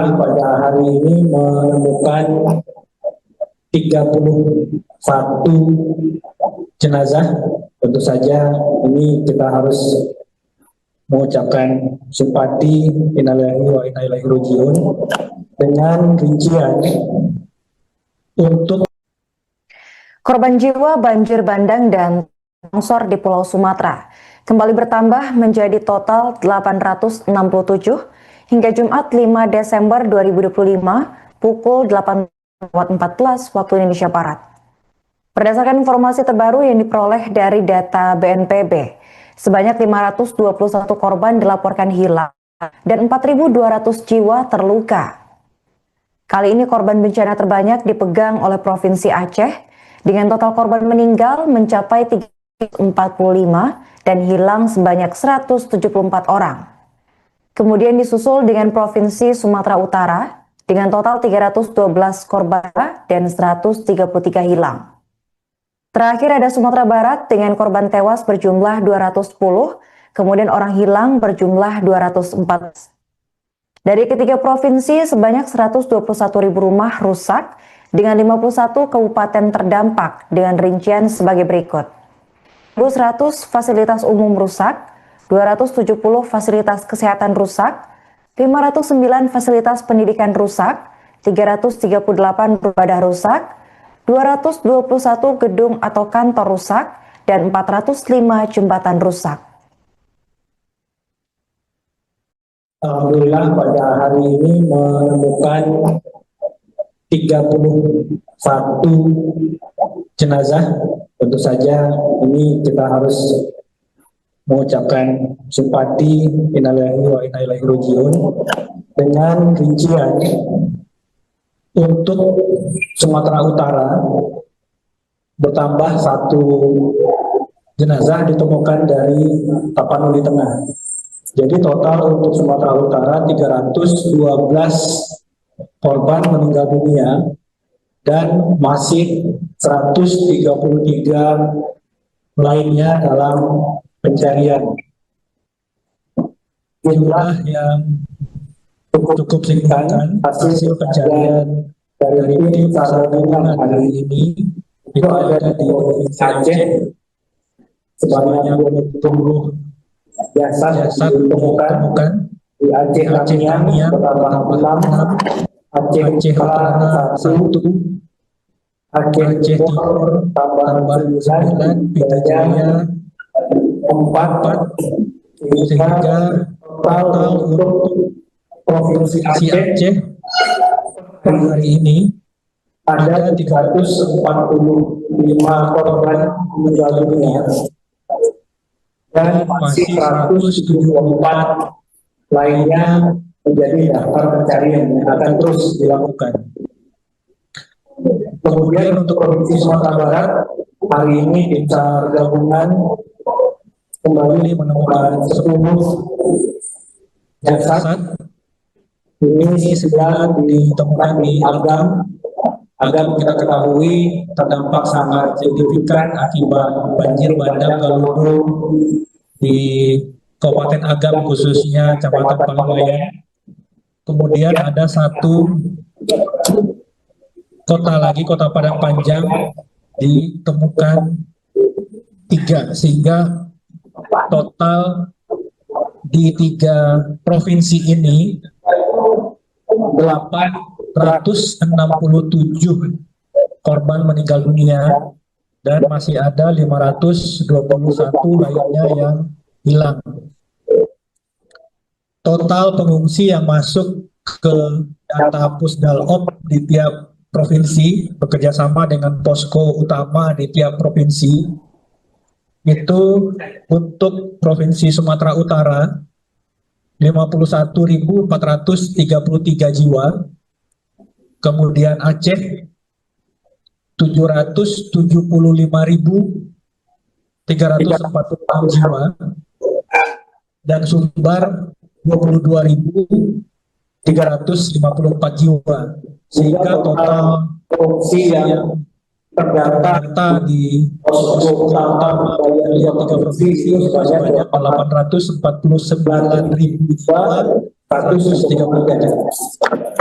Alhamdulillah pada hari ini menemukan 31 jenazah. Tentu saja ini kita harus mengucapkan simpati innalillahi wa inna ilaihi rajiun dengan rincian untuk korban jiwa banjir bandang dan longsor di Pulau Sumatera kembali bertambah menjadi total 867 hingga Jumat 5 Desember 2025 pukul 8.14 waktu Indonesia Barat. Berdasarkan informasi terbaru yang diperoleh dari data BNPB, sebanyak 521 korban dilaporkan hilang dan 4.200 jiwa terluka. Kali ini korban bencana terbanyak dipegang oleh Provinsi Aceh dengan total korban meninggal mencapai 345 dan hilang sebanyak 174 orang. Kemudian disusul dengan Provinsi Sumatera Utara dengan total 312 korban dan 133 hilang. Terakhir ada Sumatera Barat dengan korban tewas berjumlah 210, kemudian orang hilang berjumlah 214. Dari ketiga provinsi sebanyak 121.000 rumah rusak dengan 51 kabupaten terdampak dengan rincian sebagai berikut. 100 fasilitas umum rusak, 270 fasilitas kesehatan rusak, 509 fasilitas pendidikan rusak, 338 ibadah rusak, 221 gedung atau kantor rusak, dan 405 jembatan rusak. Alhamdulillah pada hari ini menemukan 31 jenazah. Tentu saja ini kita harus mengucapkan simpati innalillahi wa inna ilaihi rajiun dengan rincian untuk Sumatera Utara bertambah 1 jenazah ditemukan dari Tapanuli Tengah. Jadi total untuk Sumatera Utara 312 korban meninggal dunia dan masih 133 lainnya dalam pencarian. Jumlah yang cukup signifikan hasil pencarian dari tim SAR gabungan hari ini itu ada di Provinsi Aceh sebanyak 20 jasad ditemukan di Aceh Tamiang bertambah 6, Aceh Utara 1, Aceh Timur tambah 9, Pidijaya 4, sehingga total untuk Provinsi Aceh hari ini ada 345 korban meninggal dunia dan masih 174 lainnya menjadi daftar pencarian yang akan terus dilakukan. Kemudian untuk Provinsi Sumatera Barat hari ini tim SAR gabungan kembali menemukan 10 jasad. Ini 9 ditemukan di Agam. Agam kita ketahui terdampak sangat signifikan akibat banjir bandang Galudu di Kabupaten Agam khususnya Kecamatan Pangwayan. Kemudian ada 1 kota lagi, Kota Padang Panjang, ditemukan 3 sehingga total di 3 provinsi ini 867 korban meninggal dunia dan masih ada 521 lainnya yang hilang. Total pengungsi yang masuk ke data Pusdalop di tiap provinsi bekerjasama dengan posko utama di tiap provinsi itu untuk Provinsi Sumatera Utara 51.433 jiwa, kemudian Aceh 775.346 jiwa, dan Sumbar 22.354 jiwa, sehingga total pengungsi yang terdata di posko utama dari 3 provinsi sebanyak 849.133.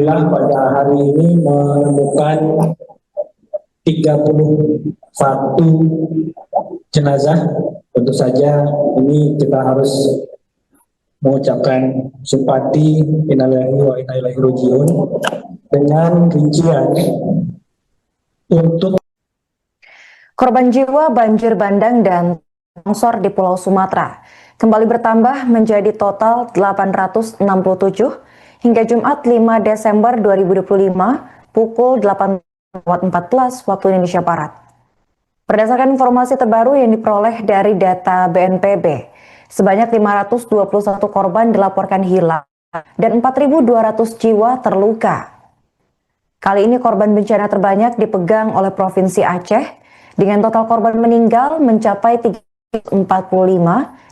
Alhamdulillah pada hari ini menemukan 31 jenazah. Tentu saja ini kita harus mengucapkan simpati innalillahi wa inna ilaihi rajiun dengan rincian untuk korban jiwa banjir bandang dan longsor di Pulau Sumatera kembali bertambah menjadi total 867 hingga Jumat 5 Desember 2025 pukul 8.14 waktu Indonesia Barat. Berdasarkan informasi terbaru yang diperoleh dari data BNPB, sebanyak 521 korban dilaporkan hilang dan 4.200 jiwa terluka. Kali ini korban bencana terbanyak dipegang oleh Provinsi Aceh dengan total korban meninggal mencapai 345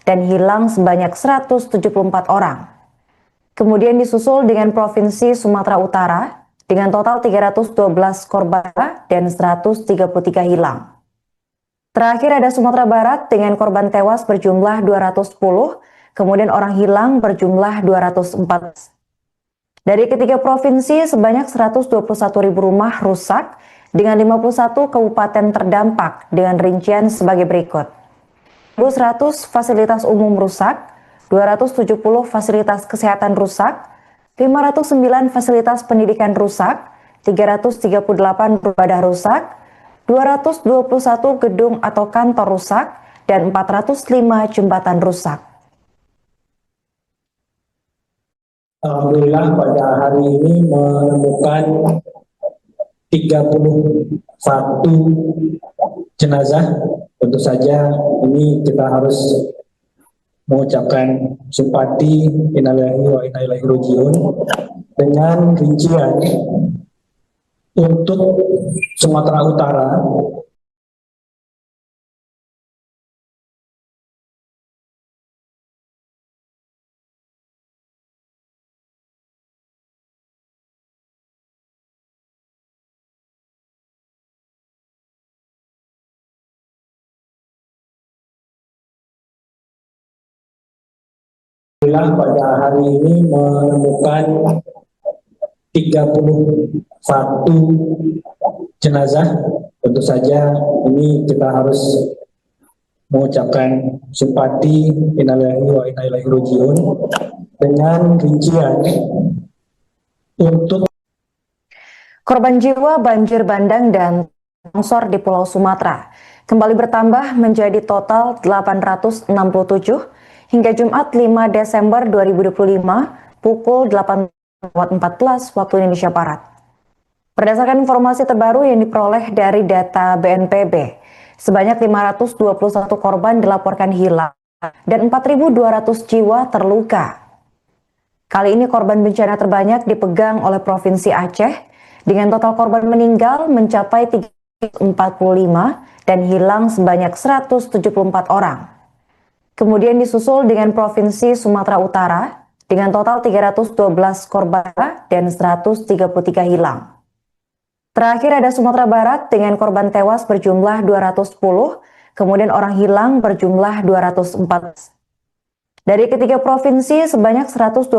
dan hilang sebanyak 174 orang. Kemudian disusul dengan Provinsi Sumatera Utara dengan total 312 korban dan 133 hilang. Terakhir ada Sumatera Barat dengan korban tewas berjumlah 210, kemudian orang hilang berjumlah 204. Dari ketiga provinsi, sebanyak 121.000 rumah rusak dengan 51 kabupaten terdampak dengan rincian sebagai berikut. 100 fasilitas umum rusak, 270 fasilitas kesehatan rusak, 509 fasilitas pendidikan rusak, 338 ibadah rusak, 221 gedung atau kantor rusak, dan 405 jembatan rusak. Alhamdulillah pada hari ini menemukan 31 jenazah. Tentu saja ini kita harus mengucapkan simpati innalillahi wa inna ilaihi rajiun dengan rincian untuk Sumatera Utara pada hari ini menemukan 31 jenazah. Tentu saja ini kita harus mengucapkan simpati innalillahi wa inna ilaihi rajiun dengan rincian untuk korban jiwa banjir bandang dan longsor di Pulau Sumatera kembali bertambah menjadi total 867 hingga Jumat 5 Desember 2025 pukul 8.14 waktu Indonesia Barat. Berdasarkan informasi terbaru yang diperoleh dari data BNPB, sebanyak 521 korban dilaporkan hilang dan 4.200 jiwa terluka. Kali ini korban bencana terbanyak dipegang oleh Provinsi Aceh dengan total korban meninggal mencapai 345 dan hilang sebanyak 174 orang. Kemudian disusul dengan Provinsi Sumatera Utara dengan total 312 korban dan 133 hilang. Terakhir ada Sumatera Barat dengan korban tewas berjumlah 210, kemudian orang hilang berjumlah 204. Dari ketiga provinsi, sebanyak 121.000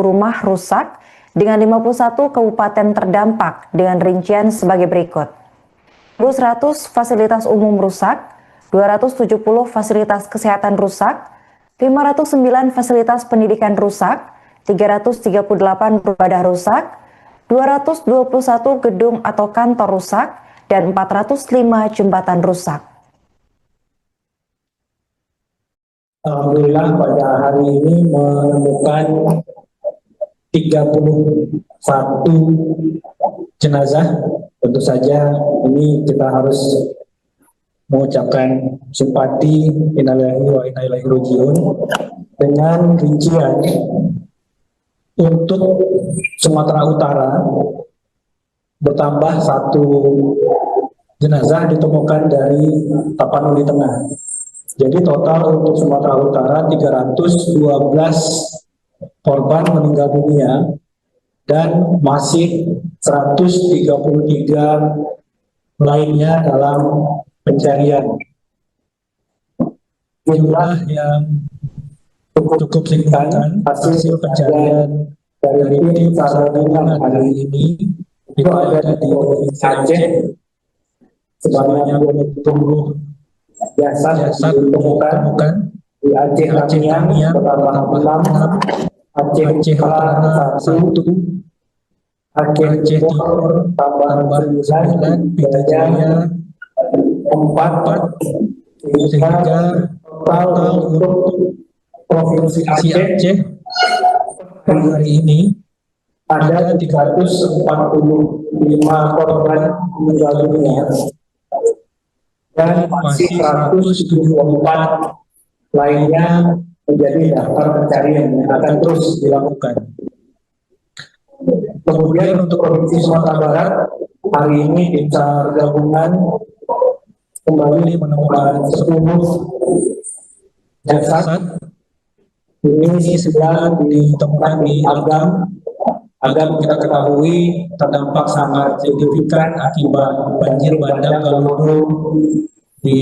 rumah rusak dengan 51 kabupaten terdampak dengan rincian sebagai berikut. 100 fasilitas umum rusak, 270 fasilitas kesehatan rusak, 509 fasilitas pendidikan rusak, 338 ibadah rusak, 221 gedung atau kantor rusak, dan 405 jembatan rusak. Alhamdulillah pada hari ini menemukan 31 jenazah. Tentu saja ini kita harus mengucapkan simpati innalillahi wa inna ilaihi rajiun dengan rincian untuk Sumatera Utara bertambah 1 jenazah ditemukan dari Tapanuli Tengah. Jadi total untuk Sumatera Utara 312 korban meninggal dunia dan masih 133 lainnya dalam pencarian. Jumlah yang cukup signifikan hasil pencarian dari tim SAR gabungan hari ini itu ada di Provinsi Aceh sebanyak 20 jasad ditemukan di Aceh Tamiang bertambah 6, Aceh Utara 1, Aceh Timur tambah 9, Pita Jaya 4, sehingga total untuk Provinsi Aceh hari ini ada 345 korban meninggal dunia dan masih 174 lainnya menjadi daftar pencarian yang akan terus dilakukan. Kemudian untuk Provinsi Sumatera Barat, hari ini tim SAR gabungan kembali menemukan 10 jasad. Ini 9 ditemukan di Agam. Agam kita ketahui terdampak sangat signifikan akibat banjir bandang Galudu di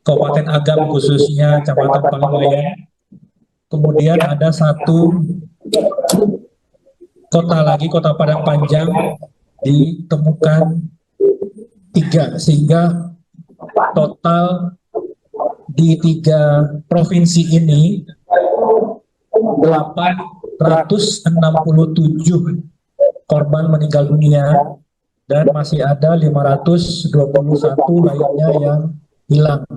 Kabupaten Agam, khususnya Kecamatan Palangwayan. Kemudian ada satu kota lagi, Kota Padang Panjang, ditemukan 3, sehingga total di 3 provinsi ini 867 korban meninggal dunia dan masih ada 521 lainnya yang hilang.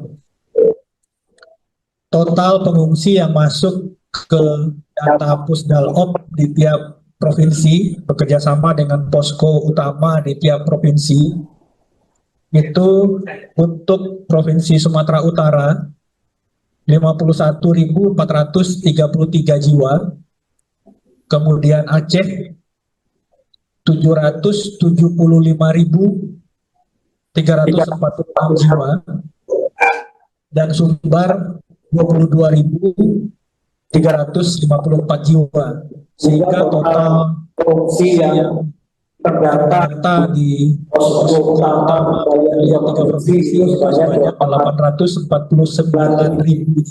Total pengungsi yang masuk ke data Pusdalop di tiap provinsi bekerjasama dengan posko utama di tiap provinsi itu untuk Provinsi Sumatera Utara 51.433 jiwa, kemudian Aceh 775.346 jiwa, dan Sumbar 22.354 jiwa, sehingga total pengungsi yang terdata di posko utama dari 3 provinsi sebanyak 849.133.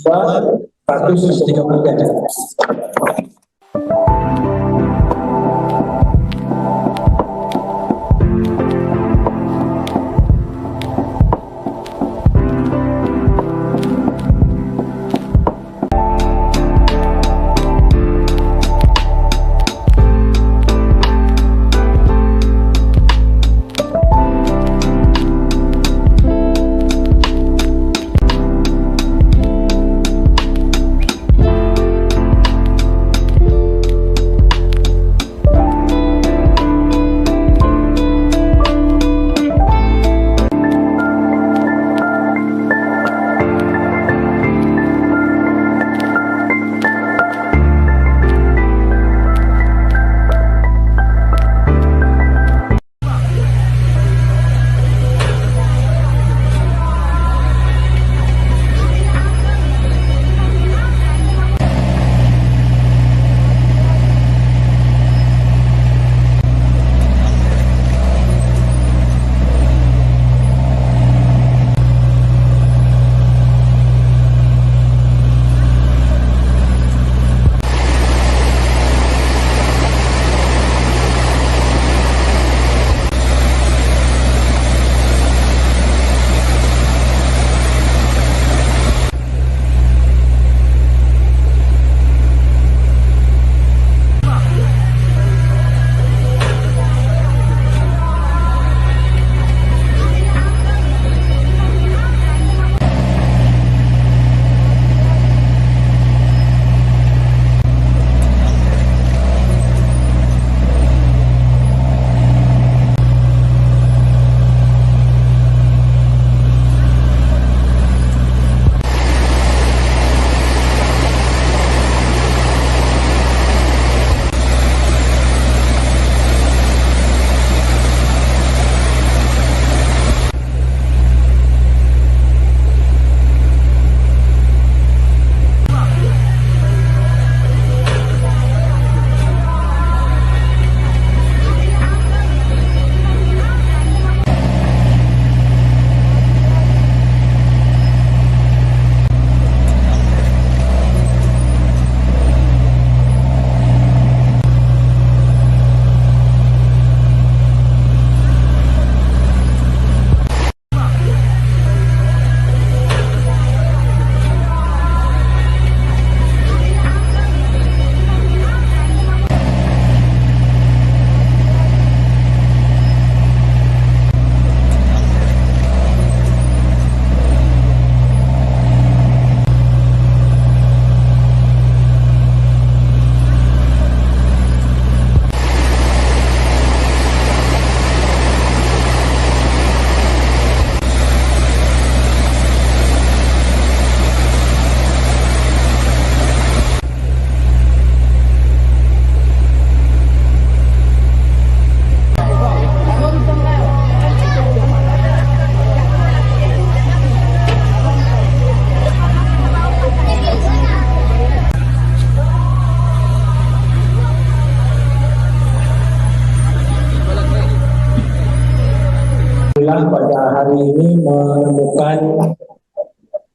ini menemukan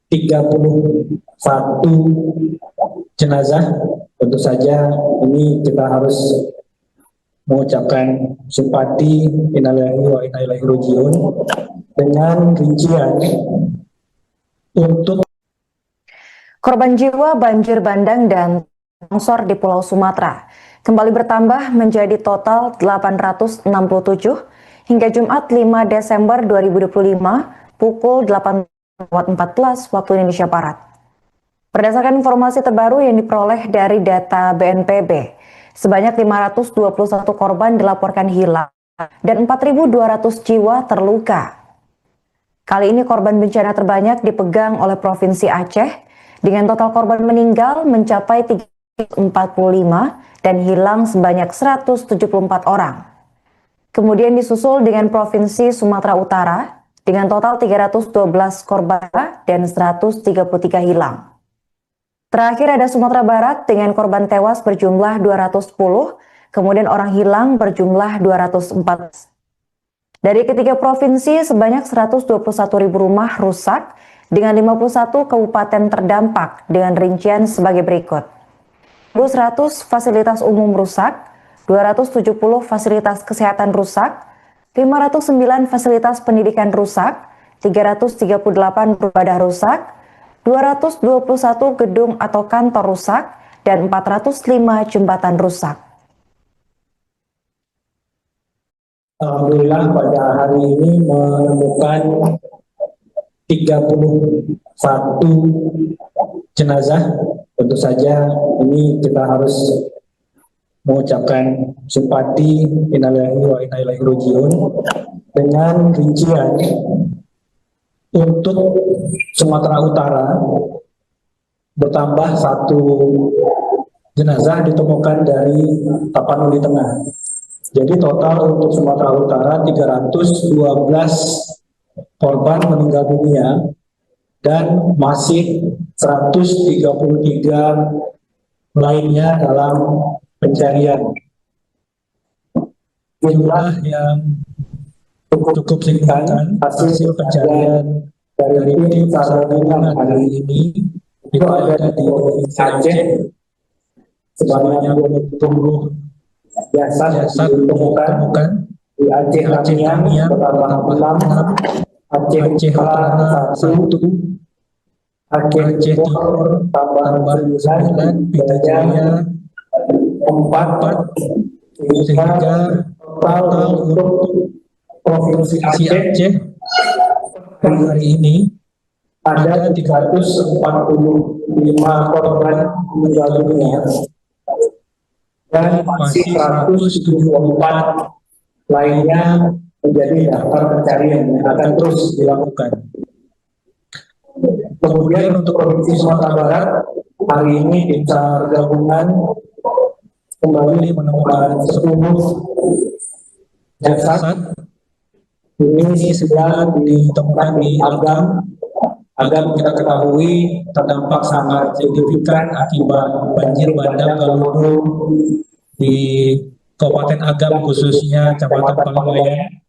31 jenazah. Tentu saja ini kita harus mengucapkan simpati, innalillahi wa inna ilaihi raji'un, dengan rincian untuk korban jiwa banjir bandang dan longsor di Pulau Sumatera kembali bertambah menjadi total 867 hingga Jumat 5 Desember 2025 pukul 8.14 waktu Indonesia Barat. Berdasarkan informasi terbaru yang diperoleh dari data BNPB, sebanyak 521 korban dilaporkan hilang dan 4.200 jiwa terluka. Kali ini korban bencana terbanyak dipegang oleh Provinsi Aceh dengan total korban meninggal mencapai 345 dan hilang sebanyak 174 orang. Kemudian disusul dengan Provinsi Sumatera Utara dengan total 312 korban dan 133 hilang. Terakhir ada Sumatera Barat dengan korban tewas berjumlah 210, kemudian orang hilang berjumlah 214. Dari ketiga provinsi, sebanyak 121.000 rumah rusak dengan 51 kabupaten terdampak dengan rincian sebagai berikut. 100 fasilitas umum rusak, 270 fasilitas kesehatan rusak, 509 fasilitas pendidikan rusak, 338 ibadah rusak, 221 gedung atau kantor rusak, dan 405 jembatan rusak. Alhamdulillah pada hari ini menemukan 31 jenazah. Tentu saja ini kita harus mengucapkan simpati, innalillahi wa inna ilaihi raji'un, dengan rincian untuk Sumatera Utara bertambah 1 jenazah ditemukan dari Tapanuli Tengah. Jadi total untuk Sumatera Utara 312 korban meninggal dunia dan masih 133 lainnya dalam pencarian. Jumlah yang cukup signifikan hasil pencarian dari tim SAR gabungan hari ini itu ada di Provinsi Aceh sebanyak 20 jasad ditemukan di Aceh Tamiang bertambah 6, Aceh Utara 1, Aceh Timur tambah 9, Pita Jaya 4, sehingga total untuk Provinsi Aceh hari ini ada 345 korban meninggal dunia dan masih 174 lainnya menjadi daftar pencarian yang akan terus dilakukan. Kemudian untuk Provinsi Sumatera Barat hari ini tim SAR gabungan kembali menemukan 10 jasad. Ini 9 ditemukan di Agam. Agam kita ketahui terdampak sangat signifikan akibat banjir bandang Galudu di Kabupaten Agam, khususnya Kecamatan Paliwayan.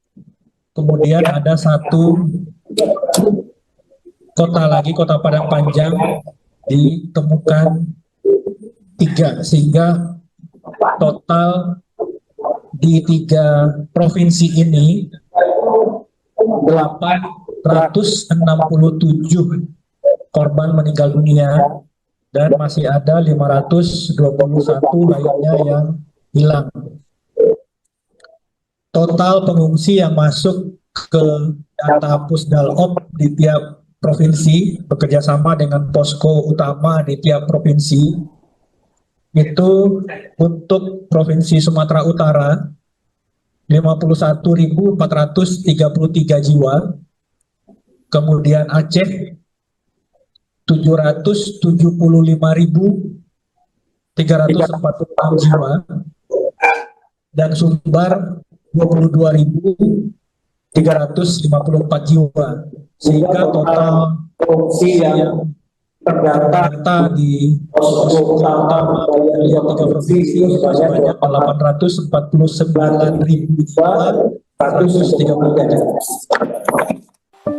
Kemudian ada 1 kota lagi, Kota Padang Panjang, ditemukan 3, sehingga total di 3 provinsi ini 867 korban meninggal dunia dan masih ada 521 lainnya yang hilang. Total pengungsi yang masuk ke data Pusdalop di tiap provinsi bekerjasama dengan posko utama di tiap provinsi itu untuk Provinsi Sumatera Utara 51.433 jiwa, kemudian Aceh 775.346 jiwa, dan Sumbar 22.354 jiwa, sehingga total pengungsi yang terdata di posko utama dari 3 provinsi sebanyak 849.133.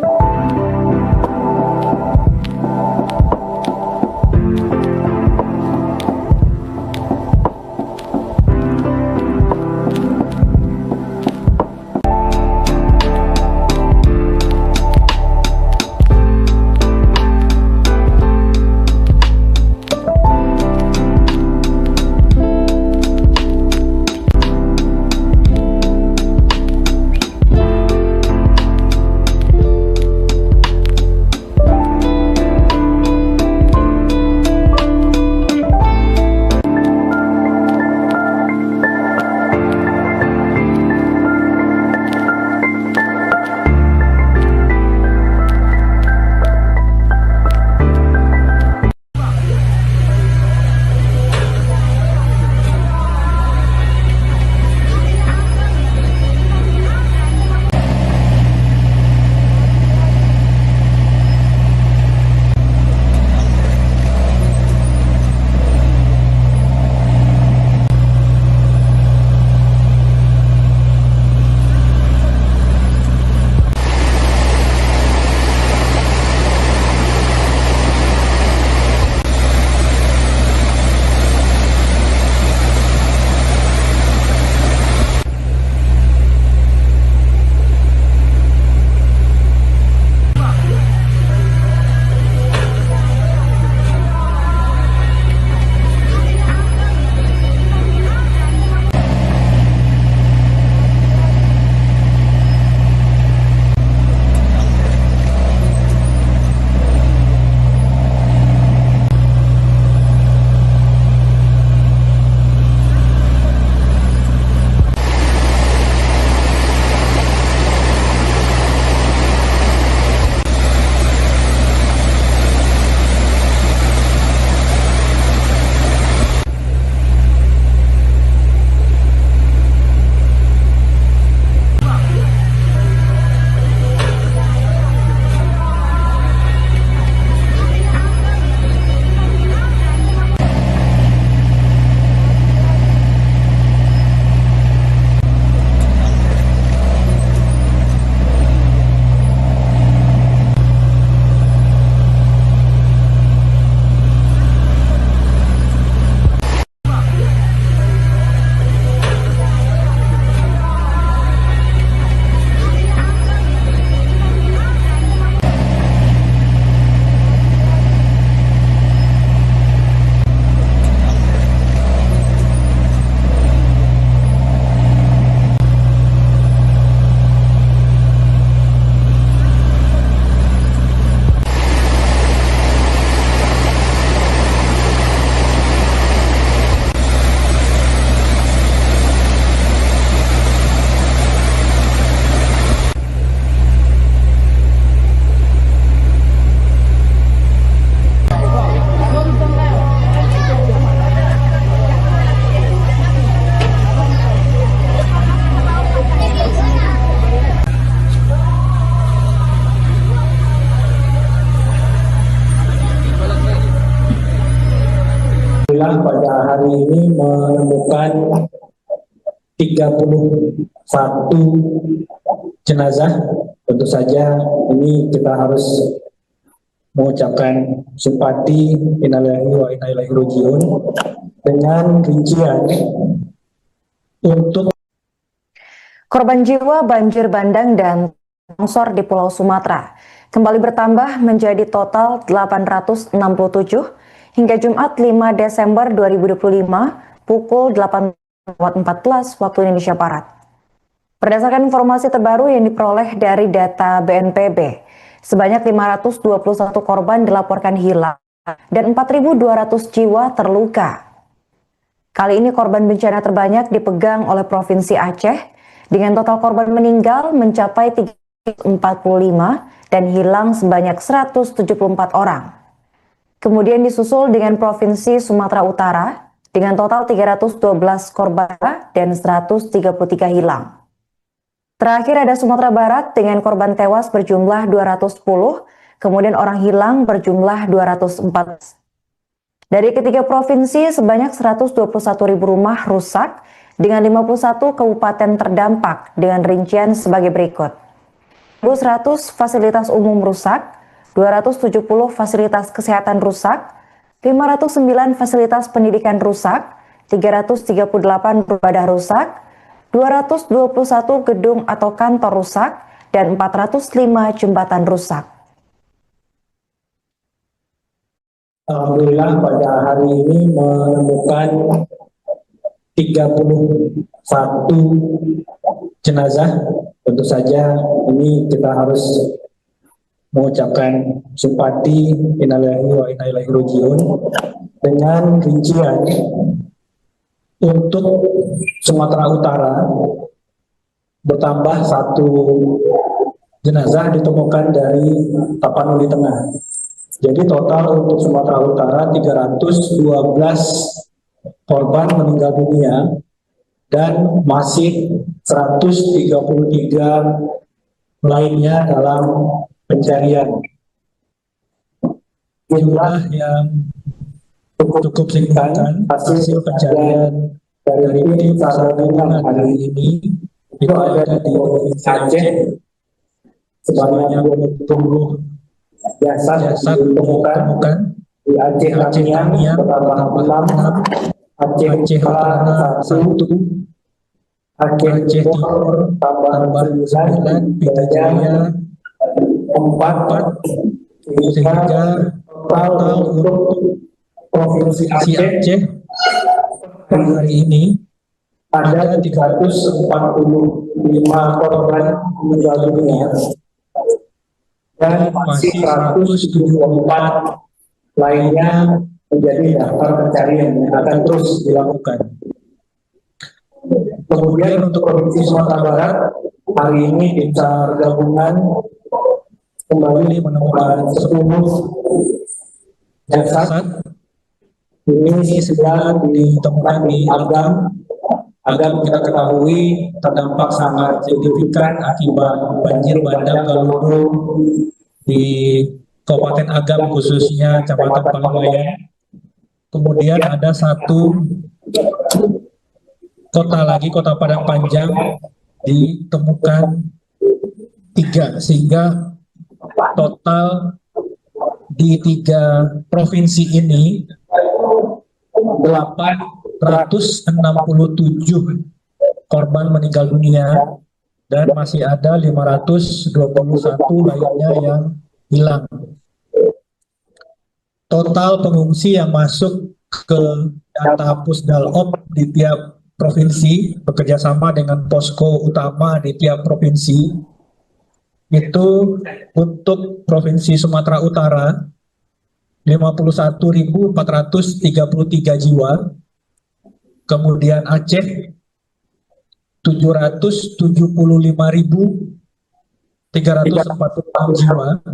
Alhamdulillah pada hari ini menemukan 31 jenazah. Tentu saja ini kita harus mengucapkan simpati innalillahi wa inna ilaihi raji'un dengan rincian untuk korban jiwa banjir bandang dan longsor di Pulau Sumatera kembali bertambah menjadi total 867 hingga Jumat 5 Desember 2025 pukul 8.14 waktu Indonesia Barat. Berdasarkan informasi terbaru yang diperoleh dari data BNPB, sebanyak 521 korban dilaporkan hilang dan 4.200 jiwa terluka. Kali ini korban bencana terbanyak dipegang oleh Provinsi Aceh dengan total korban meninggal mencapai 345 dan hilang sebanyak 174 orang. Kemudian disusul dengan Provinsi Sumatera Utara dengan total 312 korban dan 133 hilang. Terakhir ada Sumatera Barat dengan korban tewas berjumlah 210, kemudian orang hilang berjumlah 214. Dari ketiga provinsi, sebanyak 121.000 rumah rusak dengan 51 kabupaten terdampak dengan rincian sebagai berikut. 100 fasilitas umum rusak, 270 fasilitas kesehatan rusak, 509 fasilitas pendidikan rusak, 338 beribadah rusak, 221 gedung atau kantor rusak, dan 405 jembatan rusak. Alhamdulillah pada hari ini menemukan 31 jenazah. Tentu saja ini kita harus mengucapkan simpati innalillahi wa inna ilaihi raji'un dengan rincian untuk Sumatera Utara bertambah 1 jenazah ditemukan dari Tapanuli Tengah. Jadi total untuk Sumatera Utara 312 korban meninggal dunia dan masih 133 lainnya dalam pencarian. Jumlah yang cukup signifikan hasil pencarian dari tim SAR gabungan hari ini itu ada di Provinsi Aceh sebanyak 20 jasad ditemukan di Aceh Tamiang bertambah 6, Aceh Utara 1, Aceh Timur tambah 9, Pita Jaya 4, sehingga total untuk Provinsi Aceh hari ini ada 345 korban meninggal dunia dan masih 174 lainnya menjadi daftar pencarian yang akan terus dilakukan. Kemudian untuk Provinsi Sumatera Barat, hari ini tim SAR gabungan kembali menemukan 10 jasad. Ini 9 ditemukan di Agam. Agam kita ketahui terdampak sangat signifikan akibat banjir bandang Galudu di Kabupaten Agam, khususnya Kecamatan Palangwayan. Kemudian ada 1 kota lagi, Kota Padang Panjang, ditemukan 3, sehingga total di 3 provinsi ini 867 korban meninggal dunia dan masih ada 521 lainnya yang hilang. Total pengungsi yang masuk ke data Pusdalop di tiap provinsi bekerjasama dengan posko utama di tiap provinsi itu untuk Provinsi Sumatera Utara 51.433 jiwa, kemudian Aceh 775.346 jiwa,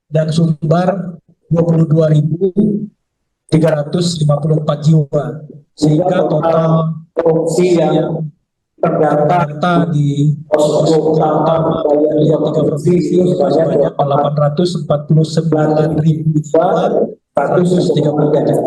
dan Sumbar 22.354 jiwa, sehingga total pengungsi yang terdata di posko utama dari 3 provinsi sebanyak 849.000 jiwa 130 gajah.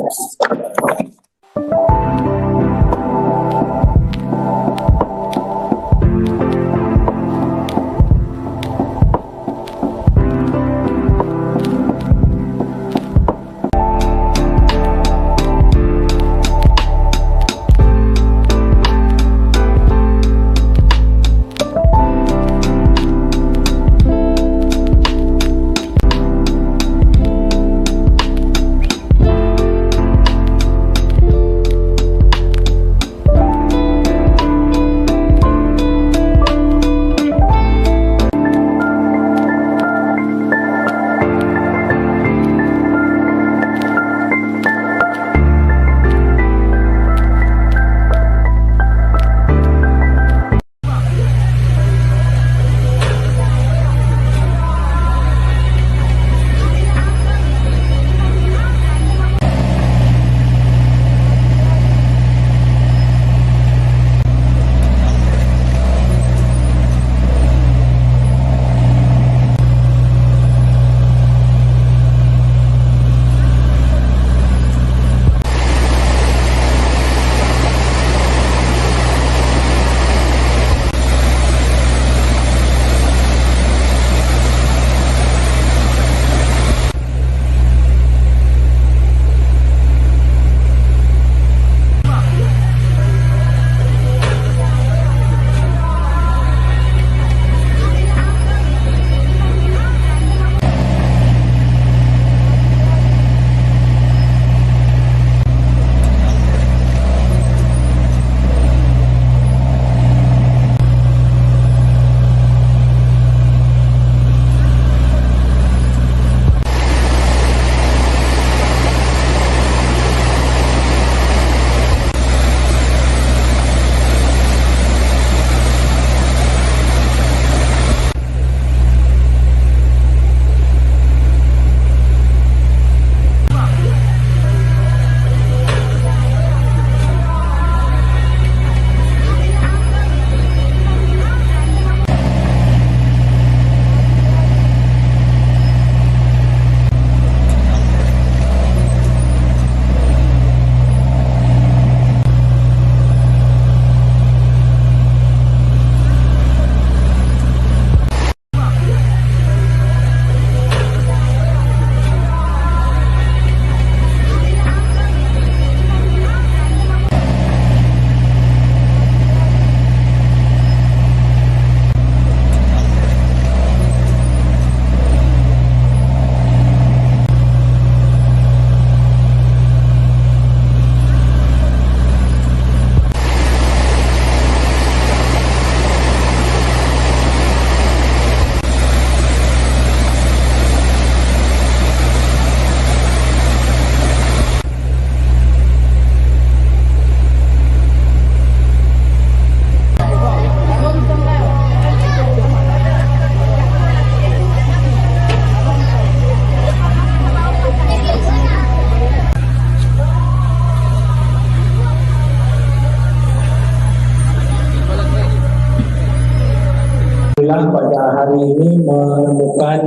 Alhamdulillah pada hari ini menemukan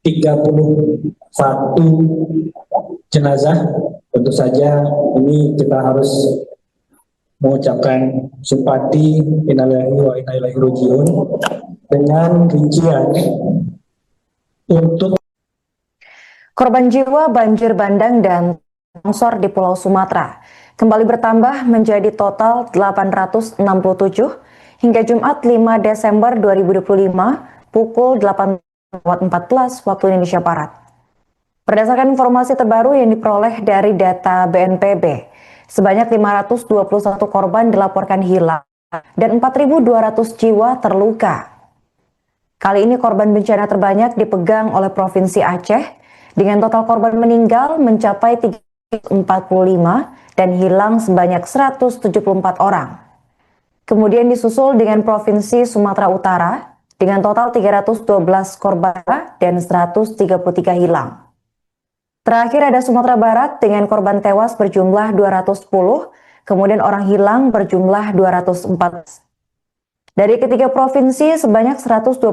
31 jenazah. Tentu saja ini kita harus mengucapkan simpati innalillahi wa inna ilaihi raji'un dengan rincian untuk korban jiwa banjir bandang dan longsor di Pulau Sumatera kembali bertambah menjadi total 867 hingga Jumat 5 Desember 2025 pukul 8.14 waktu Indonesia Barat. Berdasarkan informasi terbaru yang diperoleh dari data BNPB, sebanyak 521 korban dilaporkan hilang dan 4.200 jiwa terluka. Kali ini korban bencana terbanyak dipegang oleh Provinsi Aceh dengan total korban meninggal mencapai 345 dan hilang sebanyak 174 orang. Kemudian disusul dengan Provinsi Sumatera Utara dengan total 312 korban dan 133 hilang. Terakhir ada Sumatera Barat dengan korban tewas berjumlah 210, kemudian orang hilang berjumlah 204. Dari ketiga provinsi sebanyak 121.000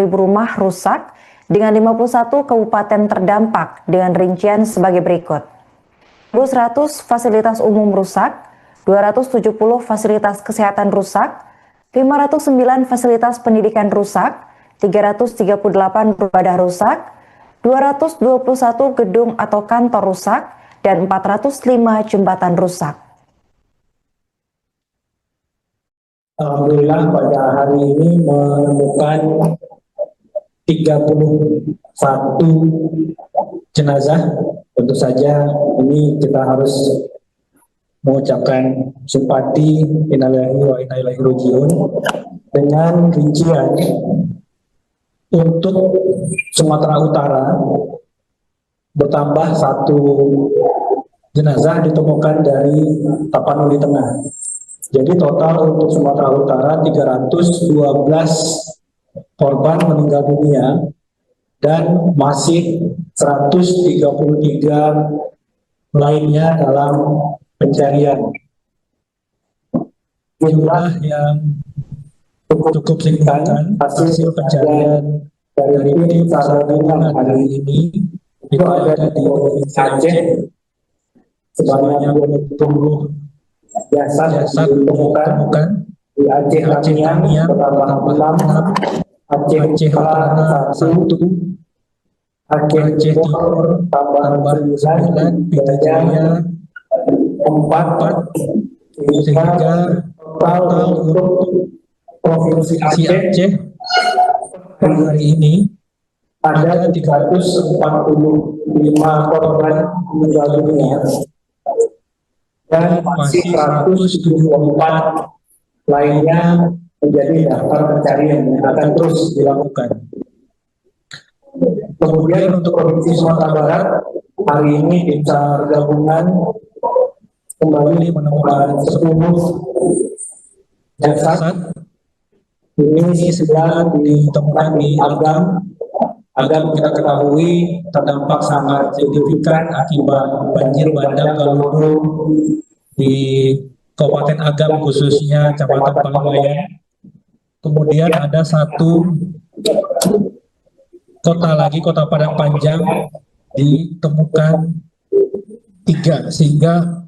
rumah rusak dengan 51 kabupaten terdampak dengan rincian sebagai berikut. 100 fasilitas umum rusak, 270 fasilitas kesehatan rusak, 509 fasilitas pendidikan rusak, 338 ibadah rusak, 221 gedung atau kantor rusak, dan 405 jembatan rusak. Alhamdulillah pada hari ini menemukan 31 jenazah. Tentu saja ini kita harus mengucapkan simpati, innalillahi wa inna ilaihi raji'un, dengan rincian untuk Sumatera Utara bertambah 1 jenazah ditemukan dari Tapanuli Tengah. Jadi total untuk Sumatera Utara 312 korban meninggal dunia dan masih 133 lainnya dalam pencarian. Jumlah yang cukup signifikan hasil pencarian dari tim SAR gabungan hari ini itu ada di Provinsi Aceh sebanyak 20 jasad ditemukan di Aceh Tamiang bertambah 6, Aceh Utara 1, Aceh Timur tambah 9, Pita Jaya 4, sehingga total untuk Provinsi Aceh hari ini ada 345 korban meninggal dunia dan masih 174 lainnya menjadi daftar pencarian yang akan terus dilakukan. Kemudian untuk Provinsi Sumatera Barat, hari ini tim SAR gabungan kembali menemukan 10 jasad. Ini 9 ditemukan di Agam. Agam kita ketahui terdampak sangat signifikan akibat banjir bandang Galudu di Kabupaten Agam, khususnya Kecamatan Palawayan. Kemudian ada 1 kota lagi, Kota Padang Panjang, ditemukan 3, sehingga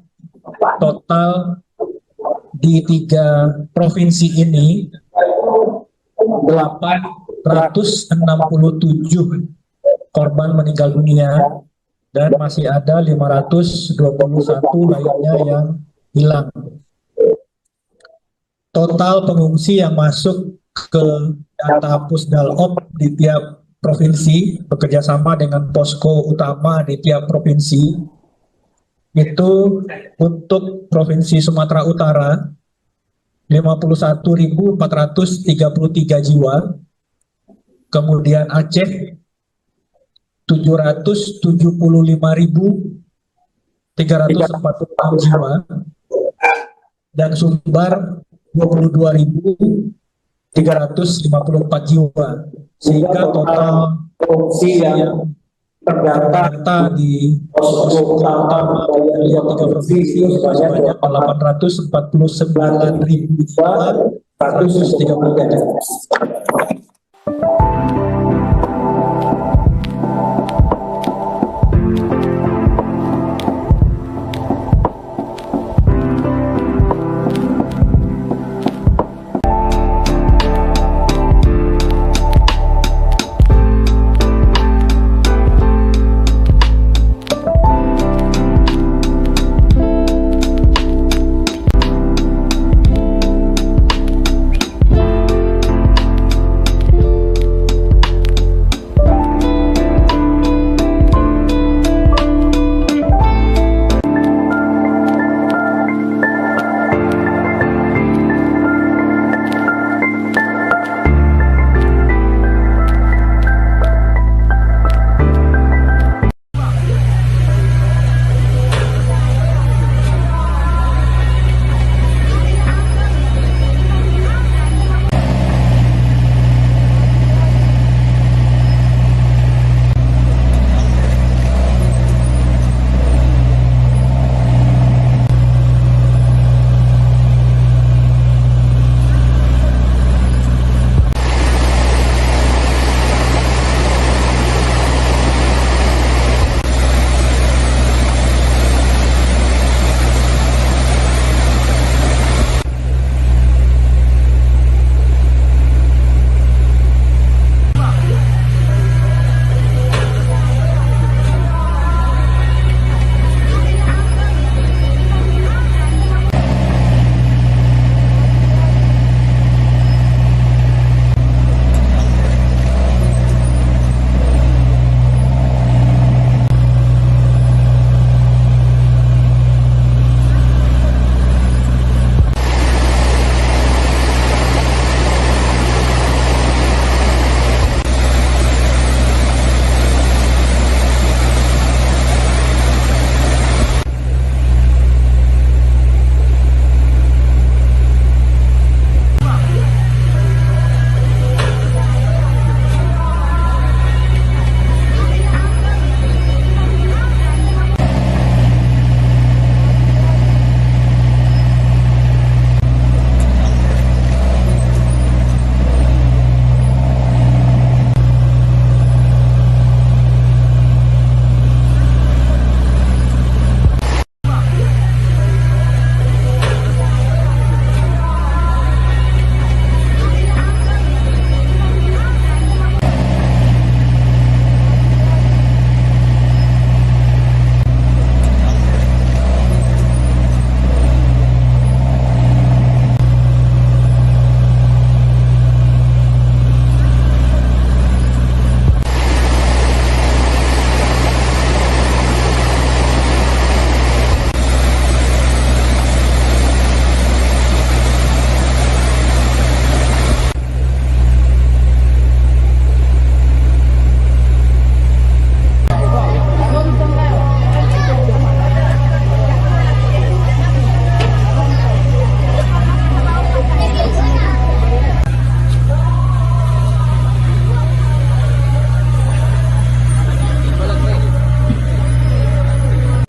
total di 3 provinsi ini 867 korban meninggal dunia dan masih ada 521 lainnya yang hilang. Total pengungsi yang masuk ke data Pusdalop di tiap provinsi bekerjasama dengan posko utama di tiap provinsi itu untuk Provinsi Sumatera Utara 51.433 jiwa, kemudian Aceh 775.346 jiwa, dan Sumbar 22.354 jiwa, sehingga total pengungsi yang terdata di posko utama dari 3 provinsi sebanyak 849.133.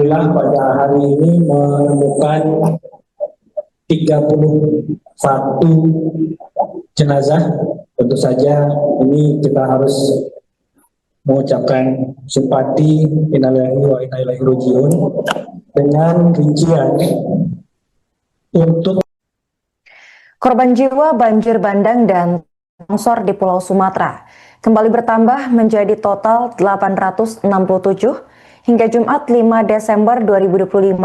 Alhamdulillah pada hari ini menemukan 31 jenazah. Tentu saja ini kita harus mengucapkan simpati innalillahi wa inna ilaihi raji'un dengan rincian untuk korban jiwa banjir bandang dan longsor di Pulau Sumatera kembali bertambah menjadi total 867 hingga Jumat 5 Desember 2025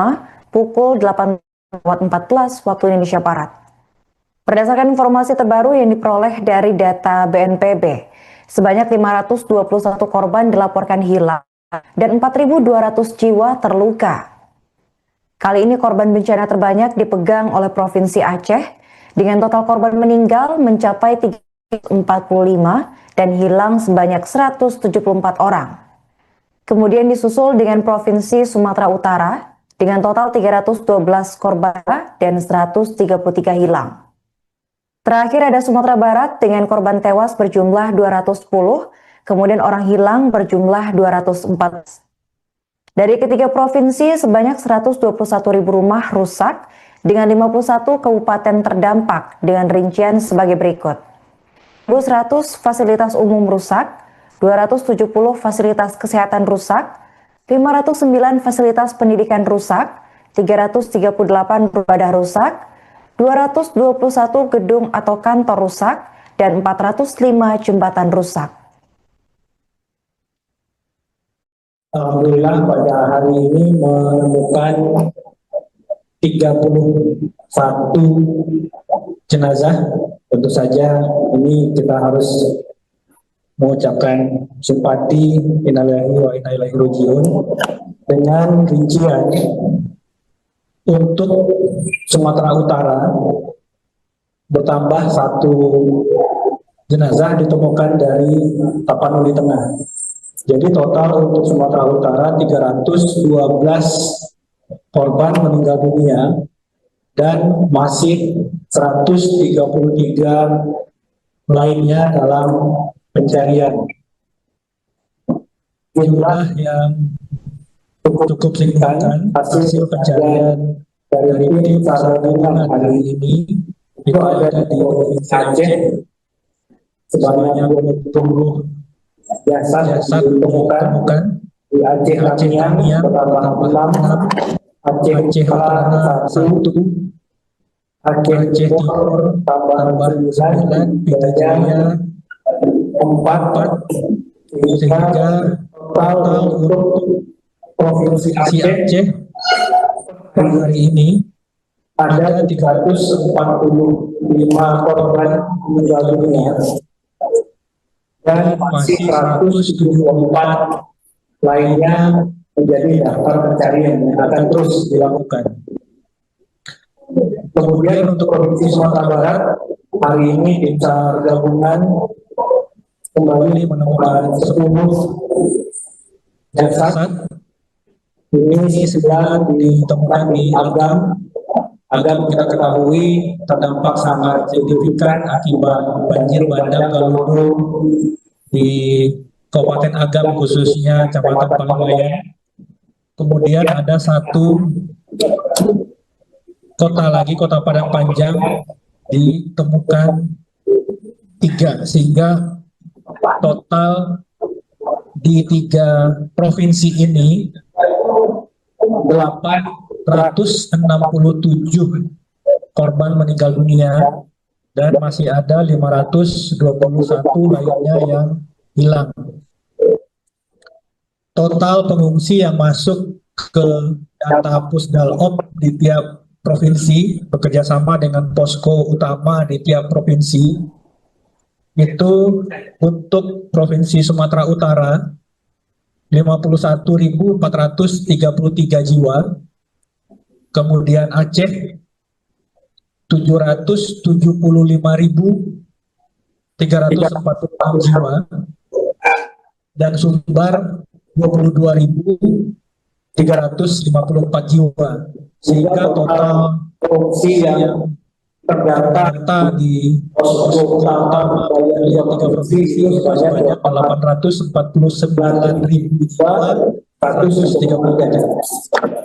pukul 18.14 waktu Indonesia Barat. Berdasarkan informasi terbaru yang diperoleh dari data BNPB, sebanyak 521 korban dilaporkan hilang dan 4.200 jiwa terluka. Kali ini korban bencana terbanyak dipegang oleh Provinsi Aceh dengan total korban meninggal mencapai 345 dan hilang sebanyak 174 orang. Kemudian disusul dengan Provinsi Sumatera Utara dengan total 312 korban dan 133 hilang. Terakhir ada Sumatera Barat dengan korban tewas berjumlah 210, kemudian orang hilang berjumlah 214. Dari ketiga provinsi, sebanyak 121.000 rumah rusak dengan 51 kabupaten terdampak dengan rincian sebagai berikut. 100 fasilitas umum rusak, 270 fasilitas kesehatan rusak, 509 fasilitas pendidikan rusak, 338 ibadah rusak, 221 gedung atau kantor rusak, dan 405 jembatan rusak. Alhamdulillah pada hari ini menemukan 31 jenazah. Tentu saja ini kita harus mengucapkan simpati innalillahi wa inna ilaihi raji'un dengan rincian untuk Sumatera Utara bertambah 1 jenazah ditemukan dari Tapanuli Tengah. Jadi total untuk Sumatera Utara 312 korban meninggal dunia dan masih 133 lainnya dalam pencarian. Jumlah yang cukup signifikan hasil pencarian dari tim SAR gabungan hari ini itu ada di Provinsi Aceh sebanyak 20 jasad ditemukan di Aceh Tamiang bertambah 6, Aceh Utara 1, Aceh Timur tambah 9, Pidijaya 4, sehingga total untuk Provinsi Aceh hari ini ada 345 korban meninggal dunia dan masih 174 lainnya menjadi daftar pencarian yang akan terus dilakukan. Kemudian untuk Provinsi Sumatera Barat hari ini tim SAR gabungan kembali menemukan 10 jasad. Ini 9 ditemukan di Agam. Agam kita ketahui terdampak sangat signifikan akibat banjir bandang Galudu di Kabupaten Agam khususnya Kecamatan Paliwayan. Kemudian ada 1 kota lagi, Kota Padang Panjang, ditemukan 3 sehingga total di 3 provinsi ini 867 korban meninggal dunia dan masih ada 521 lainnya yang hilang. Total pengungsi yang masuk ke data Pusdalop di tiap provinsi bekerjasama dengan posko utama di tiap provinsi itu untuk Provinsi Sumatera Utara 51.433 jiwa, kemudian Aceh 775.346 jiwa, dan Sumbar 22.354 jiwa, sehingga total pengungsi yang terdata di posko utama dari 3 provinsi sebanyak 849.133.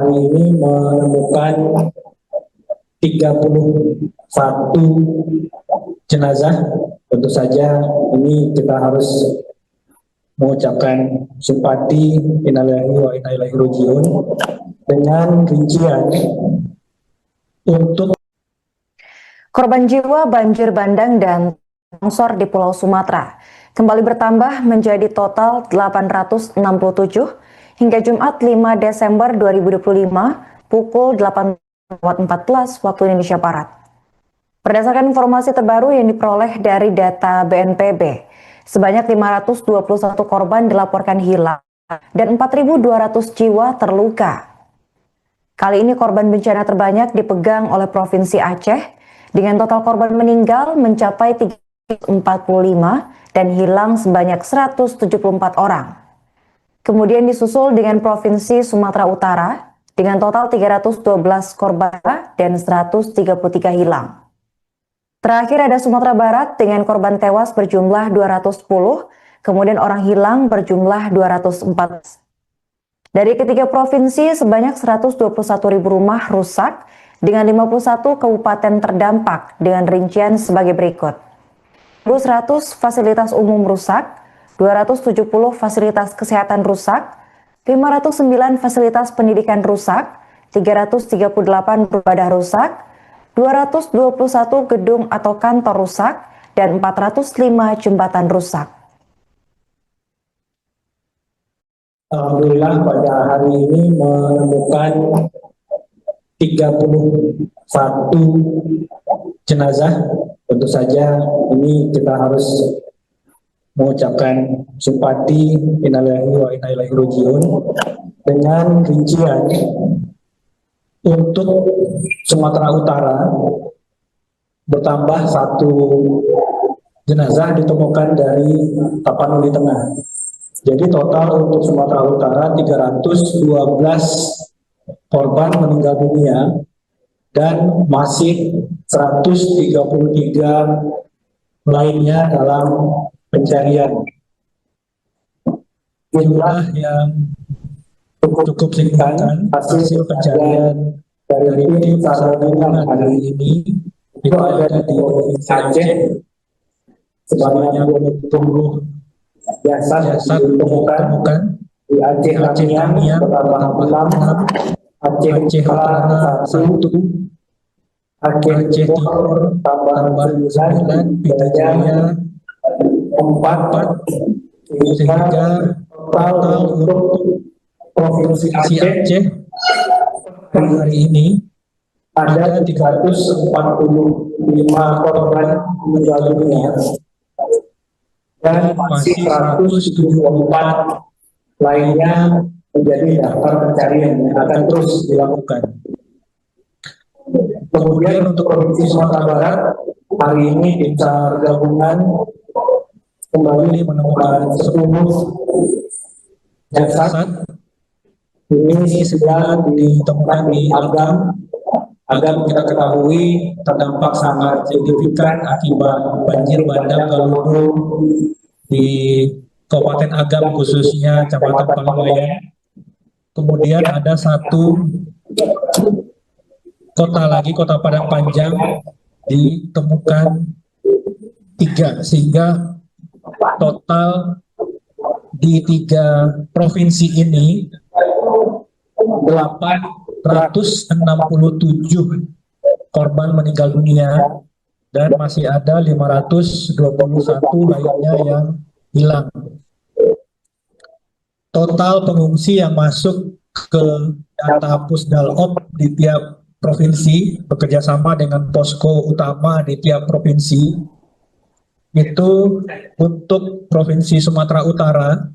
hari ini menemukan 31 jenazah. Tentu saja ini kita harus mengucapkan simpati, innalillahi wa inna ilaihi raji'un, dengan rincian untuk korban jiwa banjir bandang dan longsor di Pulau Sumatera kembali bertambah menjadi total 867 hingga Jumat 5 Desember 2025 pukul 8.14 waktu Indonesia Barat. Berdasarkan informasi terbaru yang diperoleh dari data BNPB, sebanyak 521 korban dilaporkan hilang dan 4.200 jiwa terluka. Kali ini korban bencana terbanyak dipegang oleh Provinsi Aceh dengan total korban meninggal mencapai 345 dan hilang sebanyak 174 orang. Kemudian disusul dengan Provinsi Sumatera Utara dengan total 312 korban dan 133 hilang. Terakhir ada Sumatera Barat dengan korban tewas berjumlah 210, kemudian orang hilang berjumlah 204. Dari ketiga provinsi, sebanyak 121.000 rumah rusak dengan 51 kabupaten terdampak dengan rincian sebagai berikut. 100 fasilitas umum rusak, 270 fasilitas kesehatan rusak, 509 fasilitas pendidikan rusak, 338 ibadah rusak, 221 gedung atau kantor rusak, dan 405 jembatan rusak. Alhamdulillah pada hari ini menemukan 31 jenazah. Tentu saja ini kita harus mengucapkan simpati, innalillahi wa inna ilaihi raji'un, dengan rincian untuk Sumatera Utara bertambah 1 jenazah ditemukan dari Tapanuli Tengah. Jadi total untuk Sumatera Utara 312 korban meninggal dunia dan masih 133 lainnya dalam pencarian. Jumlah yang cukup signifikan hasil pencarian dari tim SAR gabungan hari ini itu ada di Provinsi Aceh sebanyak 20 jasad ditemukan di Aceh Tamiang bertambah 6, Aceh Utara 1, Aceh Timur tambah 9, Pita Jaya 4, sehingga total untuk Provinsi Aceh hari ini ada 345 korban meninggal dunia dan masih 174 lainnya menjadi daftar pencarian yang akan terus dilakukan. Kemudian untuk Provinsi Sumatera Barat, hari ini tim SAR gabungan kembali menemukan 10 jasad. Ini 9 ditemukan di Agam. Agam kita ketahui terdampak sangat signifikan akibat banjir bandang Galudu di Kabupaten Agam, khususnya Kecamatan Paliwayan. Kemudian ada 1 kota lagi, Kota Padang Panjang, ditemukan 3, sehingga total di 3 provinsi ini 867 korban meninggal dunia dan masih ada 521 lainnya yang hilang. Total pengungsi yang masuk ke data Pusdalop di tiap provinsi bekerjasama dengan posko utama di tiap provinsi itu untuk Provinsi Sumatera Utara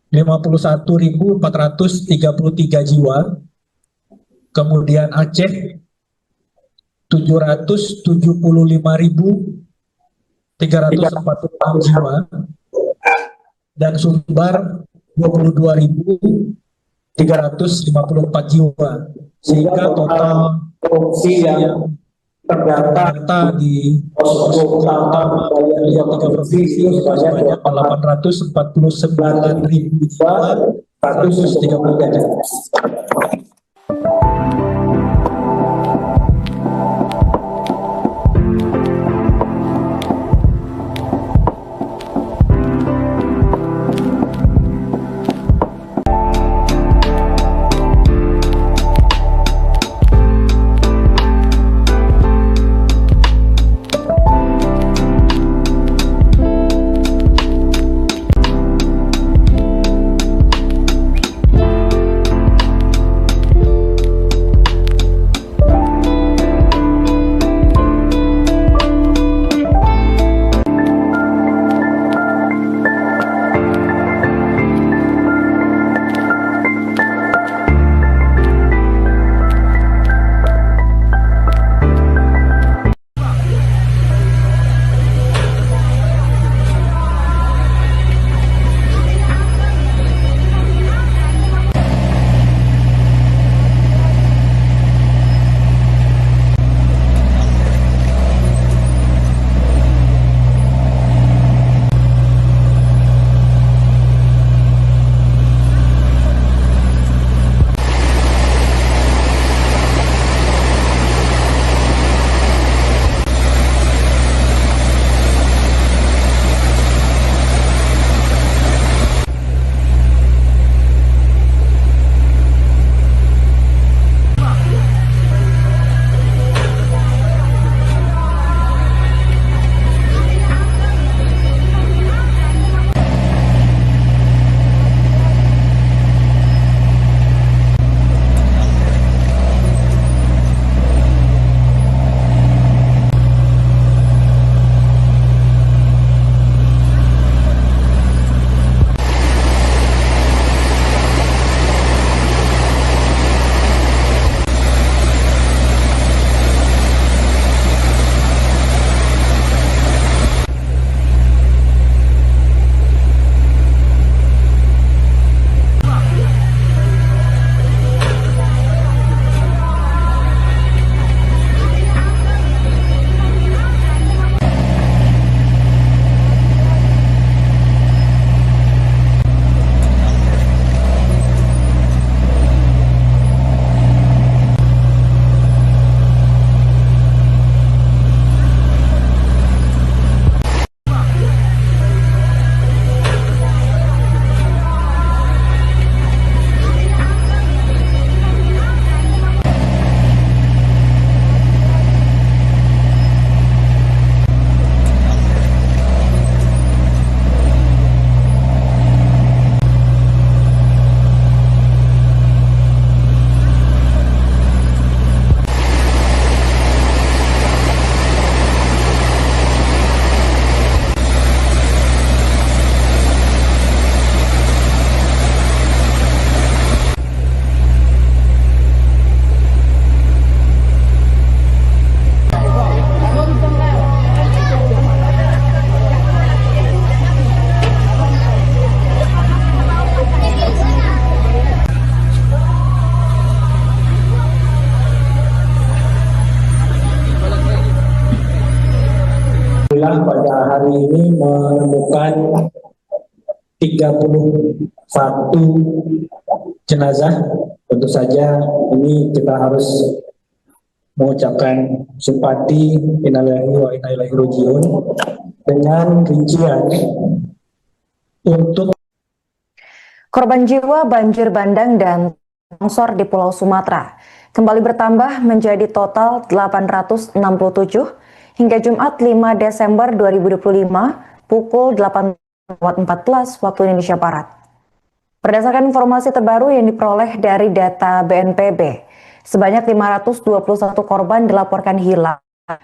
51.433 jiwa, kemudian Aceh 775.346 jiwa, dan Sumbar 22.354 jiwa, sehingga total pengungsi yang terdata di posko utama dari 3 provinsi sebanyak 849.133. ini menemukan 31 jenazah. Tentu saja ini kita harus mengucapkan simpati, innalillahi wa inna ilaihi raji'un, dengan rincian untuk korban jiwa banjir bandang dan longsor di Pulau Sumatera kembali bertambah menjadi total 867 hingga Jumat 5 Desember 2025 pukul 8.14 waktu Indonesia Barat. Berdasarkan informasi terbaru yang diperoleh dari data BNPB, sebanyak 521 korban dilaporkan hilang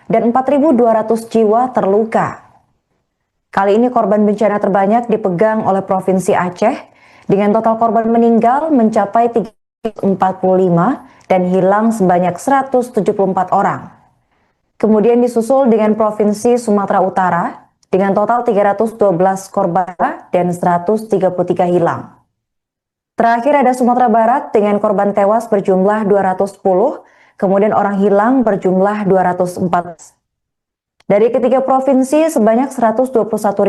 dan 4.200 jiwa terluka. Kali ini korban bencana terbanyak dipegang oleh Provinsi Aceh dengan total korban meninggal mencapai 345 dan hilang sebanyak 174 orang. Kemudian disusul dengan Provinsi Sumatera Utara dengan total 312 korban dan 133 hilang. Terakhir ada Sumatera Barat dengan korban tewas berjumlah 210, kemudian orang hilang berjumlah 214. Dari ketiga provinsi, sebanyak 121.000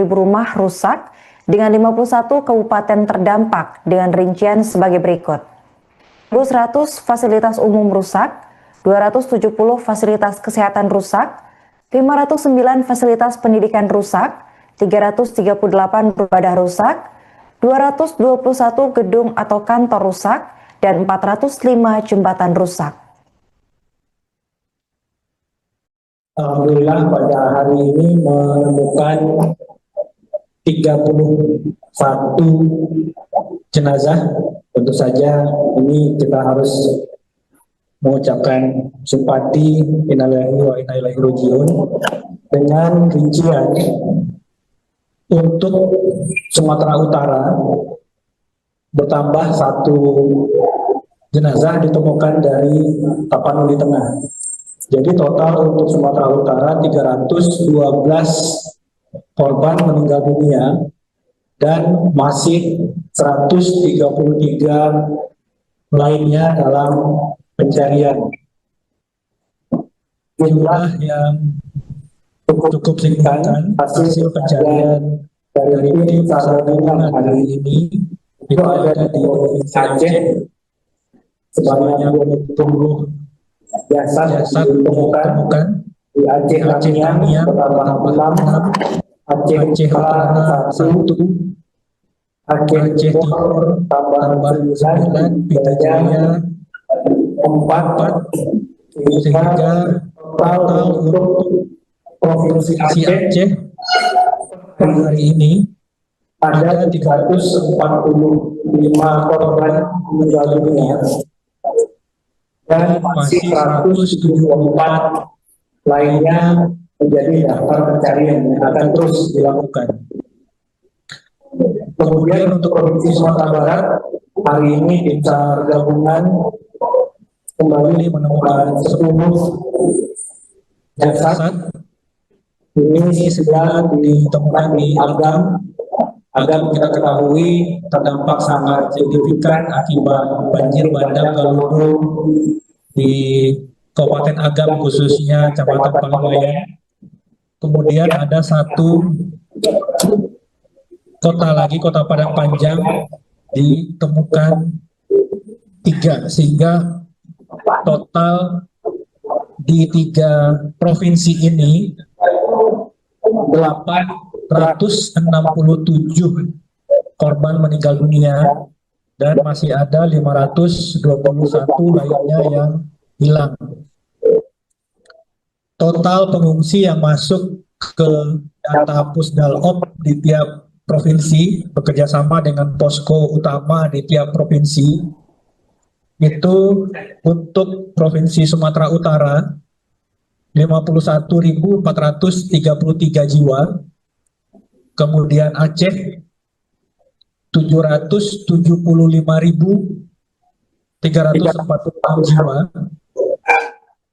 rumah rusak dengan 51 kabupaten terdampak dengan rincian sebagai berikut. 100 fasilitas umum rusak, 270 fasilitas kesehatan rusak, 509 fasilitas pendidikan rusak, 338 ibadah rusak, 221 gedung atau kantor rusak, dan 405 jembatan rusak. Alhamdulillah pada hari ini menemukan 31 jenazah. Tentu saja ini kita harus mengucapkan simpati, innalillahi wa inna ilaihi raji'un, dengan rincian untuk Sumatera Utara bertambah 1 jenazah ditemukan dari Tapanuli Tengah. Jadi total untuk Sumatera Utara 312 korban meninggal dunia dan masih 133 lainnya dalam pencarian. Jumlah yang cukup signifikan hasil pencarian dari tim SAR gabungan hari ini itu ada di Provinsi Aceh sebanyak 20 jasad ditemukan di Aceh Tamiang bertambah 6, Aceh Utara 1, Aceh Timur tambah 9, Pita Jaya 4, sehingga total untuk Provinsi Aceh hari ini ada 345 korban meninggal dunia dan masih 174 lainnya menjadi daftar pencarian yang akan terus dilakukan. Kemudian untuk Provinsi Sumatera Barat hari ini tim SAR gabungan kembali menemukan 10 jasad. Ini 9 ditemukan di Agam. Agam kita ketahui terdampak sangat signifikan akibat banjir bandang Galudu di Kabupaten Agam, khususnya Kecamatan Paliwayan. Kemudian ada 1 kota lagi, Kota Padang Panjang, ditemukan 3, sehingga total di 3 provinsi ini 867 korban meninggal dunia dan masih ada 521 lainnya yang hilang. Total pengungsi yang masuk ke data Pusdalop di tiap provinsi bekerjasama dengan posko utama di tiap provinsi itu untuk Provinsi Sumatera Utara 51.433 jiwa, kemudian Aceh 775.346 jiwa,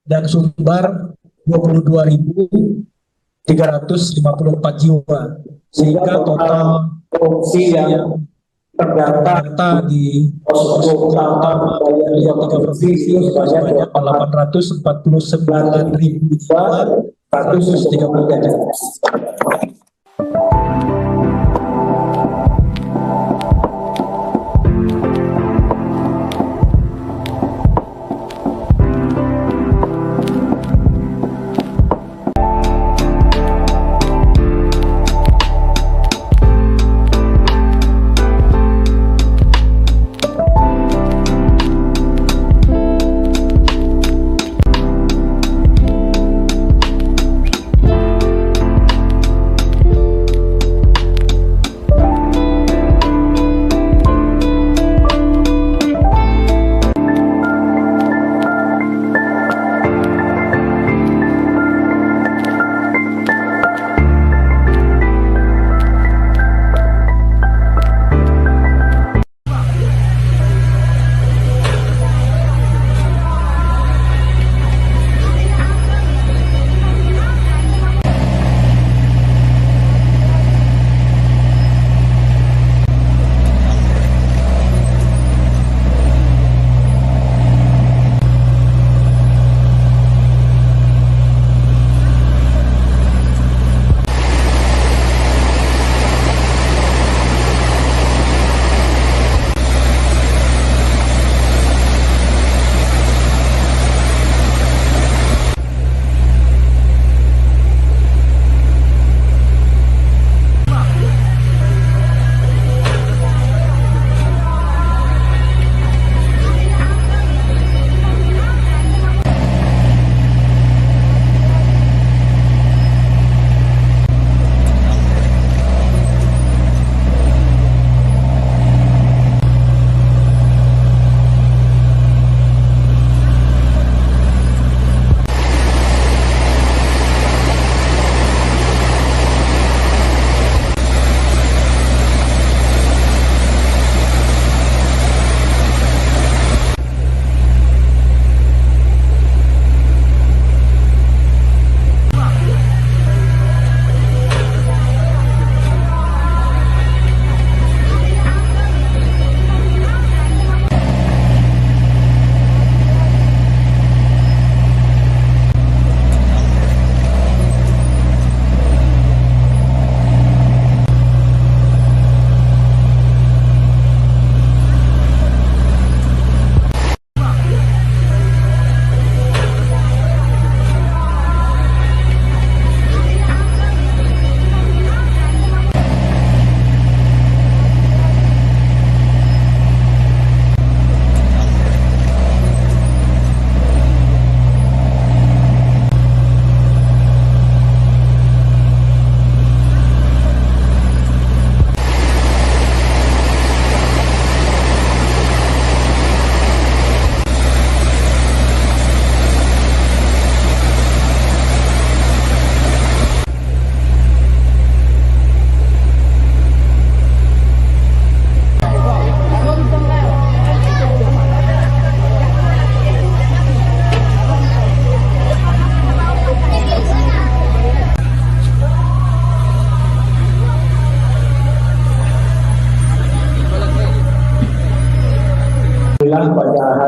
dan Sumbar 22.354 jiwa, sehingga total pengungsi yang terdata di posko utama dari 3 provinsi sebanyak 849.133.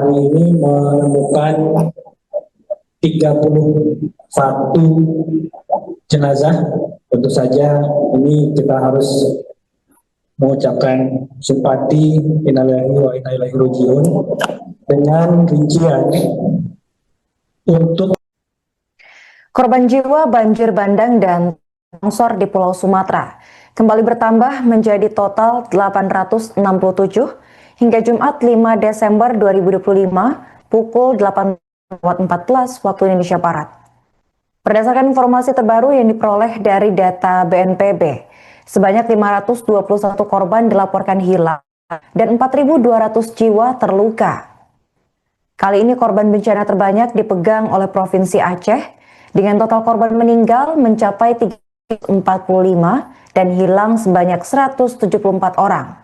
hari ini menemukan 31 jenazah. Tentu saja ini kita harus mengucapkan simpati innalillahi wa inna ilaihi raji'un dengan rincian untuk korban jiwa banjir bandang dan longsor di Pulau Sumatera kembali bertambah menjadi total 867 hingga Jumat 5 Desember 2025 pukul 8.14 waktu Indonesia Barat. Berdasarkan informasi terbaru yang diperoleh dari data BNPB, sebanyak 521 korban dilaporkan hilang dan 4.200 jiwa terluka. Kali ini korban bencana terbanyak dipegang oleh Provinsi Aceh dengan total korban meninggal mencapai 345 dan hilang sebanyak 174 orang.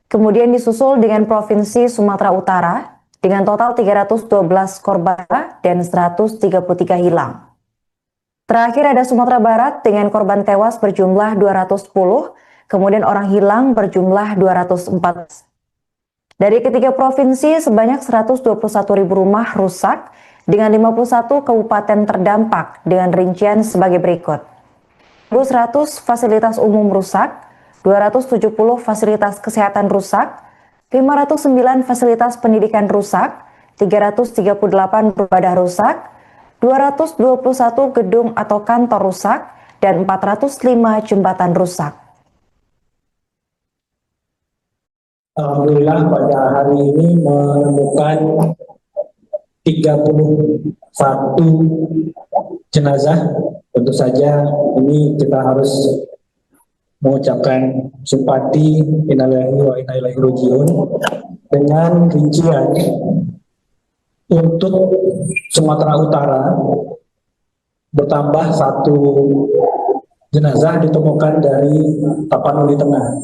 Kemudian disusul dengan Provinsi Sumatera Utara dengan total 312 korban dan 133 hilang. Terakhir ada Sumatera Barat dengan korban tewas berjumlah 210, kemudian orang hilang berjumlah 204. Dari ketiga provinsi, sebanyak 121.000 rumah rusak dengan 51 kabupaten terdampak dengan rincian sebagai berikut. 100 fasilitas umum rusak, 270 fasilitas kesehatan rusak, 509 fasilitas pendidikan rusak, 338 ibadah rusak, 221 gedung atau kantor rusak, dan 405 jembatan rusak. Alhamdulillah pada hari ini menemukan 31 jenazah. Tentu saja ini kita harus mengucapkan simpati innalillahi wa inna ilaihi raji'un dengan rincian untuk Sumatera Utara bertambah 1 jenazah ditemukan dari Tapanuli Tengah.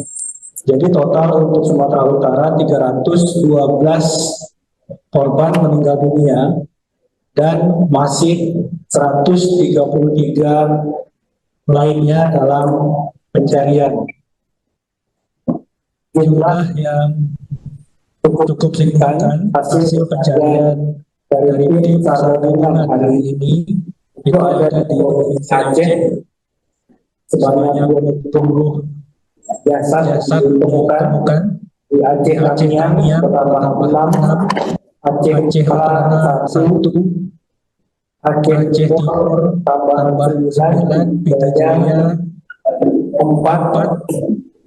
Jadi total untuk Sumatera Utara 312 korban meninggal dunia dan masih 133 lainnya dalam pencarian. Jumlah yang cukup signifikan hasil pencarian dari tim SAR gabungan hari ini itu ada di Provinsi Aceh sebanyak 20 jasad ditemukan di Aceh Tamiang bertambah 6, Aceh Utara 1, Aceh Timur tambah 9, Pidijaya 4,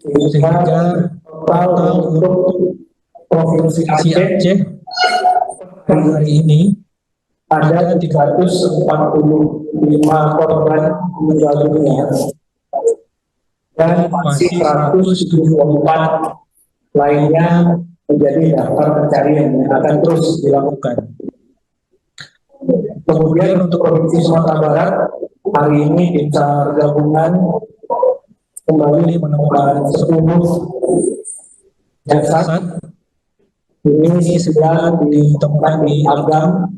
sehingga total untuk Provinsi Aceh hari ini ada 345 korban meninggal dunia dan masih 174 lainnya menjadi daftar pencarian yang akan terus dilakukan. Kemudian untuk Provinsi Sumatera Barat, hari ini tim SAR gabungan kembali menemukan 10 jasad. Ini 9 ditemukan di Agam.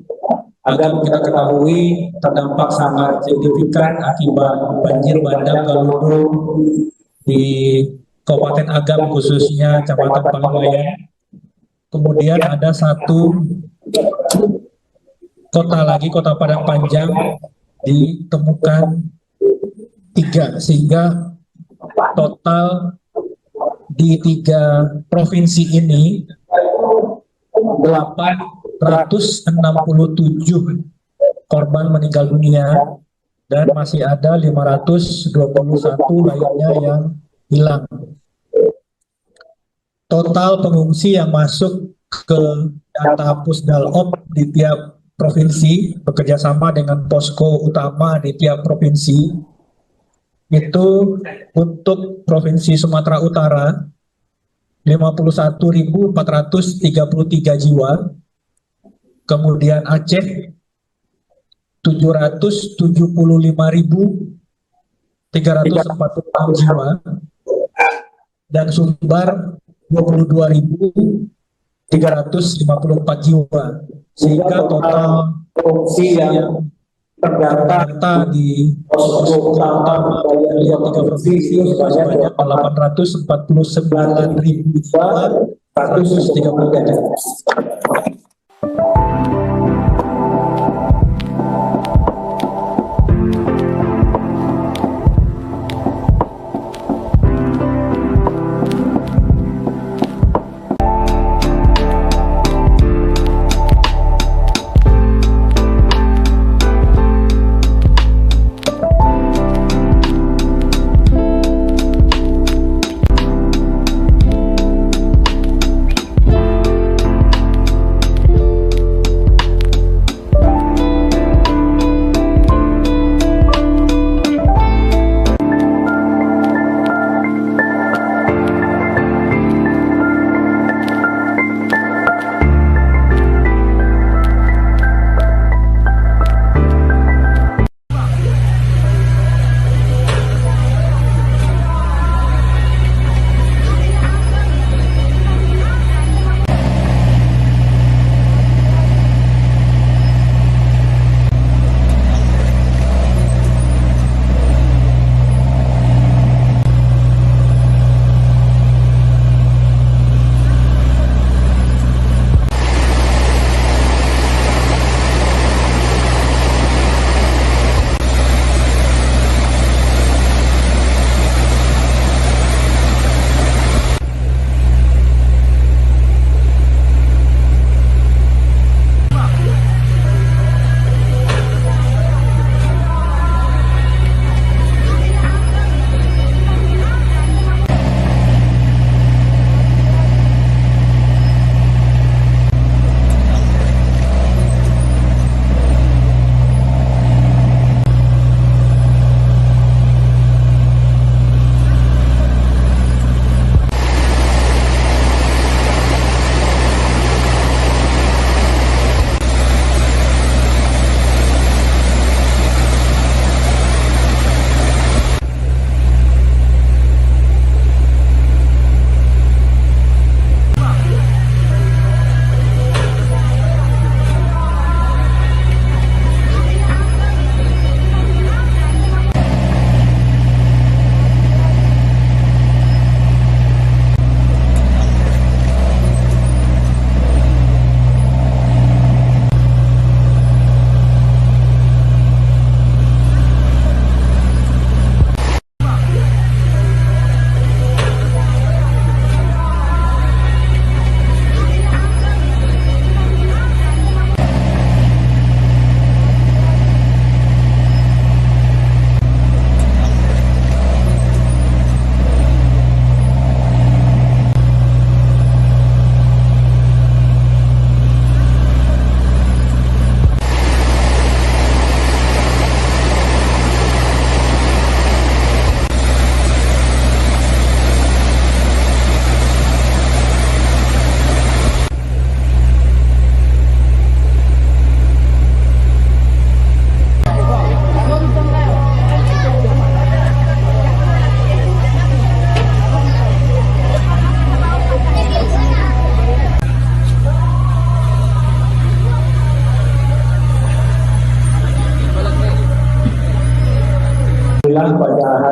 Agam kita ketahui terdampak sangat signifikan akibat banjir bandang Galudu di Kabupaten Agam, khususnya Kecamatan Palangwayan. Kemudian ada 1 kota lagi, Kota Padang Panjang, ditemukan 3, sehingga total di 3 provinsi ini 867 korban meninggal dunia dan masih ada 521 lainnya yang hilang. Total pengungsi yang masuk ke data Pusdalop di tiap provinsi bekerjasama dengan posko utama di tiap provinsi itu untuk Provinsi Sumatera Utara 51.433 jiwa, kemudian Aceh 775.346 jiwa, dan Sumbar 22.354 jiwa, sehingga total pengungsi yang terdata di posko utama dari 3 provinsi sebanyak 849.133.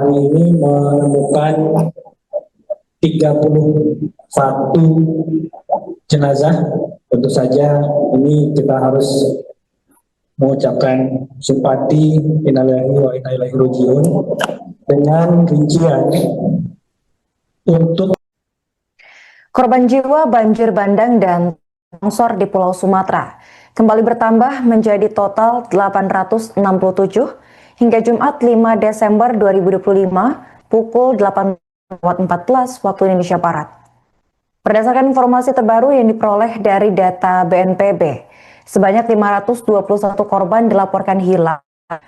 hari ini menemukan 31 jenazah. Tentu saja ini kita harus mengucapkan simpati, innalillahi wa inna ilaihi raji'un, dengan rincian untuk korban jiwa banjir bandang dan longsor di Pulau Sumatera kembali bertambah menjadi total 867 hingga Jumat 5 Desember 2025 pukul 8.14 waktu Indonesia Barat. Berdasarkan informasi terbaru yang diperoleh dari data BNPB, sebanyak 521 korban dilaporkan hilang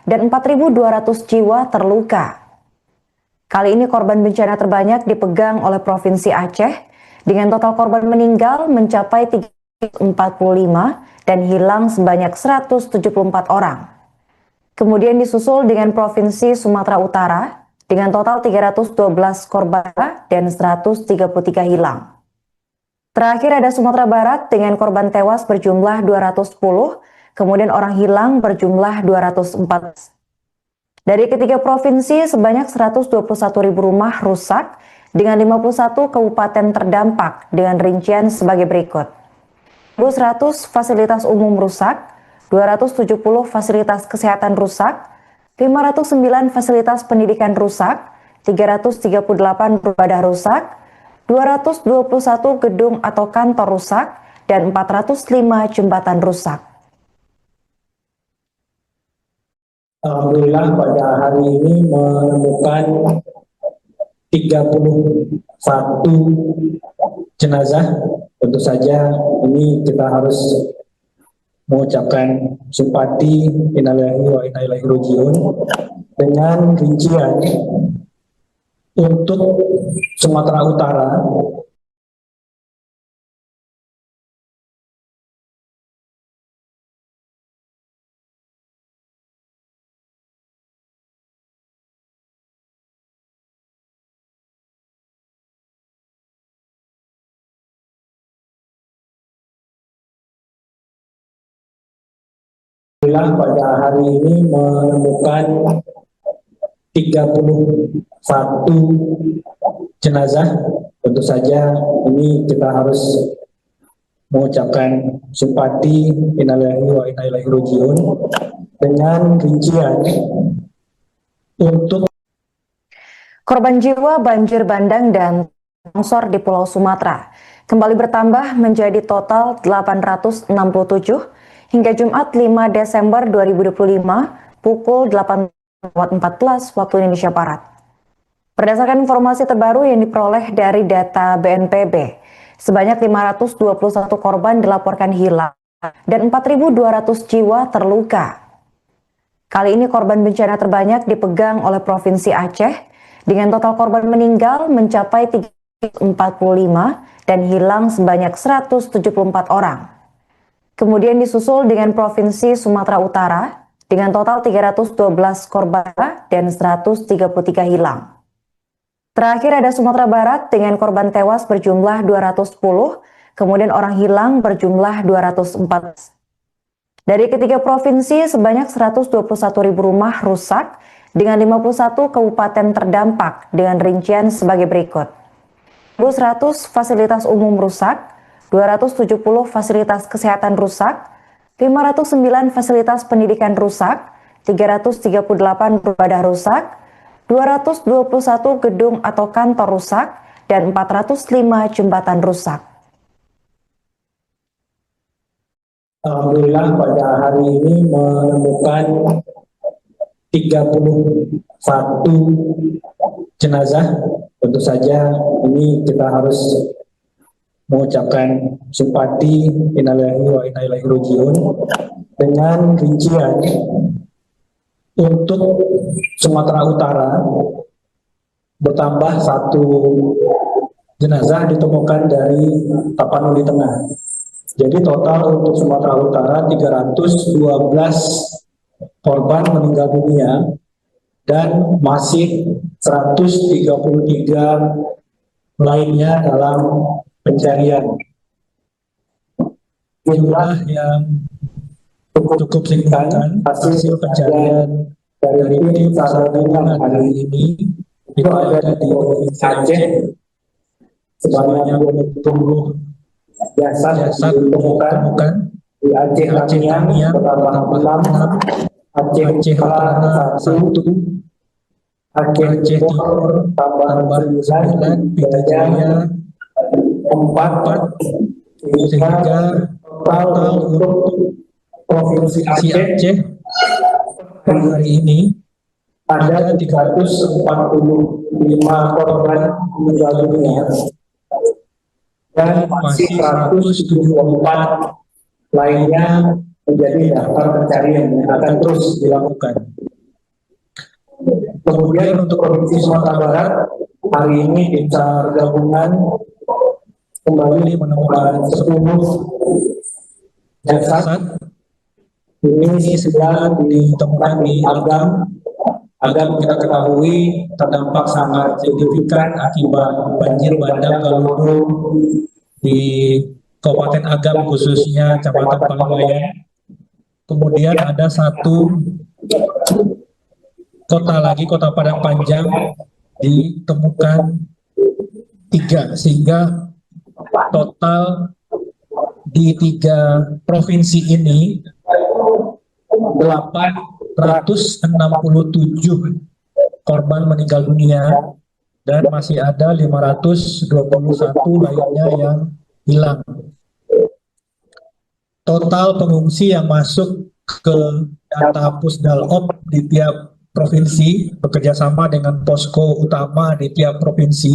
dan 4.200 jiwa terluka. Kali ini korban bencana terbanyak dipegang oleh Provinsi Aceh dengan total korban meninggal mencapai 345 dan hilang sebanyak 174 orang. Kemudian disusul dengan Provinsi Sumatera Utara dengan total 312 korban dan 133 hilang. Terakhir ada Sumatera Barat dengan korban tewas berjumlah 210, kemudian orang hilang berjumlah 204. Dari ketiga provinsi, sebanyak 121.000 rumah rusak dengan 51 kabupaten terdampak dengan rincian sebagai berikut. 1.100 fasilitas umum rusak, 270 fasilitas kesehatan rusak, 509 fasilitas pendidikan rusak, 338 ibadah rusak, 221 gedung atau kantor rusak, dan 405 jembatan rusak. Alhamdulillah pada hari ini menemukan 31 jenazah. Tentu saja ini kita harus mengucapkan simpati, innalillahi wa inna ilaihi raji'un, dengan rincian untuk Sumatera Utara pada hari ini menemukan 31 jenazah. Tentu saja ini kita harus mengucapkan simpati, innalillahi wa inna ilaihi raji'un, dengan rincian untuk korban jiwa banjir bandang dan longsor di Pulau Sumatera kembali bertambah menjadi total 867 hingga Jumat 5 Desember 2025 pukul 8.14 waktu Indonesia Barat. Berdasarkan informasi terbaru yang diperoleh dari data BNPB, sebanyak 521 korban dilaporkan hilang dan 4.200 jiwa terluka. Kali ini korban bencana terbanyak dipegang oleh Provinsi Aceh dengan total korban meninggal mencapai 345 dan hilang sebanyak 174 orang. Kemudian disusul dengan Provinsi Sumatera Utara dengan total 312 korban dan 133 hilang. Terakhir ada Sumatera Barat dengan korban tewas berjumlah 210, kemudian orang hilang berjumlah 204. Dari ketiga provinsi, sebanyak 121.000 rumah rusak dengan 51 kabupaten terdampak dengan rincian sebagai berikut. 1.100 fasilitas umum rusak, 270 fasilitas kesehatan rusak, 509 fasilitas pendidikan rusak, 338 ibadah rusak, 221 gedung atau kantor rusak, dan 405 jembatan rusak. Alhamdulillah pada hari ini menemukan 31 jenazah. Tentu saja ini kita harus mengucapkan simpati, innalillahi wa inna ilaihi raji'un, dengan rincian untuk Sumatera Utara bertambah 1 jenazah ditemukan dari Tapanuli Tengah. Jadi total untuk Sumatera Utara 312 korban meninggal dunia dan masih 133 lainnya dalam pencarian. Jumlah yang cukup signifikan hasil pencarian dari tim SAR gabungan hari ini itu ada di Provinsi Aceh sebanyak 20 jasad ditemukan di Aceh Tamiang bertambah 6, Aceh Utara 1, Aceh Timur tambah 9, Pita Jaya 4, sehingga total untuk Provinsi Aceh hari ini ada 345 korban meninggal dunia dan masih 174 lainnya menjadi daftar pencarian yang akan terus dilakukan. Kemudian untuk Provinsi Sumatera Barat, hari ini tim SAR gabungan kembali menemukan 10 jasad. Ini 9 ditemukan di Agam. Agam kita ketahui terdampak sangat signifikan akibat banjir bandang Galudu di Kabupaten Agam, khususnya Kecamatan Palawayan. Kemudian ada 1 kota lagi, Kota Padang Panjang, ditemukan 3, sehingga total di 3 provinsi ini 867 korban meninggal dunia dan masih ada 521 lainnya yang hilang. Total pengungsi yang masuk ke data Pusdalop di tiap provinsi bekerjasama dengan posko utama di tiap provinsi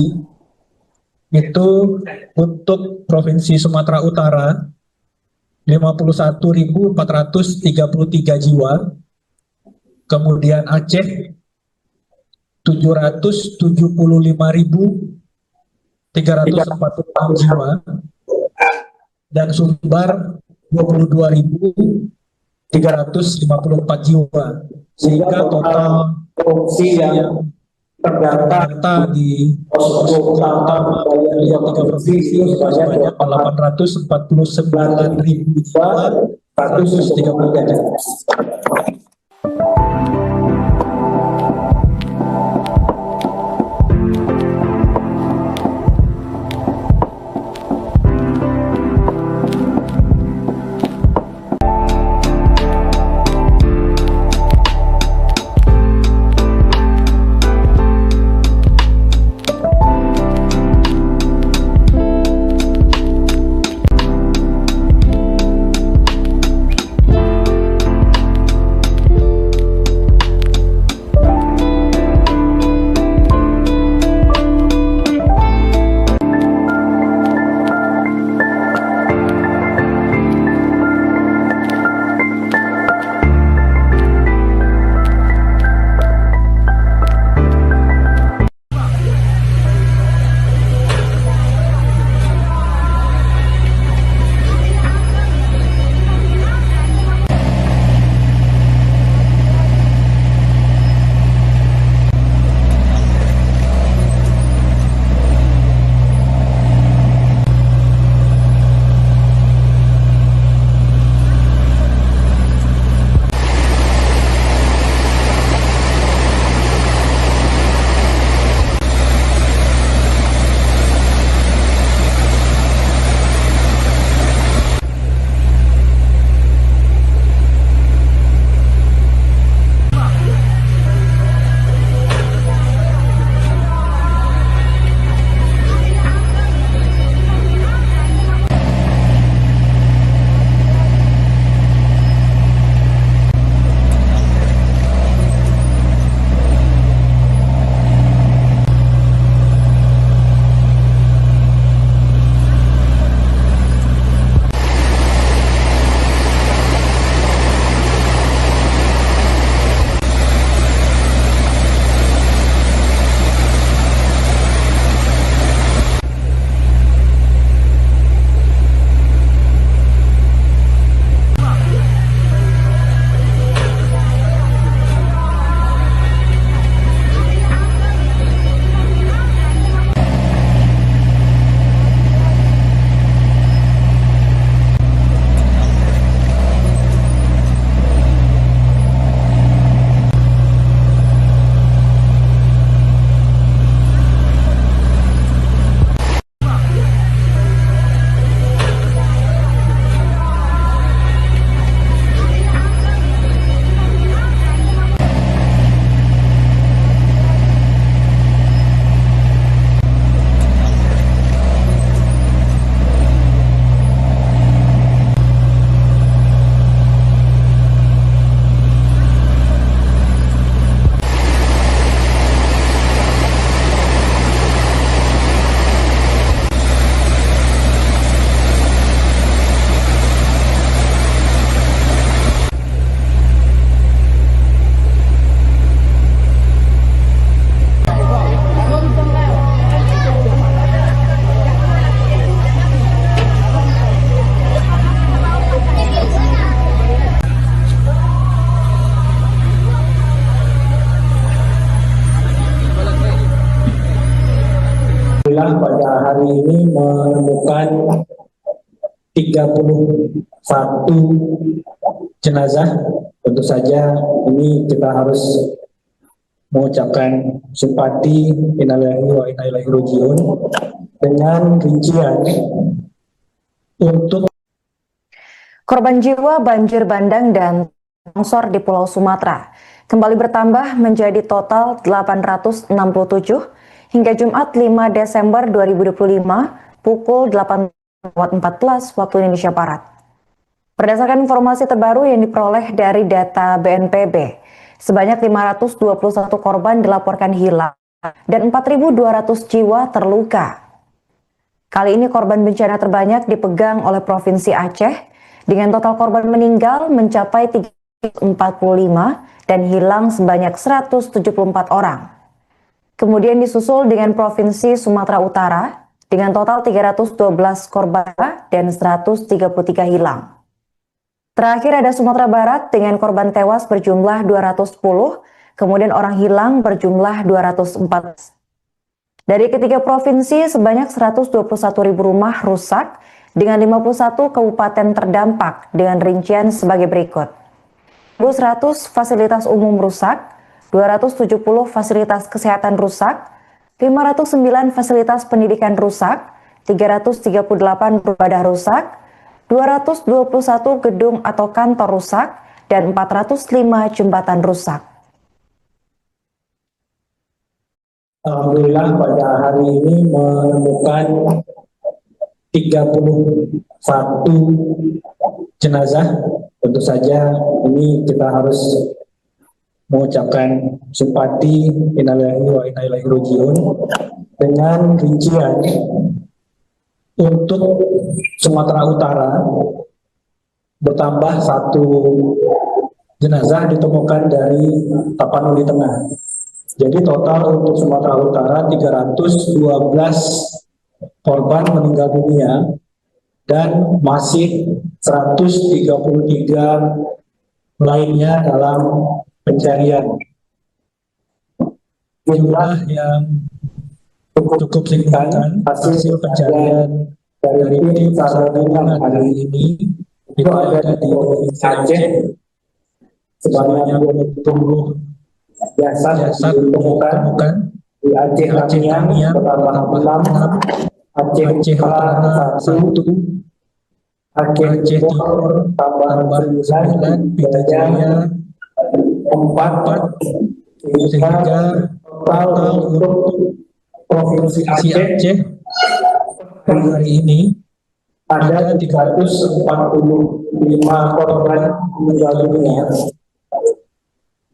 itu untuk Provinsi Sumatera Utara 51.433 jiwa, kemudian Aceh 775.346 jiwa, dan Sumbar 22.354 jiwa, sehingga total pengungsi yang terdata di posko utama dari 3 provinsi sebanyak 849.133. Alhamdulillah pada hari ini menemukan 31 jenazah. Tentu saja ini kita harus mengucapkan simpati innalillahi wa inna ilaihi raji'un dengan rincian untuk korban jiwa banjir bandang dan longsor di Pulau Sumatera kembali bertambah menjadi total 867 hingga Jumat 5 Desember 2025 pukul 8.14 waktu Indonesia Barat. Berdasarkan informasi terbaru yang diperoleh dari data BNPB, sebanyak 521 korban dilaporkan hilang dan 4.200 jiwa terluka. Kali ini korban bencana terbanyak dipegang oleh Provinsi Aceh dengan total korban meninggal mencapai 345 dan hilang sebanyak 174 orang. Kemudian disusul dengan Provinsi Sumatera Utara dengan total 312 korban dan 133 hilang. Terakhir ada Sumatera Barat dengan korban tewas berjumlah 210, kemudian orang hilang berjumlah 214. Dari ketiga provinsi, sebanyak 121.000 rumah rusak dengan 51 kabupaten terdampak dengan rincian sebagai berikut. 100 fasilitas umum rusak, 270 fasilitas kesehatan rusak, 509 fasilitas pendidikan rusak, 338 ibadah rusak, 221 gedung atau kantor rusak, dan 405 jembatan rusak. Alhamdulillah pada hari ini menemukan 31 jenazah. Tentu saja ini kita harus mengucapkan simpati innalillahi wa inna ilaihi raji'un dengan rincian untuk Sumatera Utara bertambah 1 jenazah ditemukan dari Tapanuli Tengah. Jadi total untuk Sumatera Utara 312 korban meninggal dunia dan masih 133 lainnya dalam pencarian. Jumlah yang cukup signifikan hasil pencarian dari tim SAR gabungan hari ini itu ada di Provinsi Aceh sebanyak 20 jasad ditemukan di Aceh Tamiang bertambah 6, Aceh Utara 1, Aceh Timur tambah 9, Pidijaya 4, sehingga total untuk Provinsi Aceh hari ini ada 345 korban meninggal dunia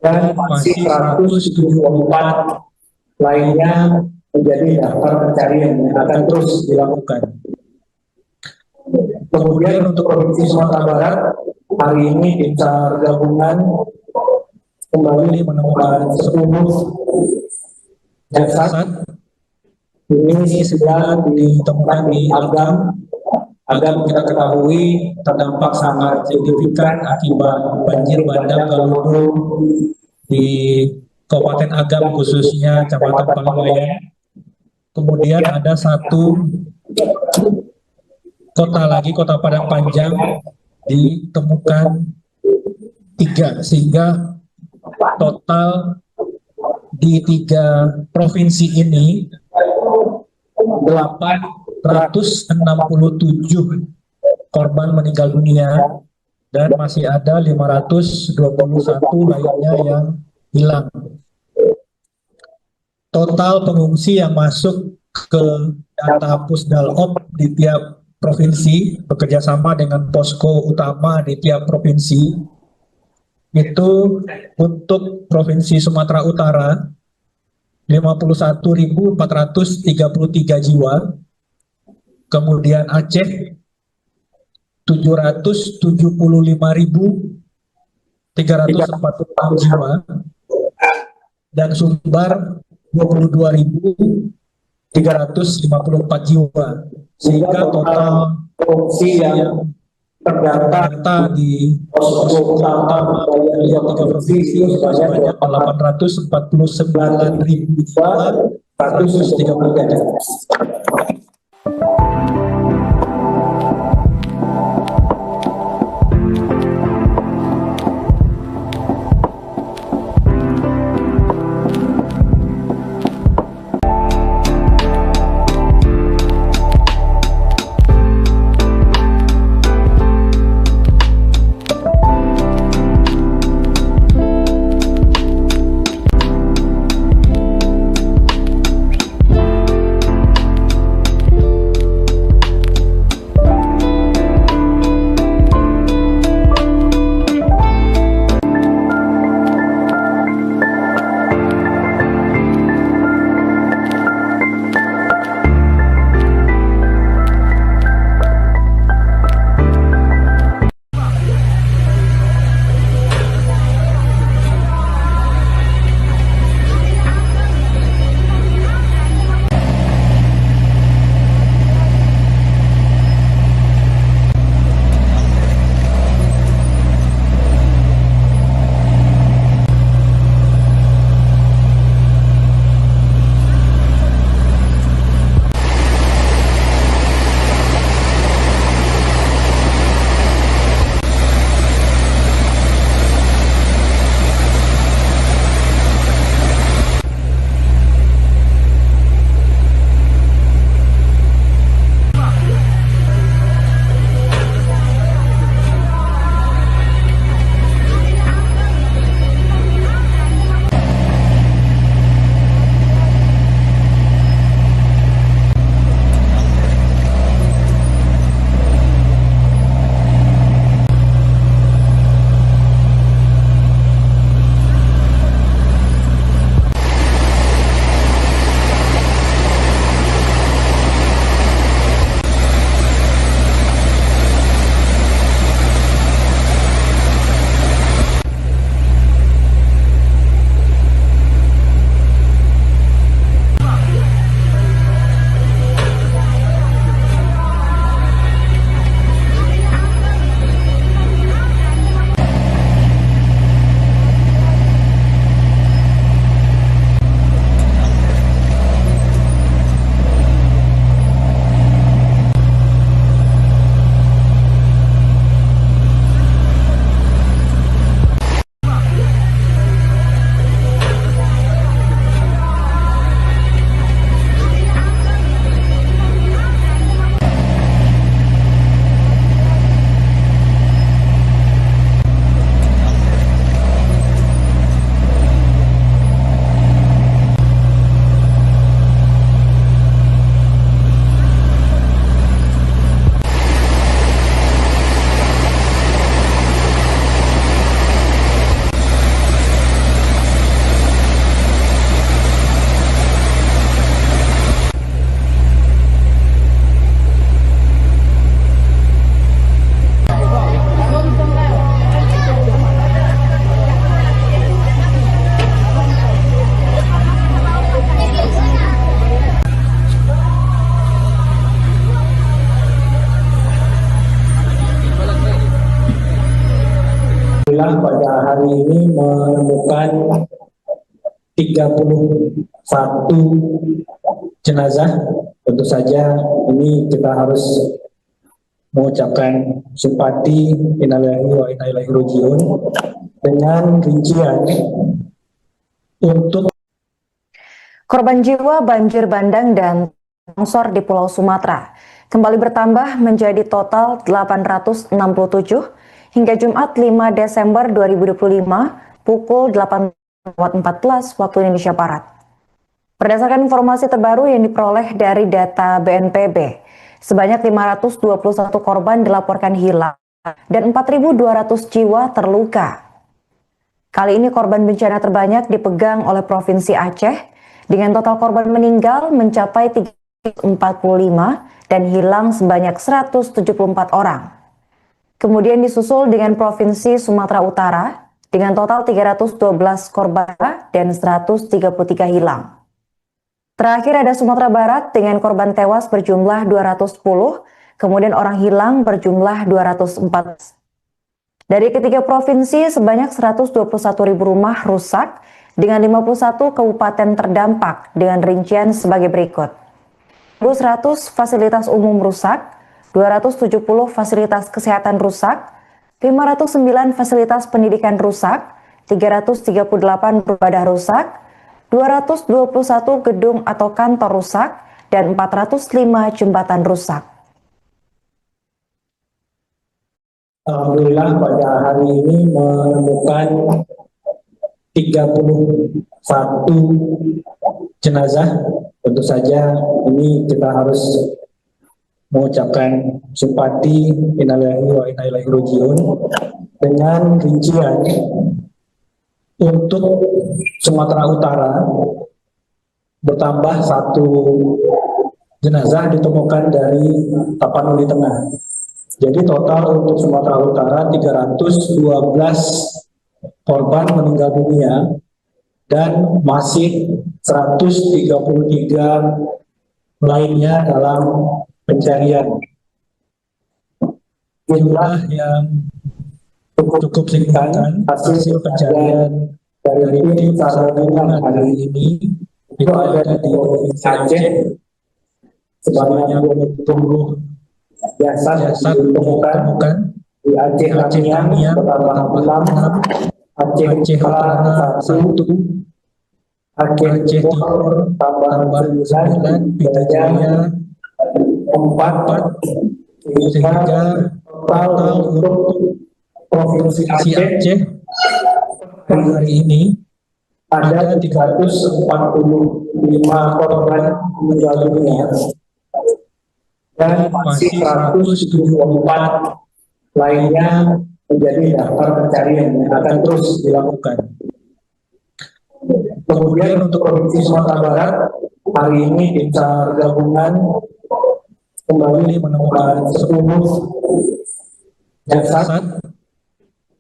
dan masih 174 lainnya menjadi daftar pencarian yang akan terus dilakukan. Kemudian untuk Provinsi Sumatera Barat hari ini tim SAR gabungan kembali menemukan 10 jasad. Ini 9 ditemukan di Agam. Agam kita ketahui terdampak sangat signifikan akibat banjir bandang Galunggung di Kabupaten Agam khususnya Kecamatan Paliwayan. Kemudian ada 1 kota lagi, Kota Padang Panjang, ditemukan 3 sehingga total di 3 provinsi ini 867 korban meninggal dunia dan masih ada 521 lainnya yang hilang. Total pengungsi yang masuk ke data Pusdalop di tiap provinsi bekerjasama dengan posko utama di tiap provinsi itu untuk Provinsi Sumatera Utara 51.433 jiwa, kemudian Aceh 775.346 jiwa, dan Sumbar 22.354 jiwa, sehingga total pengungsi yang terdata di posko utama dari 3 provinsi sebanyak 849.133. Alhamdulillah pada hari ini menemukan 31 jenazah. Tentu saja ini kita harus mengucapkan simpati innalillahi wa inna ilaihi rajiun dengan rincian untuk korban jiwa banjir bandang dan longsor di Pulau Sumatera kembali bertambah menjadi total 867 hingga Jumat 5 Desember 2025 pukul 8.14 waktu Indonesia Barat. Berdasarkan informasi terbaru yang diperoleh dari data BNPB, sebanyak 521 korban dilaporkan hilang dan 4.200 jiwa terluka. Kali ini korban bencana terbanyak dipegang oleh Provinsi Aceh dengan total korban meninggal mencapai 345 dan hilang sebanyak 174 orang. Kemudian disusul dengan Provinsi Sumatera Utara dengan total 312 korban dan 133 hilang. Terakhir ada Sumatera Barat dengan korban tewas berjumlah 210, kemudian orang hilang berjumlah 214. Dari ketiga provinsi, sebanyak 121.000 rumah rusak dengan 51 kabupaten terdampak dengan rincian sebagai berikut. 1.100 fasilitas umum rusak, 270 fasilitas kesehatan rusak, 509 fasilitas pendidikan rusak, 338 ibadah rusak, 221 gedung atau kantor rusak, dan 405 jembatan rusak. Alhamdulillah pada hari ini menemukan 31 jenazah. Tentu saja ini kita harus mengucapkan simpati innalillahi wa inna ilaihi rajiun dengan rincian untuk Sumatera Utara bertambah 1 jenazah ditemukan dari Tapanuli Tengah. Jadi total untuk Sumatera Utara 312 korban meninggal dunia dan masih 133 lainnya dalam pencarian. Jumlah yang cukup signifikan hasil pencarian dari tim SAR gabungan hari ini itu ada di Provinsi Aceh sebanyak 20 jasad ditemukan di Aceh Tamiang bertambah 6, Aceh Utara 1, Aceh Timur tambah 9, Pita Jaya 4, sehingga total untuk Provinsi Aceh hari ini ada 345 korban meninggal dunia dan masih 174 lainnya menjadi daftar pencarian yang akan terus dilakukan. Kemudian untuk Provinsi Sumatera Barat hari ini tim SAR gabungan kembali menemukan 10 jasad.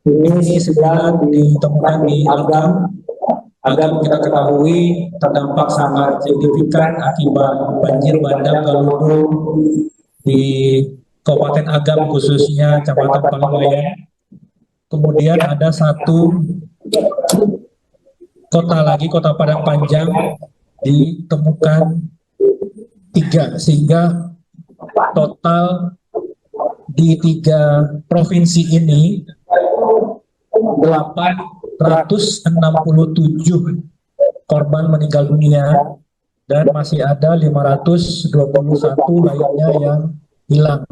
Ini 9 ditemukan di Agam. Agam kita ketahui terdampak sangat signifikan akibat banjir bandang Galudu di Kabupaten Agam, khususnya Kecamatan Palawayan. Kemudian ada 1 kota lagi, Kota Padang Panjang, ditemukan 3, sehingga total di 3 provinsi ini 867 korban meninggal dunia dan masih ada 521 lainnya yang hilang.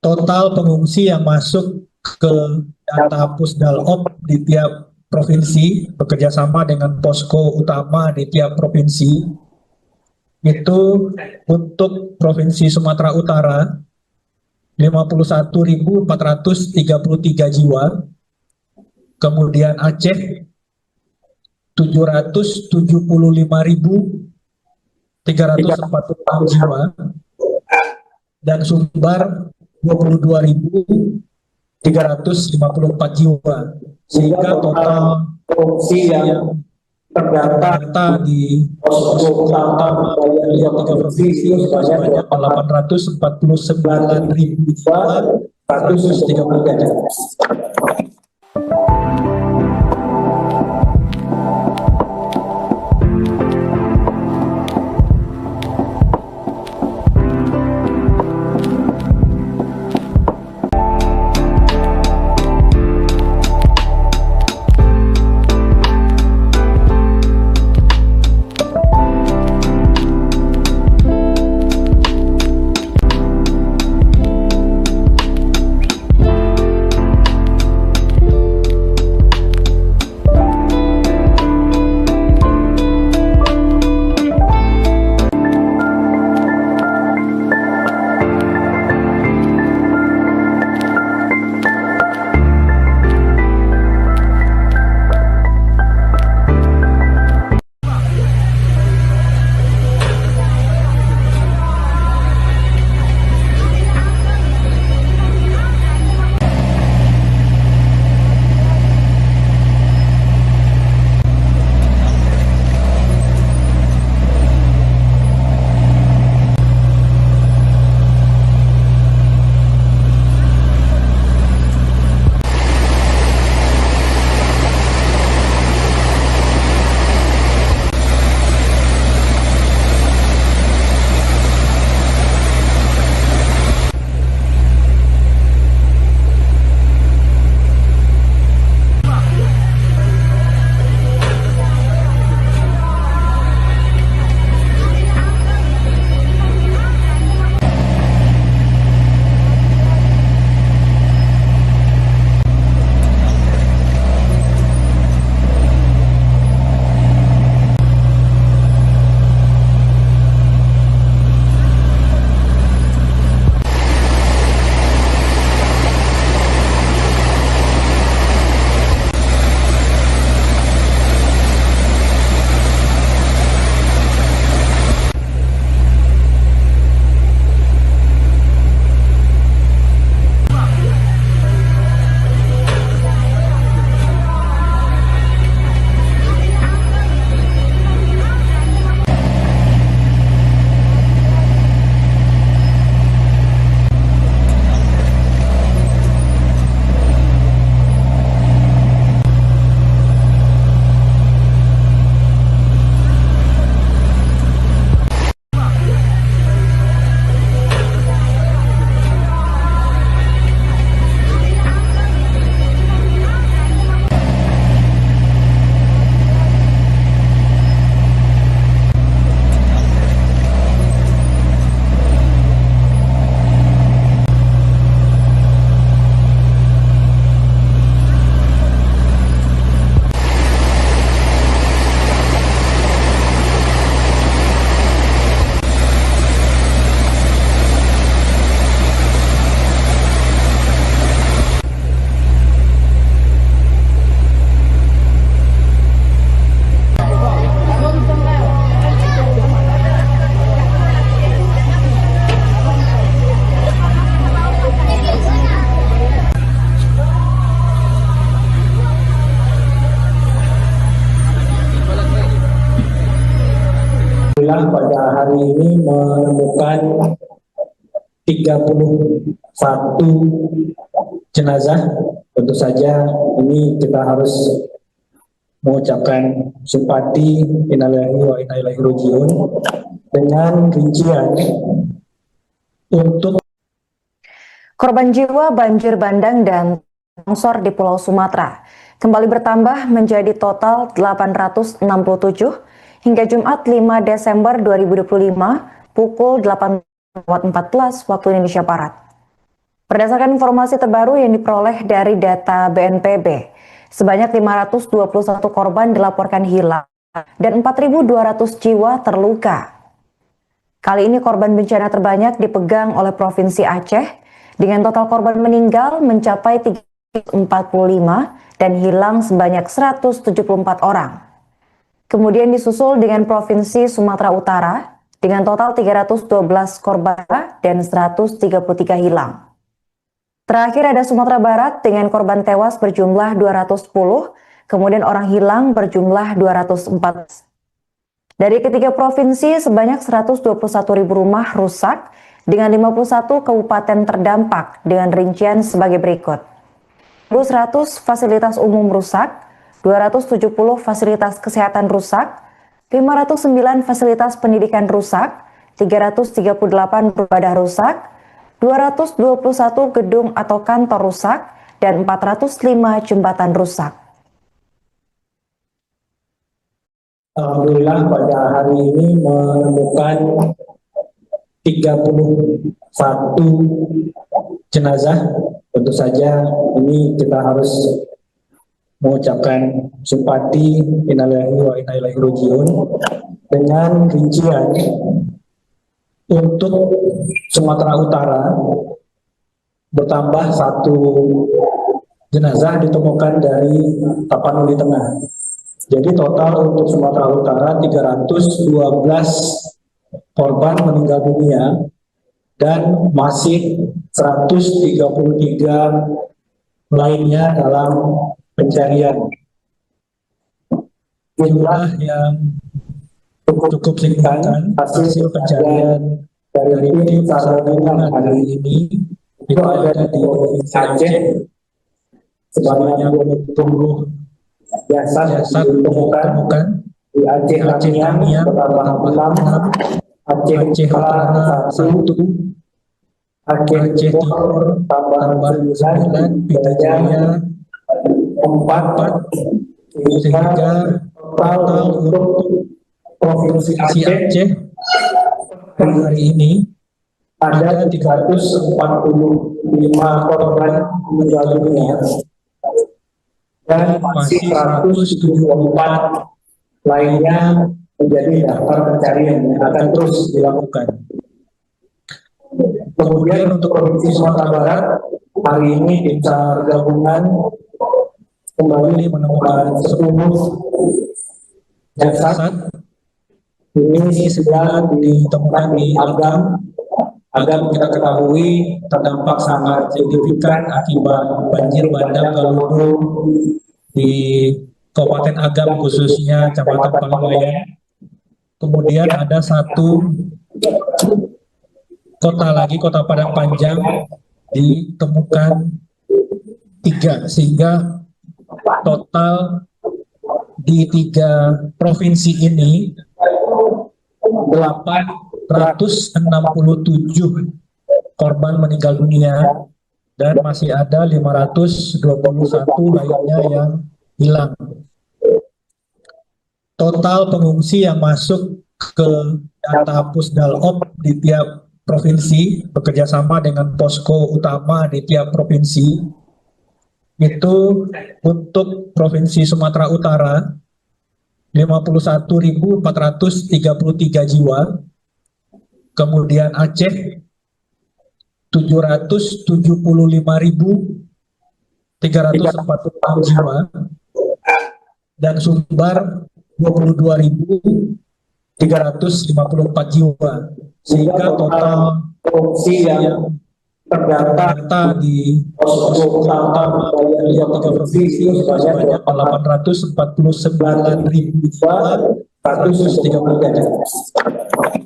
Total pengungsi yang masuk ke data Pusdalop di tiap provinsi bekerjasama dengan posko utama di tiap provinsi itu untuk Provinsi Sumatera Utara 51.433 jiwa, kemudian Aceh 775.346 jiwa, dan Sumbar 22.354 jiwa, sehingga total pengungsi yang terdata di posko utama dari 3 provinsi sebanyak 849.000 jiwa 133. Alhamdulillah pada hari ini menemukan 31 jenazah. Tentu saja ini kita harus mengucapkan simpati innalillahi wa inna ilaihi rajiun dengan rincian untuk korban jiwa banjir bandang dan longsor di Pulau Sumatera kembali bertambah menjadi total 867 hingga Jumat 5 Desember 2025 pukul 8.14 waktu Indonesia Barat. Berdasarkan informasi terbaru yang diperoleh dari data BNPB, sebanyak 521 korban dilaporkan hilang dan 4.200 jiwa terluka. Kali ini korban bencana terbanyak dipegang oleh Provinsi Aceh dengan total korban meninggal mencapai 345 dan hilang sebanyak 174 orang. Kemudian disusul dengan Provinsi Sumatera Utara dengan total 312 korban dan 133 hilang. Terakhir ada Sumatera Barat dengan korban tewas berjumlah 210, kemudian orang hilang berjumlah 214. Dari ketiga provinsi sebanyak 121.000 rumah rusak dengan 51 kabupaten terdampak dengan rincian sebagai berikut. 1.100 fasilitas umum rusak, 270 fasilitas kesehatan rusak, 509 fasilitas pendidikan rusak, 338 ibadah rusak, 221 gedung atau kantor rusak, dan 405 jembatan rusak. Alhamdulillah pada hari ini menemukan 31 jenazah. Tentu saja ini kita harus mengucapkan simpati, innalillahi wa inna ilaihi raji'un, dengan rincian untuk Sumatera Utara bertambah 1 jenazah ditemukan dari Tapanuli Tengah. Jadi total untuk Sumatera Utara 312 korban meninggal dunia dan masih 133 lainnya dalam pencarian. Jumlah yang cukup signifikan hasil pencarian dari tim SAR gabungan hari ini itu ada di Provinsi Aceh sebanyak 20 jasad ditemukan di Aceh Tamiang bertambah 6, Aceh Utara 1, Aceh Timur tambah 9, Pidijaya 4, sehingga total untuk Provinsi Aceh hari ini ada 345 korban meninggal dunia dan masih 174 lainnya menjadi daftar pencarian yang akan terus dilakukan. Kemudian untuk Provinsi Sumatera Barat, hari ini tim SAR gabungan kembali menemukan 10 jasad. Ini 9 ditemukan di Agam. Agam kita ketahui terdampak sangat signifikan akibat banjir bandang Galudu di Kabupaten Agam, khususnya Kecamatan Pangwayan. Kemudian ada 1 kota lagi, Kota Padang Panjang, ditemukan 3, sehingga total di 3 provinsi ini 867 korban meninggal dunia dan masih ada 521 lainnya yang hilang. Total pengungsi yang masuk ke data Pusdalop di tiap provinsi bekerjasama dengan posko utama di tiap provinsi itu untuk Provinsi Sumatera Utara 51.433 jiwa, kemudian Aceh 775.346 jiwa, dan Sumbar 22.354 jiwa, sehingga total pengungsi yang terdata di posko utama dari 3 provinsi sebanyak 849.133.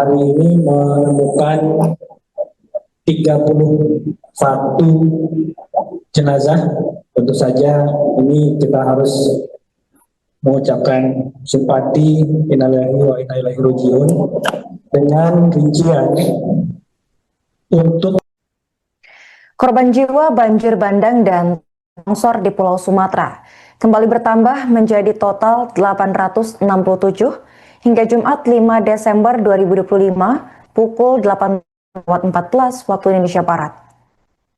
hari ini menemukan 31 jenazah. Tentu saja ini kita harus mengucapkan simpati, innalillahi wa inna ilaihi raji'un, dengan rincian untuk korban jiwa banjir bandang dan longsor di Pulau Sumatera kembali bertambah menjadi total 867 hingga Jumat 5 Desember 2025 pukul 8.14 waktu Indonesia Barat.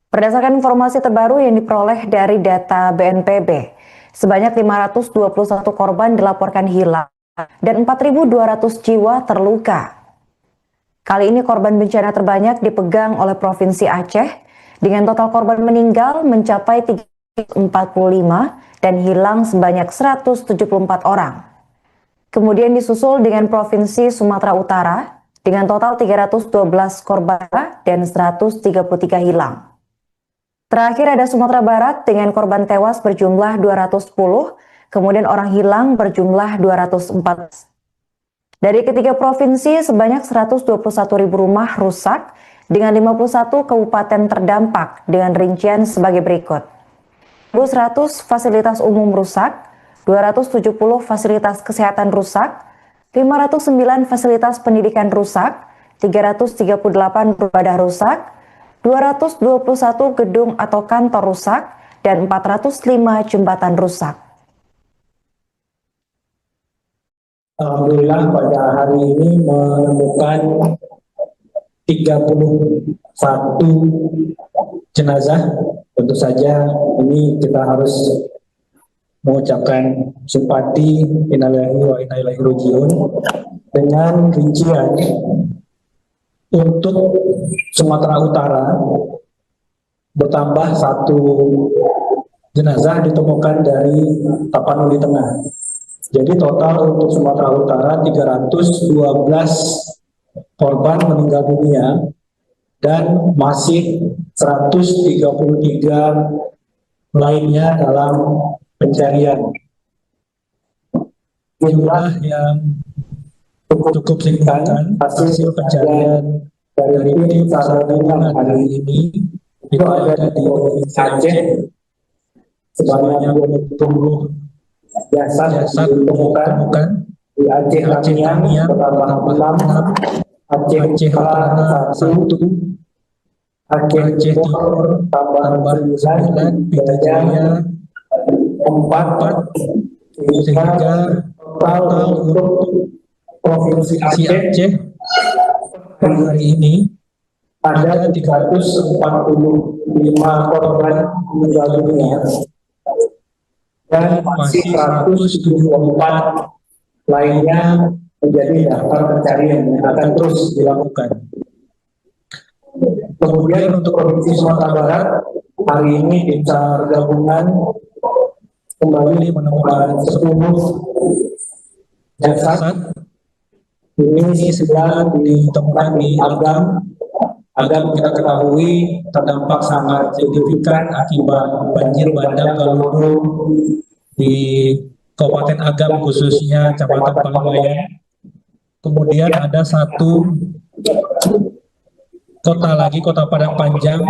Berdasarkan informasi terbaru yang diperoleh dari data BNPB, sebanyak 521 korban dilaporkan hilang dan 4.200 jiwa terluka. Kali ini korban bencana terbanyak dipegang oleh Provinsi Aceh dengan total korban meninggal mencapai 345 dan hilang sebanyak 174 orang. Kemudian disusul dengan Provinsi Sumatera Utara dengan total 312 korban dan 133 hilang. Terakhir ada Sumatera Barat dengan korban tewas berjumlah 210, kemudian orang hilang berjumlah 204. Dari ketiga provinsi, sebanyak 121.000 rumah rusak dengan 51 kabupaten terdampak dengan rincian sebagai berikut. 100 fasilitas umum rusak, 270 fasilitas kesehatan rusak, 509 fasilitas pendidikan rusak, 338 ibadah rusak, 221 gedung atau kantor rusak, dan 405 jembatan rusak. Alhamdulillah pada hari ini menemukan 31 jenazah. Tentu saja ini kita harus mengucapkan simpati, innalillahi wa inna ilaihi raji'un, dengan rincian untuk Sumatera Utara bertambah 1 jenazah ditemukan dari Tapanuli Tengah. Jadi total untuk Sumatera Utara 312 korban meninggal dunia dan masih 133 lainnya dalam pencarian. Jumlah yang cukup signifikan hasil pencarian dari tim SAR gabungan hari ini itu ada di Provinsi Aceh sebanyak 20 jasad ditemukan di Aceh Tamiang bertambah 6, Aceh Utara 1, Aceh Timur tambah 9, Pidijaya 4, sehingga total untuk Provinsi Aceh hari ini ada 345 korban meninggal dunia dan masih 174 lainnya menjadi daftar pencarian yang akan terus dilakukan. Kemudian untuk Provinsi Sumatera Barat, hari ini tim SAR gabungan kembali menemukan 10 jasad. Ini sedang ditemukan di Agam. Agam kita ketahui terdampak sangat signifikan akibat banjir bandang Galudu di Kabupaten Agam, khususnya Kecamatan Paliwayan. Kemudian ada 1 kota lagi, Kota Padang Panjang,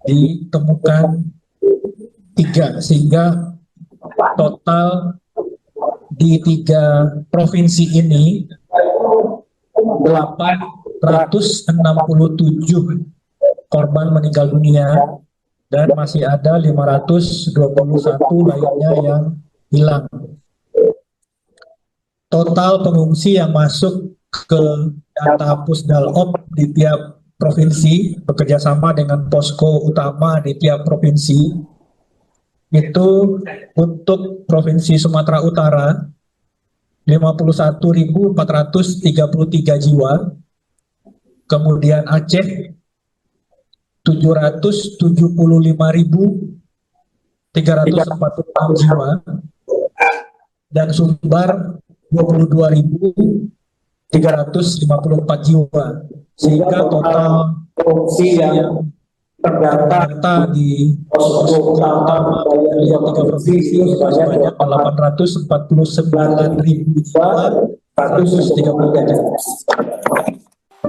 ditemukan 3, sehingga total di 3 provinsi ini 867 korban meninggal dunia dan masih ada 521 lainnya yang hilang. Total pengungsi yang masuk ke data Pusdalop di tiap provinsi bekerjasama dengan posko utama di tiap provinsi itu untuk Provinsi Sumatera Utara 51.433 jiwa, kemudian Aceh 775.346 jiwa, dan Sumbar 22.354 jiwa, sehingga total pengungsi yang terdata di posko utama dari 3 provinsi sebanyak 849.133.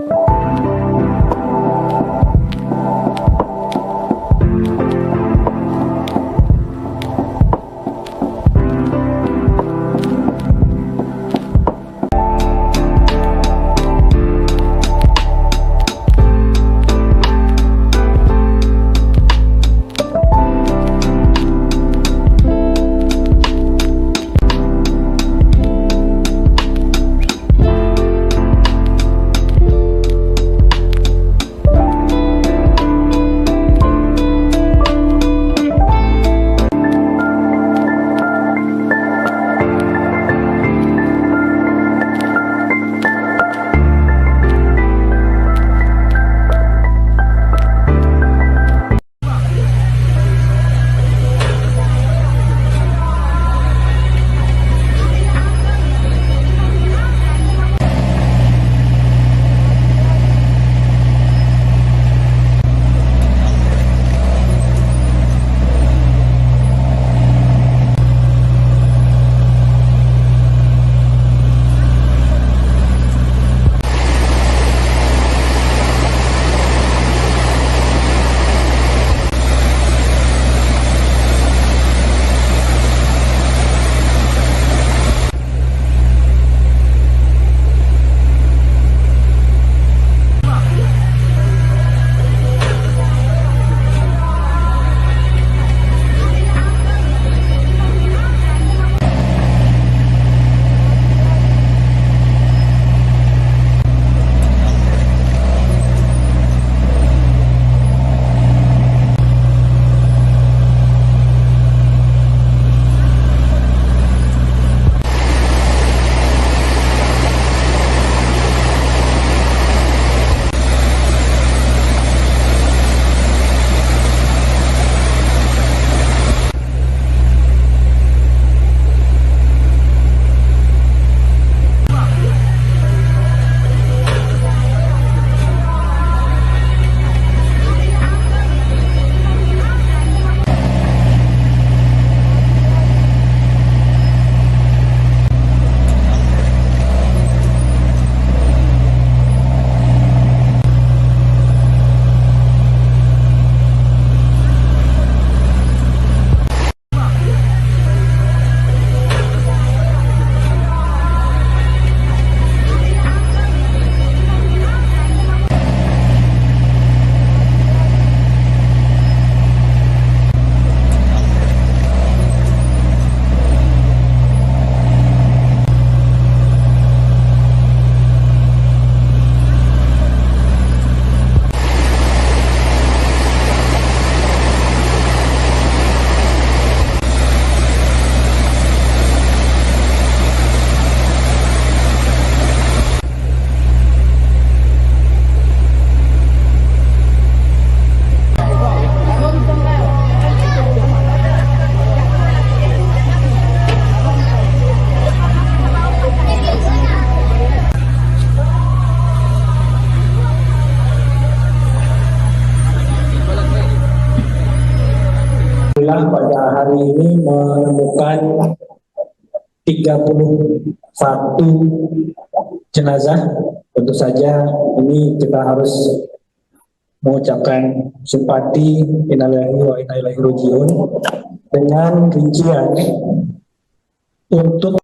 hari ini menemukan 31 jenazah. Tentu saja ini kita harus mengucapkan simpati innalillahi wa inna ilaihi raji'un dengan rincian untuk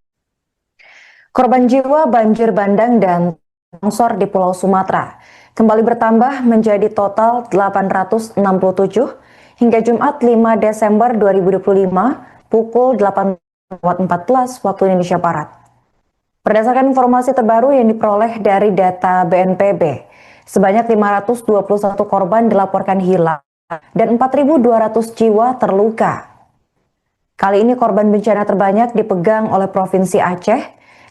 korban jiwa banjir bandang dan longsor di Pulau Sumatera kembali bertambah menjadi total 867 hingga Jumat 5 Desember 2025 pukul 8.14 waktu Indonesia Barat. Berdasarkan informasi terbaru yang diperoleh dari data BNPB, sebanyak 521 korban dilaporkan hilang dan 4.200 jiwa terluka. Kali ini korban bencana terbanyak dipegang oleh Provinsi Aceh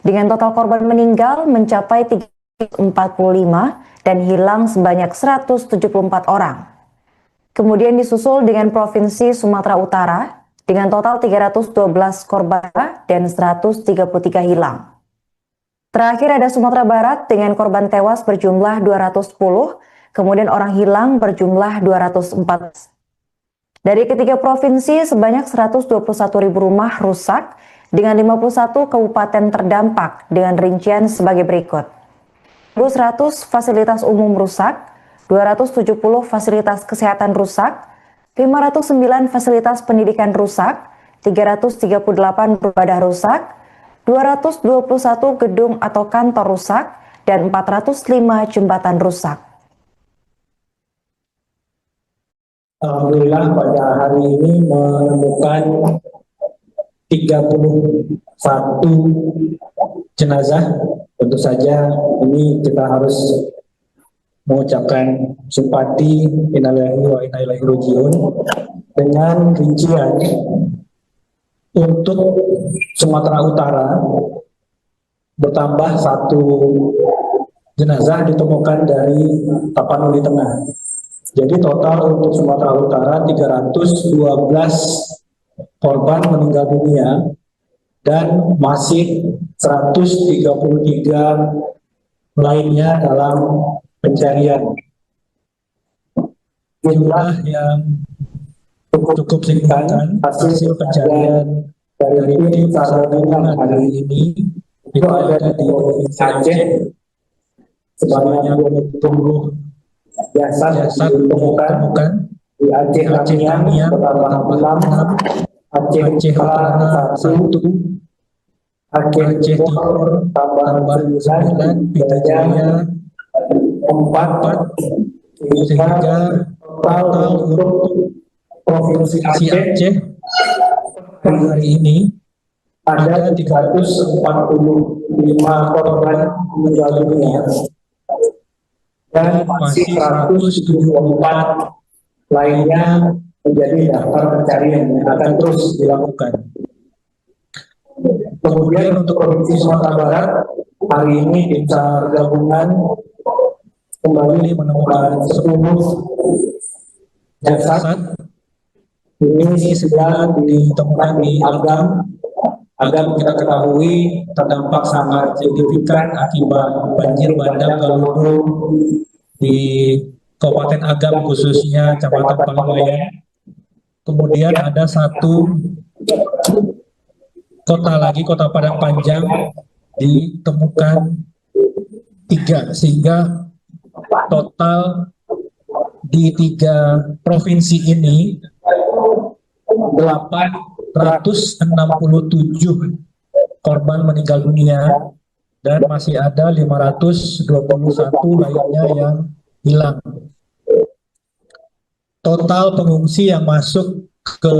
dengan total korban meninggal mencapai 345 dan hilang sebanyak 174 orang. Kemudian disusul dengan Provinsi Sumatera Utara dengan total 312 korban dan 133 hilang. Terakhir ada Sumatera Barat dengan korban tewas berjumlah 210, kemudian orang hilang berjumlah 214. Dari ketiga provinsi, sebanyak 121.000 rumah rusak dengan 51 kabupaten terdampak dengan rincian sebagai berikut. 100 fasilitas umum rusak, 270 fasilitas kesehatan rusak, 509 fasilitas pendidikan rusak, 338 ibadah rusak, 221 gedung atau kantor rusak, dan 405 jembatan rusak. Alhamdulillah pada hari ini menemukan 31 jenazah. Tentu saja ini kita harus mengucapkan simpati innalillahi wa inna ilaihi raji'un dengan rincian untuk Sumatera Utara bertambah 1 jenazah ditemukan dari Tapanuli Tengah. Jadi total untuk Sumatera Utara 312 korban meninggal dunia dan masih 133 lainnya dalam pencarian. Jumlah yang cukup signifikan hasil pencarian dari tim SAR gabungan hari ini itu ada di Provinsi Aceh sebanyak 20 jasad ditemukan di Aceh Tamiang bertambah 6, Aceh Utara 1, Aceh Timur tambah 9, Pita Jaya 4, sehingga total untuk Provinsi Aceh hari ini ada 345 korban meninggal dunia dan masih 174 lainnya menjadi daftar pencarian yang akan terus dilakukan. Kemudian untuk Provinsi Sumatera Barat hari ini tim SAR gabungan kembali menemukan 10 jasad. Ini 9 ditemukan di Agam. Agam kita ketahui terdampak sangat signifikan akibat banjir bandang Galudo di Kabupaten Agam khususnya Kecamatan Pangwayan. Kemudian ada 1 kota lagi, Kota Padang Panjang, ditemukan 3 sehingga total di 3 provinsi ini 867 korban meninggal dunia dan masih ada 521 lainnya yang hilang. Total pengungsi yang masuk ke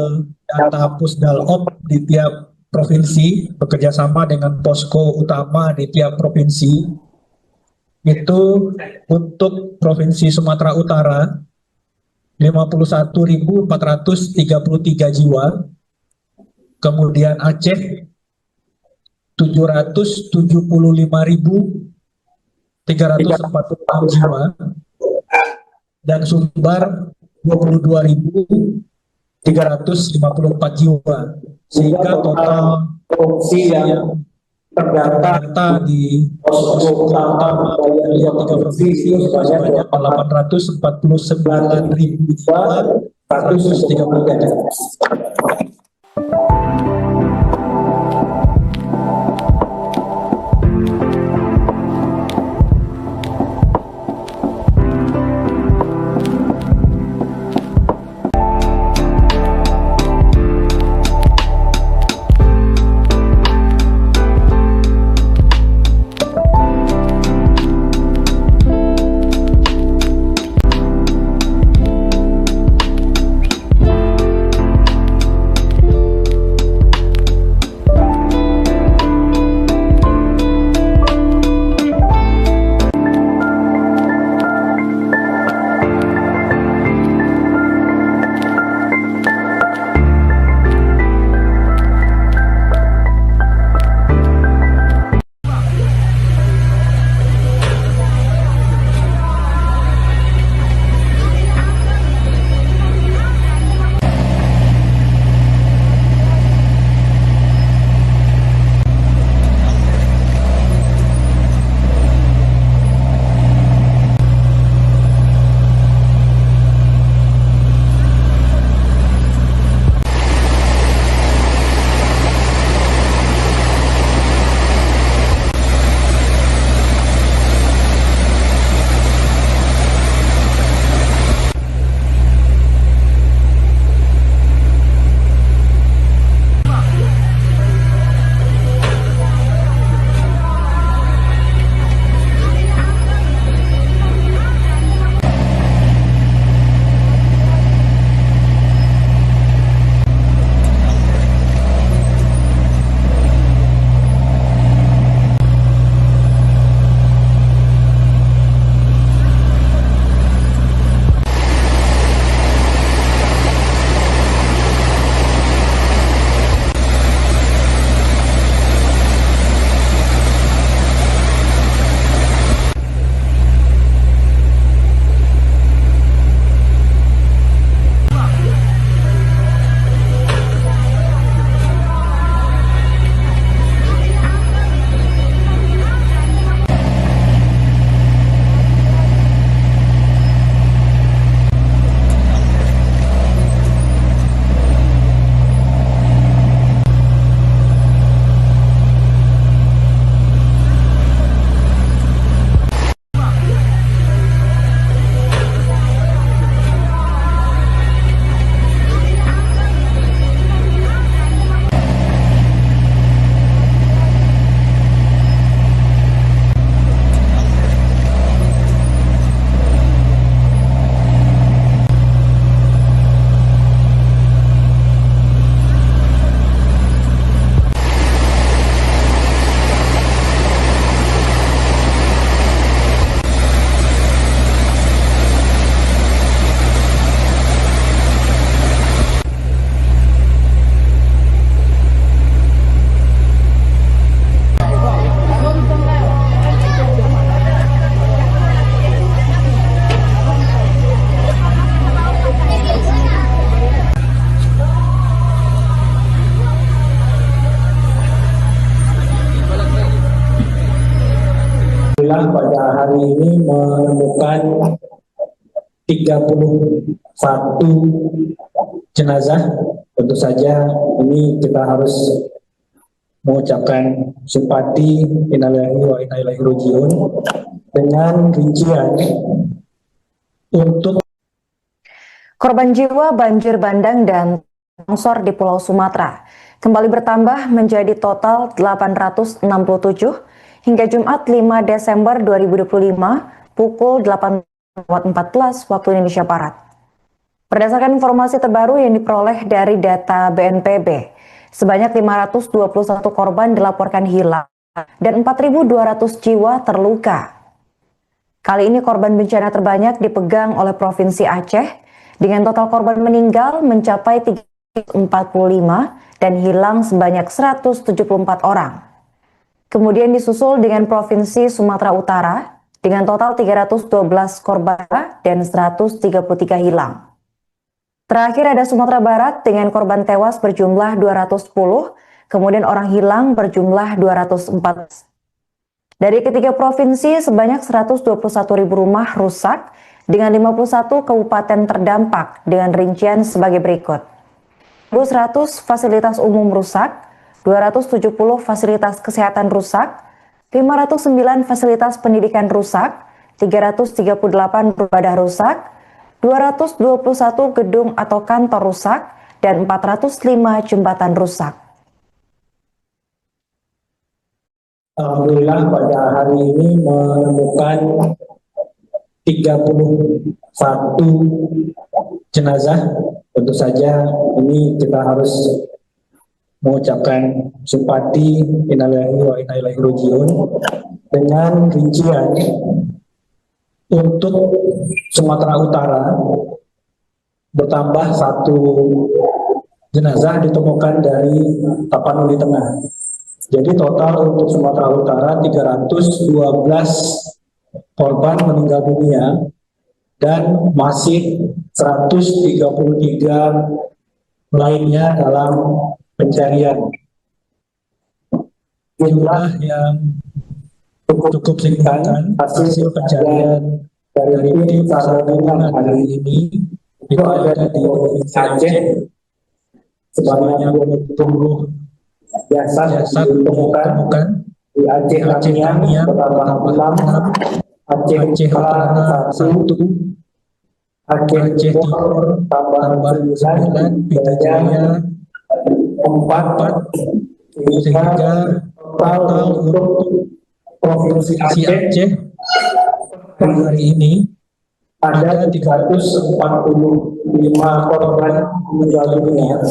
data Pusdalop di tiap provinsi bekerjasama dengan posko utama di tiap provinsi itu untuk Provinsi Sumatera Utara 51.433 jiwa, kemudian Aceh 775.346 jiwa, dan Sumbar 22.354 jiwa, sehingga total pengungsi yang terdata di posko utama dari 3 provinsi sebanyak 849.133. Alhamdulillah pada hari ini menemukan 31 jenazah. Tentu saja ini kita harus mengucapkan simpati innalillahi wa inna ilaihi rajiun dengan rincian untuk korban jiwa banjir bandang dan longsor di Pulau Sumatera kembali bertambah menjadi total 867 hingga Jumat 5 Desember 2025 pukul 8.14 waktu Indonesia Barat. Berdasarkan informasi terbaru yang diperoleh dari data BNPB, sebanyak 521 korban dilaporkan hilang dan 4.200 jiwa terluka. Kali ini korban bencana terbanyak dipegang oleh Provinsi Aceh dengan total korban meninggal mencapai 345 dan hilang sebanyak 174 orang. Kemudian disusul dengan Provinsi Sumatera Utara dengan total 312 korban dan 133 hilang. Terakhir ada Sumatera Barat dengan korban tewas berjumlah 210, kemudian orang hilang berjumlah 204. Dari ketiga provinsi, sebanyak 121.000 rumah rusak dengan 51 kabupaten terdampak dengan rincian sebagai berikut. 100 fasilitas umum rusak, 270 fasilitas kesehatan rusak, 509 fasilitas pendidikan rusak, 338 beribadah rusak, 221 gedung atau kantor rusak, dan 405 jembatan rusak. Alhamdulillah pada hari ini menemukan 31 jenazah. Tentu saja ini kita harus mengucapkan simpati innalillahi wa inna ilaihi rajiun dengan rincian untuk Sumatera Utara bertambah 1 jenazah ditemukan dari Tapanuli Tengah. Jadi total untuk Sumatera Utara 312 korban meninggal dunia dan masih 133 lainnya dalam pencarian. Jumlah yang cukup signifikan hasil pencarian dari tim SAR gabungan hari ini itu ada di Provinsi Aceh sebanyak 20 jasad ditemukan di Aceh Tamiang bertambah 6, Aceh Utara 1, Aceh Timur tambah 9, Pita Jaya 4, sehingga total untuk Provinsi Aceh hari ini ada 345 korban meninggal dunia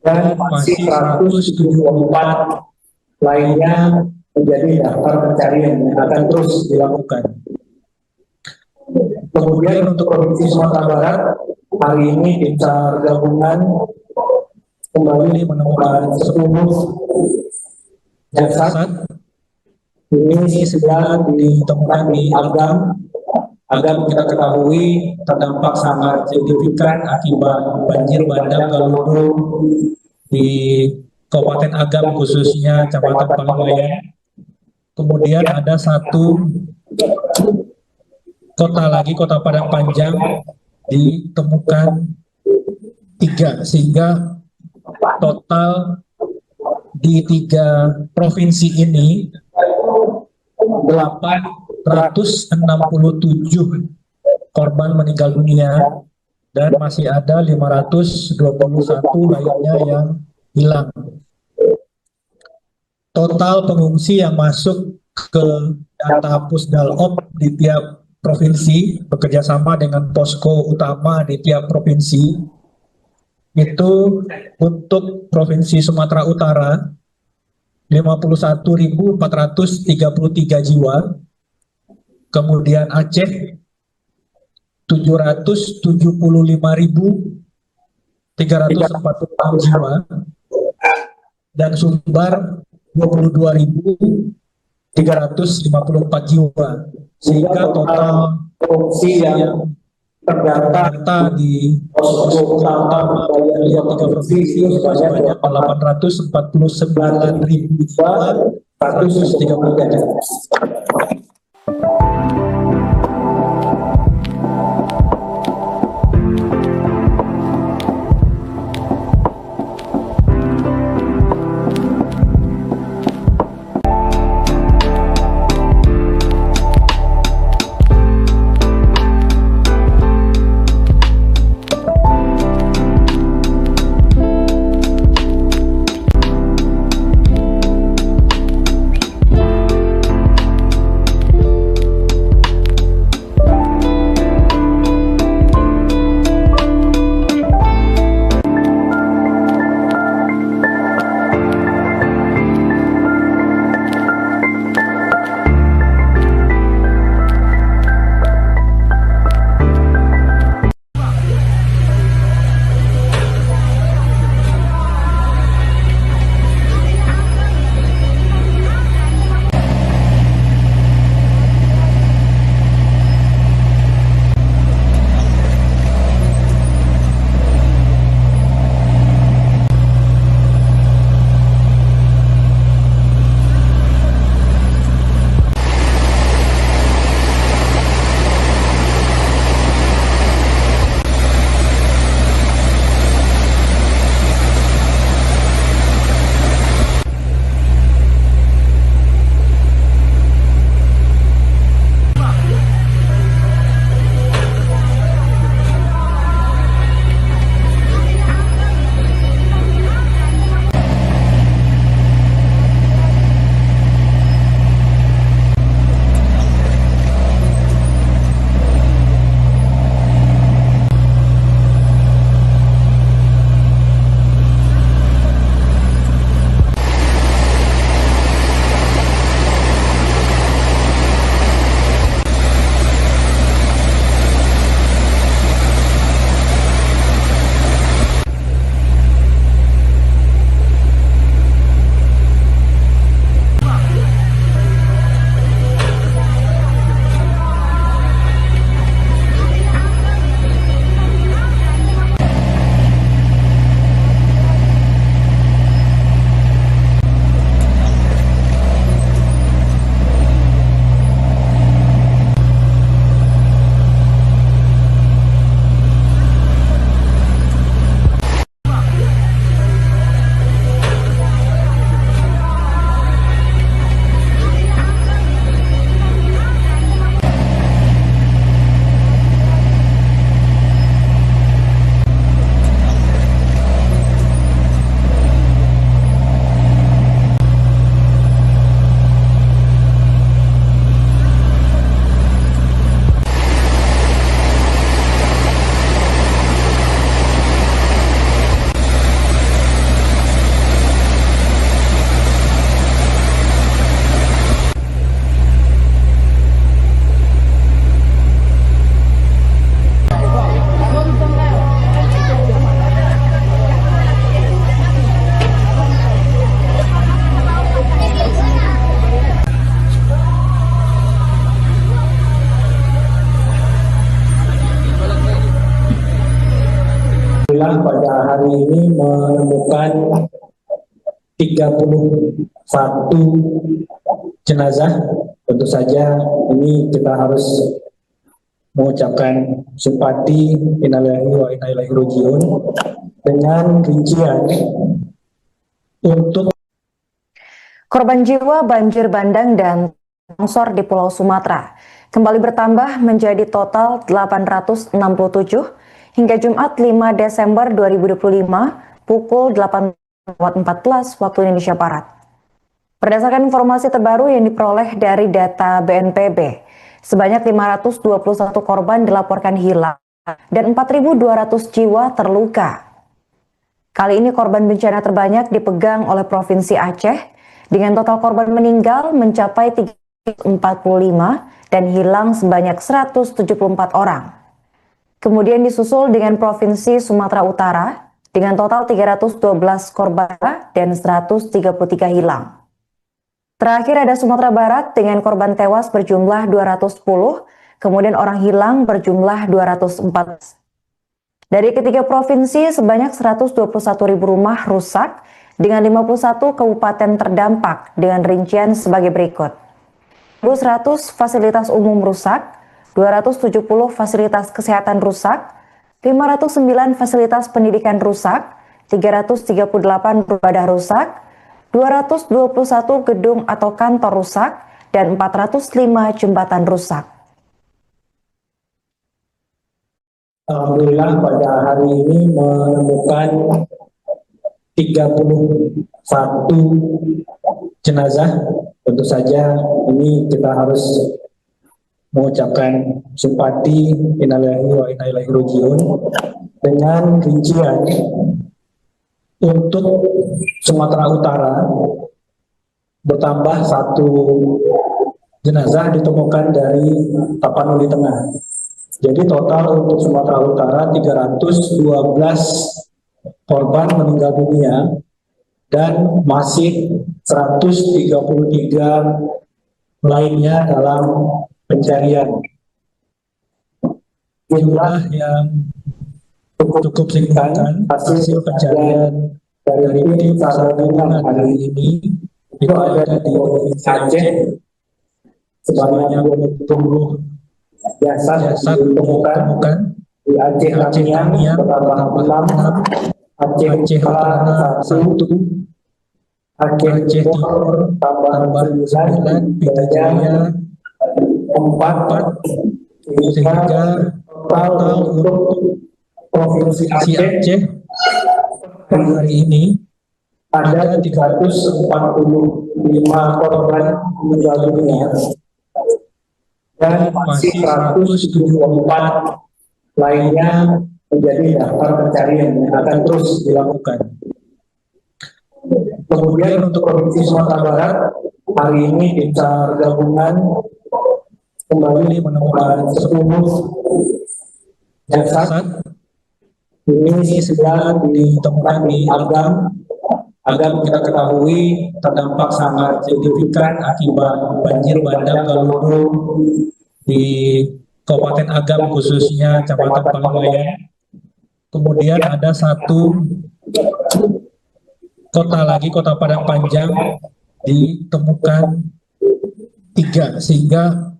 dan masih 174 lainnya menjadi daftar pencarian yang akan terus dilakukan. Kemudian untuk Provinsi Sumatera Barat, hari ini tim SAR gabungan kembali menemukan 10 jasad. Ini 9 ditemukan di Agam. Agam kita ketahui terdampak sangat signifikan akibat banjir bandang Galudu di Kabupaten Agam khususnya Kecamatan Palingwayan. Kemudian ada 1 kota lagi, Kota Padang Panjang, ditemukan 3, sehingga total di 3 provinsi ini 867 korban meninggal dunia dan masih ada 521 lainnya yang hilang. Total pengungsi yang masuk ke data Pusdalop di tiap provinsi bekerjasama dengan posko utama di tiap provinsi itu untuk Provinsi Sumatera Utara 51.433 jiwa, kemudian Aceh 775.346 jiwa, dan Sumbar 22.354 jiwa, sehingga total pengungsi yang terdata di posko utama dari 3 provinsi sebanyak 849.000 jiwa 130 gajah. Alhamdulillah pada hari ini menemukan 31 jenazah. Tentu saja ini kita harus mengucapkan simpati innalillahi wa inna ilaihi rajiun dengan rincian untuk korban jiwa banjir bandang dan longsor di Pulau Sumatera kembali bertambah menjadi total 867 hingga Jumat 5 Desember 2025 pukul 8.14 waktu Indonesia Barat. Berdasarkan informasi terbaru yang diperoleh dari data BNPB, sebanyak 521 korban dilaporkan hilang dan 4.200 jiwa terluka. Kali ini korban bencana terbanyak dipegang oleh Provinsi Aceh dengan total korban meninggal mencapai 345 dan hilang sebanyak 174 orang. Kemudian disusul dengan Provinsi Sumatera Utara dengan total 312 korban dan 133 hilang. Terakhir ada Sumatera Barat dengan korban tewas berjumlah 210, kemudian orang hilang berjumlah 204. Dari ketiga provinsi sebanyak 121.000 rumah rusak dengan 51 kabupaten terdampak dengan rincian sebagai berikut. 1.100 fasilitas umum rusak, 270 fasilitas kesehatan rusak, 509 fasilitas pendidikan rusak, 338 ibadah rusak, 221 gedung atau kantor rusak, dan 405 jembatan rusak. Alhamdulillah pada hari ini menemukan 31 jenazah. Tentu saja ini kita harus mengucapkan simpati, innalillahi wa inna ilaihi raji'un, dengan rincian untuk Sumatera Utara bertambah 1 jenazah ditemukan dari Tapanuli Tengah. Jadi total untuk Sumatera Utara 312 korban meninggal dunia dan masih 133 lainnya dalam pencarian. Jumlah yang cukup signifikan hasil pencarian dari tim SAR gabungan hari ini itu ada di Provinsi Aceh sebanyak 20 jasad ditemukan di Aceh Tamiang bertambah 6, Aceh Utara 1, Aceh Timur tambah 9, Pita Jaya 4, sehingga total untuk Provinsi Aceh hari ini ada 345 korban meninggal dunia dan masih 174 lainnya menjadi daftar pencarian yang akan terus dilakukan. Kemudian untuk Provinsi Sumatera Barat, hari ini tim SAR gabungan kembali menemukan 10 jasad. Ini 9 ditemukan di Agam. Agam kita ketahui terdampak sangat signifikan akibat banjir bandang Galudu di Kabupaten Agam, khususnya Kecamatan Palawayan. Kemudian ada 1 kota lagi, Kota Padang Panjang, ditemukan 3, sehingga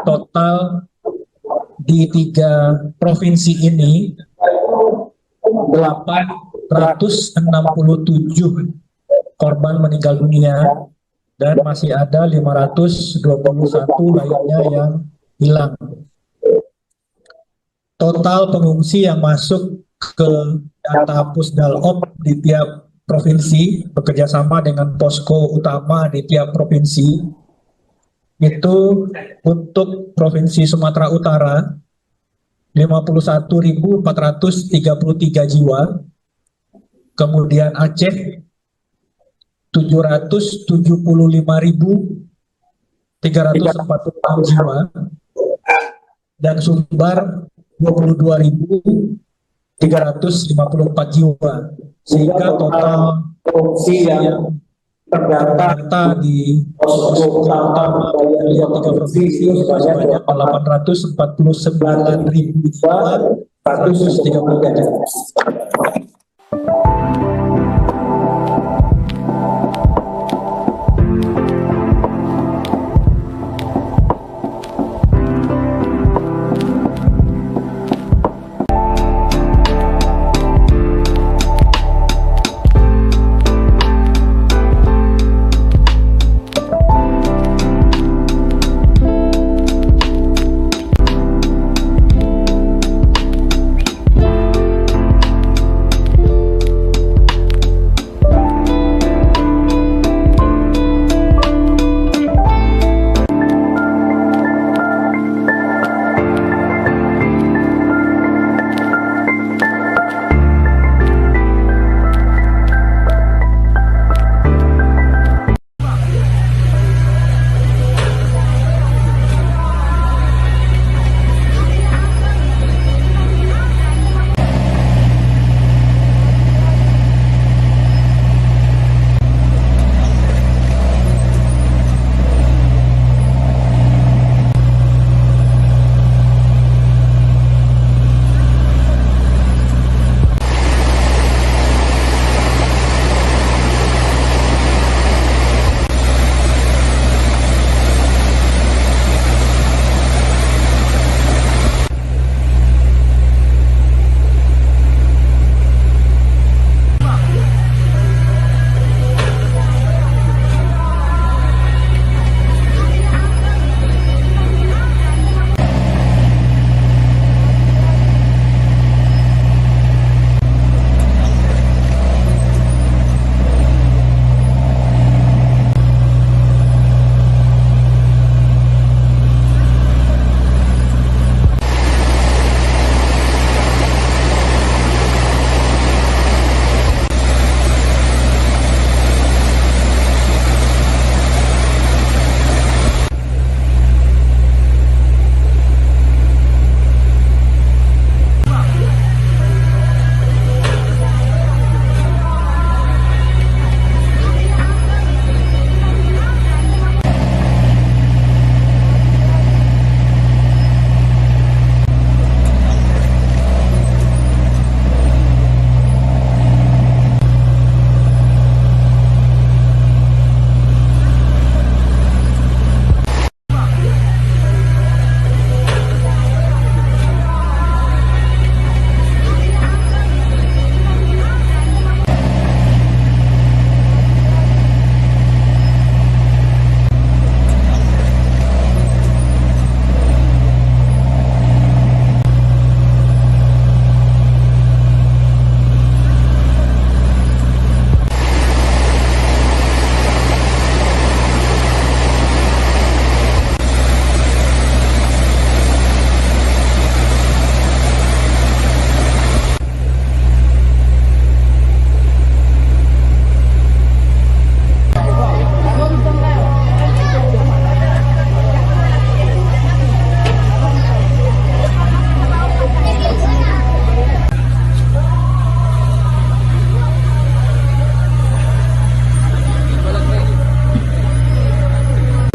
total di 3 provinsi ini 867 korban meninggal dunia dan masih ada 521 lainnya yang hilang. Total pengungsi yang masuk ke data Pusdalop di tiap provinsi bekerjasama dengan posko utama di tiap provinsi itu untuk Provinsi Sumatera Utara 51.433 jiwa, kemudian Aceh 775.346 jiwa, dan Sumbar 22.354 jiwa, sehingga total pengungsi yang terdata di posko utama dari 3 provinsi sebanyak 849.133.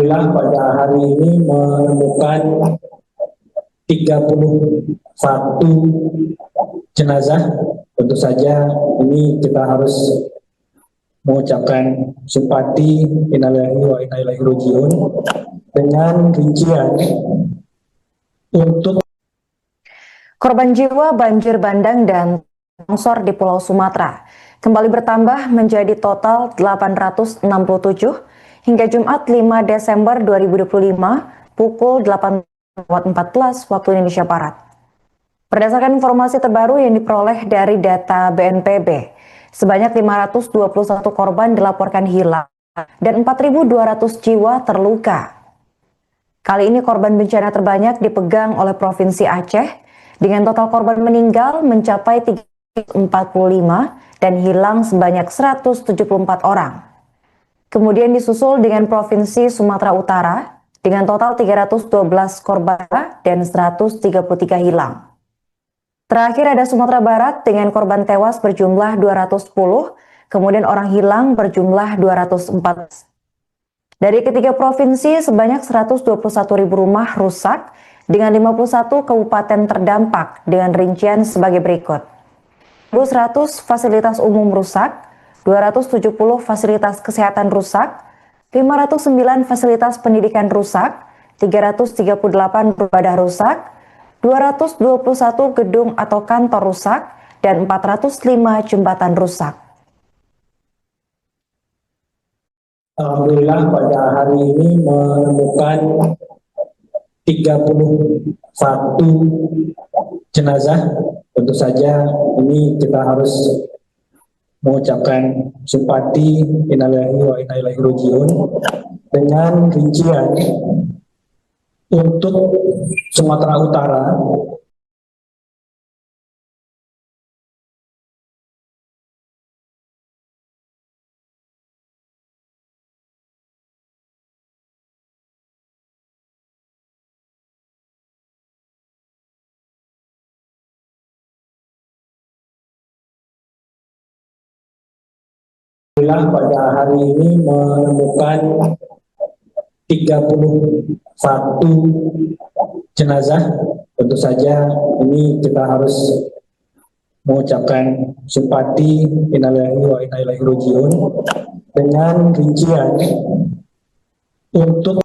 Alhamdulillah pada hari ini menemukan 31 jenazah. Tentu saja ini kita harus mengucapkan simpati innalillahi wa inna ilaihi rajiun dengan rincian untuk korban jiwa banjir bandang dan longsor di Pulau Sumatera kembali bertambah menjadi total 867 hingga Jumat 5 Desember 2025 pukul 8.14 waktu Indonesia Barat. Berdasarkan informasi terbaru yang diperoleh dari data BNPB, sebanyak 521 korban dilaporkan hilang dan 4.200 jiwa terluka. Kali ini korban bencana terbanyak dipegang oleh Provinsi Aceh dengan total korban meninggal mencapai 345 dan hilang sebanyak 174 orang. Kemudian disusul dengan Provinsi Sumatera Utara dengan total 312 korban dan 133 hilang. Terakhir ada Sumatera Barat dengan korban tewas berjumlah 210, kemudian orang hilang berjumlah 204. Dari ketiga provinsi, sebanyak 121.000 rumah rusak dengan 51 kabupaten terdampak dengan rincian sebagai berikut. 100 fasilitas umum rusak, 270 fasilitas kesehatan rusak, 509 fasilitas pendidikan rusak, 338 ibadah rusak, 221 gedung atau kantor rusak, dan 405 jembatan rusak. Alhamdulillah pada hari ini menemukan 31 jenazah. Tentu saja ini kita harus mengucapkan simpati innalillahi wa inna ilaihi rajiun dengan rincian untuk Sumatera Utara pada hari ini menemukan 31 jenazah. Tentu saja ini kita harus mengucapkan simpati innalillahi wa inna ilaihi rajiun dengan rincian untuk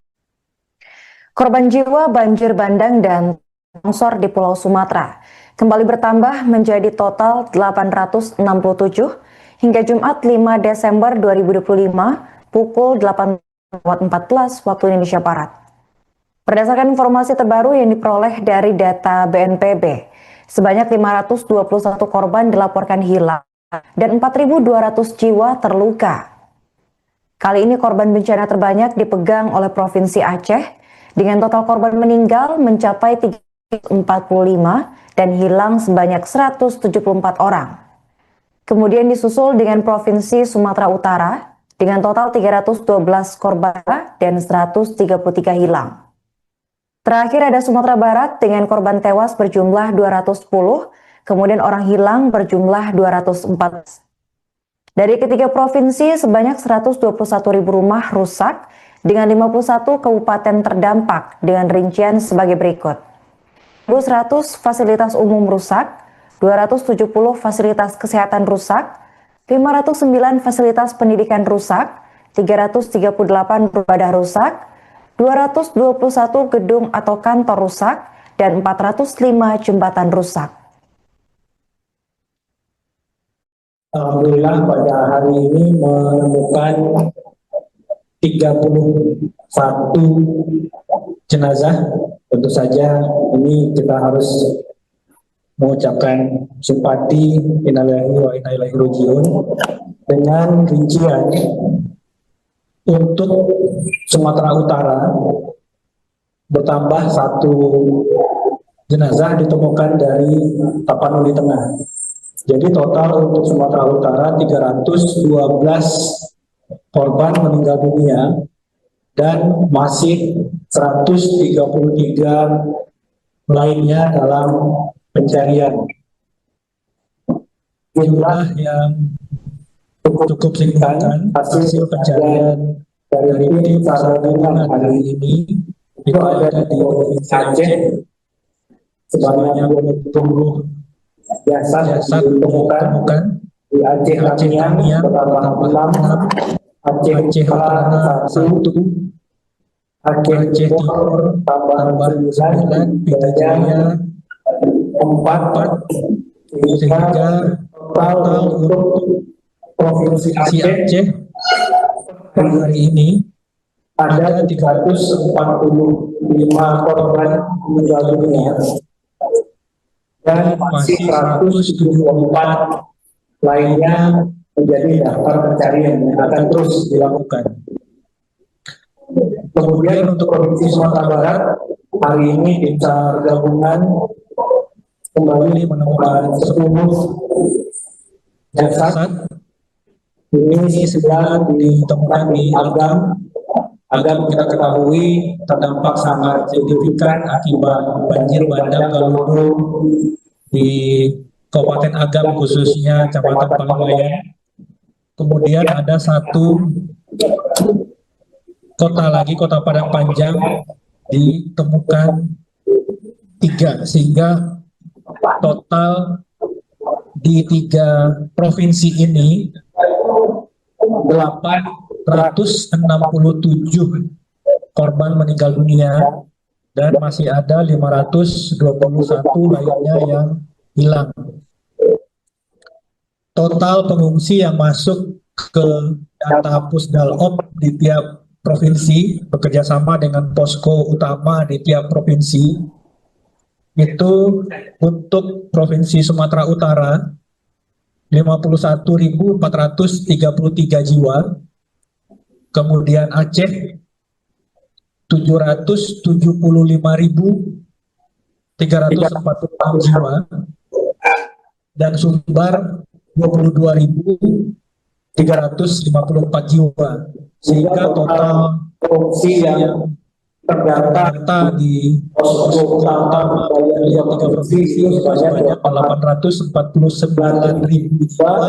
korban jiwa banjir bandang dan longsor di Pulau Sumatera kembali bertambah menjadi total 867 hingga Jumat 5 Desember 2025 pukul 8.14 waktu Indonesia Barat. Berdasarkan informasi terbaru yang diperoleh dari data BNPB, sebanyak 521 korban dilaporkan hilang dan 4.200 jiwa terluka. Kali ini korban bencana terbanyak dipegang oleh Provinsi Aceh dengan total korban meninggal mencapai 345 dan hilang sebanyak 174 orang. Kemudian disusul dengan Provinsi Sumatera Utara dengan total 312 korban dan 133 hilang. Terakhir ada Sumatera Barat dengan korban tewas berjumlah 210, kemudian orang hilang berjumlah 204. Dari ketiga provinsi, sebanyak 121.000 rumah rusak dengan 51 kabupaten terdampak dengan rincian sebagai berikut. 100 fasilitas umum rusak, 270 fasilitas kesehatan rusak, 509 fasilitas pendidikan rusak, 338 ibadah rusak, 221 gedung atau kantor rusak, dan 405 jembatan rusak. Alhamdulillah pada hari ini menemukan 31 jenazah. Tentu saja ini kita harus mengucapkan simpati innalillahi wa inna ilaihi rajiun dengan rincian untuk Sumatera Utara bertambah 1 jenazah ditemukan dari Tapanuli Tengah. Jadi total untuk Sumatera Utara 312 korban meninggal dunia dan masih 133 lainnya dalam pencarian. Jumlah yang cukup signifikan hasil pencarian dari tim SAR gabungan hari ini itu ada di Provinsi Aceh sebanyak 20 jasad ditemukan di Aceh Tamiang bertambah 6, Aceh Utara 1, Aceh Timur tambah 9, Pidijaya 4, sehingga total untuk Provinsi Aceh hari ini ada 345 korban meninggal dunia dan masih 174 lainnya menjadi daftar pencarian yang akan terus dilakukan. Kemudian untuk Provinsi Sumatera Barat, hari ini tim SAR gabungan kembali menemukan 10 jasad. Ini 9 ditemukan di Agam. Agam kita ketahui terdampak sangat signifikan akibat banjir bandang Galudu di Kabupaten Agam, khususnya Kecamatan Paliwayan. Kemudian ada satu kota lagi, Kota Padang Panjang, ditemukan 3, sehingga total di 3 provinsi ini 867 korban meninggal dunia dan masih ada 521 lainnya yang hilang. Total pengungsi yang masuk ke data Pusdalop di tiap provinsi bekerjasama dengan posko utama di tiap provinsi itu untuk Provinsi Sumatera Utara 51.433 jiwa, kemudian Aceh 775.346 jiwa, dan Sumbar 22.354 jiwa, sehingga total pengungsi yang terdata di posko utama dari 3 provinsi sebanyak 849.133.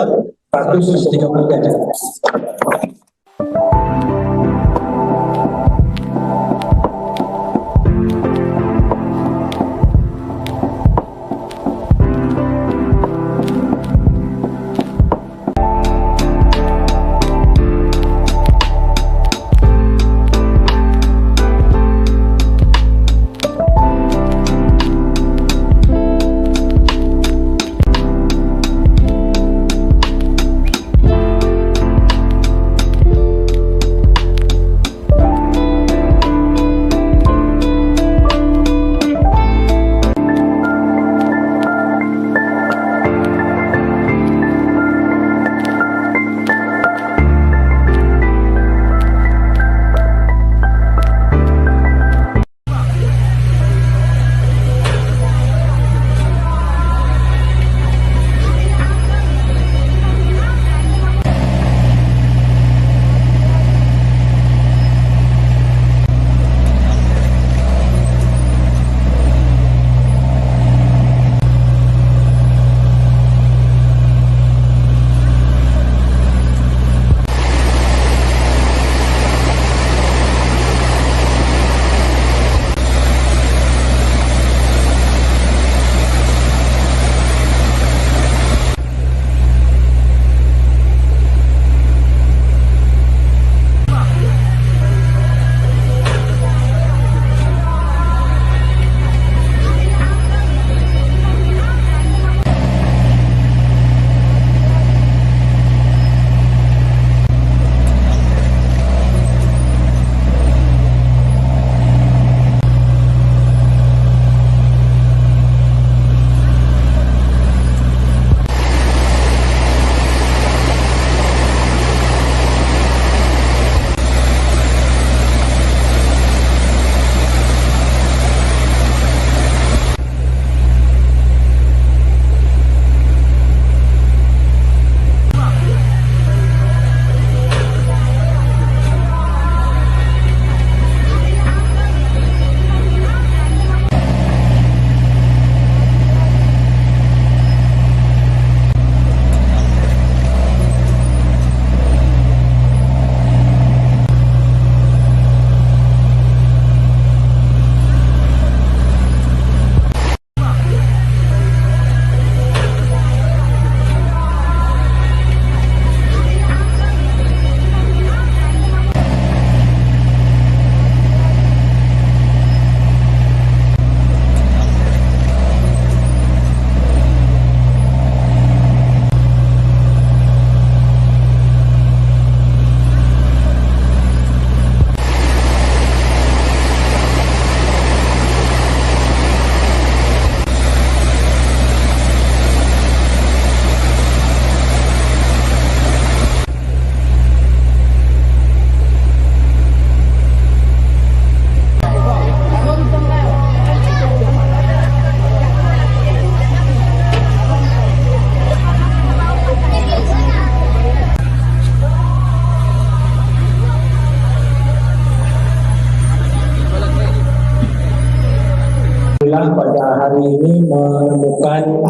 hari ini menemukan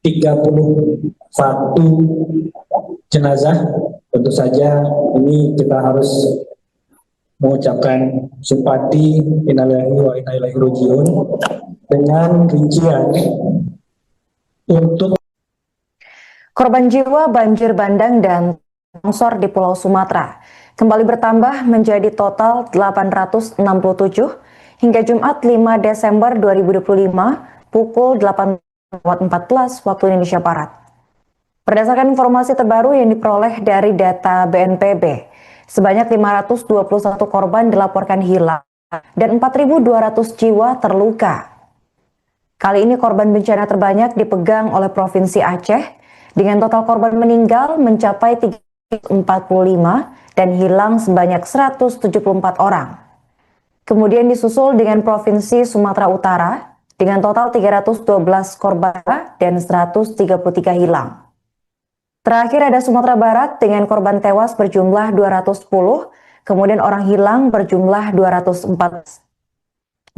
31 jenazah. Tentu saja ini kita harus mengucapkan simpati, innalillahi wa inna ilaihi raji'un, dengan rincian untuk korban jiwa banjir bandang dan longsor di Pulau Sumatera kembali bertambah menjadi total 867 hingga Jumat 5 Desember 2025 pukul 8.14 waktu Indonesia Barat. Berdasarkan informasi terbaru yang diperoleh dari data BNPB, sebanyak 521 korban dilaporkan hilang dan 4.200 jiwa terluka. Kali ini korban bencana terbanyak dipegang oleh Provinsi Aceh dengan total korban meninggal mencapai 345 dan hilang sebanyak 174 orang. Kemudian disusul dengan Provinsi Sumatera Utara dengan total 312 korban dan 133 hilang. Terakhir ada Sumatera Barat dengan korban tewas berjumlah 210, kemudian orang hilang berjumlah 204.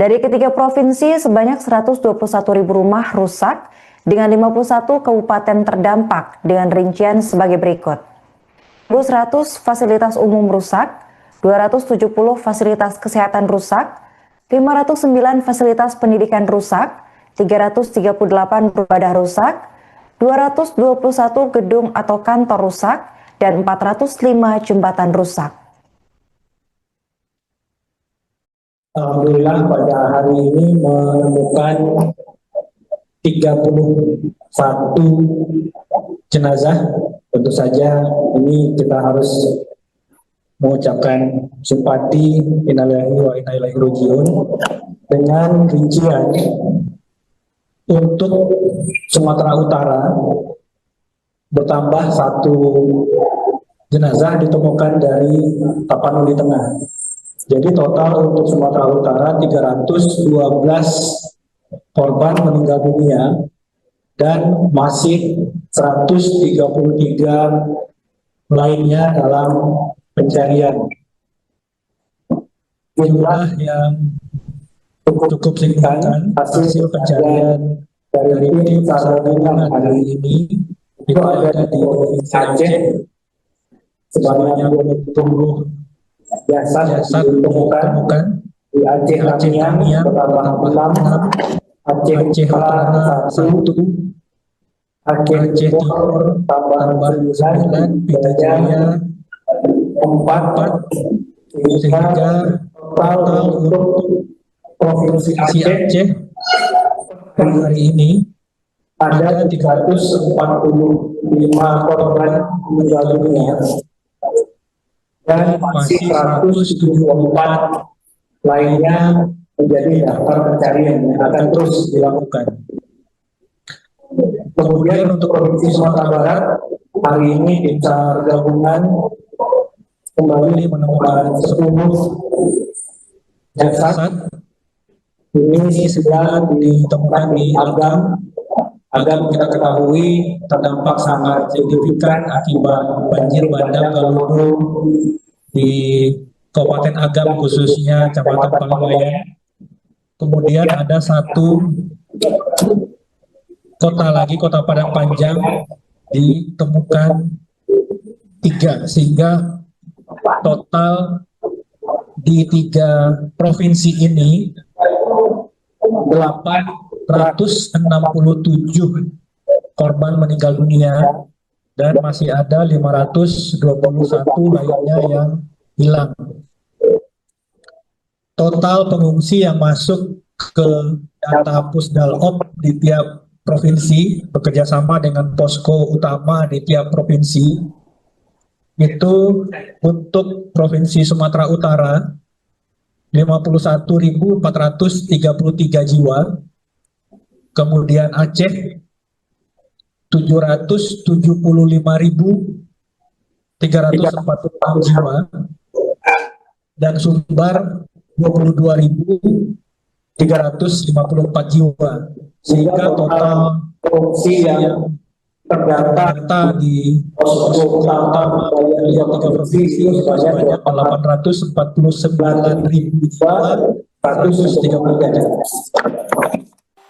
Dari ketiga provinsi, sebanyak 121.000 rumah rusak dengan 51 kabupaten terdampak dengan rincian sebagai berikut. 1.100 fasilitas umum rusak, 270 fasilitas kesehatan rusak, 509 fasilitas pendidikan rusak, 338 ibadah rusak, 221 gedung atau kantor rusak, dan 405 jembatan rusak. Alhamdulillah pada hari ini menemukan 31 jenazah. Tentu saja ini kita harus mengucapkan simpati, innalillahi wa inna ilaihi raji'un, dengan rincian untuk Sumatera Utara bertambah 1 jenazah ditemukan dari Tapanuli Tengah. Jadi total untuk Sumatera Utara 312 korban meninggal dunia dan masih 133 lainnya dalam pencarian. Jumlah yang cukup signifikan hasil pencarian dari tim SAR gabungan hari ini itu ada di Provinsi Aceh sebanyak 20 jasad ditemukan di Aceh Tamiang bertambah 6, Aceh Utara 1, Aceh Timur tambah 9, Pita Jaya 4, sehingga total untuk Provinsi Aceh hari ini ada 345 korban meninggal dunia dan masih 174 lainnya menjadi daftar pencarian yang akan terus dilakukan. Kemudian untuk Provinsi Sumatera Barat, hari ini tim SAR gabungan kembali menemukan 10 jasad. Ini sedang ditemukan di Agam. Agam kita ketahui terdampak sangat signifikan akibat banjir bandang Galudu di Kabupaten Agam, khususnya Kecamatan Paliwayan. Kemudian ada 1 kota lagi, Kota Padang Panjang, ditemukan 3, sehingga total di 3 provinsi ini 867 korban meninggal dunia dan masih ada 521 lainnya yang hilang. Total pengungsi yang masuk ke data Pusdalop di tiap provinsi bekerjasama dengan posko utama di tiap provinsi itu untuk Provinsi Sumatera Utara 51.433 jiwa, kemudian Aceh 775.346 jiwa, dan Sumbar 22.354 jiwa, sehingga total pengungsi yang terdata di posko utama dari 3 provinsi sebanyak 849.133.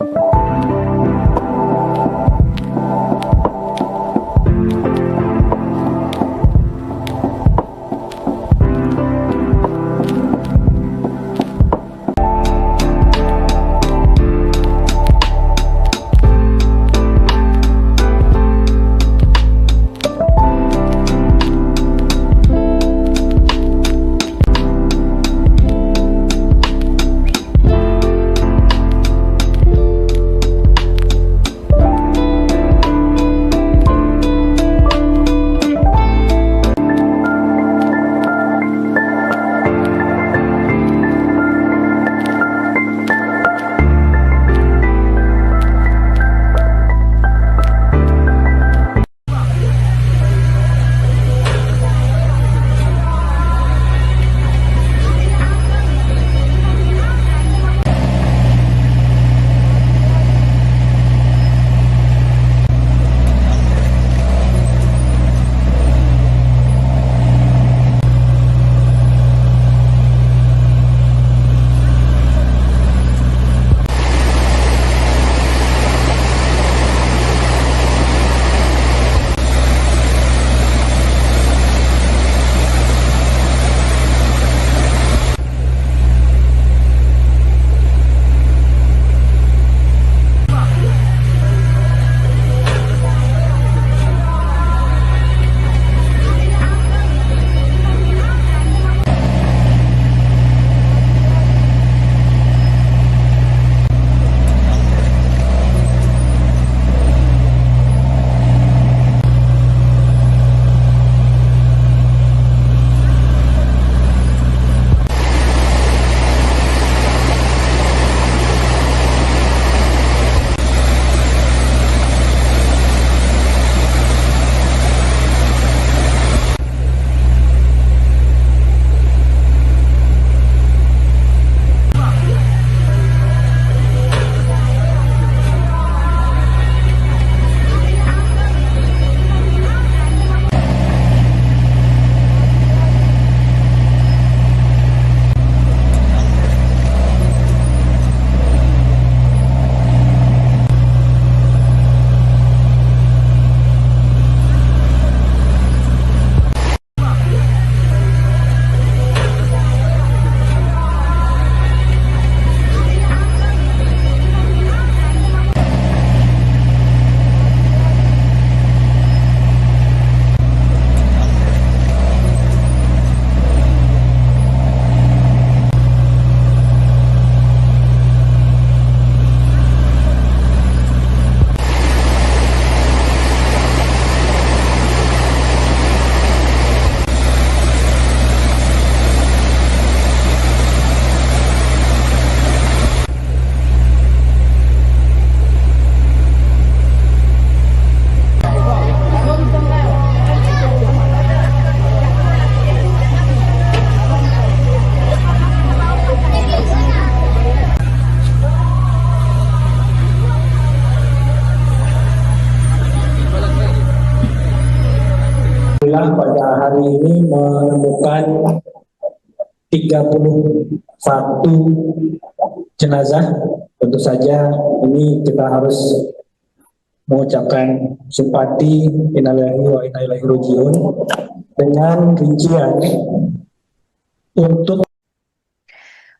hari ini menemukan 31 jenazah. Tentu saja ini kita harus mengucapkan simpati innalillahi wa inna ilaihi rajiun dengan rincian untuk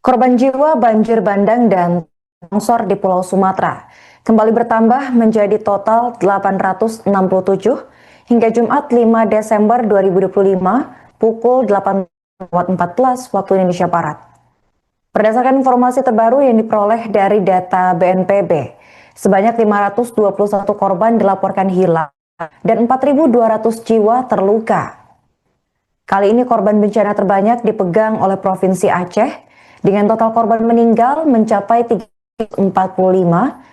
korban jiwa banjir bandang dan longsor di Pulau Sumatera kembali bertambah menjadi total 867 hingga Jumat 5 Desember 2025 pukul 8.14 waktu Indonesia Barat. Berdasarkan informasi terbaru yang diperoleh dari data BNPB, sebanyak 521 korban dilaporkan hilang dan 4.200 jiwa terluka. Kali ini korban bencana terbanyak dipegang oleh Provinsi Aceh dengan total korban meninggal mencapai 345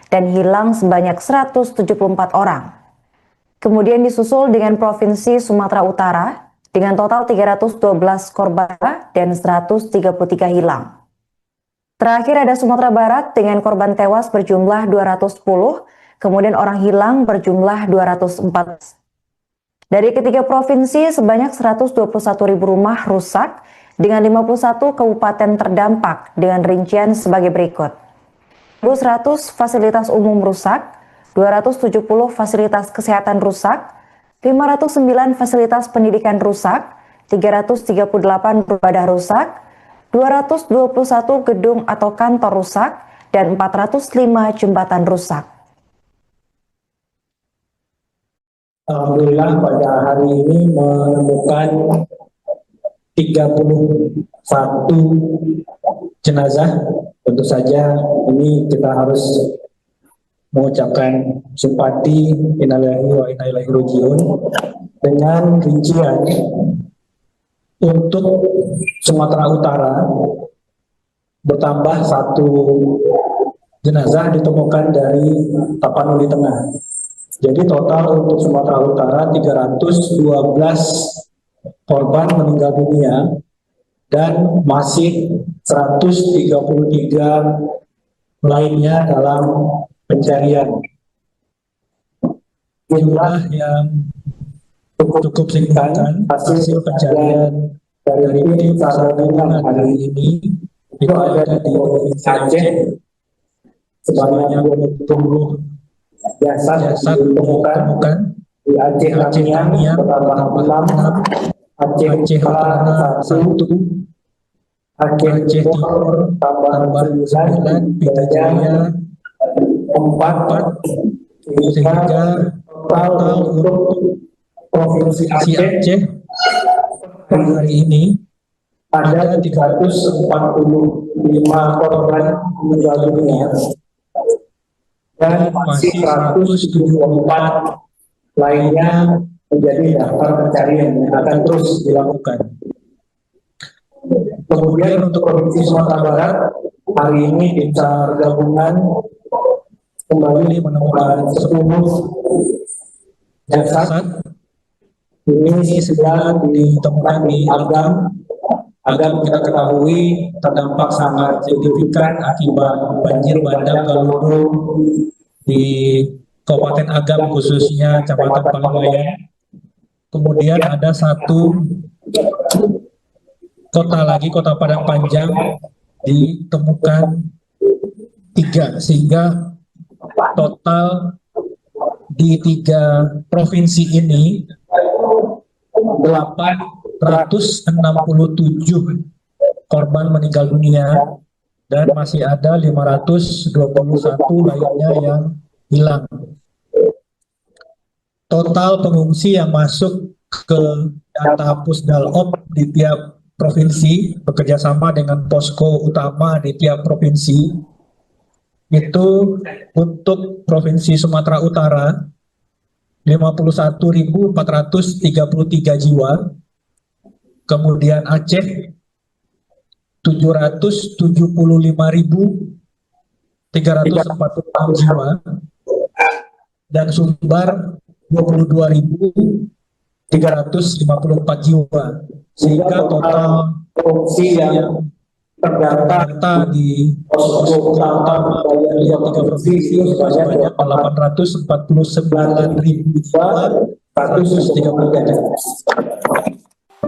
dan hilang sebanyak 174 orang. Kemudian disusul dengan Provinsi Sumatera Utara dengan total 312 korban dan 133 hilang. Terakhir ada Sumatera Barat dengan korban tewas berjumlah 210, kemudian orang hilang berjumlah 204. Dari ketiga provinsi, sebanyak 121.000 rumah rusak dengan 51 kabupaten terdampak dengan rincian sebagai berikut. 100 fasilitas umum rusak, 270 fasilitas kesehatan rusak, 509 fasilitas pendidikan rusak, 338 ibadah rusak, 221 gedung atau kantor rusak, dan 405 jembatan rusak. Alhamdulillah pada hari ini menemukan 31 jenazah. Tentu saja ini kita harus mengucapkan simpati innalillahi wa inna ilaihi rajiun dengan rincian untuk Sumatera Utara bertambah 1 jenazah ditemukan dari Tapanuli Tengah. Jadi total untuk Sumatera Utara 312 korban meninggal dunia dan masih 133 lainnya dalam pencarian. Jumlah yang cukup signifikan hasil pencarian dari tim SAR gabungan hari ini itu ada di Provinsi Aceh sebanyak 20 jasad ditemukan di Aceh Tamiang bertambah 6, Aceh Utara 1, Aceh Timur tambah 9, Pita Jaya 4, sehingga total untuk Provinsi Aceh hari ini ada 345 korban meninggal dunia dan masih 174 lainnya menjadi daftar pencarian yang akan terus dilakukan. Kemudian untuk Provinsi Sumatera Barat hari ini tim SAR gabungan kembali menemukan 10 jasad. Ini 9 ditemukan di Agam. Agam kita ketahui terdampak sangat signifikan akibat banjir bandang Galudo di Kabupaten Agam khususnya Kecamatan Paliwayan. Kemudian ada 1 kota lagi, Kota Padang Panjang, ditemukan 3 sehingga total di 3 provinsi ini 867 korban meninggal dunia dan masih ada 521 lainnya yang hilang. Total pengungsi yang masuk ke data Pusdalop di tiap provinsi bekerjasama dengan posko utama di tiap provinsi itu untuk Provinsi Sumatera Utara 51.433 jiwa, kemudian Aceh 775.346 jiwa, dan Sumbar 22.354 jiwa, sehingga total pengungsi yang terdata di posko utama dari 3 provinsi sebanyak 849.133.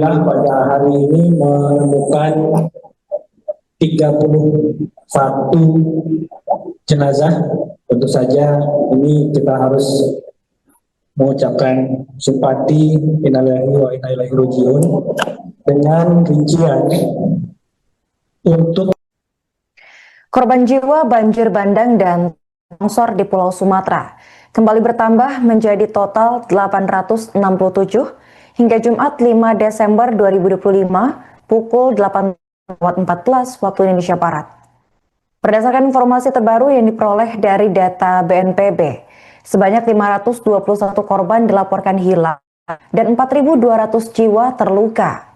Alhamdulillah pada hari ini menemukan 31 jenazah. Tentu saja ini kita harus mengucapkan simpati innalillahi wa inna ilaihi raji'un dengan rincian untuk korban jiwa banjir bandang dan longsor di Pulau Sumatera kembali bertambah menjadi total 867 hingga Jumat 5 Desember 2025 pukul 8.14 waktu Indonesia Barat. Berdasarkan informasi terbaru yang diperoleh dari data BNPB, sebanyak 521 korban dilaporkan hilang dan 4.200 jiwa terluka.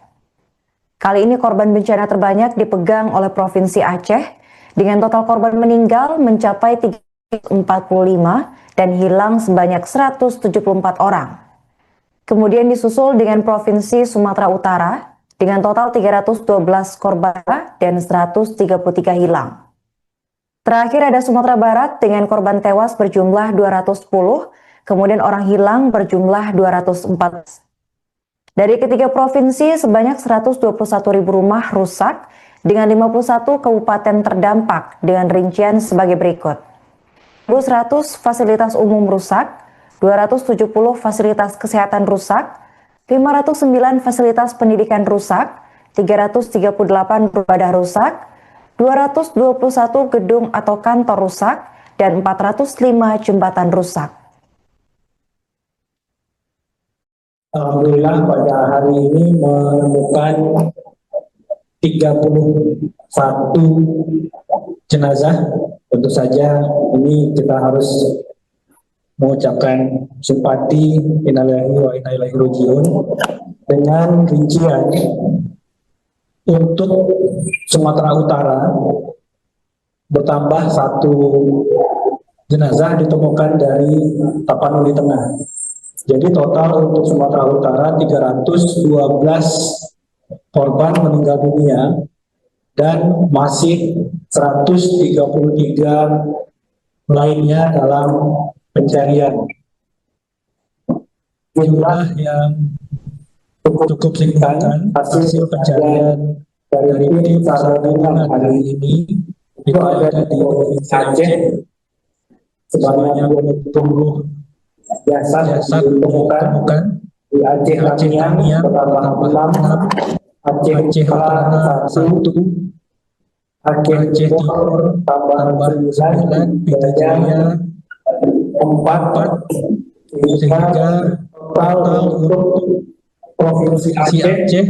Kali ini korban bencana terbanyak dipegang oleh Provinsi Aceh dengan total korban meninggal mencapai 345 dan hilang sebanyak 174 orang. Kemudian disusul dengan Provinsi Sumatera Utara dengan total 312 korban dan 133 hilang. Terakhir ada Sumatera Barat dengan korban tewas berjumlah 210, kemudian orang hilang berjumlah 204. Dari ketiga provinsi, sebanyak 121.000 rumah rusak dengan 51 kabupaten terdampak dengan rincian sebagai berikut. 100 fasilitas umum rusak, 270 fasilitas kesehatan rusak, 509 fasilitas pendidikan rusak, 338 ibadah rusak, 221 gedung atau kantor rusak, dan 405 jembatan rusak. Alhamdulillah pada hari ini menemukan 31 jenazah. Tentu saja ini kita harus mengucapkan simpati innalillahi wa inna ilaihi raji'un dengan rincian untuk Sumatera Utara bertambah 1 jenazah ditemukan dari Tapanuli Tengah. Jadi total untuk Sumatera Utara 312 korban meninggal dunia dan masih 133 lainnya dalam pencarian. Jumlah yang cukup signifikan hasil pencarian dari tim SAR gabungan hari ini itu ada di Provinsi Aceh sebanyak 20 jasad ditemukan di Aceh Tamiang bertambah 6, Aceh Utara 1, Aceh Timur tambah 9, Pita Jaya 4, sehingga total untuk Provinsi Aceh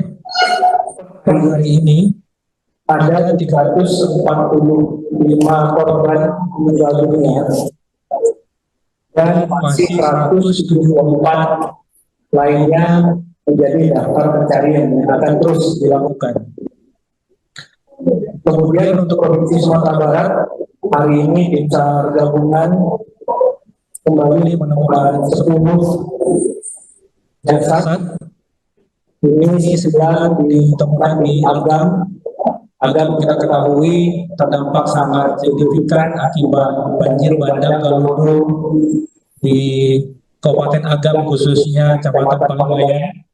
hari ini ada 345 korban meninggal dunia dan masih 174 lainnya menjadi daftar pencarian yang akan terus dilakukan. Kemudian untuk Provinsi Sumatera Barat, hari ini tim SAR gabungan kembali menemukan 10 jasad. Ini 9 ditemukan di Agam. Agam kita ketahui terdampak sangat signifikan akibat banjir bandang Galudu di Kabupaten Agam, khususnya Kecamatan Palangwayan.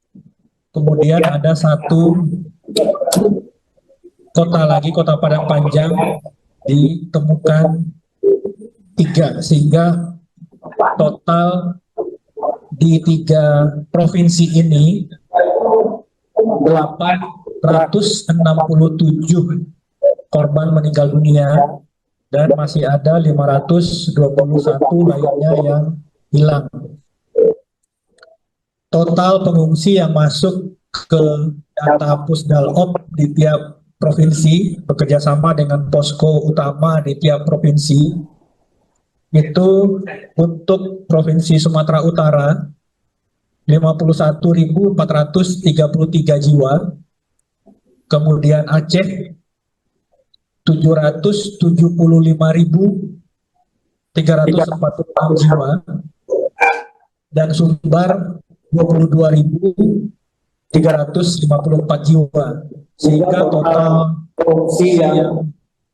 Kemudian ada 1 kota lagi, Kota Padang Panjang, ditemukan 3, sehingga total di 3 provinsi ini 867 korban meninggal dunia dan masih ada 521 lainnya yang hilang. Total pengungsi yang masuk ke data Pusdalop di tiap provinsi bekerjasama dengan posko utama di tiap provinsi itu untuk Provinsi Sumatera Utara 51.433 jiwa, kemudian Aceh 775.346 jiwa, dan Sumbar 22.354 jiwa, sehingga total pengungsi yang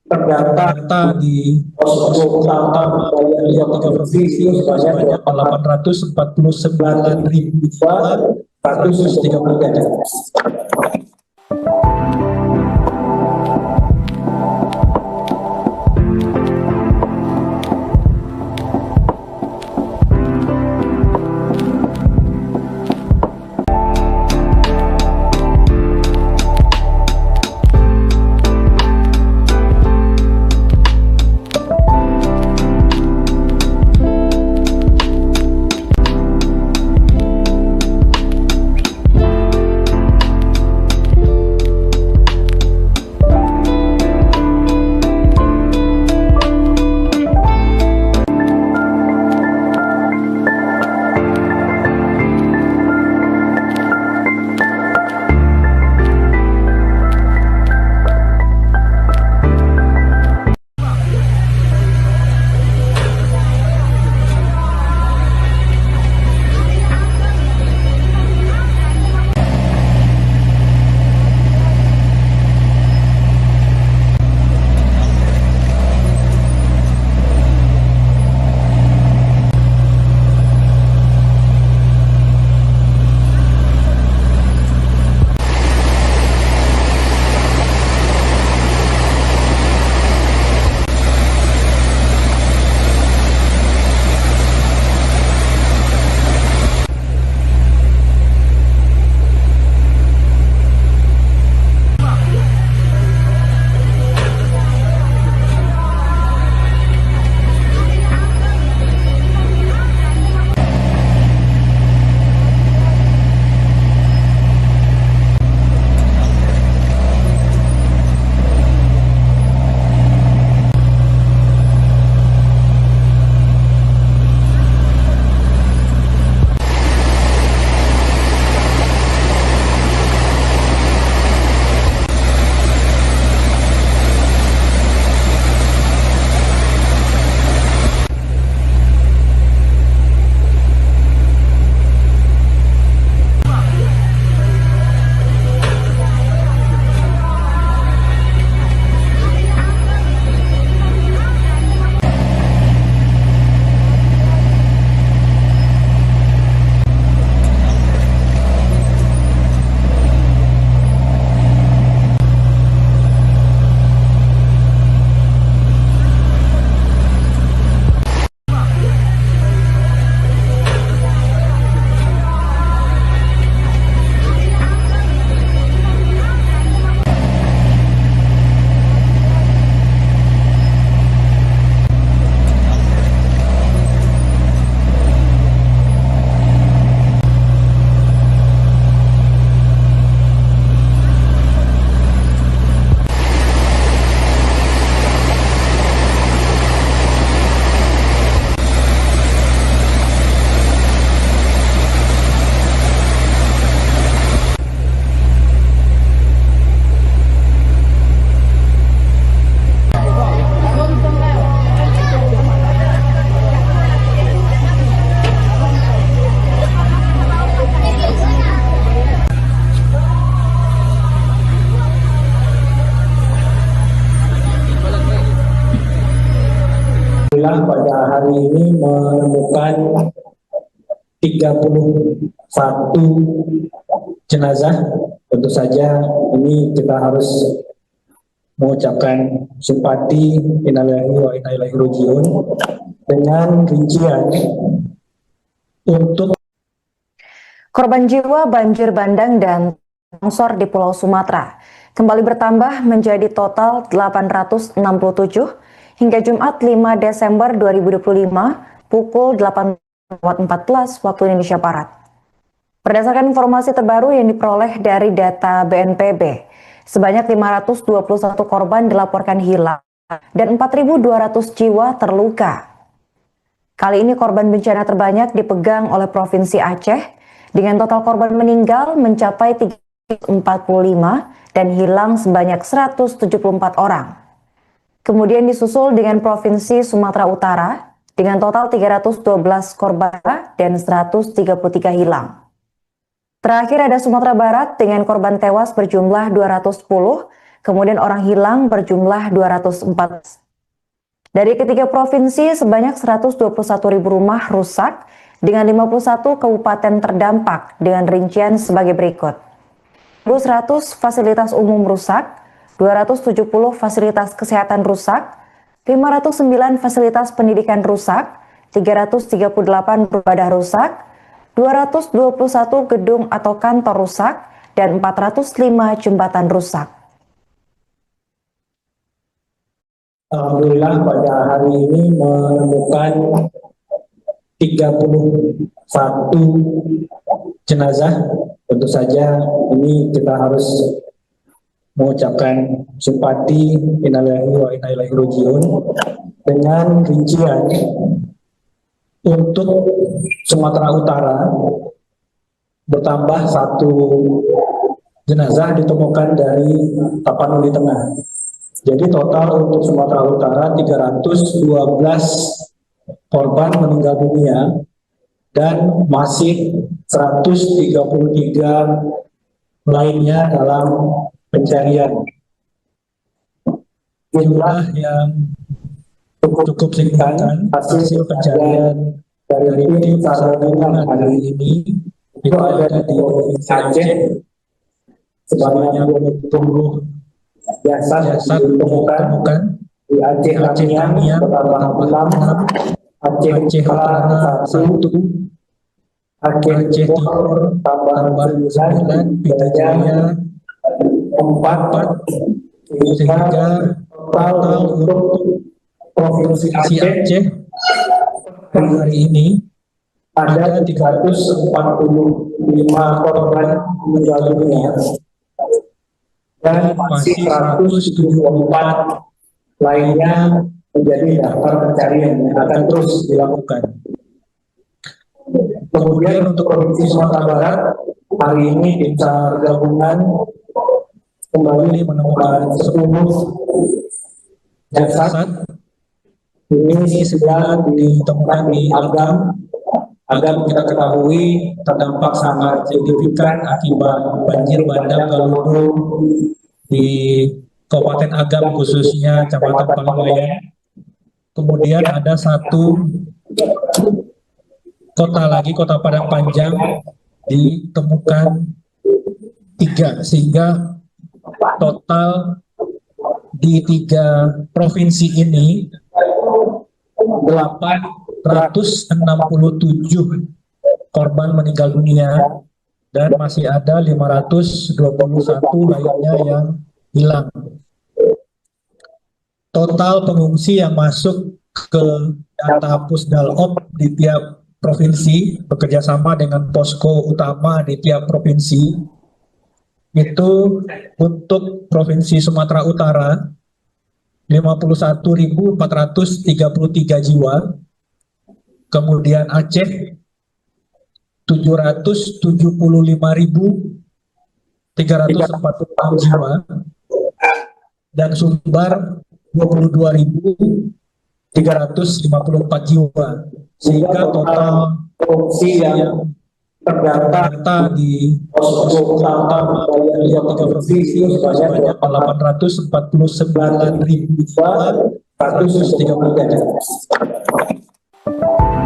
terdata di posko utama dari 3 provinsi sebanyak 849.133. menemukan 31 jenazah. Tentu saja ini kita harus mengucapkan simpati, innalillahi wa inna ilaihi raji'un, dengan rincian untuk korban jiwa banjir bandang dan longsor di Pulau Sumatera kembali bertambah menjadi total 867 hingga Jumat 5 Desember 2025 pukul 8.14 waktu Indonesia Barat. Berdasarkan informasi terbaru yang diperoleh dari data BNPB, sebanyak 521 korban dilaporkan hilang dan 4.200 jiwa terluka. Kali ini korban bencana terbanyak dipegang oleh Provinsi Aceh dengan total korban meninggal mencapai 345 dan hilang sebanyak 174 orang. Kemudian disusul dengan Provinsi Sumatera Utara dengan total 312 korban dan 133 hilang. Terakhir ada Sumatera Barat dengan korban tewas berjumlah 210, kemudian orang hilang berjumlah 214. Dari ketiga provinsi, sebanyak 121.000 rumah rusak dengan 51 kabupaten terdampak dengan rincian sebagai berikut. 1.100 fasilitas umum rusak, 270 fasilitas kesehatan rusak, 509 fasilitas pendidikan rusak, 338 ibadah rusak, 221 gedung atau kantor rusak, dan 405 jembatan rusak. Alhamdulillah pada hari ini menemukan 31 jenazah. Tentu saja ini kita harus mengucapkan simpati, innalillahi wa inna ilaihi raji'un, dengan rincian untuk Sumatera Utara bertambah 1 jenazah ditemukan dari Tapanuli Tengah. Jadi total untuk Sumatera Utara 312 korban meninggal dunia dan masih 133 lainnya dalam pencarian. Jumlah yang cukup signifikan hasil pencarian dari tim SAR gabungan hari ini itu ada di Provinsi Aceh sebanyak 20 jasad ditemukan di Aceh Tamiang bertambah 6, Aceh Utara 1, Aceh Timur tambah 9, Pita Jaya 4, sehingga total untuk Provinsi Aceh hari ini ada 345 korban meninggal dunia dan masih 174 lainnya menjadi daftar pencarian yang akan terus dilakukan. Kemudian untuk Provinsi Sumatera Barat hari ini tim SAR gabungan kembali menemukan 10 jasad. Ini 9 ditemukan di Agam. Agam kita ketahui terdampak sangat signifikan akibat banjir bandang Galudu di Kabupaten Agam, khususnya Kecamatan Palawayan. Kemudian ada 1 kota lagi, Kota Padang Panjang, ditemukan 3, sehingga total di 3 provinsi ini 867 korban meninggal dunia dan masih ada 521 lainnya yang hilang. Total pengungsi yang masuk ke data Pusdalop di tiap provinsi bekerjasama dengan posko utama di tiap provinsi itu untuk Provinsi Sumatera Utara 51.433 jiwa, kemudian Aceh 775.346 jiwa, dan Sumbar 22.354 jiwa, sehingga total pengungsi yang terdata di posko utama dari 3 provinsi sebanyak 849.133.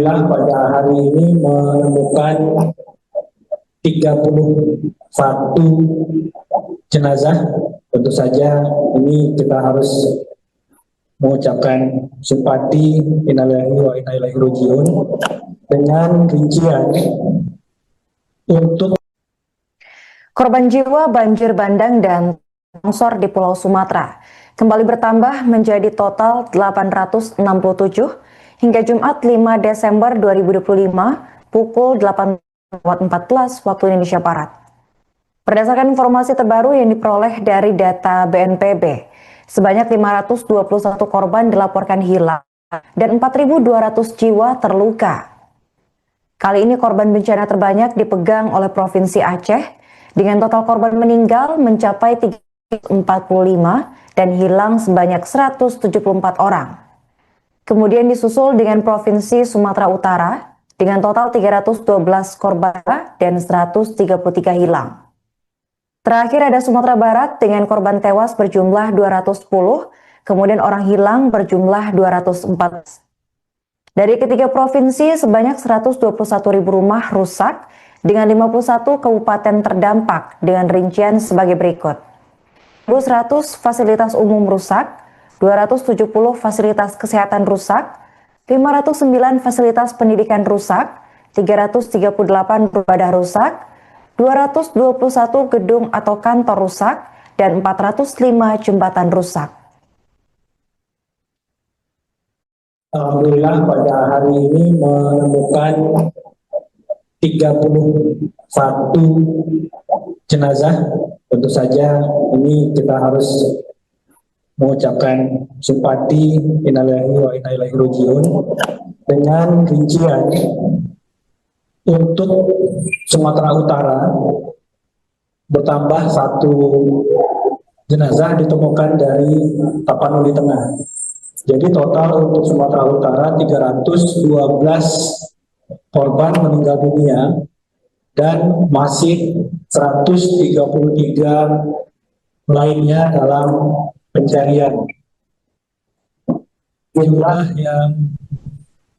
Alhamdulillah pada hari ini menemukan 31 jenazah. Tentu saja ini kita harus mengucapkan simpati innalillahi wa inna ilaihi raji'un dengan rincian untuk korban jiwa banjir bandang dan longsor di Pulau Sumatera kembali bertambah menjadi total 867 hingga Jumat 5 Desember 2025 pukul 8.14 waktu Indonesia Barat. Berdasarkan informasi terbaru yang diperoleh dari data BNPB, sebanyak 521 korban dilaporkan hilang dan 4.200 jiwa terluka. Kali ini korban bencana terbanyak dipegang oleh Provinsi Aceh dengan total korban meninggal mencapai 345 dan hilang sebanyak 174 orang. Kemudian disusul dengan Provinsi Sumatera Utara dengan total 312 korban dan 133 hilang. Terakhir ada Sumatera Barat dengan korban tewas berjumlah 210, kemudian orang hilang berjumlah 214. Dari ketiga provinsi, sebanyak 121.000 rumah rusak dengan 51 kabupaten terdampak dengan rincian sebagai berikut. 100 fasilitas umum rusak, 270 fasilitas kesehatan rusak, 509 fasilitas pendidikan rusak, 338 ibadah rusak, 221 gedung atau kantor rusak, dan 405 jembatan rusak. Alhamdulillah pada hari ini menemukan 31 jenazah. Tentu saja ini kita harus mengucapkan simpati innalillahi wa inna ilaihi raji'un dengan rincian untuk Sumatera Utara bertambah 1 jenazah ditemukan dari Tapanuli Tengah. Jadi total untuk Sumatera Utara 312 korban meninggal dunia dan masih 133 lainnya dalam pencarian. Jumlah yang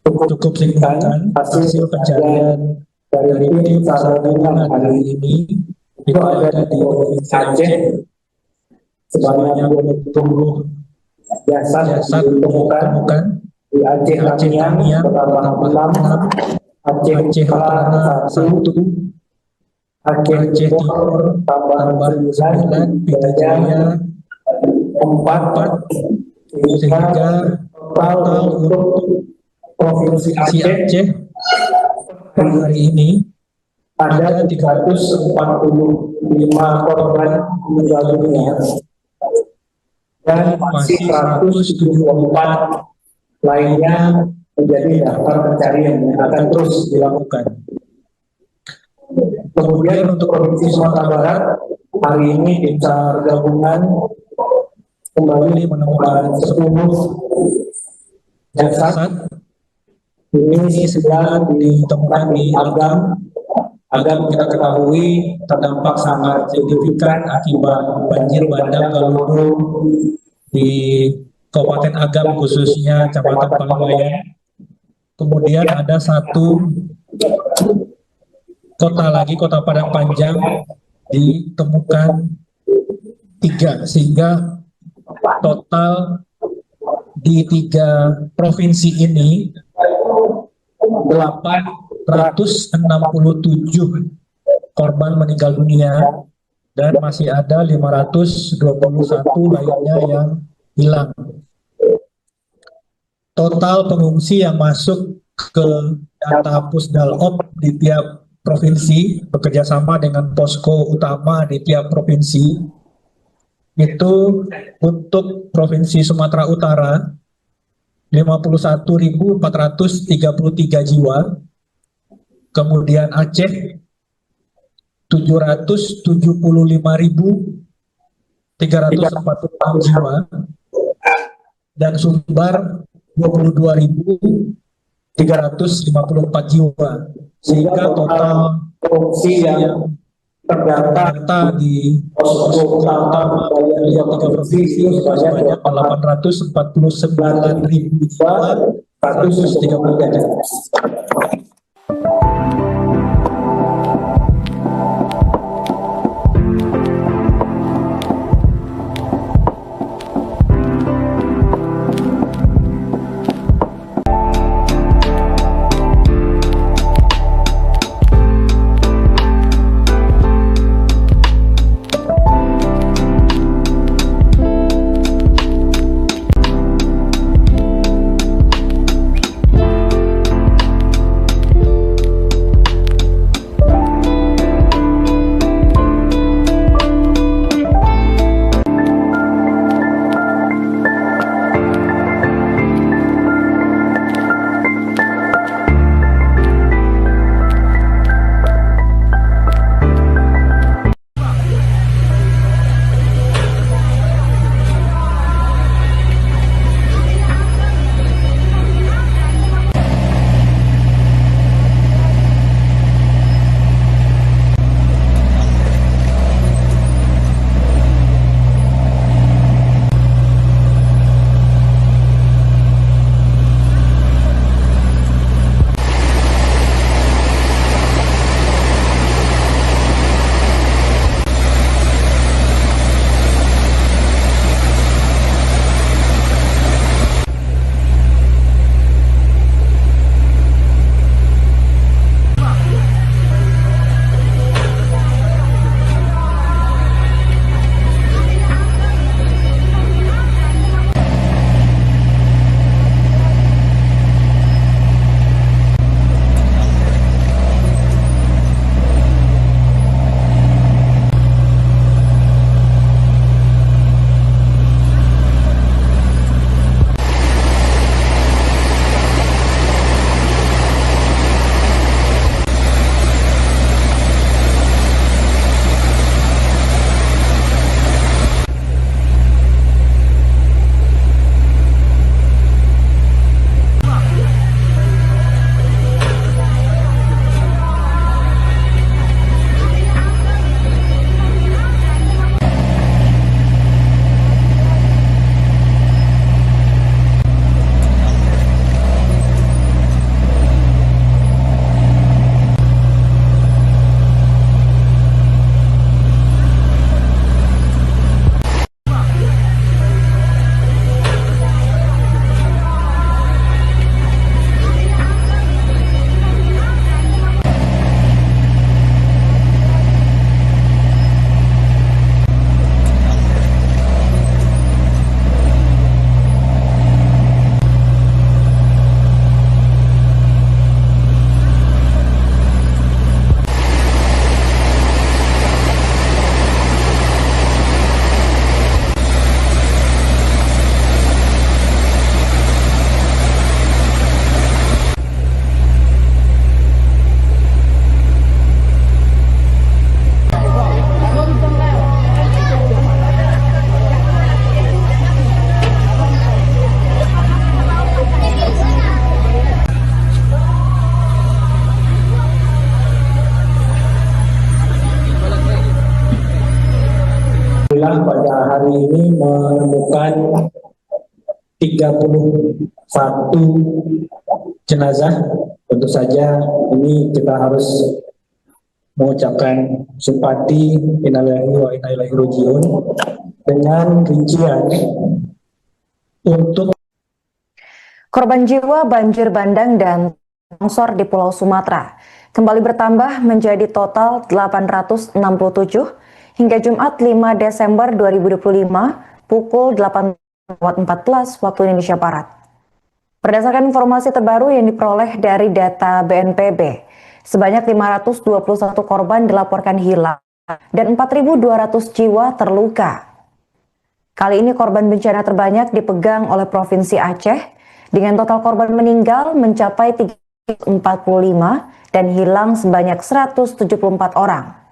cukup signifikan hasil pencarian dari tim SAR gabungan hari ini itu ada di Provinsi Aceh sebanyak 20 jasad ditemukan di Aceh Tamiang bertambah 6, Aceh Utara 1, Aceh Timur tambah 9, Pita Jaya 4, sehingga total untuk Provinsi Aceh hari ini ada 345 korban meninggal dunia dan masih 174 lainnya menjadi daftar pencarian yang akan terus dilakukan. Kemudian untuk Provinsi Sumatera Barat, hari ini tim SAR gabungan kembali menemukan 10 jasad. Ini 9 ditemukan di Agam. Agam kita ketahui terdampak sangat signifikan akibat banjir bandang Galudu di Kabupaten Agam, khususnya Kecamatan Paliwayan. Kemudian ada 1 kota lagi, Kota Padang Panjang, ditemukan 3, sehingga total di 3 provinsi ini 867 korban meninggal dunia dan masih ada 521 lainnya yang hilang. Total pengungsi yang masuk ke data Pusdalop di tiap provinsi bekerjasama dengan posko utama di tiap provinsi itu untuk Provinsi Sumatera Utara 51.433 jiwa, kemudian Aceh 775.346 jiwa, dan Sumbar 22.354 jiwa, sehingga total pengungsi yang terdata di posko utama dari 3 provinsi sebanyak 849.000 jiwa 130 gajah. Alhamdulillah pada hari ini menemukan 31 jenazah. Tentu saja ini kita harus mengucapkan simpati innalillahi wa inna ilaihi raji'un dengan rincian untuk korban jiwa banjir bandang dan longsor di Pulau Sumatera kembali bertambah menjadi total 867 hingga Jumat 5 Desember 2025 pukul 8.14 waktu Indonesia Barat. Berdasarkan informasi terbaru yang diperoleh dari data BNPB, sebanyak 521 korban dilaporkan hilang dan 4.200 jiwa terluka. Kali ini korban bencana terbanyak dipegang oleh Provinsi Aceh dengan total korban meninggal mencapai 345 dan hilang sebanyak 174 orang.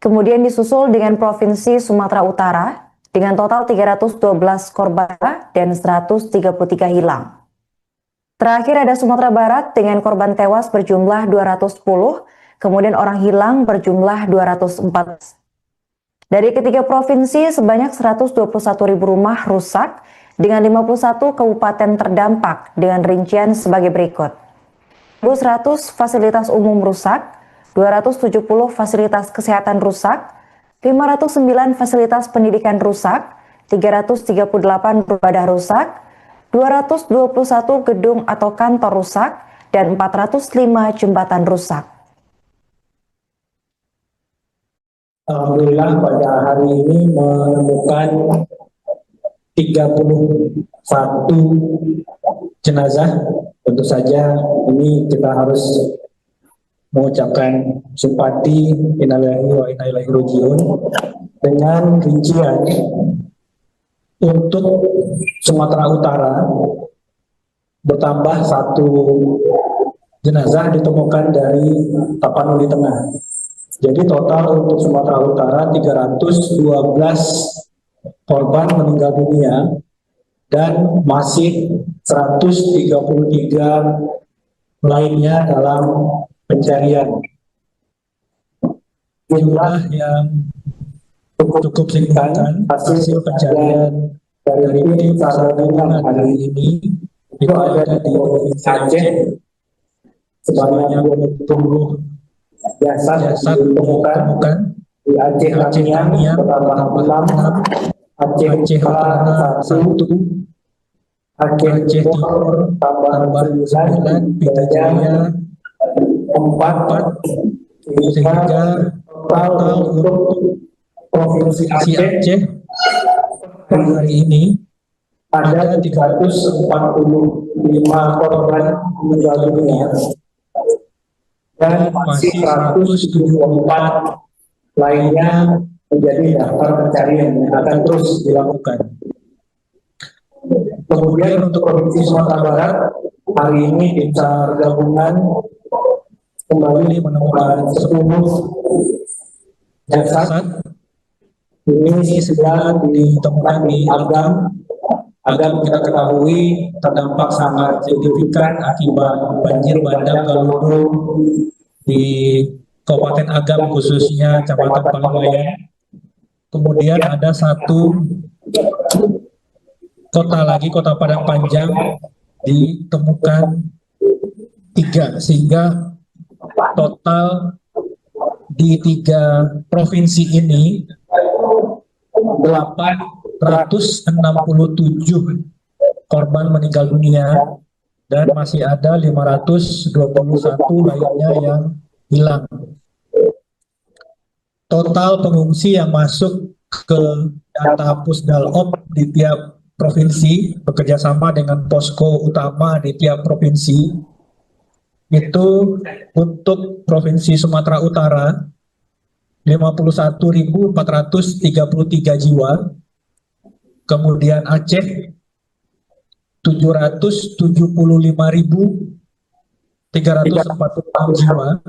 Kemudian disusul dengan Provinsi Sumatera Utara dengan total 312 korban dan 133 hilang. Terakhir ada Sumatera Barat dengan korban tewas berjumlah 210, kemudian orang hilang berjumlah 204. Dari ketiga provinsi sebanyak 121.000 rumah rusak dengan 51 kabupaten terdampak dengan rincian sebagai berikut. 100 fasilitas umum rusak, 270 fasilitas kesehatan rusak, 509 fasilitas pendidikan rusak, 338 ibadah rusak, 221 gedung atau kantor rusak, dan 405 jembatan rusak. Alhamdulillah pada hari ini menemukan 31 jenazah. Tentu saja ini kita harus mengucapkan simpati innalillahi wa inna ilaihi raji'un dengan rincian untuk Sumatera Utara bertambah 1 jenazah ditemukan dari Tapanuli Tengah. Jadi total untuk Sumatera Utara 312 korban meninggal dunia dan masih 133 lainnya dalam pencarian. Jumlah yang cukup signifikan hasil pencarian dari tim SAR gabungan hari ini itu ada di Provinsi Aceh sebanyak 20 jasad ditemukan di Aceh Tamiang bertambah 6, Aceh Utara 1, Aceh Timur tambah 9, Pita Jaya 4, sehingga total untuk Provinsi Aceh hari ini ada 345 korban meninggal dunia dan masih 174 lainnya menjadi daftar pencarian yang akan terus dilakukan. Kemudian untuk Provinsi Sumatera Barat, hari ini tim SAR gabungan kembali menemukan 10 jasad. Ini sedang ditemukan di Agam. Agam kita ketahui terdampak sangat signifikan akibat banjir bandang Galudu di Kabupaten Agam, khususnya Kecamatan Palawayan. Kemudian ada 1 kota lagi, Kota Padang Panjang, ditemukan 3, sehingga total di 3 provinsi ini 867 korban meninggal dunia dan masih ada 521 lainnya yang hilang. Total pengungsi yang masuk ke data Pusdalop di tiap provinsi bekerjasama dengan posko utama di tiap provinsi itu untuk Provinsi Sumatera Utara 51.433 jiwa, kemudian Aceh 775.346 jiwa,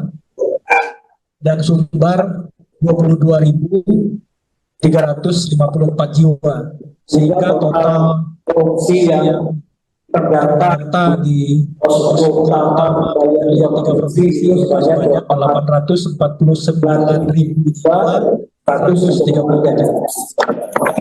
dan Sumbar 22.354 jiwa, sehingga total pengungsi yang terdata di posko utama dari 3 provinsi sebanyak 849.133.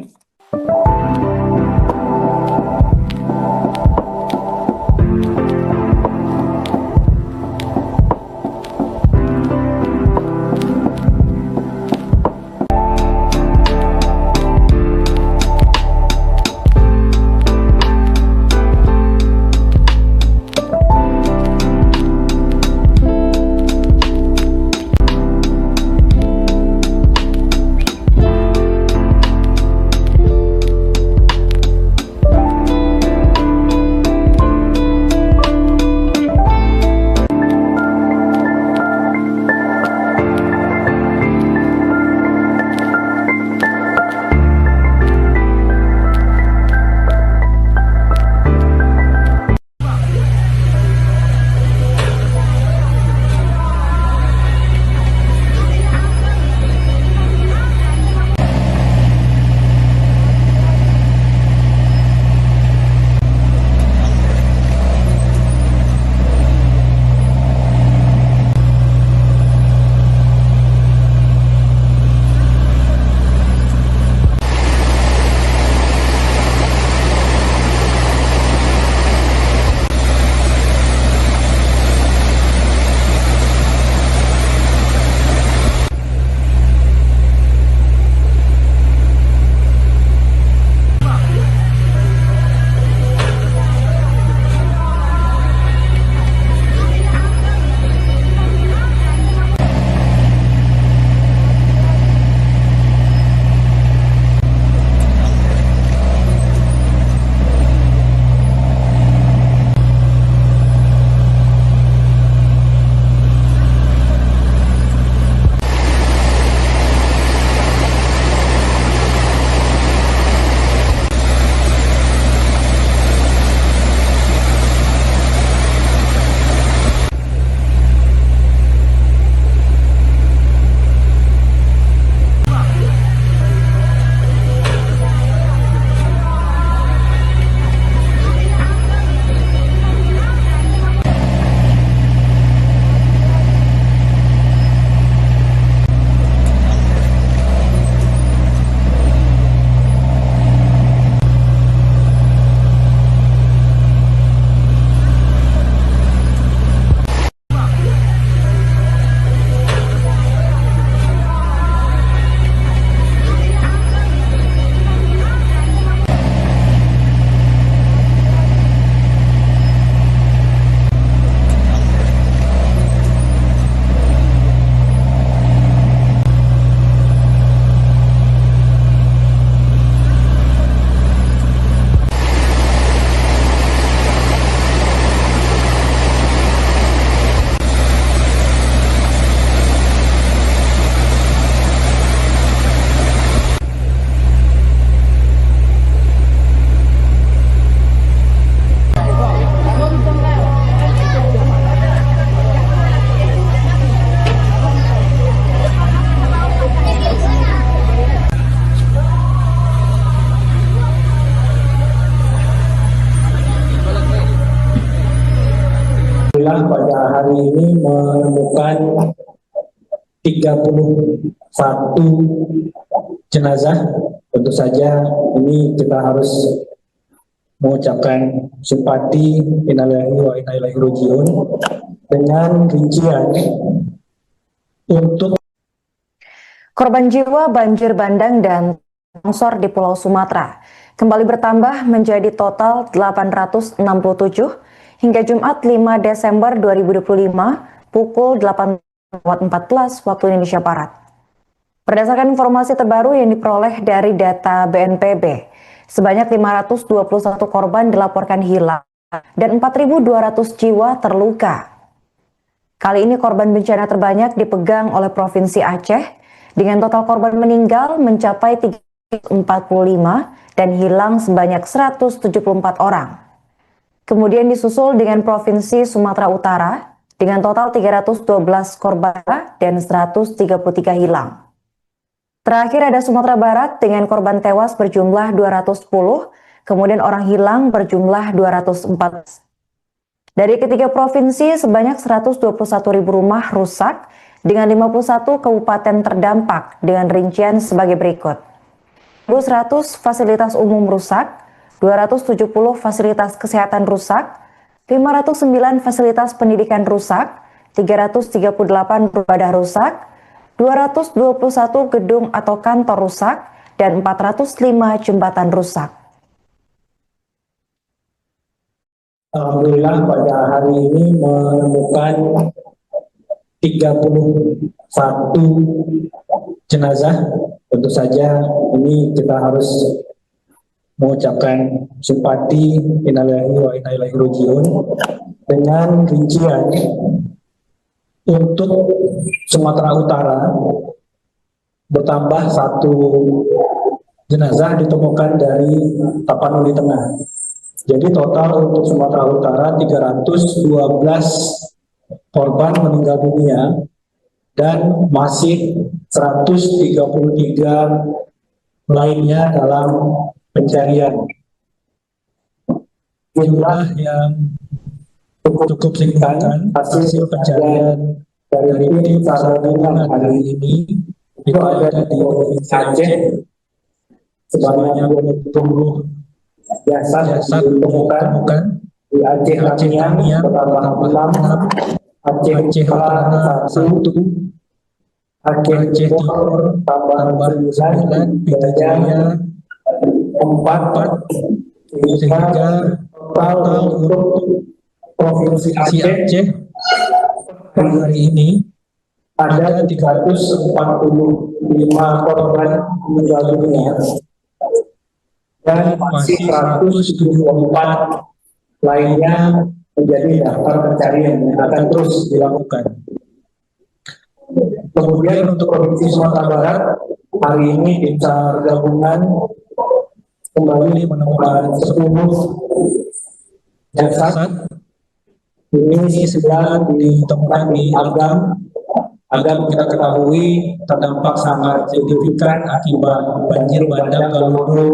Alhamdulillah pada hari ini menemukan 31 jenazah. Tentu saja ini kita harus mengucapkan simpati innalillahi wa inna ilaihi raji'un dengan rincian untuk korban jiwa banjir bandang dan longsor di Pulau Sumatera kembali bertambah menjadi total 867 hingga Jumat 5 Desember 2025 pukul 8.14 waktu Indonesia Barat. Berdasarkan informasi terbaru yang diperoleh dari data BNPB, sebanyak 521 korban dilaporkan hilang dan 4.200 jiwa terluka. Kali ini korban bencana terbanyak dipegang oleh Provinsi Aceh dengan total korban meninggal mencapai 345 dan hilang sebanyak 174 orang. Kemudian disusul dengan Provinsi Sumatera Utara dengan total 312 korban dan 133 hilang. Terakhir ada Sumatera Barat dengan korban tewas berjumlah 210, kemudian orang hilang berjumlah 214. Dari ketiga provinsi, sebanyak 121.000 rumah rusak dengan 51 kabupaten terdampak dengan rincian sebagai berikut. 100 fasilitas umum rusak, 270 fasilitas kesehatan rusak, 509 fasilitas pendidikan rusak, 338 ibadah rusak, 221 gedung atau kantor rusak, dan 405 jembatan rusak. Alhamdulillah pada hari ini menemukan 31 jenazah. Tentu saja ini kita harus mengucapkan simpati innalillahi wa inna ilaihi raji'un dengan rincian untuk Sumatera Utara bertambah 1 jenazah ditemukan dari Tapanuli Tengah. Jadi total untuk Sumatera Utara 312 korban meninggal dunia dan masih 133 lainnya dalam pencarian. Jumlah yang cukup signifikan hasil pencarian dari tim SAR gabungan hari ini itu ada di Provinsi Aceh sebanyak 20 jasad ditemukan di Aceh Tamiang bertambah 6, Aceh Utara 1, Aceh Timur tambah 9, Pidijaya 4, sehingga total untuk Provinsi Aceh hari ini ada 345 korban meninggal dunia dan masih 174 lainnya menjadi daftar pencarian yang akan terus dilakukan. Kemudian untuk Provinsi Sumatera Barat hari ini tim SAR gabungan kembali menemukan 10 jasad. Ini 9 ditemukan di Agam. Agam kita ketahui terdampak sangat signifikan akibat banjir bandang Galudu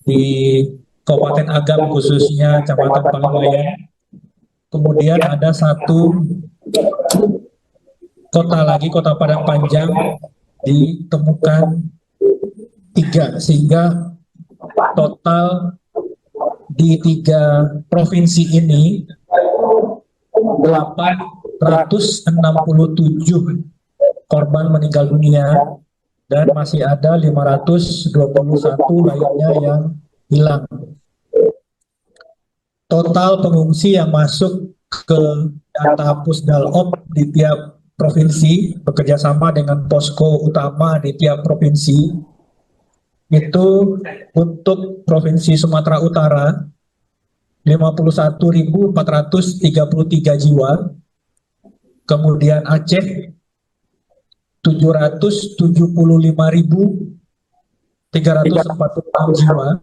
di Kabupaten Agam khususnya Kecamatan Pangwayan. Kemudian ada 1 kota lagi, Kota Padang Panjang, ditemukan 3 sehingga total di 3 provinsi ini 867 korban meninggal dunia dan masih ada 521 lainnya yang hilang. Total pengungsi yang masuk ke data Pusdalop di tiap provinsi bekerjasama dengan posko utama di tiap provinsi itu untuk Provinsi Sumatera Utara 51.433 jiwa, kemudian Aceh 775.346 jiwa,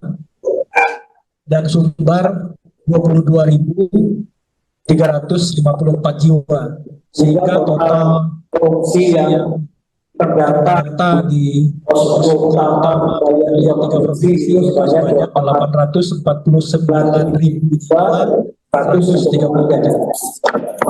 dan Sumbar 22.354 jiwa, sehingga total pengungsi yang terdata di posko utama dari 3 provinsi sebanyak 849.133.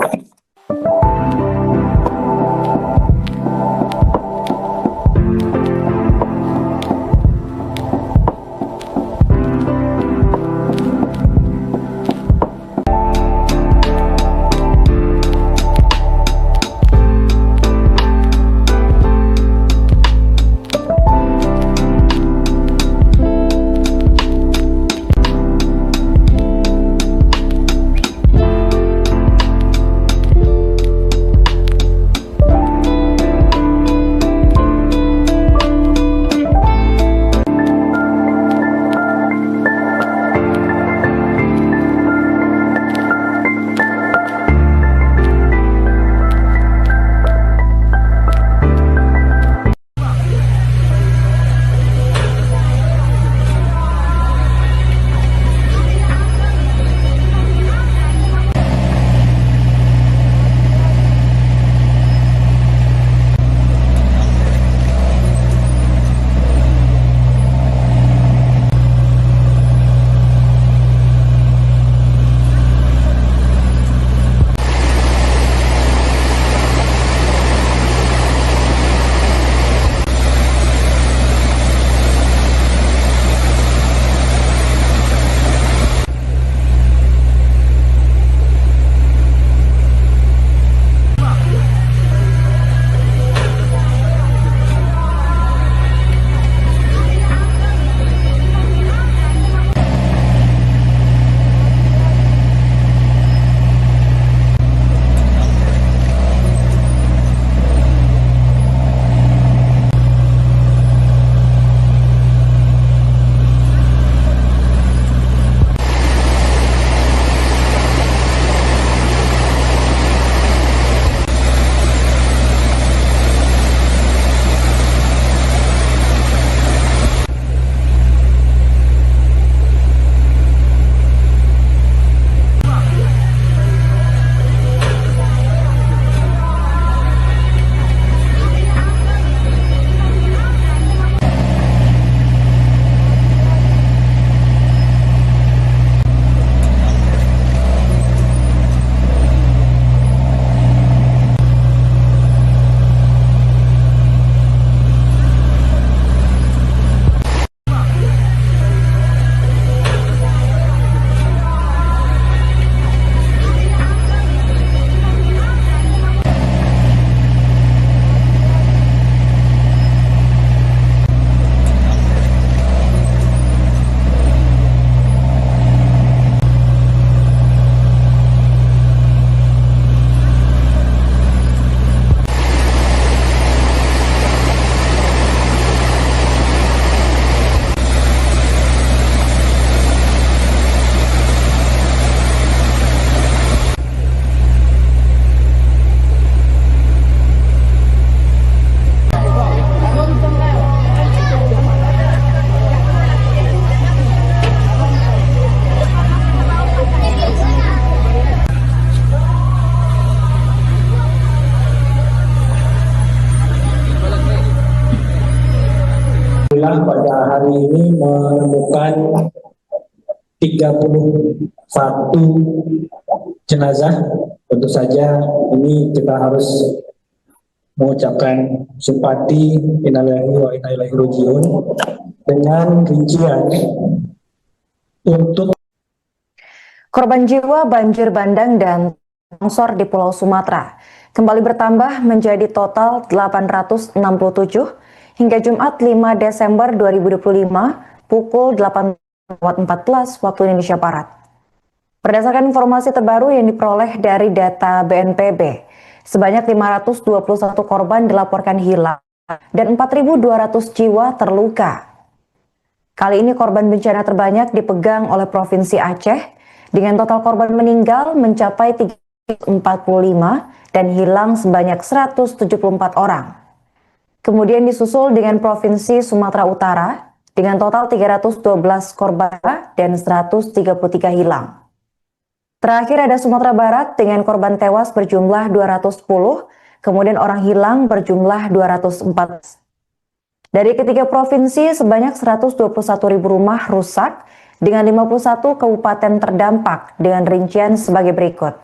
hari ini menemukan 31 jenazah. Tentu saja ini kita harus mengucapkan simpati, innalillahi wa inna ilaihi raji'un, dengan rincian untuk korban jiwa banjir bandang dan longsor di Pulau Sumatera kembali bertambah menjadi total 867 hingga Jumat 5 Desember 2025 pukul 8.14 waktu Indonesia Barat. Berdasarkan informasi terbaru yang diperoleh dari data BNPB, sebanyak 521 korban dilaporkan hilang dan 4.200 jiwa terluka. Kali ini korban bencana terbanyak dipegang oleh Provinsi Aceh dengan total korban meninggal mencapai 345 dan hilang sebanyak 174 orang. Kemudian disusul dengan Provinsi Sumatera Utara dengan total 312 korban dan 133 hilang. Terakhir ada Sumatera Barat dengan korban tewas berjumlah 210, kemudian orang hilang berjumlah 204. Dari ketiga provinsi, sebanyak 121.000 rumah rusak dengan 51 kabupaten terdampak dengan rincian sebagai berikut.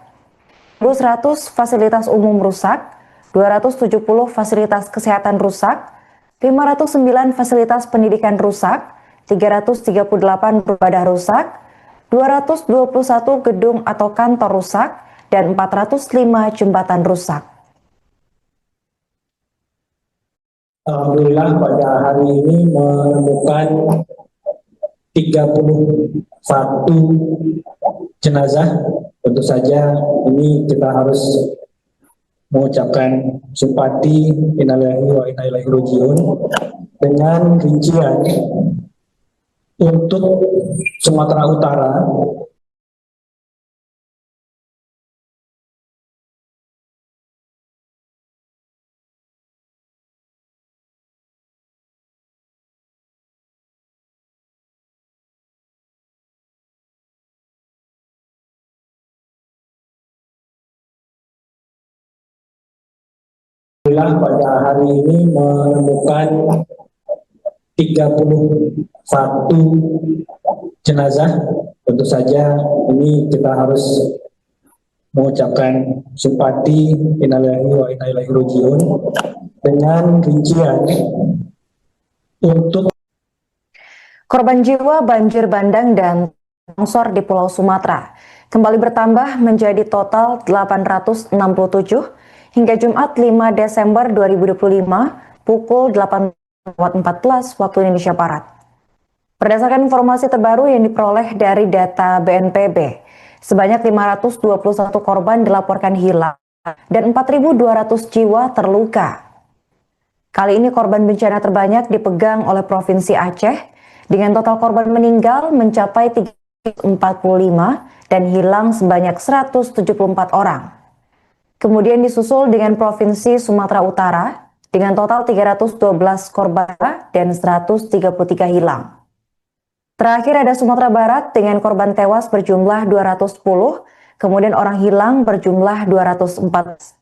100 fasilitas umum rusak, 270 fasilitas kesehatan rusak, 509 fasilitas pendidikan rusak, 338 ibadah rusak, 221 gedung atau kantor rusak, dan 405 jembatan rusak. Alhamdulillah pada hari ini menemukan 31 jenazah. Tentu saja ini kita harus mengucapkan simpati, innalillahi wa inna ilaihi raji'un, dengan rincian untuk Sumatera Utara pada hari ini menemukan 31 jenazah. Tentu saja ini kita harus mengucapkan simpati, innalillahi wa inna ilaihi raji'un, dengan rincian untuk korban jiwa banjir bandang dan longsor di Pulau Sumatera kembali bertambah menjadi total 867 hingga Jumat 5 Desember 2025 pukul 8.14 waktu Indonesia Barat. Berdasarkan informasi terbaru yang diperoleh dari data BNPB, sebanyak 521 korban dilaporkan hilang dan 4.200 jiwa terluka. Kali ini korban bencana terbanyak dipegang oleh Provinsi Aceh dengan total korban meninggal mencapai 345 dan hilang sebanyak 174 orang. Kemudian disusul dengan Provinsi Sumatera Utara dengan total 312 korban dan 133 hilang. Terakhir ada Sumatera Barat dengan korban tewas berjumlah 210, kemudian orang hilang berjumlah 204.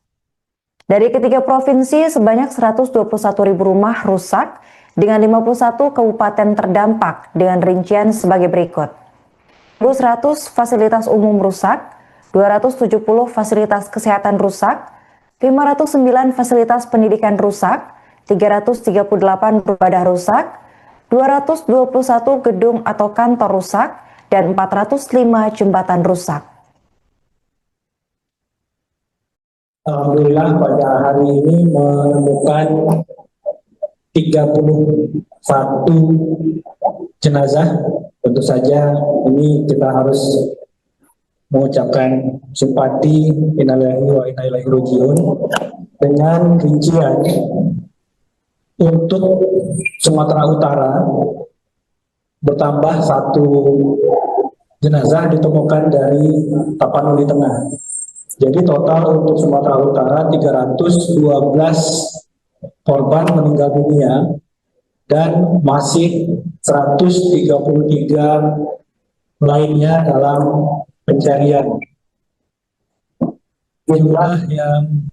Dari ketiga provinsi, sebanyak 121.000 rumah rusak dengan 51 kabupaten terdampak dengan rincian sebagai berikut. 100 fasilitas umum rusak, 270 fasilitas kesehatan rusak, 509 fasilitas pendidikan rusak, 338 ibadah rusak, 221 gedung atau kantor rusak, dan 405 jembatan rusak. Alhamdulillah pada hari ini menemukan 31 jenazah. Tentu saja ini kita harus mengucapkan simpati, innalillahi wa inna ilaihi raji'un, dengan rincian untuk Sumatera Utara bertambah 1 jenazah ditemukan dari Tapanuli Tengah. Jadi total untuk Sumatera Utara 312 korban meninggal dunia dan masih 133 lainnya dalam pencarian. Jumlah yang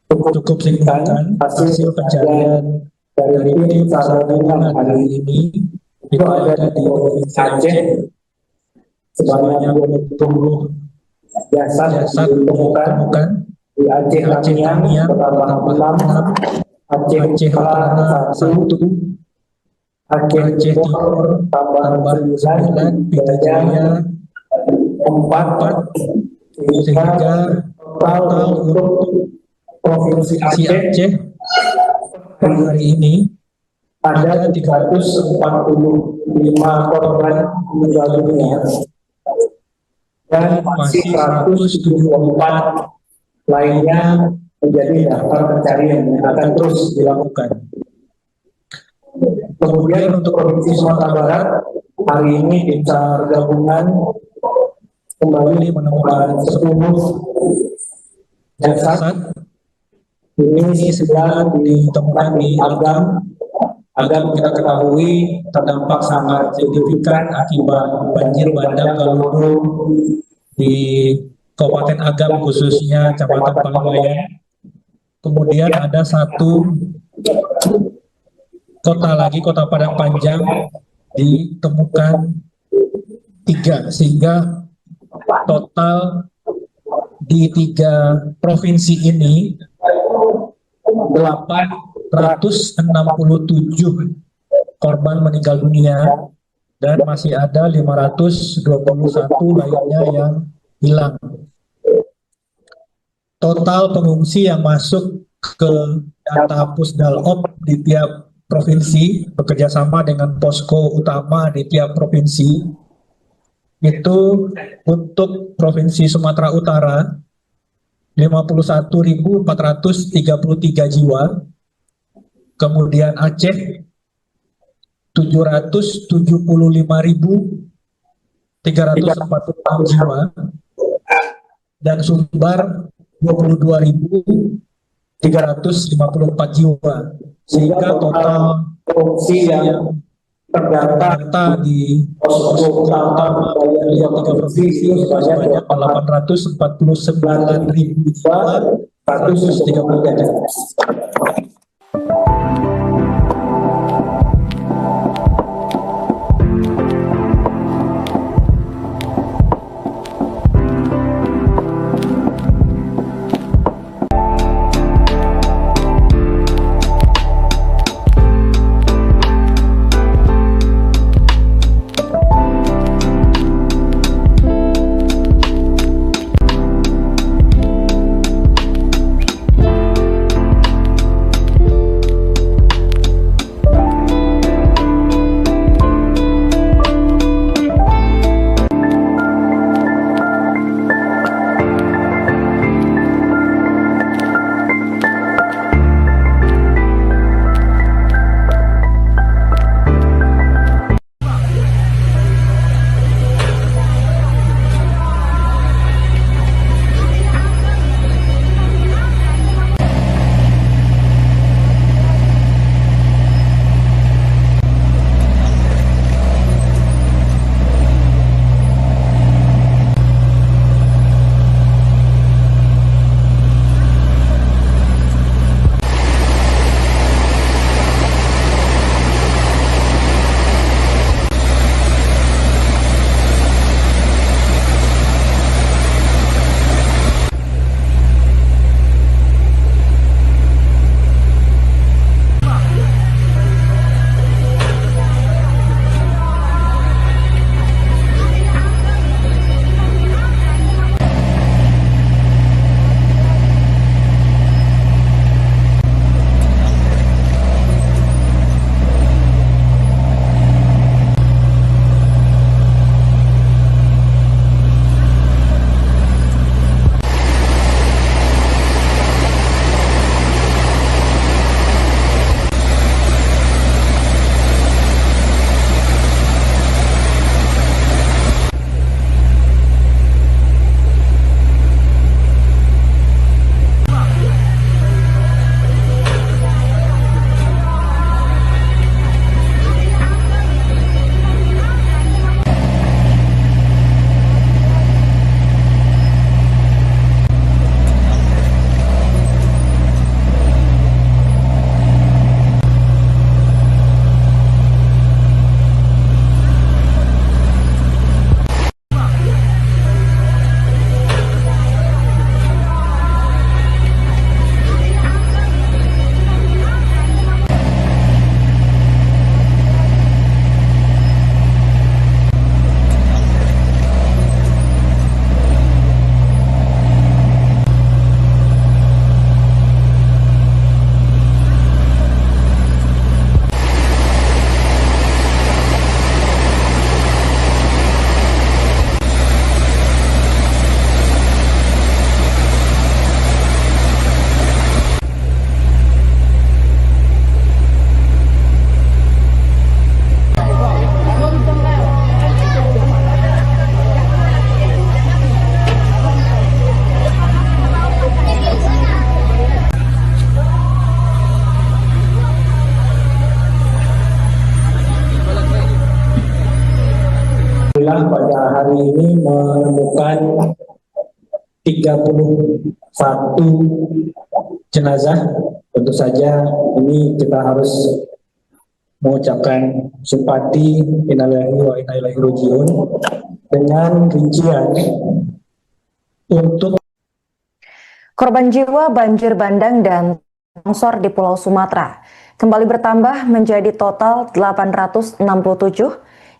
cukup signifikan hasil pencarian dari tim SAR gabungan hari ini itu ada di Provinsi Aceh sebanyak 20 jasad ditemukan di Aceh Tamiang bertambah 6, Aceh Utara 1, Aceh Timur tambah 9, Pita Jaya 4, sehingga total untuk Provinsi Aceh hari ini ada 345 korban meninggal dunia dan masih 174 lainnya menjadi daftar pencarian yang akan terus dilakukan. Kemudian untuk Provinsi Sumatera Barat, hari ini tim SAR gabungan kembali menemukan 10 jasad. Ini 9 ditemukan di Agam. Agam kita ketahui terdampak sangat signifikan akibat banjir bandang Galudu di Kabupaten Agam, khususnya Kecamatan Paliwayan. Kemudian ada 1 kota lagi, Kota Padang Panjang, ditemukan 3, sehingga total di 3 provinsi ini 867 korban meninggal dunia dan masih ada 521 lainnya yang hilang. Total pengungsi yang masuk ke data Pusdalop di tiap provinsi bekerjasama dengan posko utama di tiap provinsi itu untuk Provinsi Sumatera Utara 51.433 jiwa, kemudian Aceh 775.346 jiwa, dan Sumbar 22.354 jiwa, sehingga total pengungsi yang terdata di posko utama dari 3 provinsi sebanyak 849.133. hari ini menemukan 31 jenazah. Tentu saja ini kita harus mengucapkan simpati, innalillahi wa inna ilaihi raji'un, dengan rincian untuk korban jiwa banjir bandang dan longsor di Pulau Sumatera kembali bertambah menjadi total 867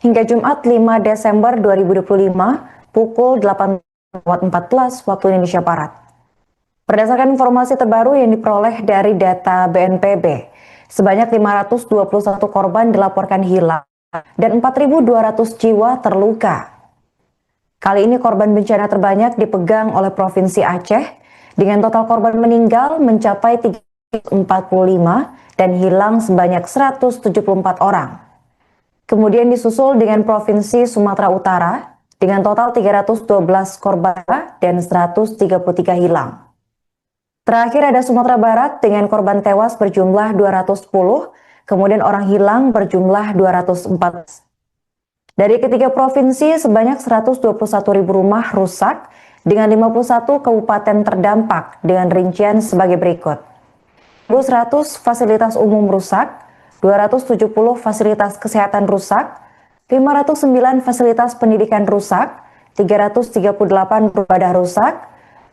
hingga Jumat 5 Desember 2025 pukul 8.14 waktu Indonesia Barat. Berdasarkan informasi terbaru yang diperoleh dari data BNPB, sebanyak 521 korban dilaporkan hilang dan 4.200 jiwa terluka. Kali ini korban bencana terbanyak dipegang oleh Provinsi Aceh dengan total korban meninggal mencapai 345 dan hilang sebanyak 174 orang. Kemudian disusul dengan Provinsi Sumatera Utara dengan total 312 korban dan 133 hilang. Terakhir ada Sumatera Barat dengan korban tewas berjumlah 210, kemudian orang hilang berjumlah 214. Dari ketiga provinsi, sebanyak 121.000 rumah rusak dengan 51 kabupaten terdampak dengan rincian sebagai berikut. 1.100 fasilitas umum rusak, 270 fasilitas kesehatan rusak, 509 fasilitas pendidikan rusak, 338 ibadah rusak,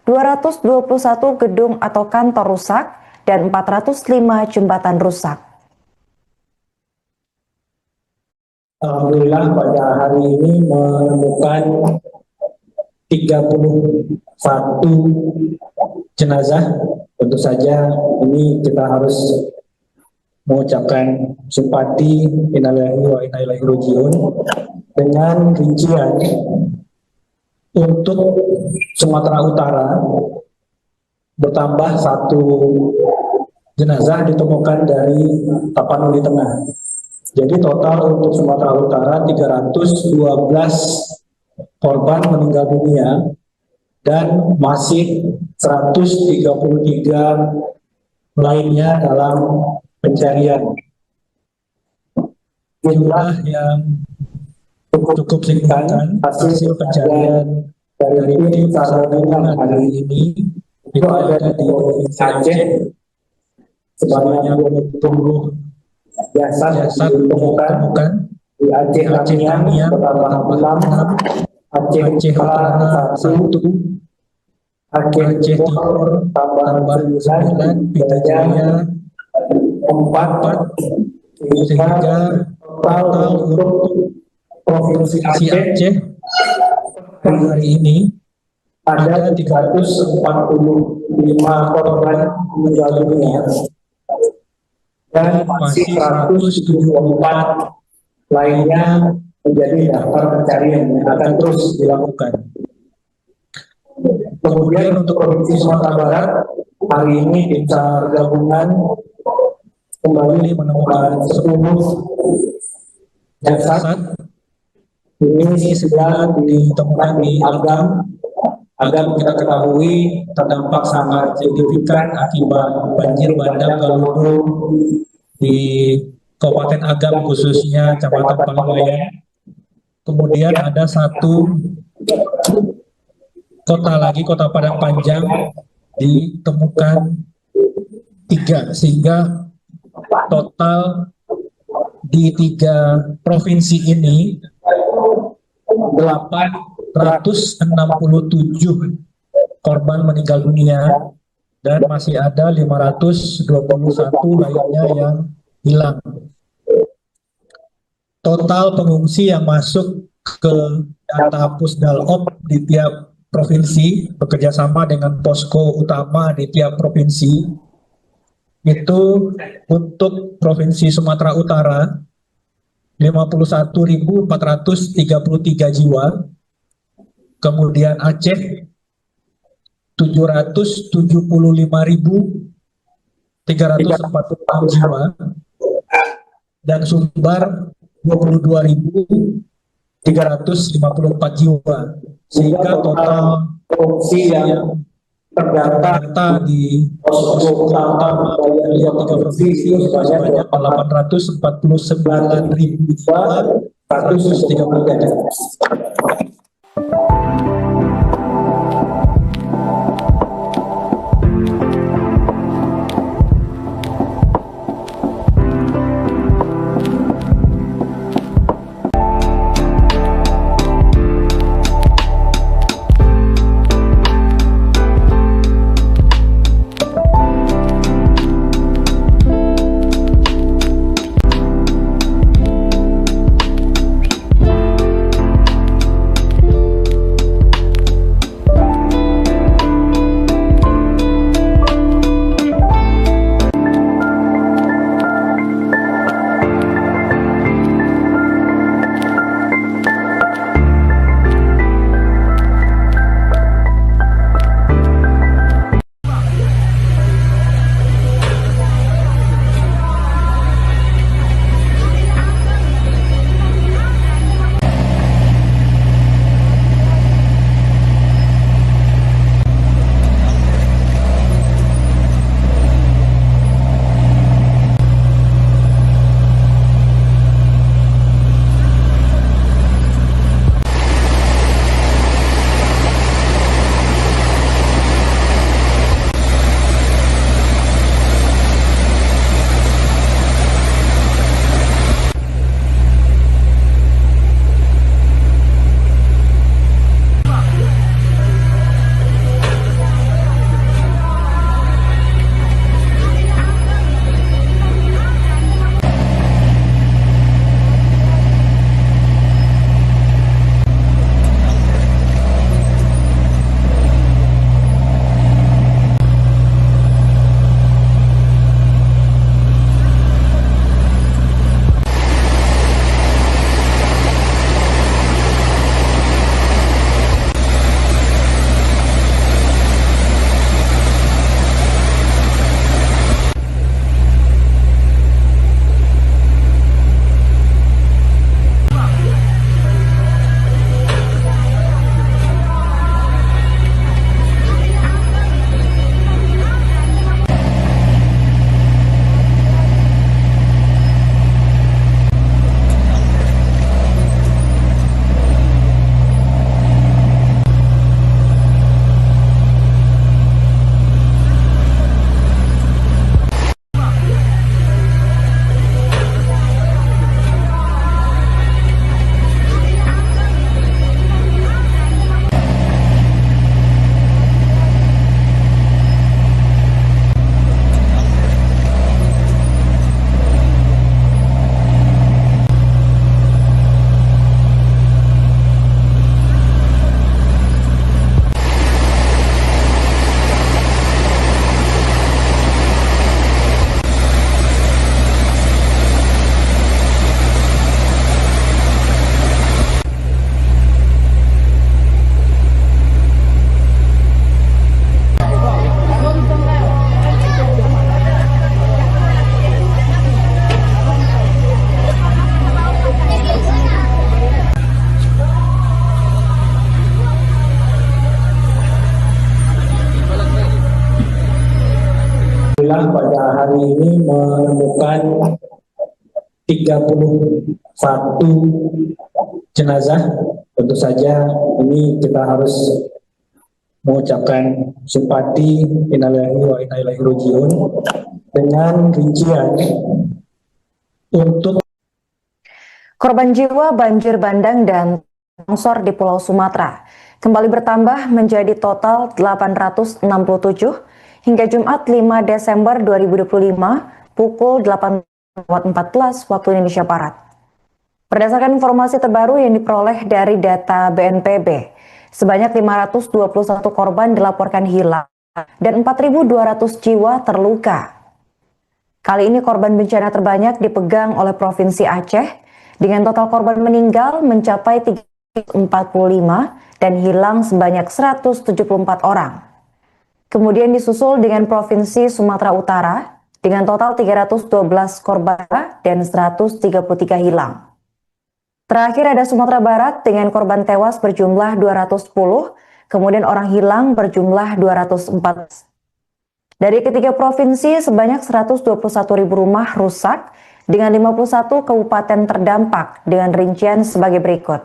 221 gedung atau kantor rusak, dan 405 jembatan rusak. Alhamdulillah pada hari ini menemukan 31 jenazah. Tentu saja ini kita harus mengucapkan simpati, innalillahi wa inna ilaihi raji'un, dengan rincian untuk Sumatera Utara bertambah 1 jenazah ditemukan dari Tapanuli Tengah. Jadi total untuk Sumatera Utara 312 korban meninggal dunia dan masih 133 lainnya dalam pencarian. Jumlah yang cukup signifikan hasil pencarian dari tim SAR gabungan hari ini itu ada di Provinsi Aceh sebanyak 20 jasad ditemukan di Aceh Tamiang bertambah 6, Aceh Utara 1, Aceh Timur tambah 9, Pita Jaya 4, sehingga total untuk Provinsi Aceh hari ini ada 345 korban meninggal dunia dan masih 174 lainnya menjadi daftar pencarian yang akan terus dilakukan. Kemudian untuk Provinsi Sumatera Barat hari ini tim SAR gabungan kembali menemukan 10 jasad. Ini 9 ditemukan di Agam. Agam kita ketahui terdampak sangat signifikan akibat banjir bandang Galudu di Kabupaten Agam, khususnya Kecamatan Pangwayan. Kemudian ada 1 kota lagi, Kota Padang Panjang, ditemukan 3, sehingga total di 3 provinsi ini 867 korban meninggal dunia dan masih ada 521 lainnya yang hilang. Total pengungsi yang masuk ke data Pusdalop di tiap provinsi bekerjasama dengan posko utama di tiap provinsi itu untuk Provinsi Sumatera Utara 51.433 jiwa, kemudian Aceh 775.346 jiwa, dan Sumbar 22.354 jiwa, sehingga total pengungsi yang terdata di posko utama dari 3 provinsi sebanyak 849.133. Alhamdulillah pada hari ini menemukan 31 jenazah. Tentu saja ini kita harus mengucapkan simpati innalillahi wa inna ilaihi raji'un dengan rincian untuk korban jiwa banjir bandang dan longsor di Pulau Sumatera kembali bertambah menjadi total 867 hingga Jumat 5 Desember 2025 pukul 8.14 waktu Indonesia Barat. Berdasarkan informasi terbaru yang diperoleh dari data BNPB, sebanyak 521 korban dilaporkan hilang dan 4.200 jiwa terluka. Kali ini korban bencana terbanyak dipegang oleh Provinsi Aceh dengan total korban meninggal mencapai 345 dan hilang sebanyak 174 orang. Kemudian disusul dengan Provinsi Sumatera Utara dengan total 312 korban dan 133 hilang. Terakhir ada Sumatera Barat dengan korban tewas berjumlah 210, kemudian orang hilang berjumlah 204. Dari ketiga provinsi, sebanyak 121.000 rumah rusak dengan 51 kabupaten terdampak dengan rincian sebagai berikut.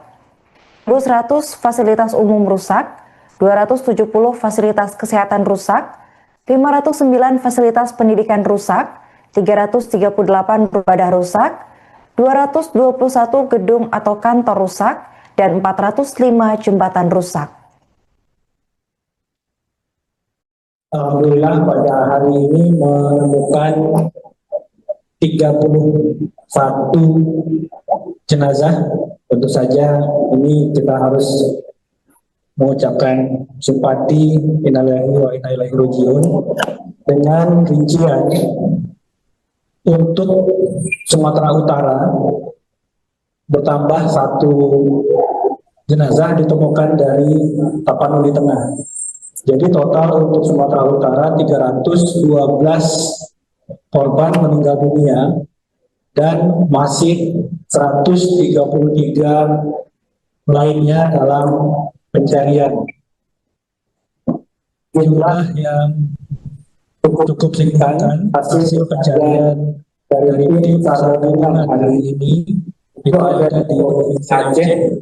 100 fasilitas umum rusak, 270 fasilitas kesehatan rusak, 509 fasilitas pendidikan rusak, 338 beribadah rusak, 221 gedung atau kantor rusak, dan 405 jembatan rusak. Alhamdulillah pada hari ini menemukan 31 jenazah. Tentu saja ini kita harus mengucapkan simpati innalillahi wa inna ilaihi raji'un dengan rincian untuk Sumatera Utara bertambah 1 jenazah ditemukan dari Tapanuli Tengah. Jadi total untuk Sumatera Utara 312 korban meninggal dunia dan masih 133 lainnya dalam pencarian. Jumlah yang cukup signifikan hasil pencarian dari tim SAR gabungan hari ini itu ada di Provinsi Aceh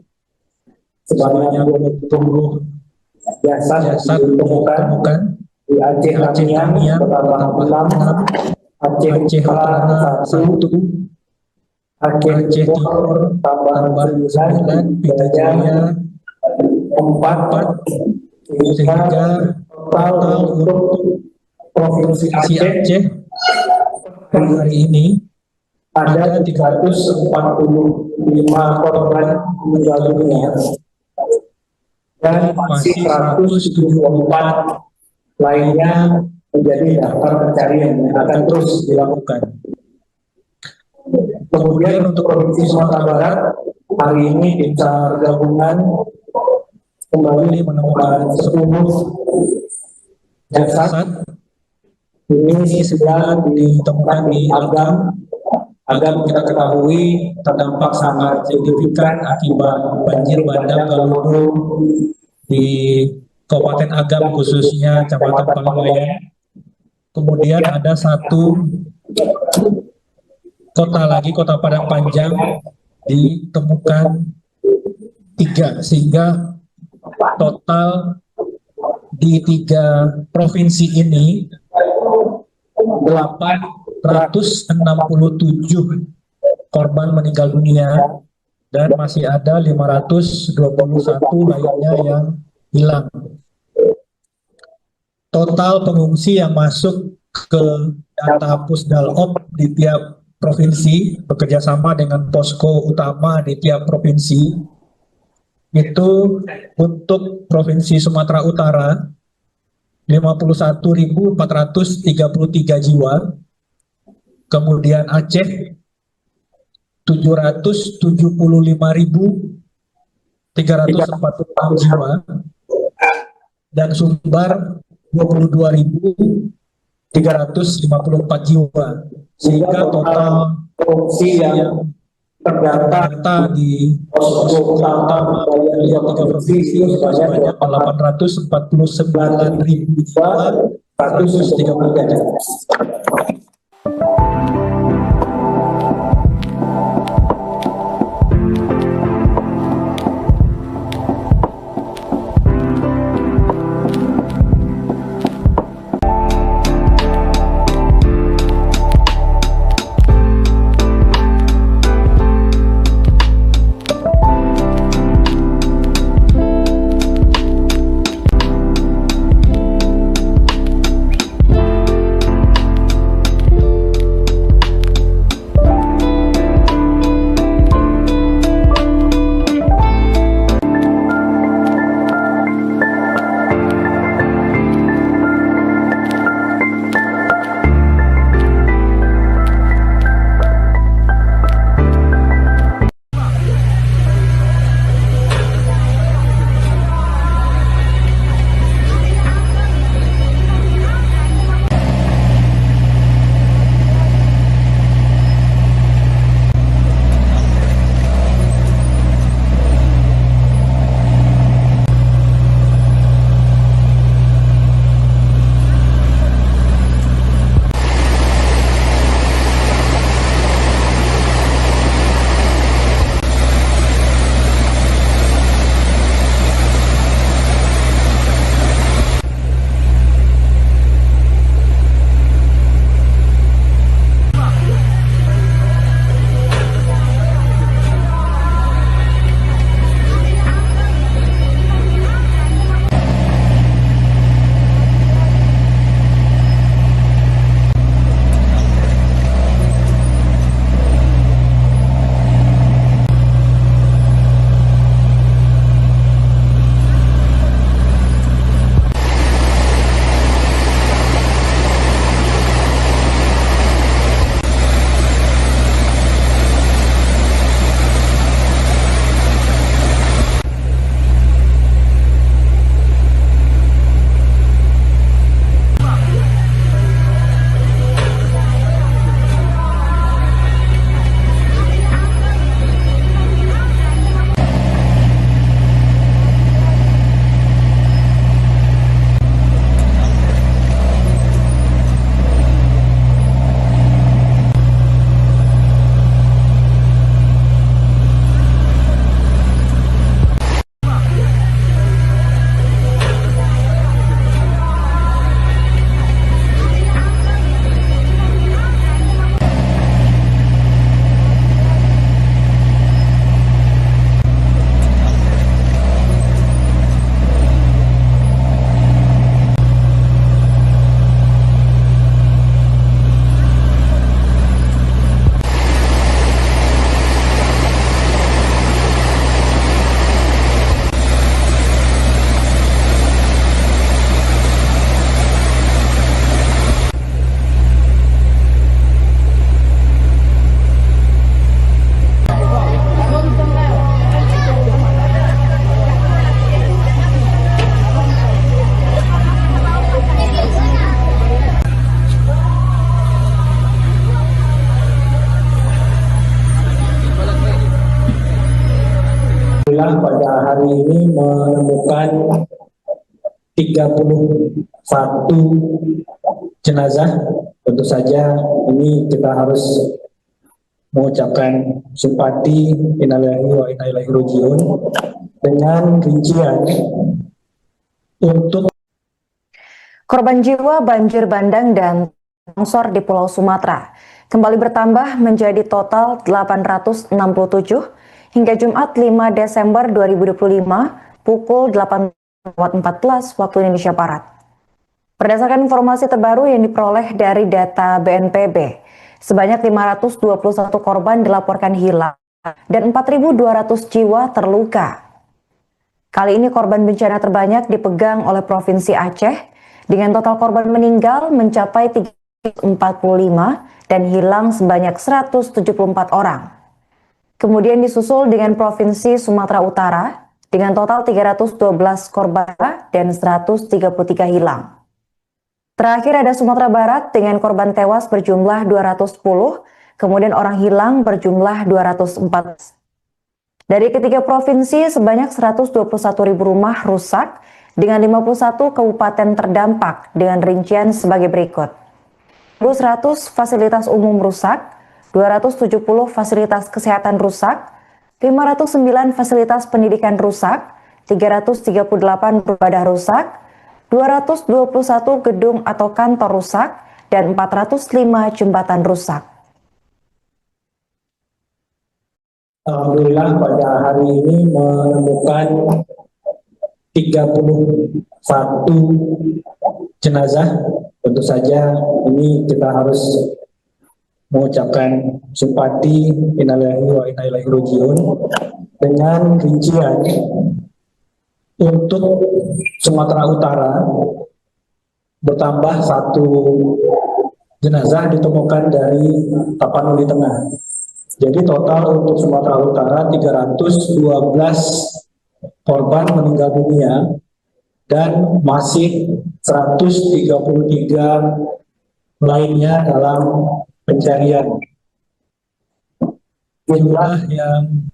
sebanyak 20 jasad ditemukan di Aceh Tamiang bertambah 6, Aceh Utara 1, Aceh Timur tambah 9, Pidijaya 4, sehingga total untuk Provinsi Aceh hari ini ada 345 korban meninggal dunia dan masih 174 lainnya menjadi daftar pencarian yang akan terus dilakukan. Kemudian untuk Provinsi Sumatera Barat, hari ini tim SAR gabungan kembali menemukan 10 jasad. Ini 9 ditemukan di Agam. Agam kita ketahui terdampak sangat signifikan akibat banjir bandang Galudu di Kabupaten Agam khususnya Kecamatan Palangwayan. Kemudian ada 1 kota lagi, Kota Padang Panjang, ditemukan 3, sehingga total di 3 provinsi ini 867 korban meninggal dunia dan masih ada 521 lainnya yang hilang. Total pengungsi yang masuk ke data Pusdalop di tiap provinsi bekerjasama dengan posko utama di tiap provinsi itu untuk Provinsi Sumatera Utara 51.433 jiwa, kemudian Aceh 775.346 jiwa, dan Sumbar 22.354 jiwa, sehingga total pengungsi yang terdata di posko utama dari 3 provinsi sebanyak 849.000 jiwa 130 gajah. Alhamdulillah pada hari ini menemukan 31 jenazah. Tentu saja ini kita harus mengucapkan simpati innalillahi wa inna ilaihi raji'un dengan rincian untuk korban jiwa banjir bandang dan longsor di Pulau Sumatera kembali bertambah menjadi total 867 hingga Jumat 5 Desember 2025 pukul 8.14 waktu Indonesia Barat. Berdasarkan informasi terbaru yang diperoleh dari data BNPB, sebanyak 521 korban dilaporkan hilang dan 4.200 jiwa terluka. Kali ini korban bencana terbanyak dipegang oleh Provinsi Aceh dengan total korban meninggal mencapai 345 dan hilang sebanyak 174 orang. Kemudian disusul dengan Provinsi Sumatera Utara dengan total 312 korban dan 133 hilang. Terakhir ada Sumatera Barat dengan korban tewas berjumlah 210, kemudian orang hilang berjumlah 204. Dari ketiga provinsi sebanyak 121.000 rumah rusak dengan 51 kabupaten terdampak dengan rincian sebagai berikut. 100 fasilitas umum rusak, 270 fasilitas kesehatan rusak, 509 fasilitas pendidikan rusak, 338 ibadah rusak, 221 gedung atau kantor rusak, dan 405 jembatan rusak. Alhamdulillah pada hari ini menemukan 31 jenazah. Tentu saja ini kita harus mengucapkan simpati, innalillahi wa inna ilaihi raji'un, dengan rincian untuk Sumatera Utara bertambah 1 jenazah ditemukan dari Tapanuli Tengah. Jadi total untuk Sumatera Utara 312 korban meninggal dunia dan masih 133 lainnya dalam pencarian. Jumlah yang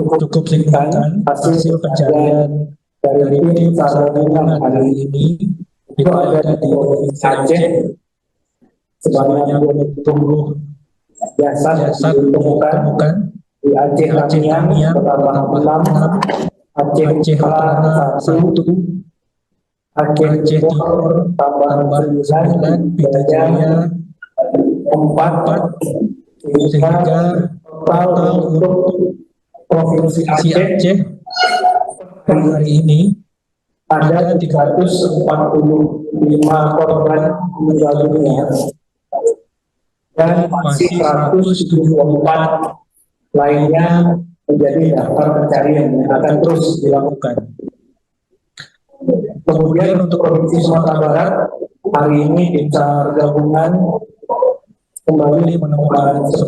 cukup signifikan hasil pencarian dari tim SAR gabungan hari ini itu ada di Provinsi Aceh sebanyak 20 jasad ditemukan di Aceh Tamiang bertambah 6, Aceh Utara 1, Aceh Timur tambah 9, Pita Jaya 4, sehingga total untuk Provinsi Aceh hari ini ada 345 korban meninggal dunia dan masih 174 lainnya menjadi daftar pencarian yang akan terus dilakukan. Kemudian untuk Provinsi Sumatera Barat, hari ini tim SAR gabungan kembali menemukan 10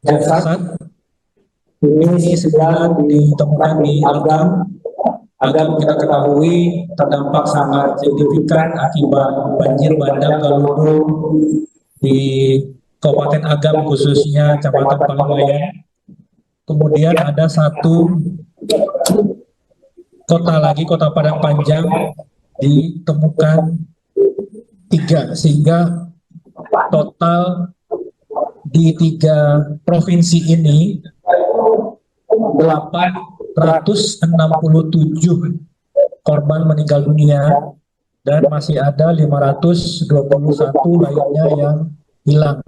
jasad. Ini 9 ditemukan di Agam. Agam kita ketahui terdampak sangat signifikan akibat banjir bandang Galudu di Kabupaten Agam, khususnya Kecamatan Palawayan. Kemudian ada 1 kota lagi, Kota Padang Panjang, ditemukan 3, sehingga total di 3 provinsi ini 867 korban meninggal dunia dan masih ada 521 lainnya yang hilang.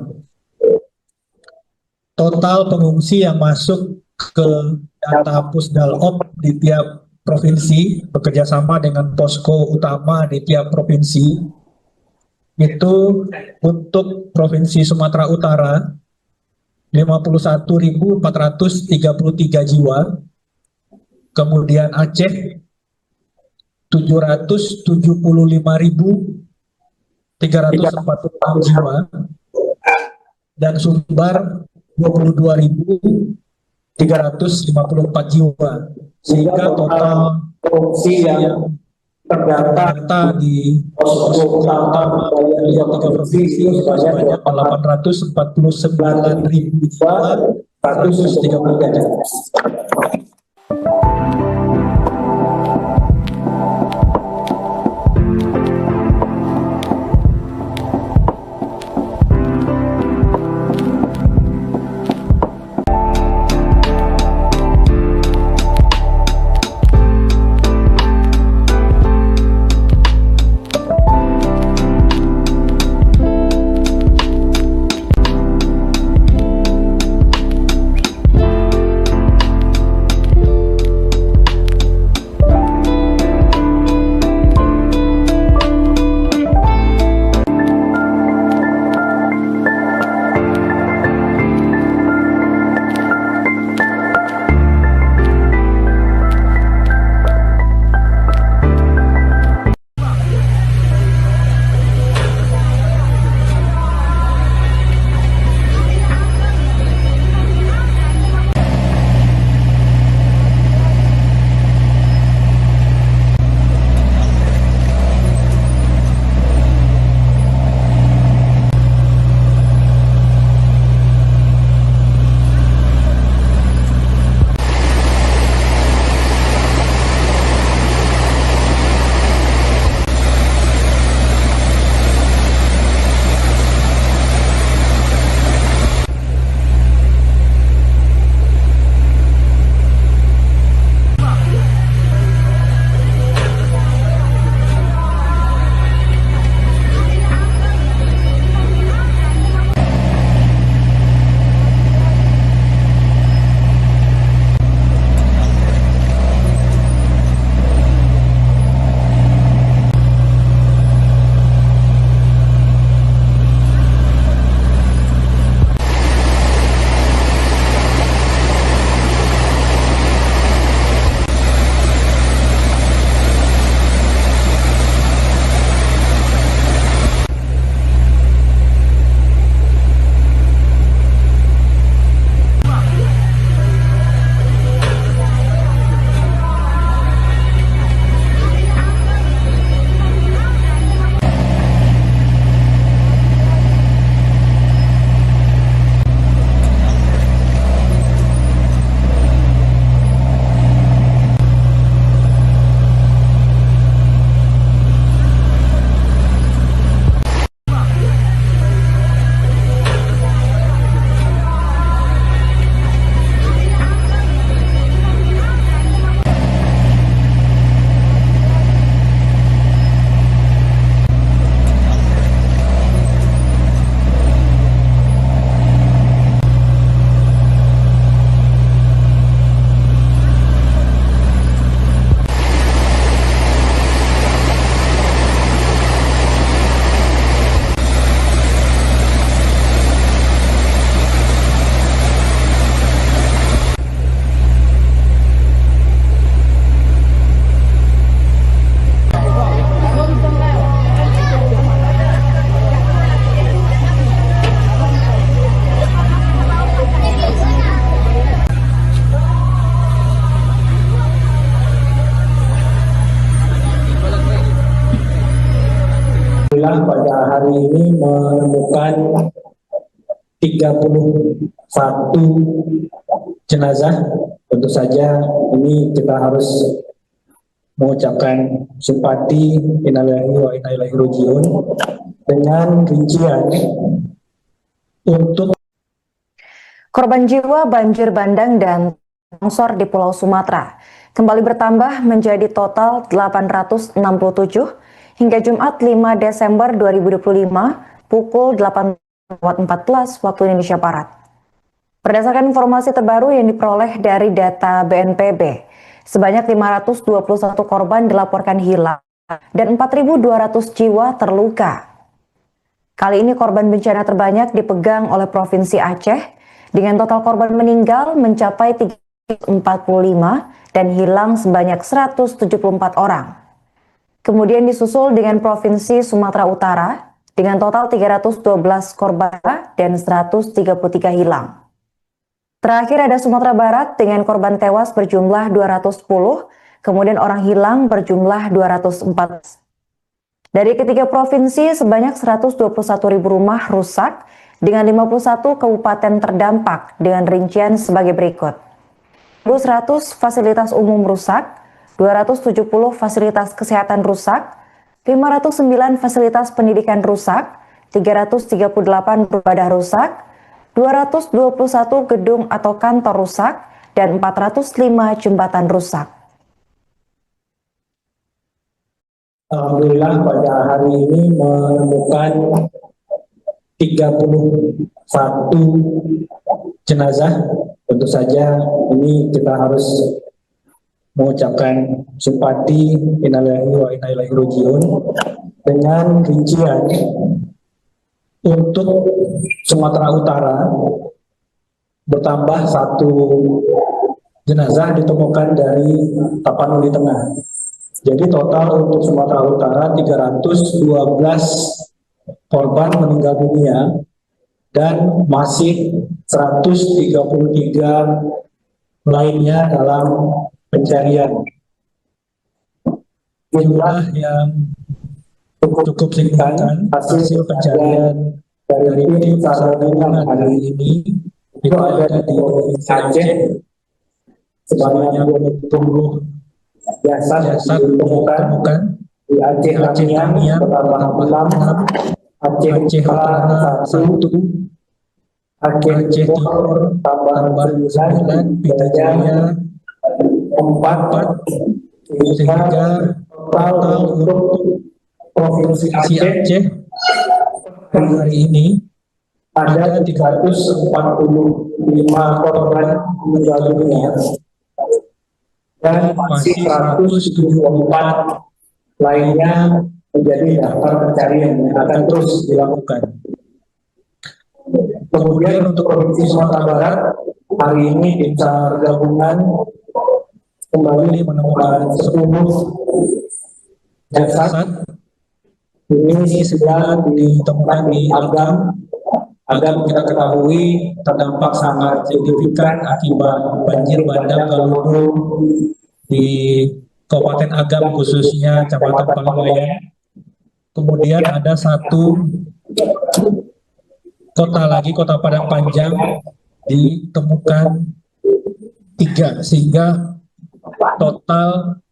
Total pengungsi yang masuk ke data Pusdalop di tiap provinsi bekerjasama dengan posko utama di tiap provinsi itu untuk Provinsi Sumatera Utara 51.433 jiwa, kemudian Aceh 775.346 jiwa, dan Sumbar 22.354 jiwa, sehingga total pengungsi yang terdata di posko utama dari 3 provinsi sebanyak 849.133. Alhamdulillah pada hari ini menemukan 31 jenazah. Tentu saja ini kita harus mengucapkan simpati innalillahi wa inna ilaihi raji'un dengan rincian untuk korban jiwa banjir bandang dan longsor di Pulau Sumatera kembali bertambah menjadi total 867 hingga Jumat 5 Desember 2025 pukul 18.14 waktu Indonesia Barat. Berdasarkan informasi terbaru yang diperoleh dari data BNPB, sebanyak 521 korban dilaporkan hilang dan 4.200 jiwa terluka. Kali ini korban bencana terbanyak dipegang oleh Provinsi Aceh dengan total korban meninggal mencapai 345 dan hilang sebanyak 174 orang. Kemudian disusul dengan Provinsi Sumatera Utara dengan total 312 korban dan 133 hilang. Terakhir ada Sumatera Barat dengan korban tewas berjumlah 210, kemudian orang hilang berjumlah 214. Dari ketiga provinsi, sebanyak 121.000 rumah rusak dengan 51 kabupaten terdampak dengan rincian sebagai berikut. 100 fasilitas umum rusak, 270 fasilitas kesehatan rusak, 509 fasilitas pendidikan rusak, 338 ibadah rusak, 221 gedung atau kantor rusak, dan 405 jembatan rusak. Alhamdulillah pada hari ini menemukan 31 jenazah. Tentu saja ini kita harus mengucapkan simpati innalillahi wa inna ilaihi raji'un dengan rincian untuk Sumatera Utara bertambah 1 jenazah ditemukan dari Tapanuli Tengah. Jadi total untuk Sumatera Utara 312 korban meninggal dunia dan masih 133 lainnya dalam pencarian. Jumlah yang cukup signifikan hasil pencarian dari tim SAR gabungan hari ini itu ada di Provinsi Aceh sebanyak 20 jasad ditemukan di Aceh Tamiang bertambah 6, Aceh Utara 1, Aceh Timur tambah 9, Pidijaya 4, sehingga total untuk Provinsi Aceh hari ini ada 345 korban meninggal dunia dan masih 174 lainnya menjadi daftar pencarian yang akan terus dilakukan. Kemudian untuk Provinsi Sumatera Barat hari ini tim SAR gabungan kembali menemukan 10 jasad. Ini 9 ditemukan di Agam. Agam kita ketahui terdampak sangat signifikan akibat banjir bandang Galunggung di Kabupaten Agam khususnya Kecamatan Palangwayan. Kemudian ada 1 kota lagi, Kota Padang Panjang, ditemukan 3 sehingga total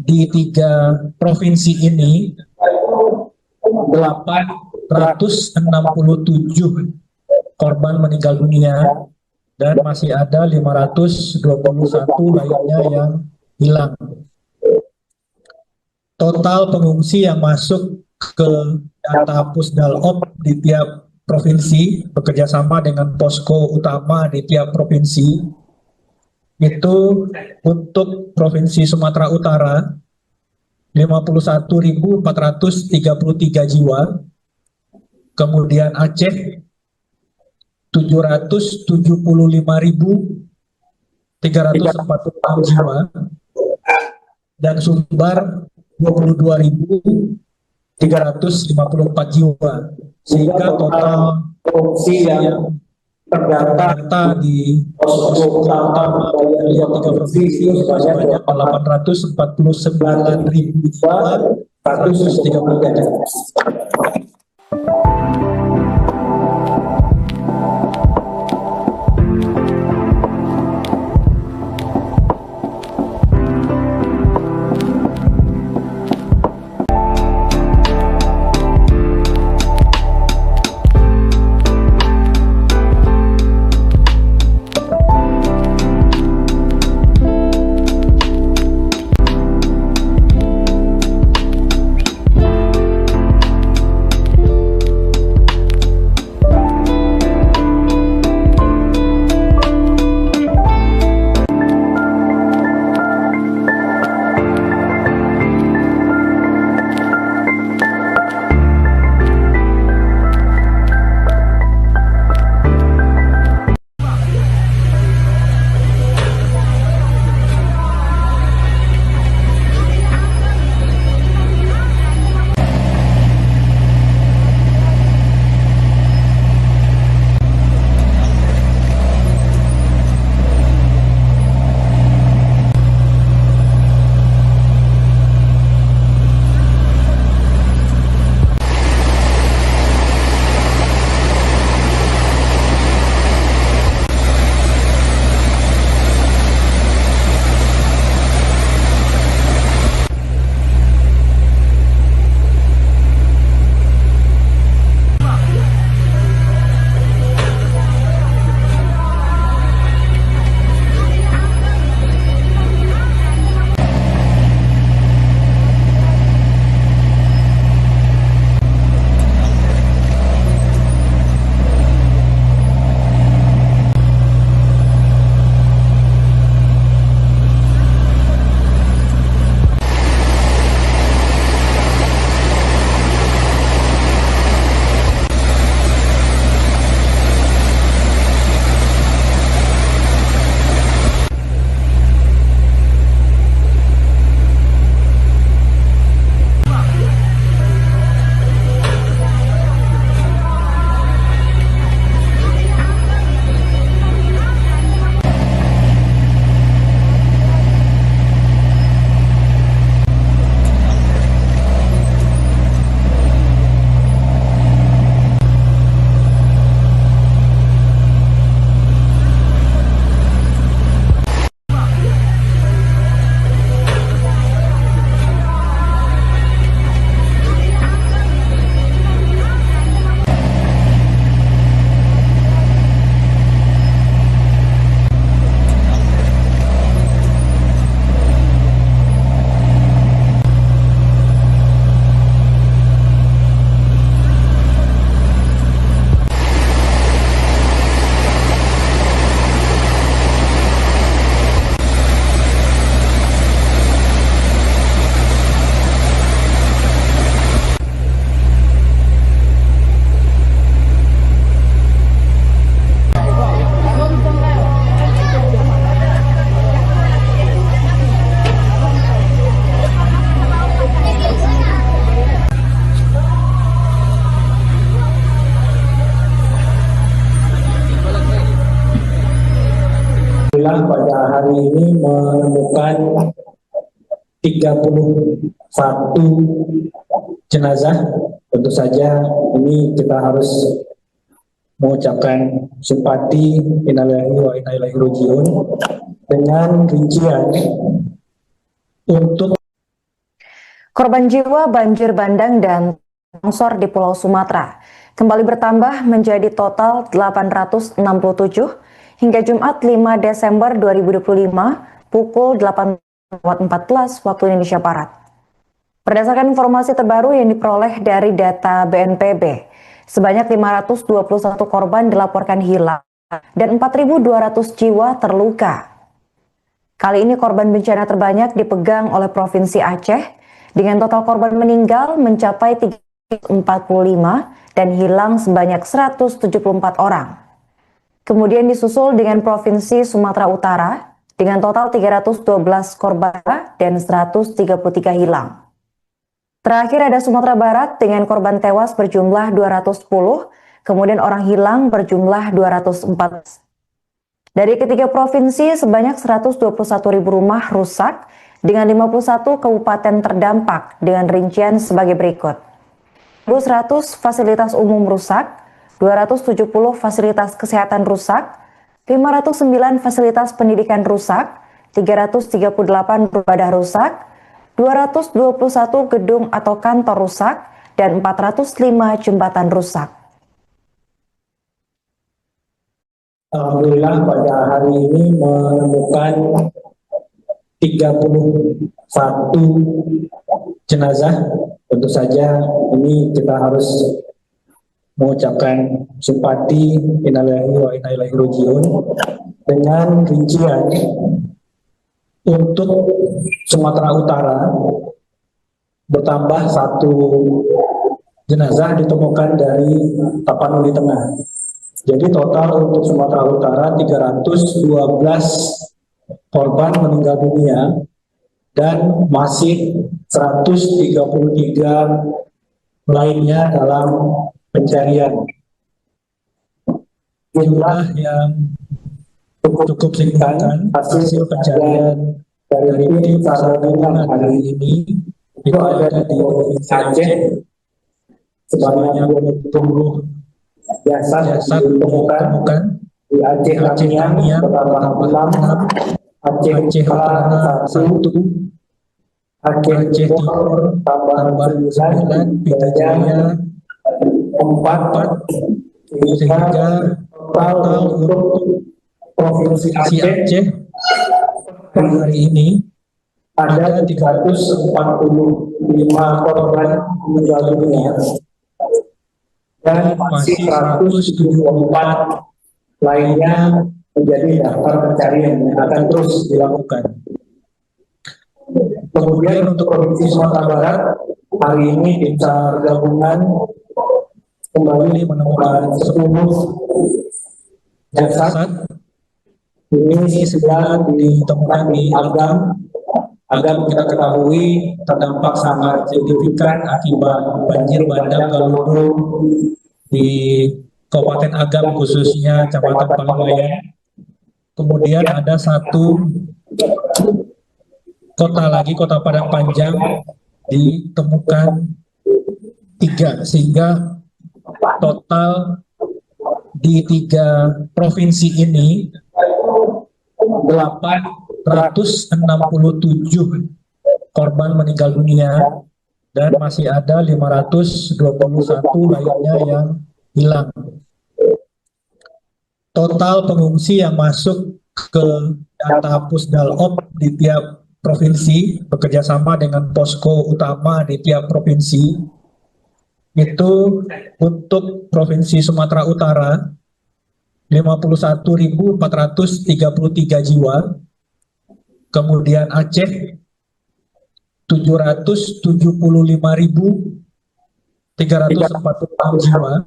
di 3 provinsi ini 867 korban meninggal dunia dan masih ada 521 lainnya yang hilang. Total pengungsi yang masuk ke data Pusdalop di tiap provinsi bekerjasama dengan posko utama di tiap provinsi itu untuk Provinsi Sumatera Utara 51.433 jiwa, kemudian Aceh 775.346 jiwa, dan Sumbar 22.354 jiwa, sehingga total pengungsi yang terdata di posko utama dari 3 provinsi sebanyak 849.133. hari ini menemukan 31 jenazah. Tentu saja ini kita harus mengucapkan simpati innalillahi wa inna ilaihi raji'un dengan rincian untuk korban jiwa banjir bandang dan longsor di Pulau Sumatera kembali bertambah menjadi total 867 hingga Jumat 5 Desember 2025 pukul 8.14 waktu Indonesia Barat. Berdasarkan informasi terbaru yang diperoleh dari data BNPB, sebanyak 521 korban dilaporkan hilang dan 4.200 jiwa terluka. Kali ini korban bencana terbanyak dipegang oleh Provinsi Aceh dengan total korban meninggal mencapai 345 dan hilang sebanyak 174 orang. Kemudian disusul dengan Provinsi Sumatera Utara dengan total 312 korban dan 133 hilang. Terakhir ada Sumatera Barat dengan korban tewas berjumlah 210, kemudian orang hilang berjumlah 204. Dari ketiga provinsi sebanyak 121.000 rumah rusak dengan 51 kabupaten terdampak dengan rincian sebagai berikut. 100 fasilitas umum rusak, 270 fasilitas kesehatan rusak, 509 fasilitas pendidikan rusak, 338 ibadah rusak, 221 gedung atau kantor rusak, dan 405 jembatan rusak. Alhamdulillah pada hari ini menemukan 31 jenazah. Tentu saja ini kita harus mengucapkan simpati innalillahi wa inna ilaihi raji'un dengan rincian untuk Sumatera Utara bertambah 1 jenazah ditemukan dari Tapanuli Tengah. Jadi total untuk Sumatera Utara 312 korban meninggal dunia dan masih 133 lainnya dalam pencarian. Jumlah yang cukup signifikan hasil pencarian dari tim SAR gabungan hari ini itu ada di Provinsi Aceh sebanyak 20 jasad ditemukan di Aceh Tamiang bertambah 6, Aceh Utara 1, Aceh Timur tambah 9, Pita Jaya 4, sehingga total untuk Provinsi Aceh hari ini ada 345 korban meninggal dunia dan masih 174 lainnya menjadi daftar pencarian yang akan terus dilakukan. Kemudian untuk Provinsi Sumatera Barat hari ini tim SAR gabungan kembali menemukan 10 jasad. Ini 9 ditemukan di Agam. Agam kita ketahui terdampak sangat signifikan akibat banjir bandang Galudu di Kabupaten Agam khususnya Kecamatan Paliwayan. Kemudian ada 1 kota lagi, Kota Padang Panjang, ditemukan 3 sehingga total di 3 provinsi ini 867 korban meninggal dunia dan masih ada 521 lainnya yang hilang. Total pengungsi yang masuk ke data Pusdalop di tiap provinsi bekerjasama dengan posko utama di tiap provinsi itu untuk Provinsi Sumatera Utara 51.433 jiwa, kemudian Aceh 775.346 jiwa,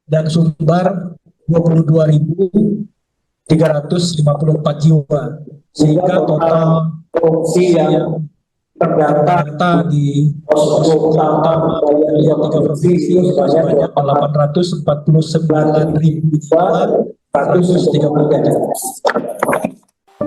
dan Sumbar 22.354 jiwa, sehingga total pengungsi yang terdata di posko utama dari 3 provinsi sebanyak 849.133.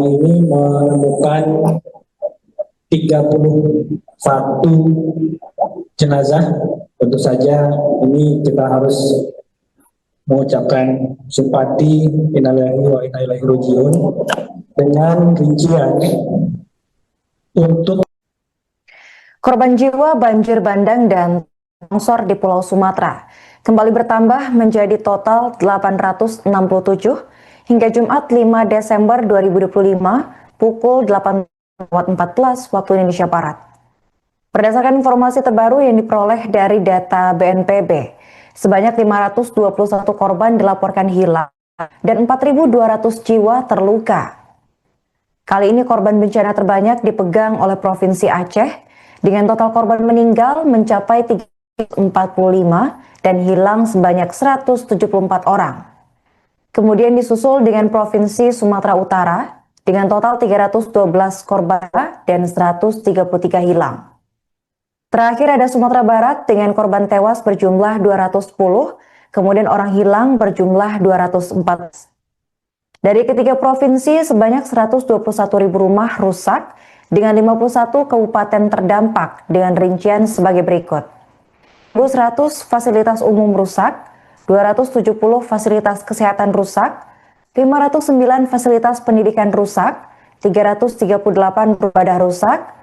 ini menemukan 31 jenazah. Tentu saja ini kita harus mengucapkan simpati innalillahi wa inna ilaihi raji'un dengan rincian untuk korban jiwa banjir bandang dan longsor di Pulau Sumatera kembali bertambah menjadi total 867 hingga Jumat 5 Desember 2025 pukul 8.14 waktu Indonesia Barat. Berdasarkan informasi terbaru yang diperoleh dari data BNPB, sebanyak 521 korban dilaporkan hilang dan 4.200 jiwa terluka. Kali ini korban bencana terbanyak dipegang oleh Provinsi Aceh dengan total korban meninggal mencapai 345 dan hilang sebanyak 174 orang. Kemudian disusul dengan Provinsi Sumatera Utara dengan total 312 korban dan 133 hilang. Terakhir ada Sumatera Barat dengan korban tewas berjumlah 210, kemudian orang hilang berjumlah 214. Dari ketiga provinsi sebanyak 121.000 rumah rusak dengan 51 kabupaten terdampak dengan rincian sebagai berikut. 100 fasilitas umum rusak, 270 fasilitas kesehatan rusak, 509 fasilitas pendidikan rusak, 338 ibadah rusak,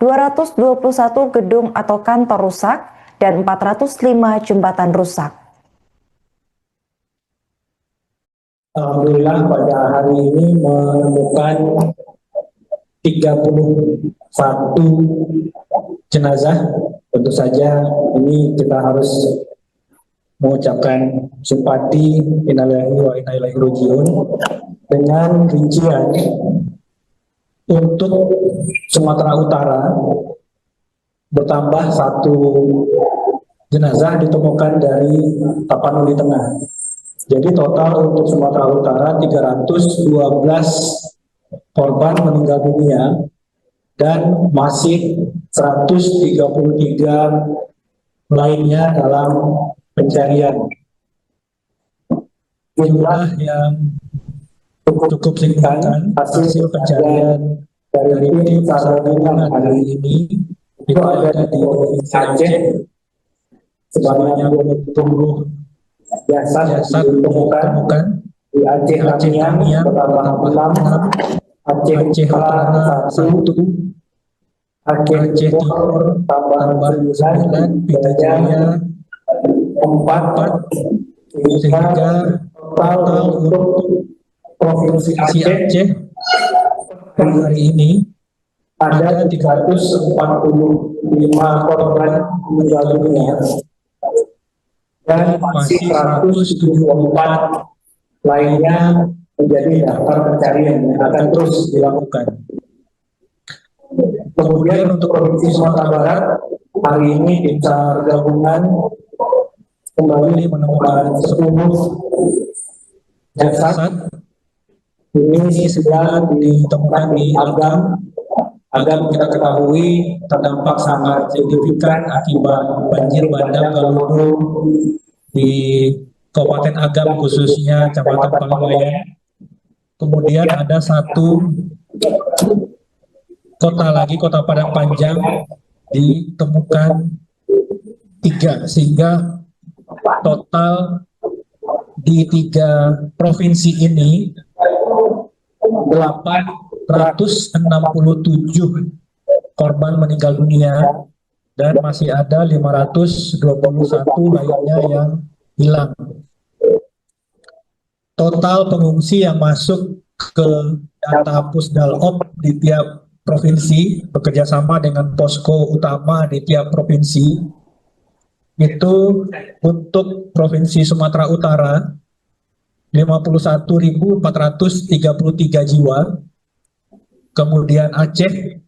221 gedung atau kantor rusak, dan 405 jembatan rusak. Alhamdulillah pada hari ini menemukan 31 jenazah. Tentu saja ini kita harus mengucapkan simpati innalillahi wa inna ilaihi raji'un dengan rincian untuk Sumatera Utara bertambah 1 jenazah ditemukan dari Tapanuli Tengah. Jadi total untuk Sumatera Utara 312 korban meninggal dunia dan masih 133 lainnya dalam pencarian. Jumlah yang cukup signifikan hasil pencarian dari tim SAR gabungan hari ini itu ada di Provinsi Aceh sebanyak 20 jasad ditemukan di Aceh Tamiang bertambah 6, Aceh Utara 1, Aceh Timur tambah 9, Pidijaya 4, sehingga total untuk Provinsi Aceh hari ini ada 345 korban meninggal dunia dan masih 174 lainnya menjadi daftar pencarian yang akan terus dilakukan. Kemudian untuk Provinsi Sumatera Barat hari ini tim SAR gabungan kembali menemukan 10 jasad. Ini 9 ditemukan di Agam. Agam kita ketahui terdampak sangat signifikan akibat banjir bandang Galudo di Kabupaten Agam khususnya Kecamatan Paliwayan. Kemudian ada 1 kota lagi, Kota Padang Panjang, ditemukan 3 sehingga total di 3 provinsi ini 867 korban meninggal dunia dan masih ada 521 lainnya yang hilang. Total pengungsi yang masuk ke data Pusdalop di tiap provinsi bekerjasama dengan posko utama di tiap provinsi itu untuk Provinsi Sumatera Utara 51.433 jiwa, kemudian Aceh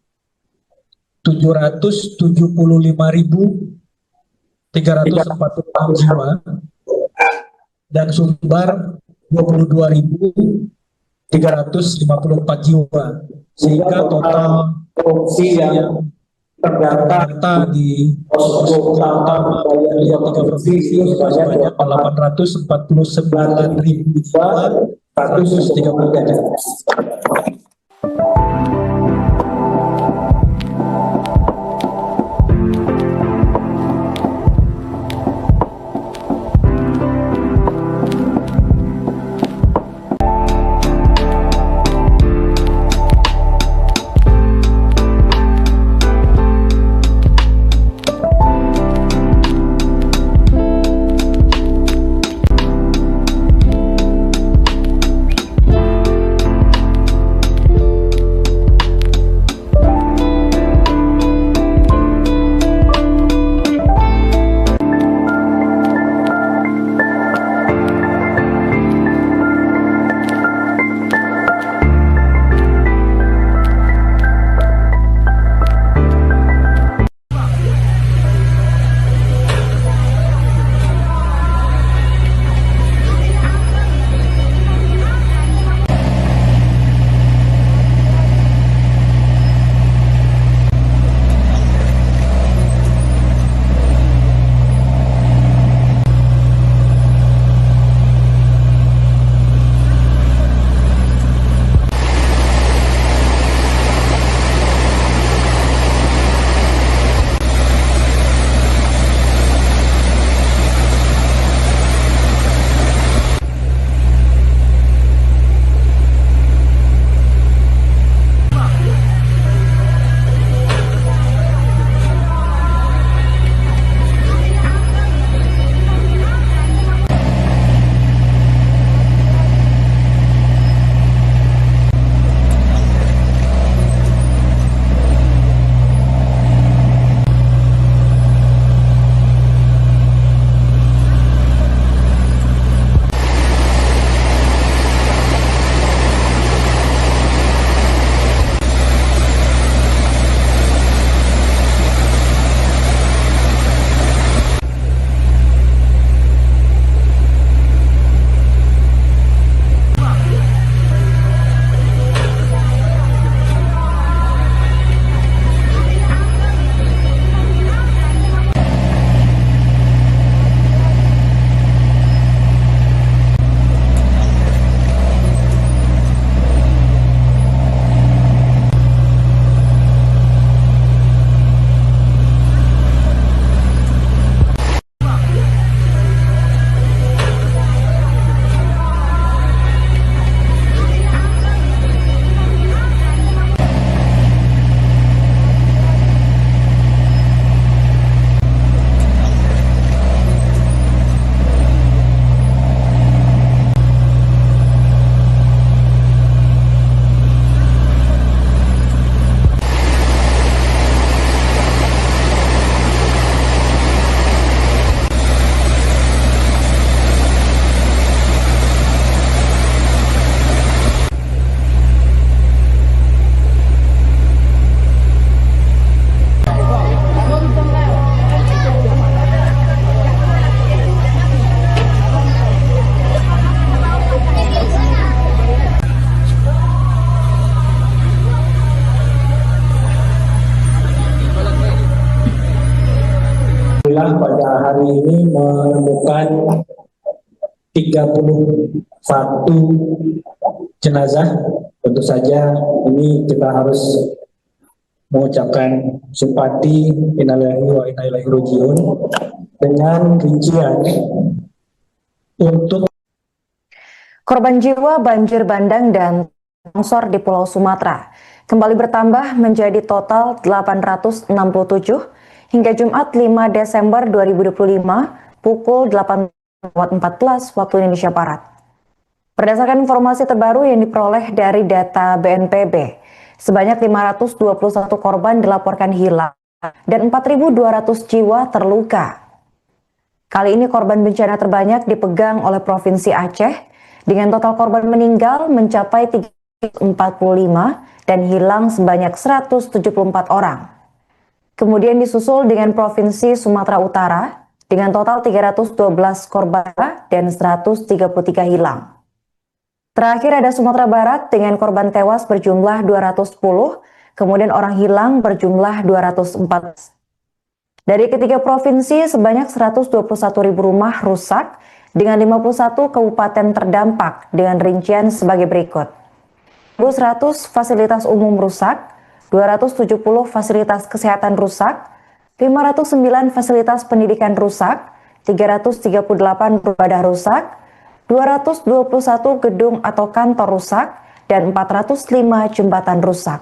775.346 jiwa, dan Sumbar 22.354 jiwa, sehingga total pengungsi yang terdata di posko utama dari 3 provinsi sebanyak 849.133. hari ini menemukan 31 jenazah. Tentu saja ini kita harus mengucapkan simpati, innalillahi wa inna ilaihi raji'un, dengan rincian untuk korban jiwa banjir bandang dan longsor di Pulau Sumatera kembali bertambah menjadi total 867 hingga Jumat 5 Desember 2025 pukul 8.14 waktu Indonesia Barat. Berdasarkan informasi terbaru yang diperoleh dari data BNPB, sebanyak 521 korban dilaporkan hilang dan 4.200 jiwa terluka. Kali ini korban bencana terbanyak dipegang oleh Provinsi Aceh dengan total korban meninggal mencapai 345 dan hilang sebanyak 174 orang. Kemudian disusul dengan Provinsi Sumatera Utara dengan total 312 korban dan 133 hilang. Terakhir ada Sumatera Barat dengan korban tewas berjumlah 210, kemudian orang hilang berjumlah 204. Dari ketiga provinsi, sebanyak 121.000 rumah rusak dengan 51 kabupaten terdampak dengan rincian sebagai berikut. 1.100 fasilitas umum rusak, 270 fasilitas kesehatan rusak, 509 fasilitas pendidikan rusak, 338 ibadah rusak, 221 gedung atau kantor rusak, dan 405 jembatan rusak.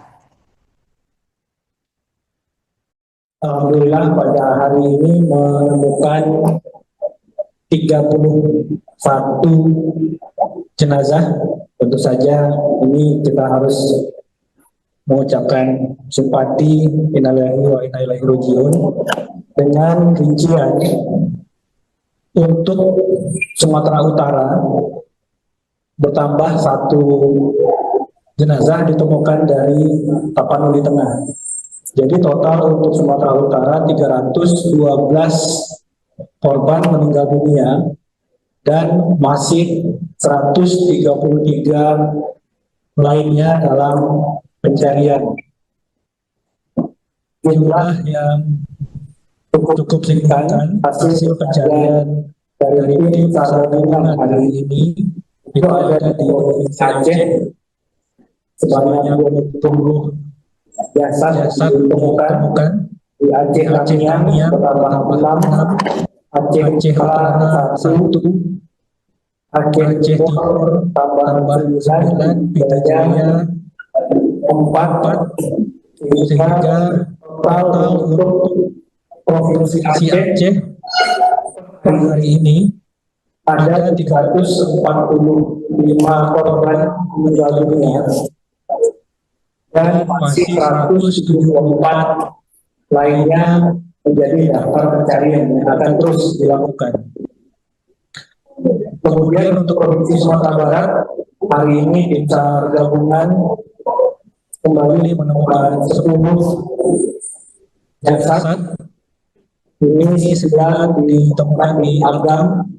Alhamdulillah pada hari ini menemukan 31 jenazah. Tentu saja ini kita harus mengucapkan simpati, innalillahi wa inna ilaihi raji'un, dengan rincian untuk Sumatera Utara bertambah 1 jenazah ditemukan dari Tapanuli Tengah. Jadi total untuk Sumatera Utara 312 korban meninggal dunia dan masih 133 lainnya dalam pencarian. Jumlah yang cukup signifikan hasil pencarian dari tim SAR gabungan hari ini itu ada di Provinsi Aceh sebanyak 20 jasad ditemukan di Aceh Tamiang bertambah 6, Aceh Utara 1, Aceh Timur tambah 9, Pidijaya 4, sehingga total untuk Provinsi Aceh hari ini ada 345 korban meninggal dunia dan masih 174 lainnya menjadi daftar pencarian yang akan terus dilakukan. Kemudian untuk Provinsi Sumatera Barat, hari ini tim SAR gabungan kembali menemukan 10 jasad. Ini 9 ditemukan di Agam.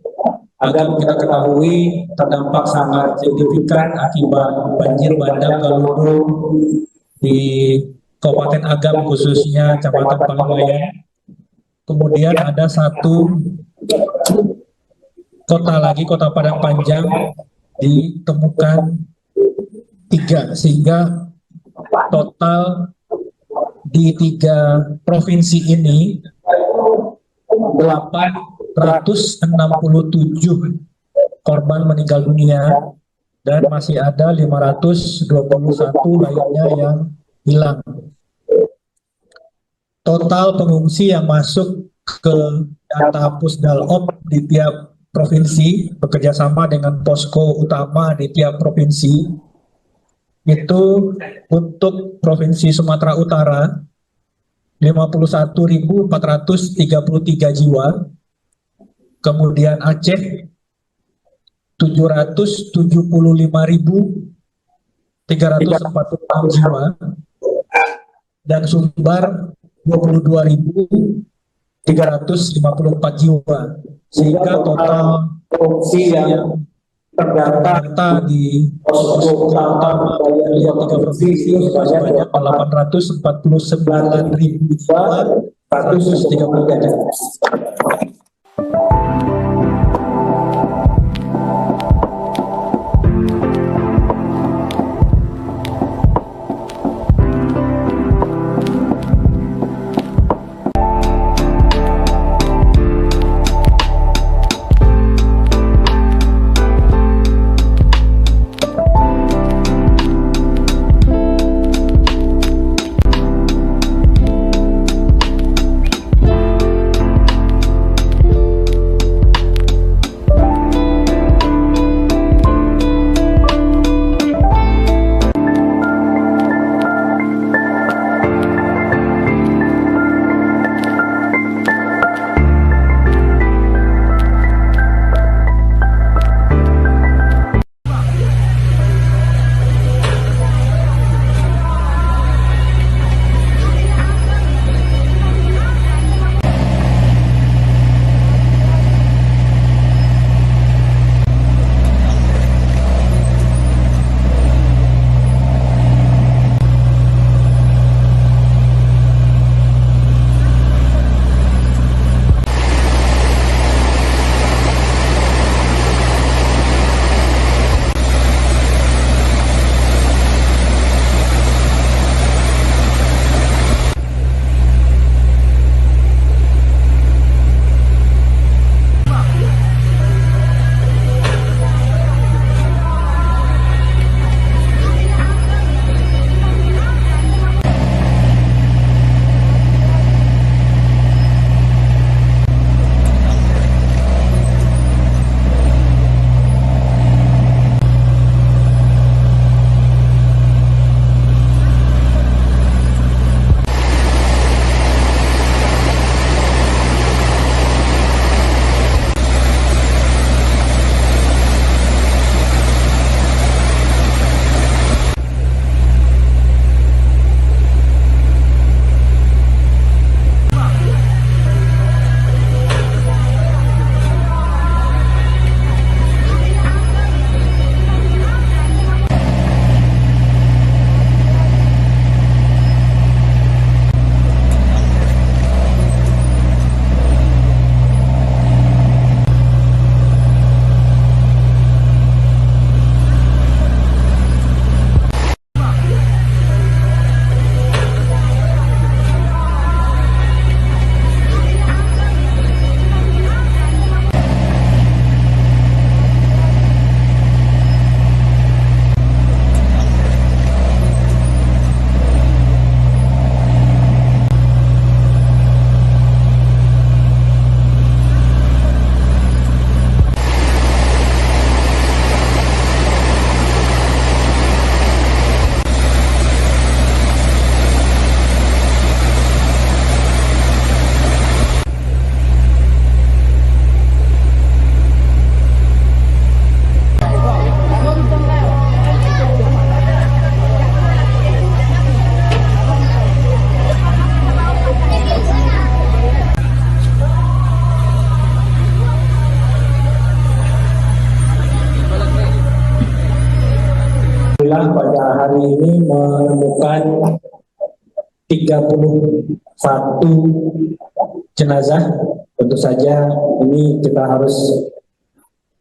Agam kita ketahui terdampak sangat signifikan akibat banjir bandang Galudu di Kabupaten Agam, khususnya Kecamatan Palangwayan. Kemudian ada 1 kota lagi, Kota Padang Panjang, ditemukan 3, sehingga total di 3 provinsi ini 867 korban meninggal dunia dan masih ada 521 lainnya yang hilang. Total pengungsi yang masuk ke data Pusdalop di tiap provinsi bekerjasama dengan posko utama di tiap provinsi itu untuk Provinsi Sumatera Utara 51.433 jiwa, kemudian Aceh 775.346 jiwa, dan Sumbar 22.354 jiwa, sehingga total pengungsi yang terdata di posko utama dari 3 provinsi sebanyak 849.133. ini menemukan 31 jenazah. Tentu saja ini kita harus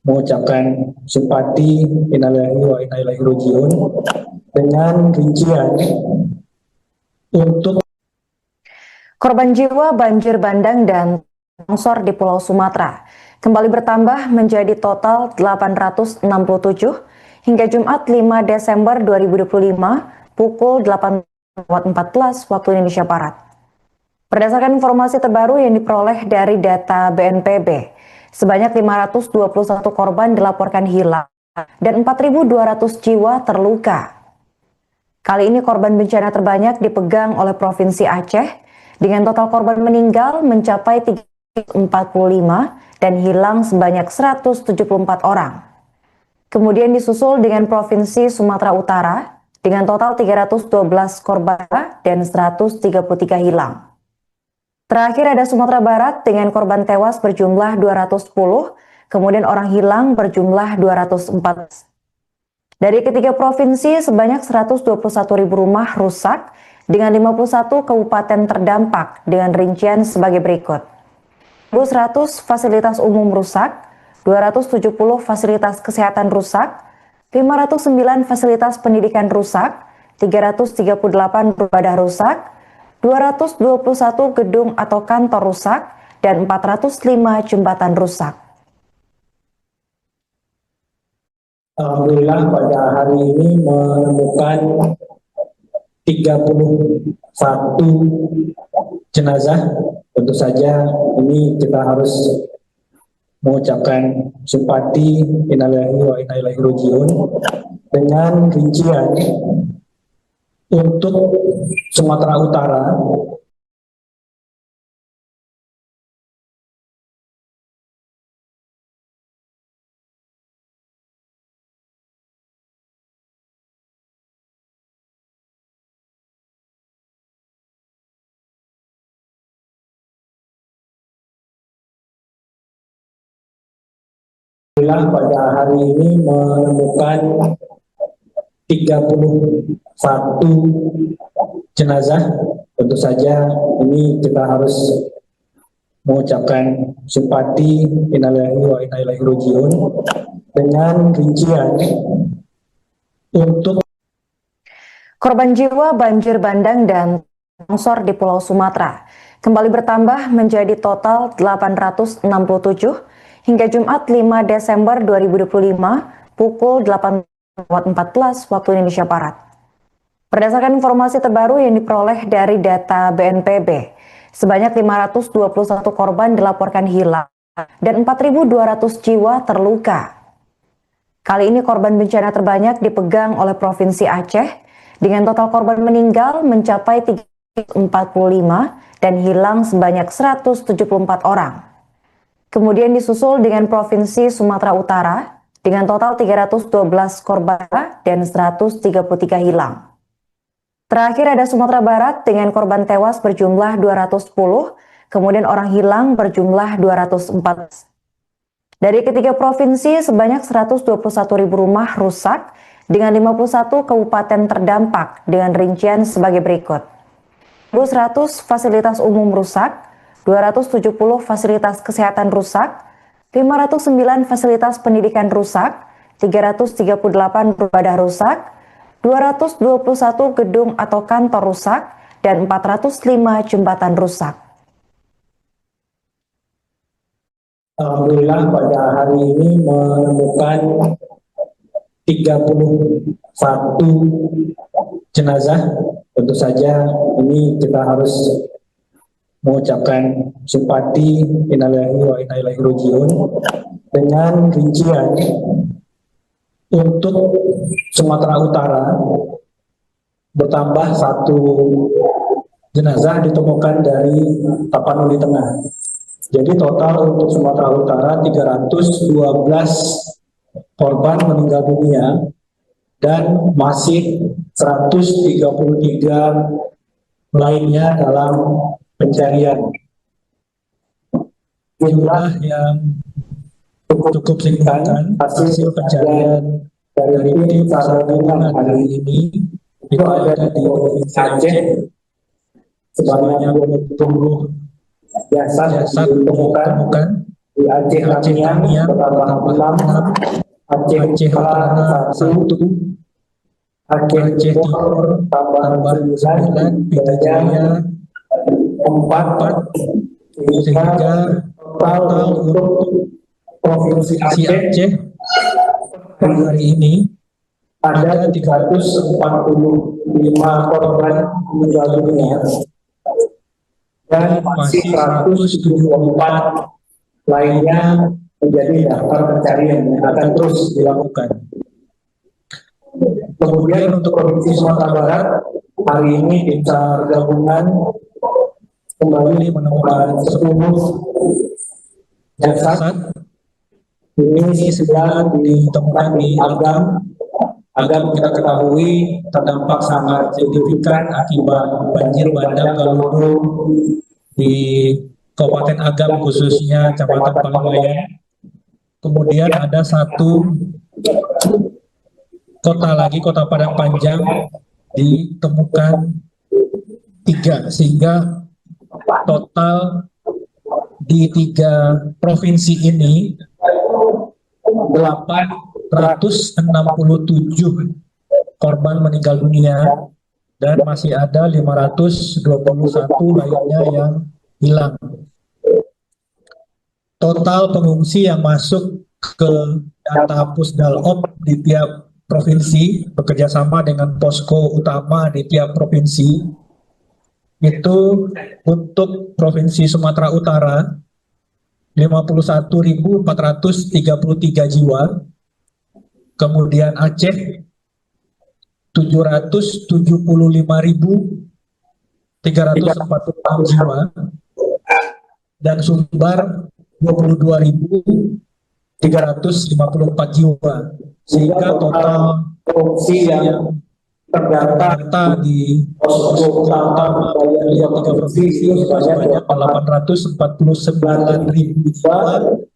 mengucapkan simpati, innalillahi wa inna ilaihi raji'un, dengan rincian untuk korban jiwa banjir bandang dan longsor di Pulau Sumatera kembali bertambah menjadi total 867 hingga Jumat 5 Desember 2025 pukul 8.14 waktu Indonesia Barat. Berdasarkan informasi terbaru yang diperoleh dari data BNPB, sebanyak 521 korban dilaporkan hilang dan 4.200 jiwa terluka. Kali ini korban bencana terbanyak dipegang oleh Provinsi Aceh dengan total korban meninggal mencapai 345 dan hilang sebanyak 174 orang. Kemudian disusul dengan Provinsi Sumatera Utara dengan total 312 korban dan 133 hilang. Terakhir ada Sumatera Barat dengan korban tewas berjumlah 210, kemudian orang hilang berjumlah 204. Dari ketiga provinsi, sebanyak 121.000 rumah rusak dengan 51 kabupaten terdampak dengan rincian sebagai berikut. 100 fasilitas umum rusak, 270 fasilitas kesehatan rusak, 509 fasilitas pendidikan rusak, 338 ibadah rusak, 221 gedung atau kantor rusak, dan 405 jembatan rusak. Alhamdulillah pada hari ini menemukan 31 jenazah. Tentu saja ini kita harus mengucapkan simpati, innalillahi wa inna ilaihi raji'un, dengan rincian untuk Sumatera Utara pada hari ini menemukan 31 jenazah. Tentu saja ini kita harus mengucapkan simpati, innalillahi wa inna ilaihi raji'un, dengan rincian untuk korban jiwa banjir bandang dan longsor di Pulau Sumatera kembali bertambah menjadi total 867 hingga Jumat 5 Desember 2025 pukul 8.14 waktu Indonesia Barat. Berdasarkan informasi terbaru yang diperoleh dari data BNPB, sebanyak 521 korban dilaporkan hilang dan 4.200 jiwa terluka. Kali ini korban bencana terbanyak dipegang oleh Provinsi Aceh dengan total korban meninggal mencapai 345 dan hilang sebanyak 174 orang. Kemudian disusul dengan Provinsi Sumatera Utara dengan total 312 korban dan 133 hilang. Terakhir ada Sumatera Barat dengan korban tewas berjumlah 210, kemudian orang hilang berjumlah 204. Dari ketiga provinsi, sebanyak 121.000 rumah rusak dengan 51 kabupaten terdampak dengan rincian sebagai berikut. 100 fasilitas umum rusak, 270 fasilitas kesehatan rusak, 509 fasilitas pendidikan rusak, 338 ibadah rusak, 221 gedung atau kantor rusak, dan 405 jembatan rusak. Alhamdulillah pada hari ini menemukan 31 jenazah. Tentu saja ini kita harus mengucapkan simpati, innalillahi wa inna ilaihi raji'un, dengan rincian untuk Sumatera Utara bertambah 1 jenazah ditemukan dari Tapanuli Tengah. Jadi total untuk Sumatera Utara 312 korban meninggal dunia dan masih 133 lainnya dalam pencarian. Jumlah yang cukup signifikan hasil pencarian dari tim SAR gabungan hari ini itu ada di Provinsi Aceh sebanyak 20 jasad ditemukan di Aceh Tamiang bertambah 6, Aceh Utara 1, Aceh Timur tambah 9, Pita Jaya 4, sehingga total untuk Provinsi Aceh hari ini ada 345 korban meninggal dunia dan masih 174 lainnya menjadi daftar pencarian yang akan terus dilakukan. Kemudian untuk Provinsi Sumatera Barat, hari ini tim SAR gabungan kembali menemukan 10 jasad. Ini 9 ditemukan di Agam. Agam kita ketahui terdampak sangat signifikan akibat banjir bandang Galudu di Kabupaten Agam, khususnya Kecamatan Paliwayan. Kemudian ada 1 kota lagi, Kota Padang Panjang, ditemukan 3, sehingga total di 3 provinsi ini 867 korban meninggal dunia dan masih ada 521 lainnya yang hilang. Total pengungsi yang masuk ke data Pusdalop di tiap provinsi bekerjasama dengan posko utama di tiap provinsi itu untuk Provinsi Sumatera Utara 51.433 jiwa, kemudian Aceh 775.346 jiwa, dan Sumbar 22.354 jiwa, sehingga total pengungsi yang terdata di posko utama dari 3 provinsi sebanyak 849.133.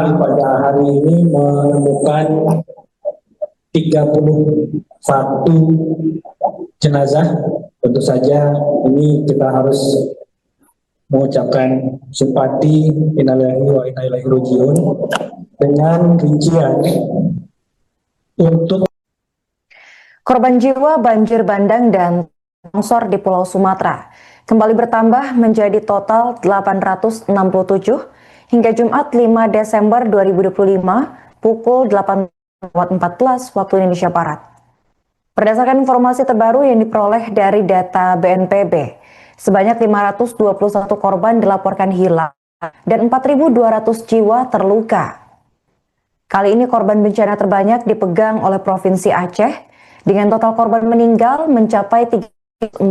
Alhamdulillah pada hari ini menemukan 31 jenazah. Tentu saja ini kita harus mengucapkan simpati innalillahi wa inna ilaihi raji'un dengan rincian untuk korban jiwa banjir bandang dan longsor di Pulau Sumatera kembali bertambah menjadi total 867 hingga Jumat 5 Desember 2025 pukul 8.14 waktu Indonesia Barat. Berdasarkan informasi terbaru yang diperoleh dari data BNPB, sebanyak 521 korban dilaporkan hilang dan 4.200 jiwa terluka. Kali ini korban bencana terbanyak dipegang oleh Provinsi Aceh dengan total korban meninggal mencapai 345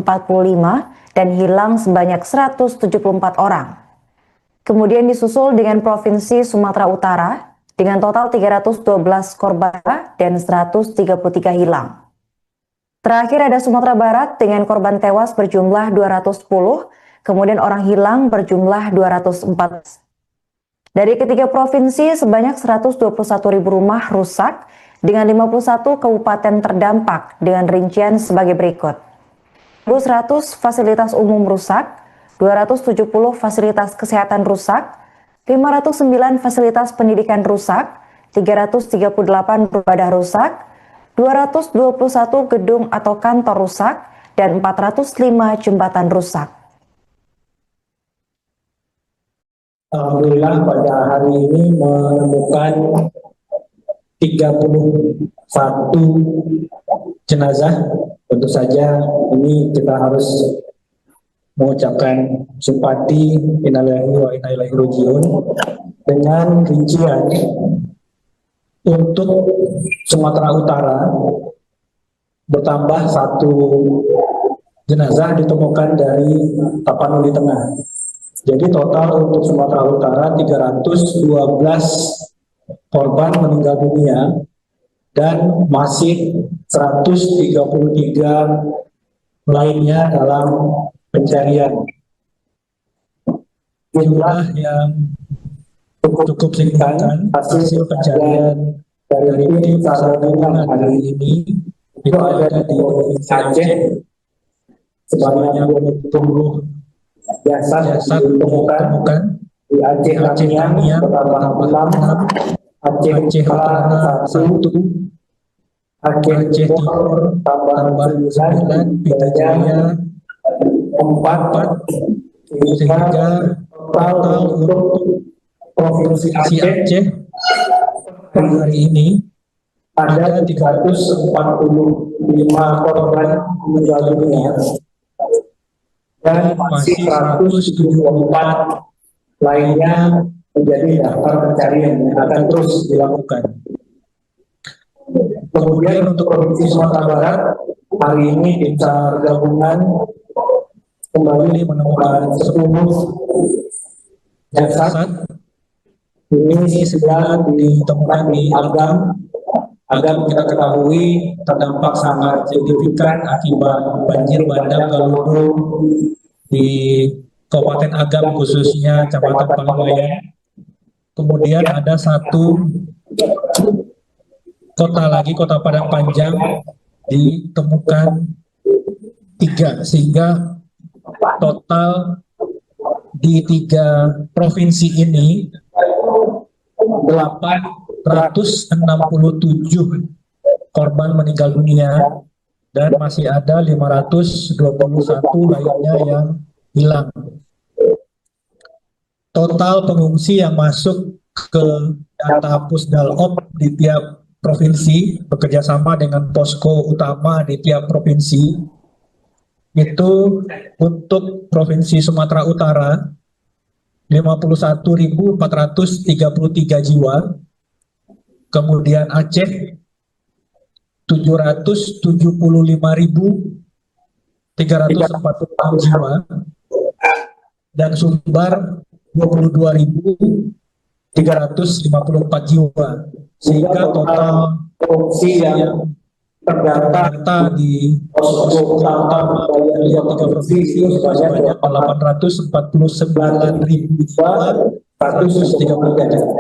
dan hilang sebanyak 174 orang. Kemudian disusul dengan Provinsi Sumatera Utara dengan total 312 korban dan 133 hilang. Terakhir ada Sumatera Barat dengan korban tewas berjumlah 210, kemudian orang hilang berjumlah 214. Dari ketiga provinsi, sebanyak 121.000 rumah rusak dengan 51 kabupaten terdampak dengan rincian sebagai berikut. 100 fasilitas umum rusak, 270 fasilitas kesehatan rusak, 509 fasilitas pendidikan rusak, 338 ibadah rusak, 221 gedung atau kantor rusak, dan 405 jembatan rusak. Alhamdulillah pada hari ini menemukan 31 jenazah. Tentu saja ini kita harus mengucapkan simpati innalillahi wa inna ilaihi raji'un dengan rincian untuk Sumatera Utara bertambah 1 jenazah ditemukan dari Tapanuli Tengah. Jadi total untuk Sumatera Utara 312 korban meninggal dunia dan masih 133 lainnya dalam pencarian. Jumlah yang cukup signifikan hasil pencarian dari tim SAR gabungan hari ini itu ada di Provinsi Aceh sebanyak 20 jasad ditemukan di Aceh Tamiang bertambah 6, Aceh Utara 1, Aceh Timur tambah 9, Pita Jaya 4, sehingga total untuk Provinsi Aceh hari ini ada 345 korban meninggal dunia dan masih 174 lainnya menjadi daftar pencarian yang akan terus dilakukan. Kemudian untuk Provinsi Sumatera Barat, hari ini tim SAR gabungan kembali menemukan 10 jasad. Ini 9 ditemukan di Agam. Agam kita ketahui terdampak sangat signifikan akibat banjir bandang Galudu di Kabupaten Agam, khususnya Kecamatan Paliwayan. Kemudian ada 1 kota lagi, Kota Padang Panjang, ditemukan 3, sehingga total di 3 provinsi ini 867 korban meninggal dunia dan masih ada 521 lainnya yang hilang. Total pengungsi yang masuk ke data Pusdalop di tiap provinsi bekerjasama dengan posko utama di tiap provinsi itu untuk Provinsi Sumatera Utara 51.433 jiwa, kemudian Aceh 775.346 jiwa, dan Sumbar 22.354 jiwa, sehingga total pengungsi yang terdata di posko utama dari 3 provinsi sebanyak 849.133 jiwa.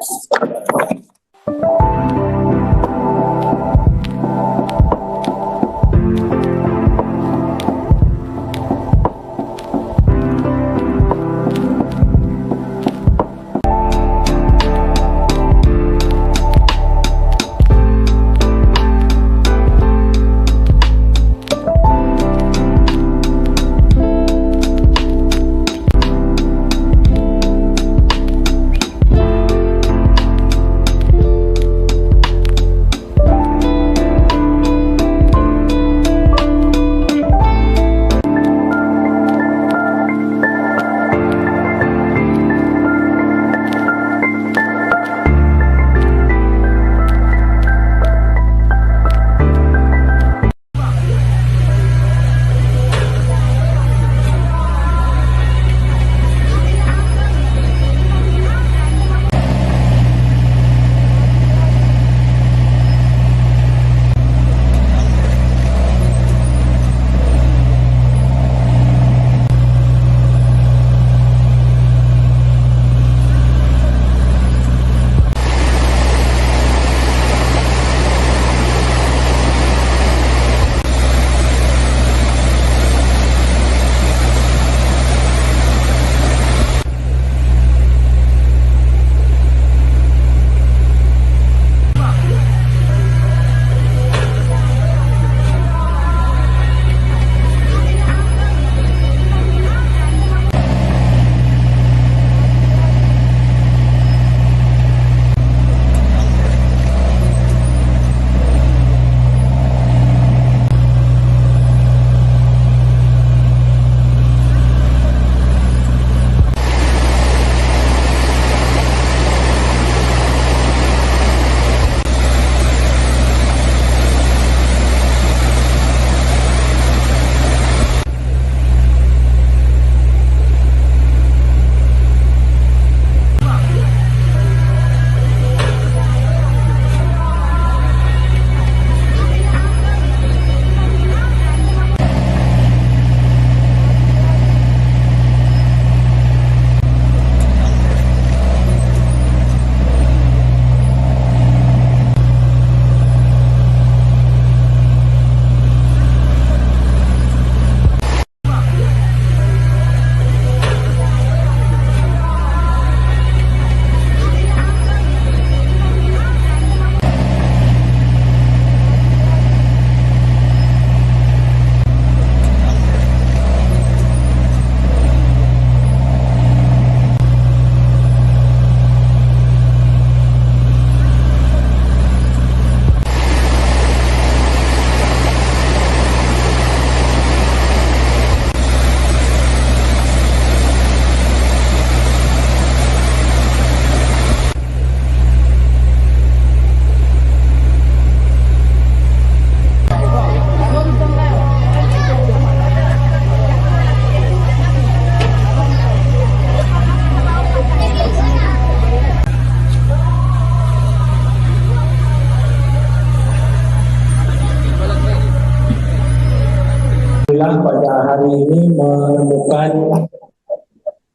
hari ini menemukan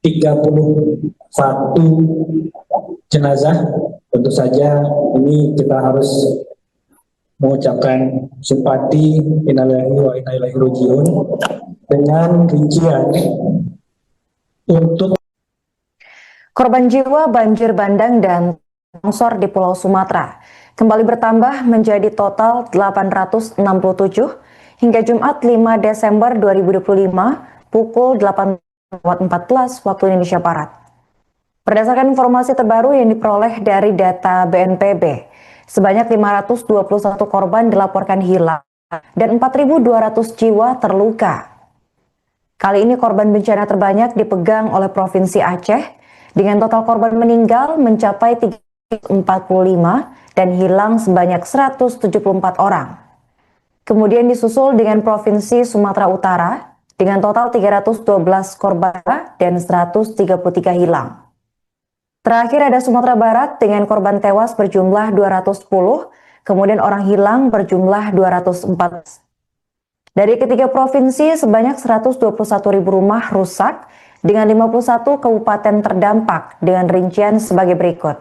31 jenazah. Tentu saja ini kita harus mengucapkan simpati innalillahi wa inna ilaihi raji'un dengan rincian untuk korban jiwa banjir bandang dan longsor di Pulau Sumatera kembali bertambah menjadi total 867 hingga Jumat 5 Desember 2025 pukul 8.14 waktu Indonesia Barat. Berdasarkan informasi terbaru yang diperoleh dari data BNPB, sebanyak 521 korban dilaporkan hilang dan 4.200 jiwa terluka. Kali ini korban bencana terbanyak dipegang oleh Provinsi Aceh dengan total korban meninggal mencapai 345 dan hilang sebanyak 174 orang. Kemudian disusul dengan Provinsi Sumatera Utara dengan total 312 korban dan 133 hilang. Terakhir ada Sumatera Barat dengan korban tewas berjumlah 210, kemudian orang hilang berjumlah 204. Dari ketiga provinsi sebanyak 121.000 rumah rusak dengan 51 kabupaten terdampak dengan rincian sebagai berikut.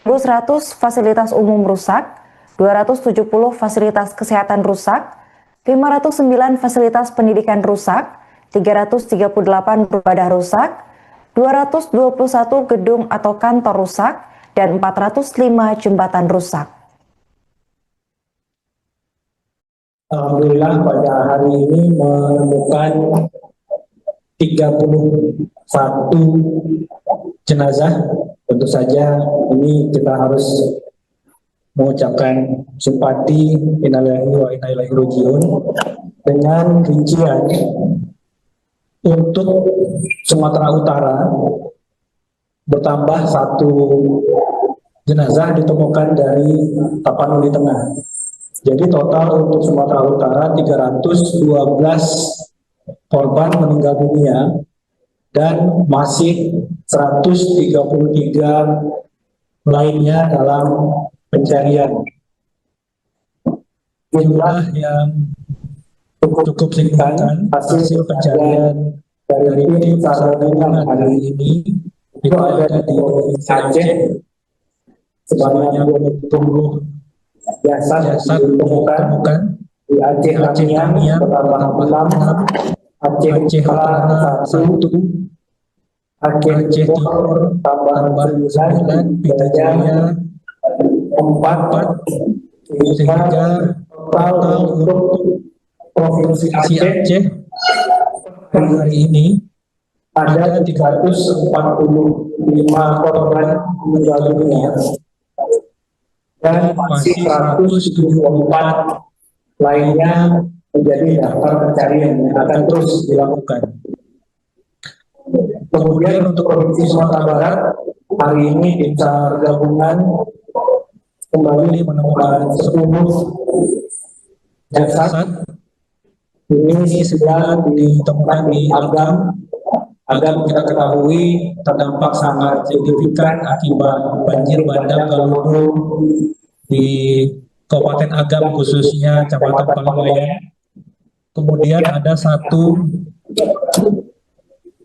1.100 fasilitas umum rusak, 270 fasilitas kesehatan rusak, 509 fasilitas pendidikan rusak, 338 ibadah rusak, 221 gedung atau kantor rusak, dan 405 jembatan rusak. Alhamdulillah pada hari ini menemukan 31 jenazah. Tentu saja ini kita harus mengucapkan simpati innalillahi wa inna ilaihi raji'un dengan rincian untuk Sumatera Utara bertambah 1 jenazah ditemukan dari Tapanuli Tengah. Jadi total untuk Sumatera Utara 312 korban meninggal dunia dan masih 133 lainnya dalam pencarian. Jumlah yang cukup signifikan hasil pencarian dari tim SAR gabungan hari ini itu ada di Provinsi Aceh sebanyak 20 jasad ditemukan di Aceh Tamiang bertambah 6, Aceh Utara 1, Aceh Timur tambah 9, Pita Jaya 4, sehingga total untuk Provinsi Aceh hari ini ada 345 korban meninggal dunia dan masih 174 lainnya menjadi daftar pencarian yang akan terus dilakukan. Kemudian untuk Provinsi Sumatera Barat hari ini tim SAR gabungan kembali menemukan 10 jasad. Ini sedang ditemukan di Agam. Agam kita ketahui terdampak sangat signifikan akibat banjir bandang Galudu di Kabupaten Agam khususnya Kecamatan Palawayan. Kemudian ada 1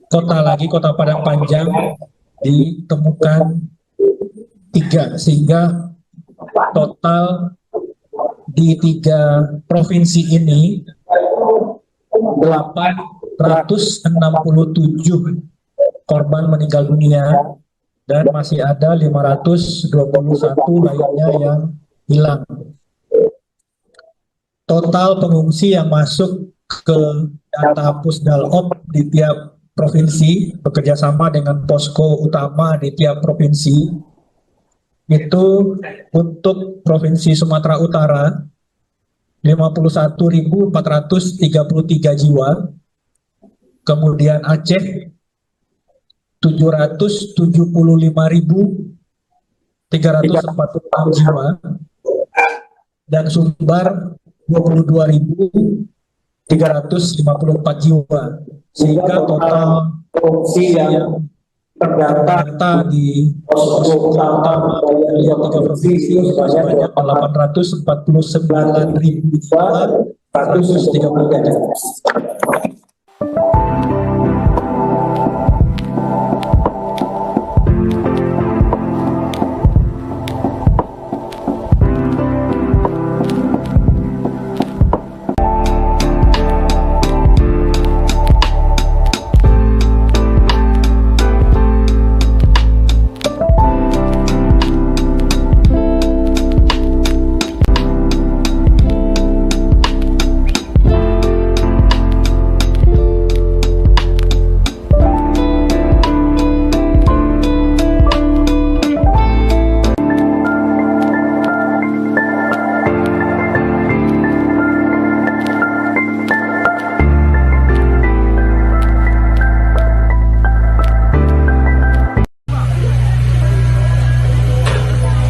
kota lagi, Kota Padang Panjang, ditemukan 3 sehingga total di 3 provinsi ini 867 korban meninggal dunia dan masih ada 521 lainnya yang hilang. Total pengungsi yang masuk ke data Pusdalop di tiap provinsi bekerjasama dengan posko utama di tiap provinsi itu untuk Provinsi Sumatera Utara 51.433 jiwa, kemudian Aceh 775.346 jiwa, dan Sumbar 22.354 jiwa, sehingga total pengungsi yang terdata di posko utama dari 3 provinsi sebanyak 849.133.